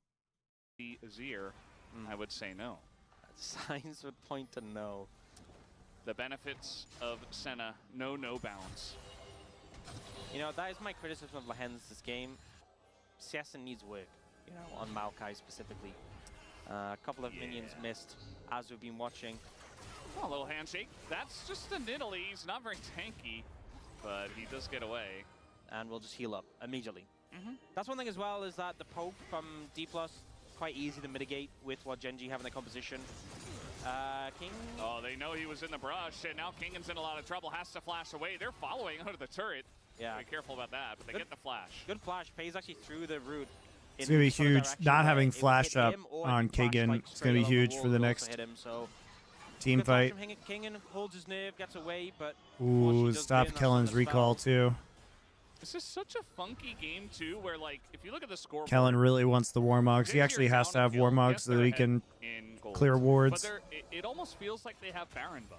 The Azir, I would say no. Signs would point to no. The benefits of Senna, no bounds. You know, that is my criticism of Lehens this game. Siesta needs work, you know, on Maokai specifically. A couple of minions missed as we've been watching. Oh, a little handshake. That's just a Nidalee. He's not very tanky, but he does get away. And we'll just heal up immediately. That's one thing as well, is that the poke from D+, quite easy to mitigate with what Genji have in the composition. King... Oh, they know he was in the brush, and now Kingan's in a lot of trouble, has to flash away. They're following under the turret. Yeah. Be careful about that, but they get the flash. Good flash. Pays actually through the root. It's going to be huge. Not having flash up on Kagan, it's going to be huge for the next team fight. Kingan holds his nerve, gets away, but... Ooh, stop Kellen's recall, too. This is such a funky game, too, where, like, if you look at the scoreboard... Kellen really wants the Warmogs. He actually has to have Warmogs so that he can clear wards. But it almost feels like they have Baron buff.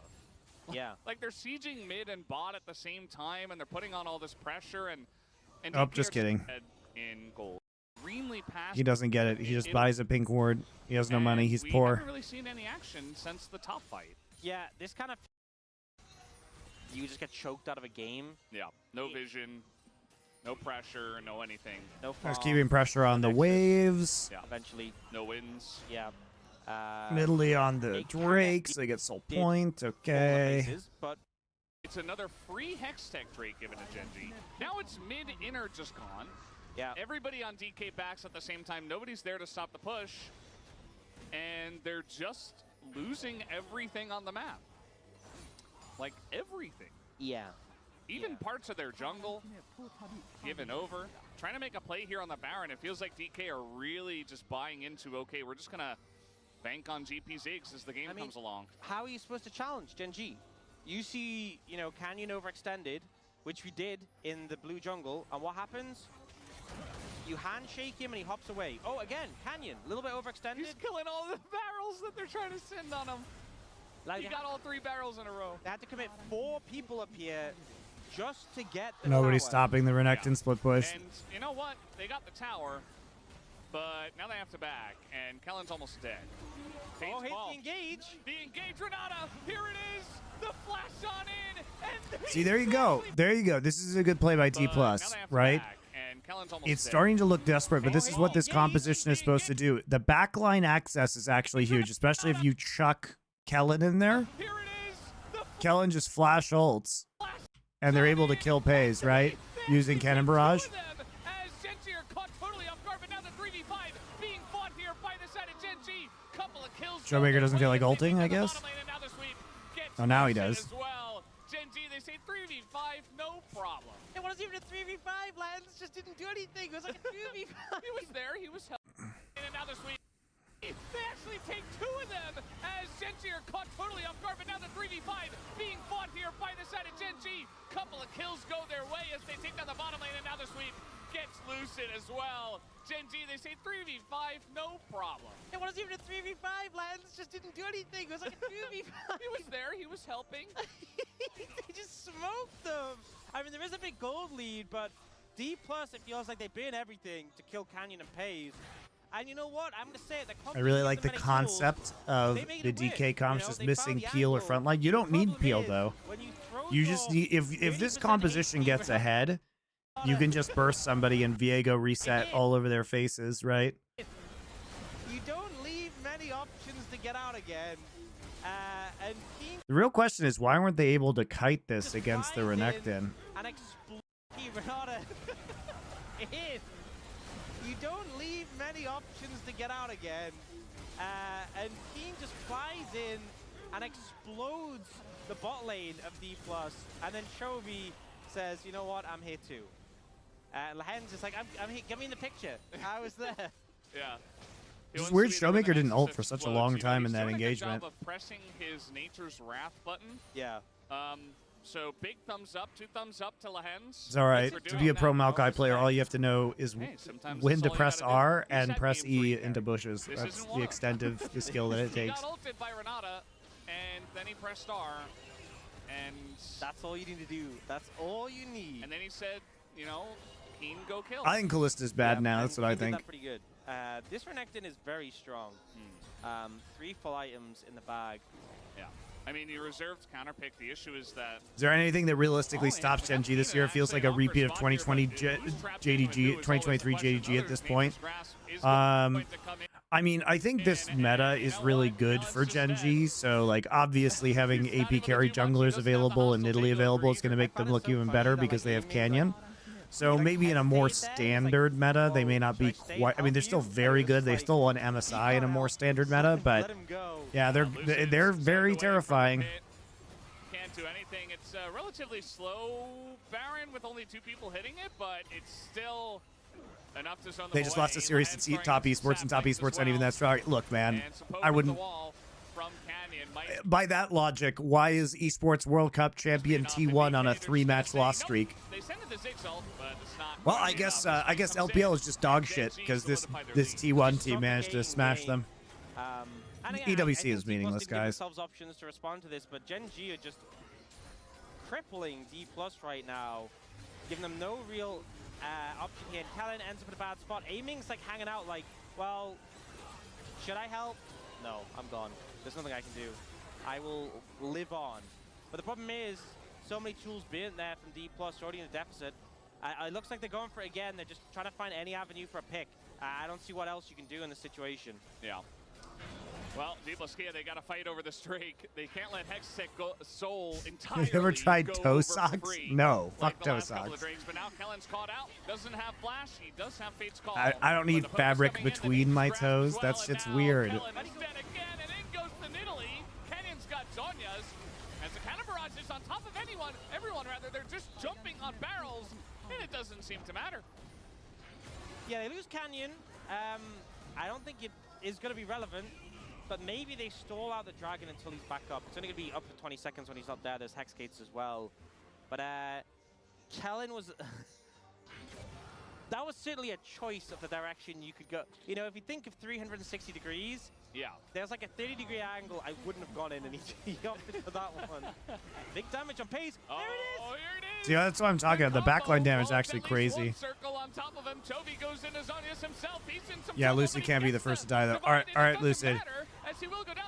Yeah. Like, they're sieging mid and bot at the same time, and they're putting on all this pressure, and oh, just kidding. In gold. Extremely passive. He doesn't get it. He just buys a pink ward. He has no money. He's poor. We haven't really seen any action since the top fight. Yeah, this kind of... you just get choked out of a game. Yeah, no vision, no pressure, no anything. No Just farm, keeping pressure on the waves. Yeah, eventually. no wins. Yeah. Middly on the they Drakes. They get soul point. all the Okay. bases, but It's another free Hextech Drake given to Genji. Now it's mid-inner just gone. yeah. Everybody on DK backs at the same time. Nobody's there to stop the push. And they're just losing everything on the map. Like, everything. Yeah. Even parts of their jungle given over. Trying to make a play here on the Baron. It feels like DK are really just buying into, okay, we're just going to bank on GP Ziggs as the game comes along. How are you supposed to challenge Genji? You see, you know, Canyon overextended, which we did in the blue jungle, and what happens? You handshake him and he hops away. Oh, again, Canyon, a little bit overextended. He's killing all the barrels that they're trying to send on him. Like, He got all 3 barrels in a row. they had to commit 4 people up here just to get the Nobody's tower. stopping the Renekton split push. And you know what? They got the tower, but now they have to back, and Kellen's almost dead. Oh, hit ball. the engage. The engage Renata. Here it is. The flash on in. And See, there you go. There you go. This is a good play by T+, But now they have to right? back, and Kellen's almost It's dead. starting to look desperate, but this is what this composition is supposed to do. The backline access is actually huge, especially if you chuck Kellen in there. Here it is. The Kellen just flash ults, flash and they're able to kill Pays, right? Using Cannon Barrage. As Genji are caught totally off guard, but now the 3v5 being fought here by the side of Genji. Couple of kills. Showmaker doesn't feel like They take ulting, down I the guess. bottom lane, and now the sweep gets Oh, now he Lucian does. As well. Genji, they say 3v5, no problem. It wasn't even a 3v5, Lance just didn't do anything. It was like a 2v5. He was there, he was helping. And now the sweep. They actually take 2 of them as Genji are caught totally off guard, but now the 3v5 being fought here by the side of Genji. Couple of kills go their way as they take down the bottom lane, and now the sweep gets Lucid as well. Genji, they say 3v5, no problem. It wasn't even a 3v5, Lance just didn't do anything. It was like a 2v5. He was there, he was helping. They just smoked them. I mean, there is a big gold lead, but D+, it feels like they been everything to kill Canyon and Pays. And you know what? I'm going to say it. I really like the concept of the DK comps just missing Peel or frontline. You don't need Peel, though. You just need, if this composition gets ahead, you can just burst somebody and Viego reset all over their faces, right? You don't leave many options to get out again. And King The real question is, why weren't they able to kite this just against the flies in Renekton? and explode Renata. In. You don't leave many options to get out again. And King just flies in and explodes the bot lane of D+. And then Shobi says, you know what, I'm here too. Lahen's just like, I'm here, get me in the picture. I was there. Yeah. It's weird Showmaker didn't ult for such a long time in that engagement. Of pressing his Nature's Wrath button. Yeah. So big thumbs up, 2 thumbs up to Lahens. It's all right. For To doing be a that. pro Maokai player, all you have to know is Hey, sometimes when that's to all you press gotta do. R You and set press game free E there. into bushes. This That's isn't the one. extent of the skill that it He takes. got ulted by Renata, and then he pressed R, and That's all you need to do. That's all you need. and then he said, you know, Keen, go kill. I think Callista's bad now. That's what I He did think. that pretty good. This Renekton is very strong. 3 full items in the bag. Yeah. I mean, you reserved counterpick. The issue is that Is there anything that realistically stops Genji this year? It feels like a repeat of 2020 JDG, 2023 JDG at this point. I mean, I think this meta is really good for Genji. So, like, obviously having AP carry junglers available and Nidalee available is going to make them look even better because they have Canyon. So maybe in a more standard meta, they may not be quite. I mean, they're still very good. They still won MSI in a more standard meta, but yeah, they're very terrifying. Can't do anything. It's a relatively slow Baron with only 2 people hitting it, but it's still enough to zone them They just away. lost a series to top esports, and top esports aren't even that strong. Look, man, I wouldn't. From Canyon might By that logic, why is esports World Cup champion T1 on a 3-match loss streak? They send it to Ziggs ult, but it's not. Well, I guess LPL is just dog shit because this T1 team managed to smash them. And again, EWC I is think D+ meaningless, didn't give guys. themselves options to respond to this, but Genji are just crippling D+ right now, giving them no real option here. And Kellen ends up in a bad spot. Aiming's like hanging out like, well, should I help? No, I'm gone. There's nothing I can do. I will live on. But the problem is, so many tools being there from D+, already in a deficit. It looks like they're going for it again. They're just trying to find any avenue for a pick. I don't see what else you can do in this situation. Yeah. Well, Diploskea, they got to fight over this Drake. They can't let Hextech go Soul entirely. You ever tried go toe over socks? free, No, like fuck the toe last couple of socks. Drakes, but now Kellen's caught out. Doesn't have Flash. He does have Fate's Call. I don't need fabric between my toes. That's just weird. Kellen instead again, and in goes the Nidalee. Kenyon's got Zonya's. As the counter barrage is on top of everyone rather, they're just jumping on barrels, and it doesn't seem to matter. Yeah, they lose Canyon. I don't think it is going to be relevant, but maybe they stall out the Dragon until he's back up. It's only going to be up for 20 seconds when he's not there. There's Hex Gates as well. But Kellen was... that was certainly a choice of the direction you could go. You know, if you think of 360 degrees, yeah, there's like a 30-degree angle I wouldn't have gone in, and he opted for that one. Big damage on Pace. There it is! Oh, here it is! See, that's what I'm talking about. The backline damage is actually crazy. Circle on top of him. Toby goes into Zonius himself. He's in some Yeah, trouble, Lucid but can't be the first to die, though. All right, Lucid.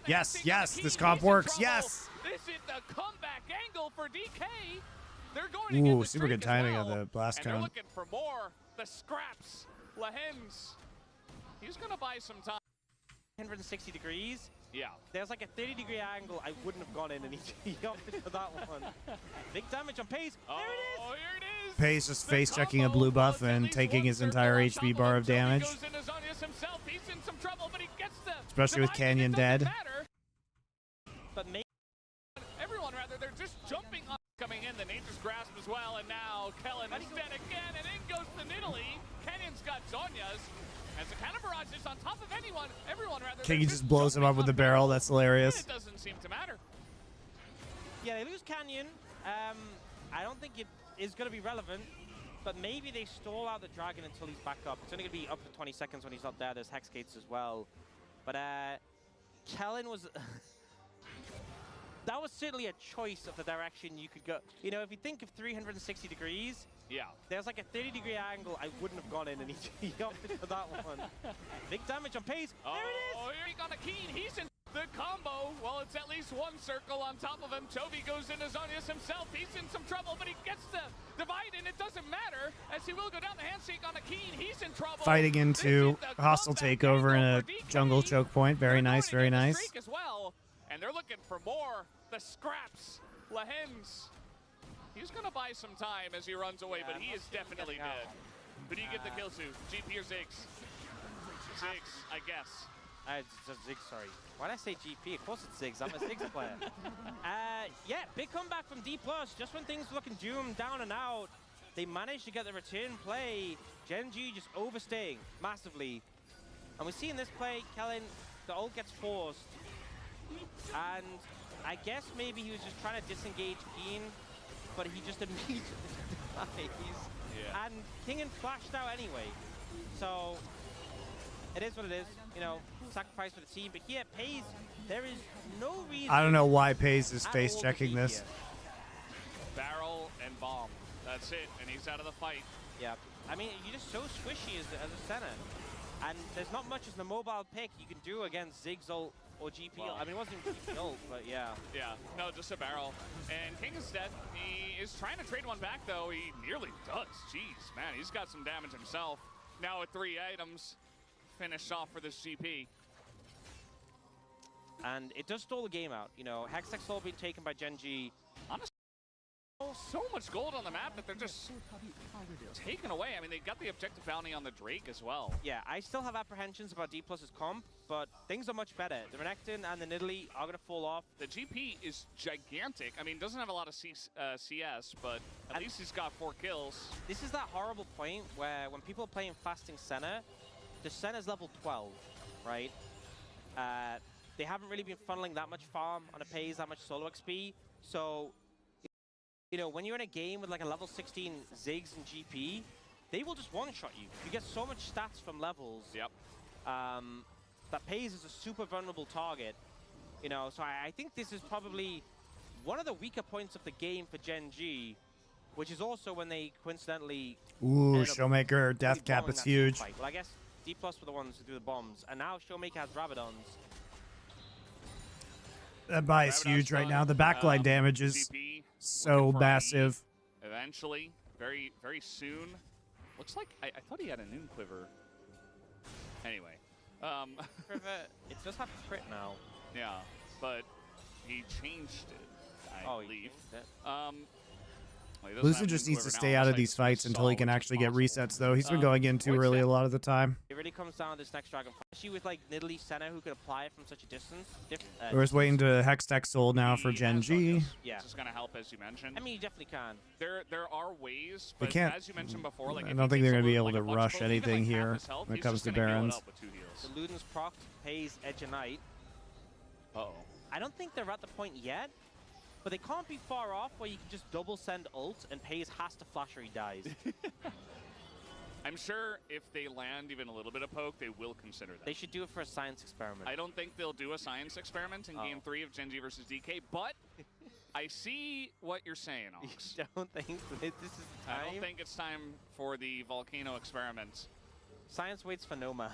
Yes, yes, this comp works. Yes! This is the comeback angle for DK. They're going to Ooh, get the super good streak as timing well, on the blast and they're cone. looking for more. The scraps. Lahens. He's going to buy some time. 160 degrees. Yeah. There's like a 30-degree angle I wouldn't have gone in, and he opted for that one. Big damage on Pace. There it is! Oh, here it is! Pace just face checking a blue buff and taking his entire HP bar of damage. Especially with Canyon dead. But maybe everyone rather, they're just jumping up, coming in the Nature's Grasp as well, and now Kellen is dead again, and in goes the Nidalee. Kenyon's got Zonya's. As the counter barrage is on top of everyone rather. King just blows him up with the barrel. That's hilarious. It doesn't seem to matter. Yeah, they lose Canyon. I don't think it is going to be relevant, but maybe they stall out the Dragon until he's back up. It's only going to be up for 20 seconds when he's not there. There's Hex Gates as well. But Kellen was... that was certainly a choice of the direction you could go. You know, if you think of 360 degrees, yeah, there's like a 30-degree angle I wouldn't have gone in, and he opted for that one. Big damage on Pace. There it is! Oh, here he got a Keen. He's in the combo. Well, it's at least one circle on top of him. Toby goes into Zonius himself. He's in some trouble, but he gets the divide, and it doesn't matter, as he will go down the handshake on a Keen. He's in trouble. Fighting into hostile takeover in a jungle choke point. Very nice, very nice. As well, and they're looking for more. The scraps. Lahens. He's going to buy some time as he runs away, but he is definitely dead. Who do you give the kill to? GP or Ziggs? Ziggs, I guess. Ziggs, sorry. Why did I say GP? Of course it's Ziggs. I'm a Ziggs player. Yeah, big comeback from D+. Just when things were looking doomed down and out, they managed to get the return play. Gen.G just overstaying massively. And we see in this play, Kellen, the ult gets forced. And I guess maybe he was just trying to disengage Keen, but he just immediately dies. Yeah. And King flashed out anyway. So it is what it is. You know, sacrifice for the team. But here, Paze, there is no reason. I don't know why Paze is face checking this. Barrel and bomb. That's it. And he's out of the fight. Yeah. I mean, you're just so squishy as a center. And there's not much as the mobile pick you can do against Ziggs ult or GP. Well, I mean, it wasn't GP ult, but yeah. Yeah, no, just a barrel. And King is dead. He is trying to trade one back, though. He nearly does. Jeez, man, he's got some damage himself. Now with 3 items, finished off for this GP. And it does stall the game out. You know, Hextech's all being taken by Gen.G. Honestly, so much gold on the map that they're just taken away. I mean, they got the objective bounty on the Drake as well. Yeah, I still have apprehensions about D+'s comp, but things are much better. The Renekton and the Nidalee are going to fall off. The GP is gigantic. I mean, doesn't have a lot of CS, but at least he's got 4 kills. This is that horrible point where when people are playing fasting center, the center's level 12, right? They haven't really been funneling that much farm on a Paze, that much solo XP. So, you know, when you're in a game with like a level 16 Ziggs and GP, they will just one-shot you. You get so much stats from levels. Yep. That Paze is a super vulnerable target. You know, so I think this is probably one of the weaker points of the game for Gen.G, which is also when they coincidentally... Ooh, Showmaker, Death Cap, it's huge. Well, I guess D+ were the ones who do the bombs, and now Showmaker has Rabadons. That buy is huge right now. The backline damage is So Looking for an massive. E eventually, very, very soon. Looks like I thought he had a noon quiver. Anyway, Quiver, it does have crit now. yeah, but he changed it, I believe. Well, he doesn't Lucian have just noon needs to quiver stay now. out Looks of like these it's gonna fights until he stall, can which is actually get possible. resets, though. He's been going in too Void early set. a lot of the time. It really comes down to this next Dragon, especially with like Nidalee Senna who could apply it from such a distance. We're just waiting to Hex Tech Soul now for He Gen has G. Arcus, Yeah. which is going to help, as you mentioned. I mean, you definitely can. There are ways, They but can't. as you mentioned before, like I if don't he think they're takes going to be a able look, to like a rush bunch of both, even, anything like, half here his health, when it he's comes just to gonna heal it Barons. up with 2 heals. The Luden's proc pays Edge of Night. Uh-oh. I don't think they're at the point yet, but they can't be far off where you can just double send ult and Pays has to flash or he dies. I'm sure if they land even a little bit of poke, they will consider that. They should do it for a science experiment. I don't think they'll do a science experiment in Game 3 of Gen G versus DK, but I see what you're saying, Ox. You don't think that this is the time? I don't think it's time for the volcano experiment. Science waits for no man.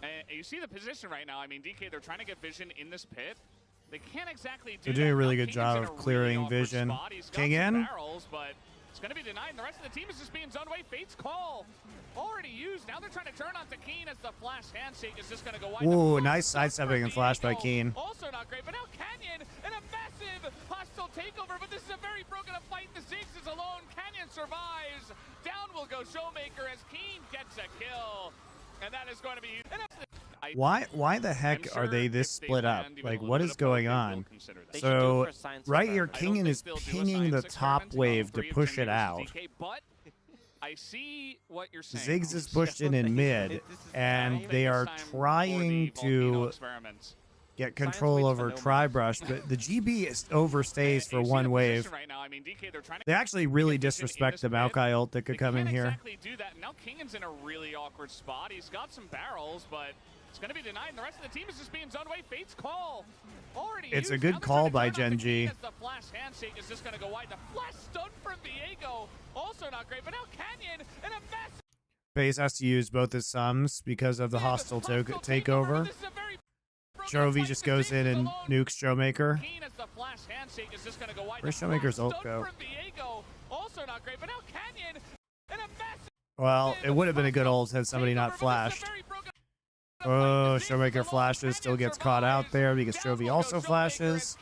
And you see the position right now. I mean, DK, they're trying to get vision in this pit. They can't exactly do They're doing that. a really Now, good King's job in of a really clearing awkward vision. spot. He's got King some in? barrels, but it's going to be denied. And the rest of the team is just being zoned away. Fate's call already used. Now they're trying to turn onto Keen as the flash handshake is just going to go wide. Ooh, The nice flash sidestepping and for flash by Diego. Keen. Also not great, but now Canyon and a massive hostile takeover. But this is a very broken up fight. The Ziggs is alone. Canyon survives. Down will go Showmaker as Keen gets a kill. And that is going to be... Why the heck are they this split up? Like, what is going on? They should do it So, for a science right here, experiment. Kingen is pinging the top wave to push it out. But I see what you're saying. Ziggs is pushed in mid, and they are trying to get control over Tribrush, but the GB overstays for one wave. They actually really disrespect the Maokai ult that could come in here. Do that. Now Kingan's in a really awkward spot. He's got some barrels, but it's going to be denied, and the rest of the team is just being zoned away. Fate's call already It's a used. good Now they're call trying to by turn on Gen G. As the flash handshake is just going to go wide. The flash stun from Diego, also not great, but now Canyon and a massive... FaZe has to use both his sums because of the hostile takeover. Chovy just goes in and nukes Showmaker. Where's Showmaker's ult go? Well, it would have been a good ult had somebody not flashed. Oh, Showmaker flashes, still gets caught out there because Chovy also flashes.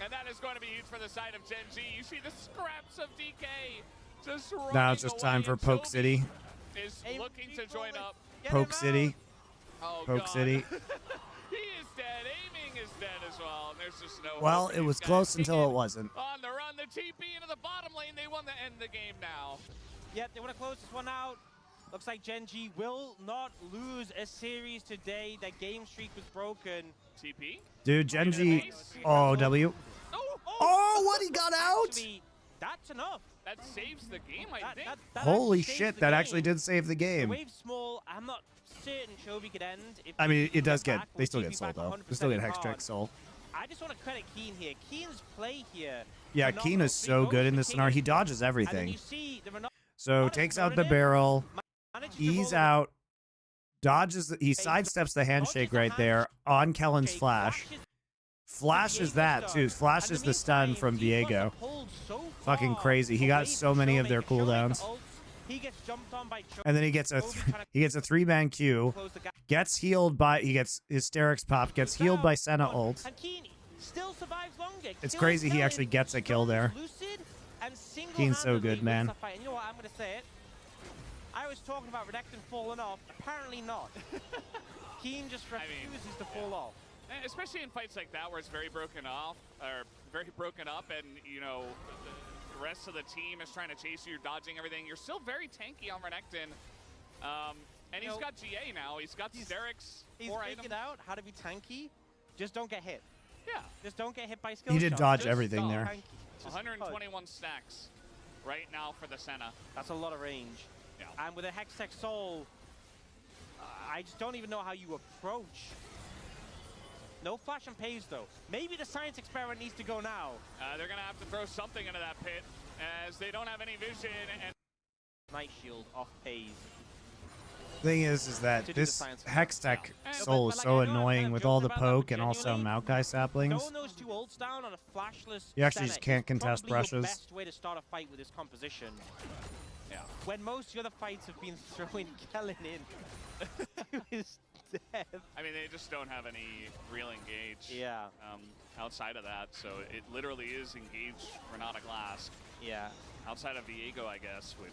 And that is going to be huge for the side of Gen G. You see the scraps of DK just Now it's just time for Poke City. Is looking to join up. Poke City. Oh, Poke God. City. He is dead. Aiming is dead as well. And there's just no Well, hope for it these was guys. close until Kingen it wasn't. on the run, the TP into the bottom lane. They won the end of the game now. Yep, they want to close this one out. Looks like Gen G will not lose a series today. Their game streak was broken. TP? Dude, Gen G. Oh, W. Oh, what? He got out? Actually, that's enough. That saves the game, I think. That Holy actually saves shit, the that game. actually did save the The game. wave's small. I'm not certain Chovy could end. If I mean, he it does get, back, they with still TP get soul back though. 100% They still get in Hex Tech hard. soul. I just want to credit Keen here. Keen's play here. Yeah, phenomenal. Keen is so he good goes in to this scenario. He Kingen, dodges and then everything. you see the Renault So takes out the barrel, manages to ease roll out, dodges, he sidesteps the handshake right there on Kellen's Jake flash. Flashes that too. Flashes the stun from Diego. Fucking crazy. He got so many of their cooldowns. He gets jumped on by And then he gets a 3-man Q. Gets healed by, he gets hysterics pop, gets healed by Senna ult. And Keen still survives longer. It's Kills crazy he Kellen, actually gets a kill there. Lucid, and Keen's so good, single-handedly man. wins the fight. And you know what, I'm going to say it. I was talking about Renekton falling off. Apparently not. Keen just refuses to fall off. Especially in fights like that where it's very broken off, or very broken up, and, you know, the rest of the team is trying to chase you, you're dodging everything. You're still very tanky on Renekton. And he's got GA now. He's got Hysterics. He's figured out how to be tanky. Just don't get hit. Yeah. Just don't get hit by skill He did shots. dodge Just everything stop. there. Tanky. Just 121 stacks right now for the Senna. That's a lot of range. Yeah. And with a Hextech Soul, I just don't even know how you approach. No flash and Pays though. Maybe the science experiment needs to go now. They're going to have to throw something into that pit as they don't have any vision. And Night Shield off Pays. Thing is that To do the this science Hex Tech Yeah. soul is But, so like, I know I'm annoying kind of with all the joking about that, poke but and also genuinely, Maokai saplings. Knowing those two ults ults down on a flashless. You actually just can't contest probably brushes. Your best way to start a fight with this composition. Yeah. When most of the other fights have been throwing Kellen in. To his death. I mean, they just don't have any real engage. Yeah. Outside of that, so it literally is engage Renata Glass. Yeah. Outside of Viego, I guess, which...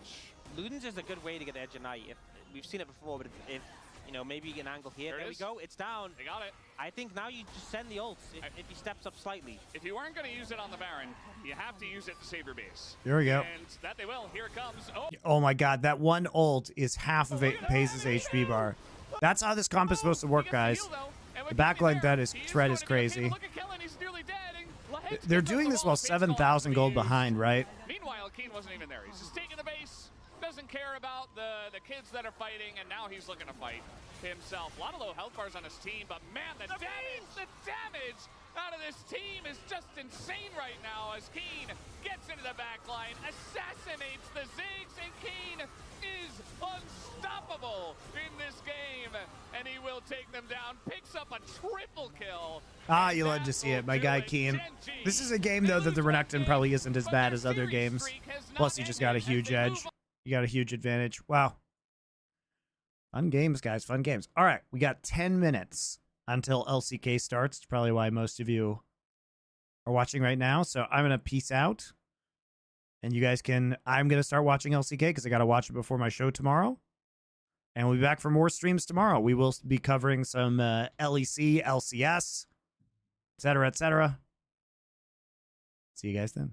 Ludens is a good way to get the Edge of Night. If we've seen it before, but if you know, maybe you get an angle here. There we go. It's down. They got it. I think now you just send the ults if he steps up slightly. If you weren't going to use it on the Baron, you have to use it to save your base. There we go. And that they will. Here it comes. Oh, Oh my god, that one ult is half of it Pace's HP bar. That's how this comp is supposed to work, guys. The backline threat is crazy. They're doing this while 7,000 gold behind, right? Meanwhile, Keen wasn't even there. He's just taking the base. Doesn't care about the kids that are fighting, and now he's looking to fight himself. A lot of low health bars on his team, but man, the damage out of this team is just insane right now as Keen gets into the backline, assassinates the Ziggs, and Keen is unstoppable in this game, and he will take them down, picks up a triple kill. Ah, you love to see it, my guy Keen. This is a game, though, that the Renekton probably isn't as bad as other games. Plus, he just got a huge edge. You got a huge advantage. Wow. Fun games, guys. Fun games. All right. We got 10 minutes until LCK starts. It's probably why most of you are watching right now. So I'm going to peace out. And you guys can... I'm going to start watching LCK because I got to watch it before my show tomorrow. And we'll be back for more streams tomorrow. We will be covering some LEC, LCS, etc., etc. See you guys then.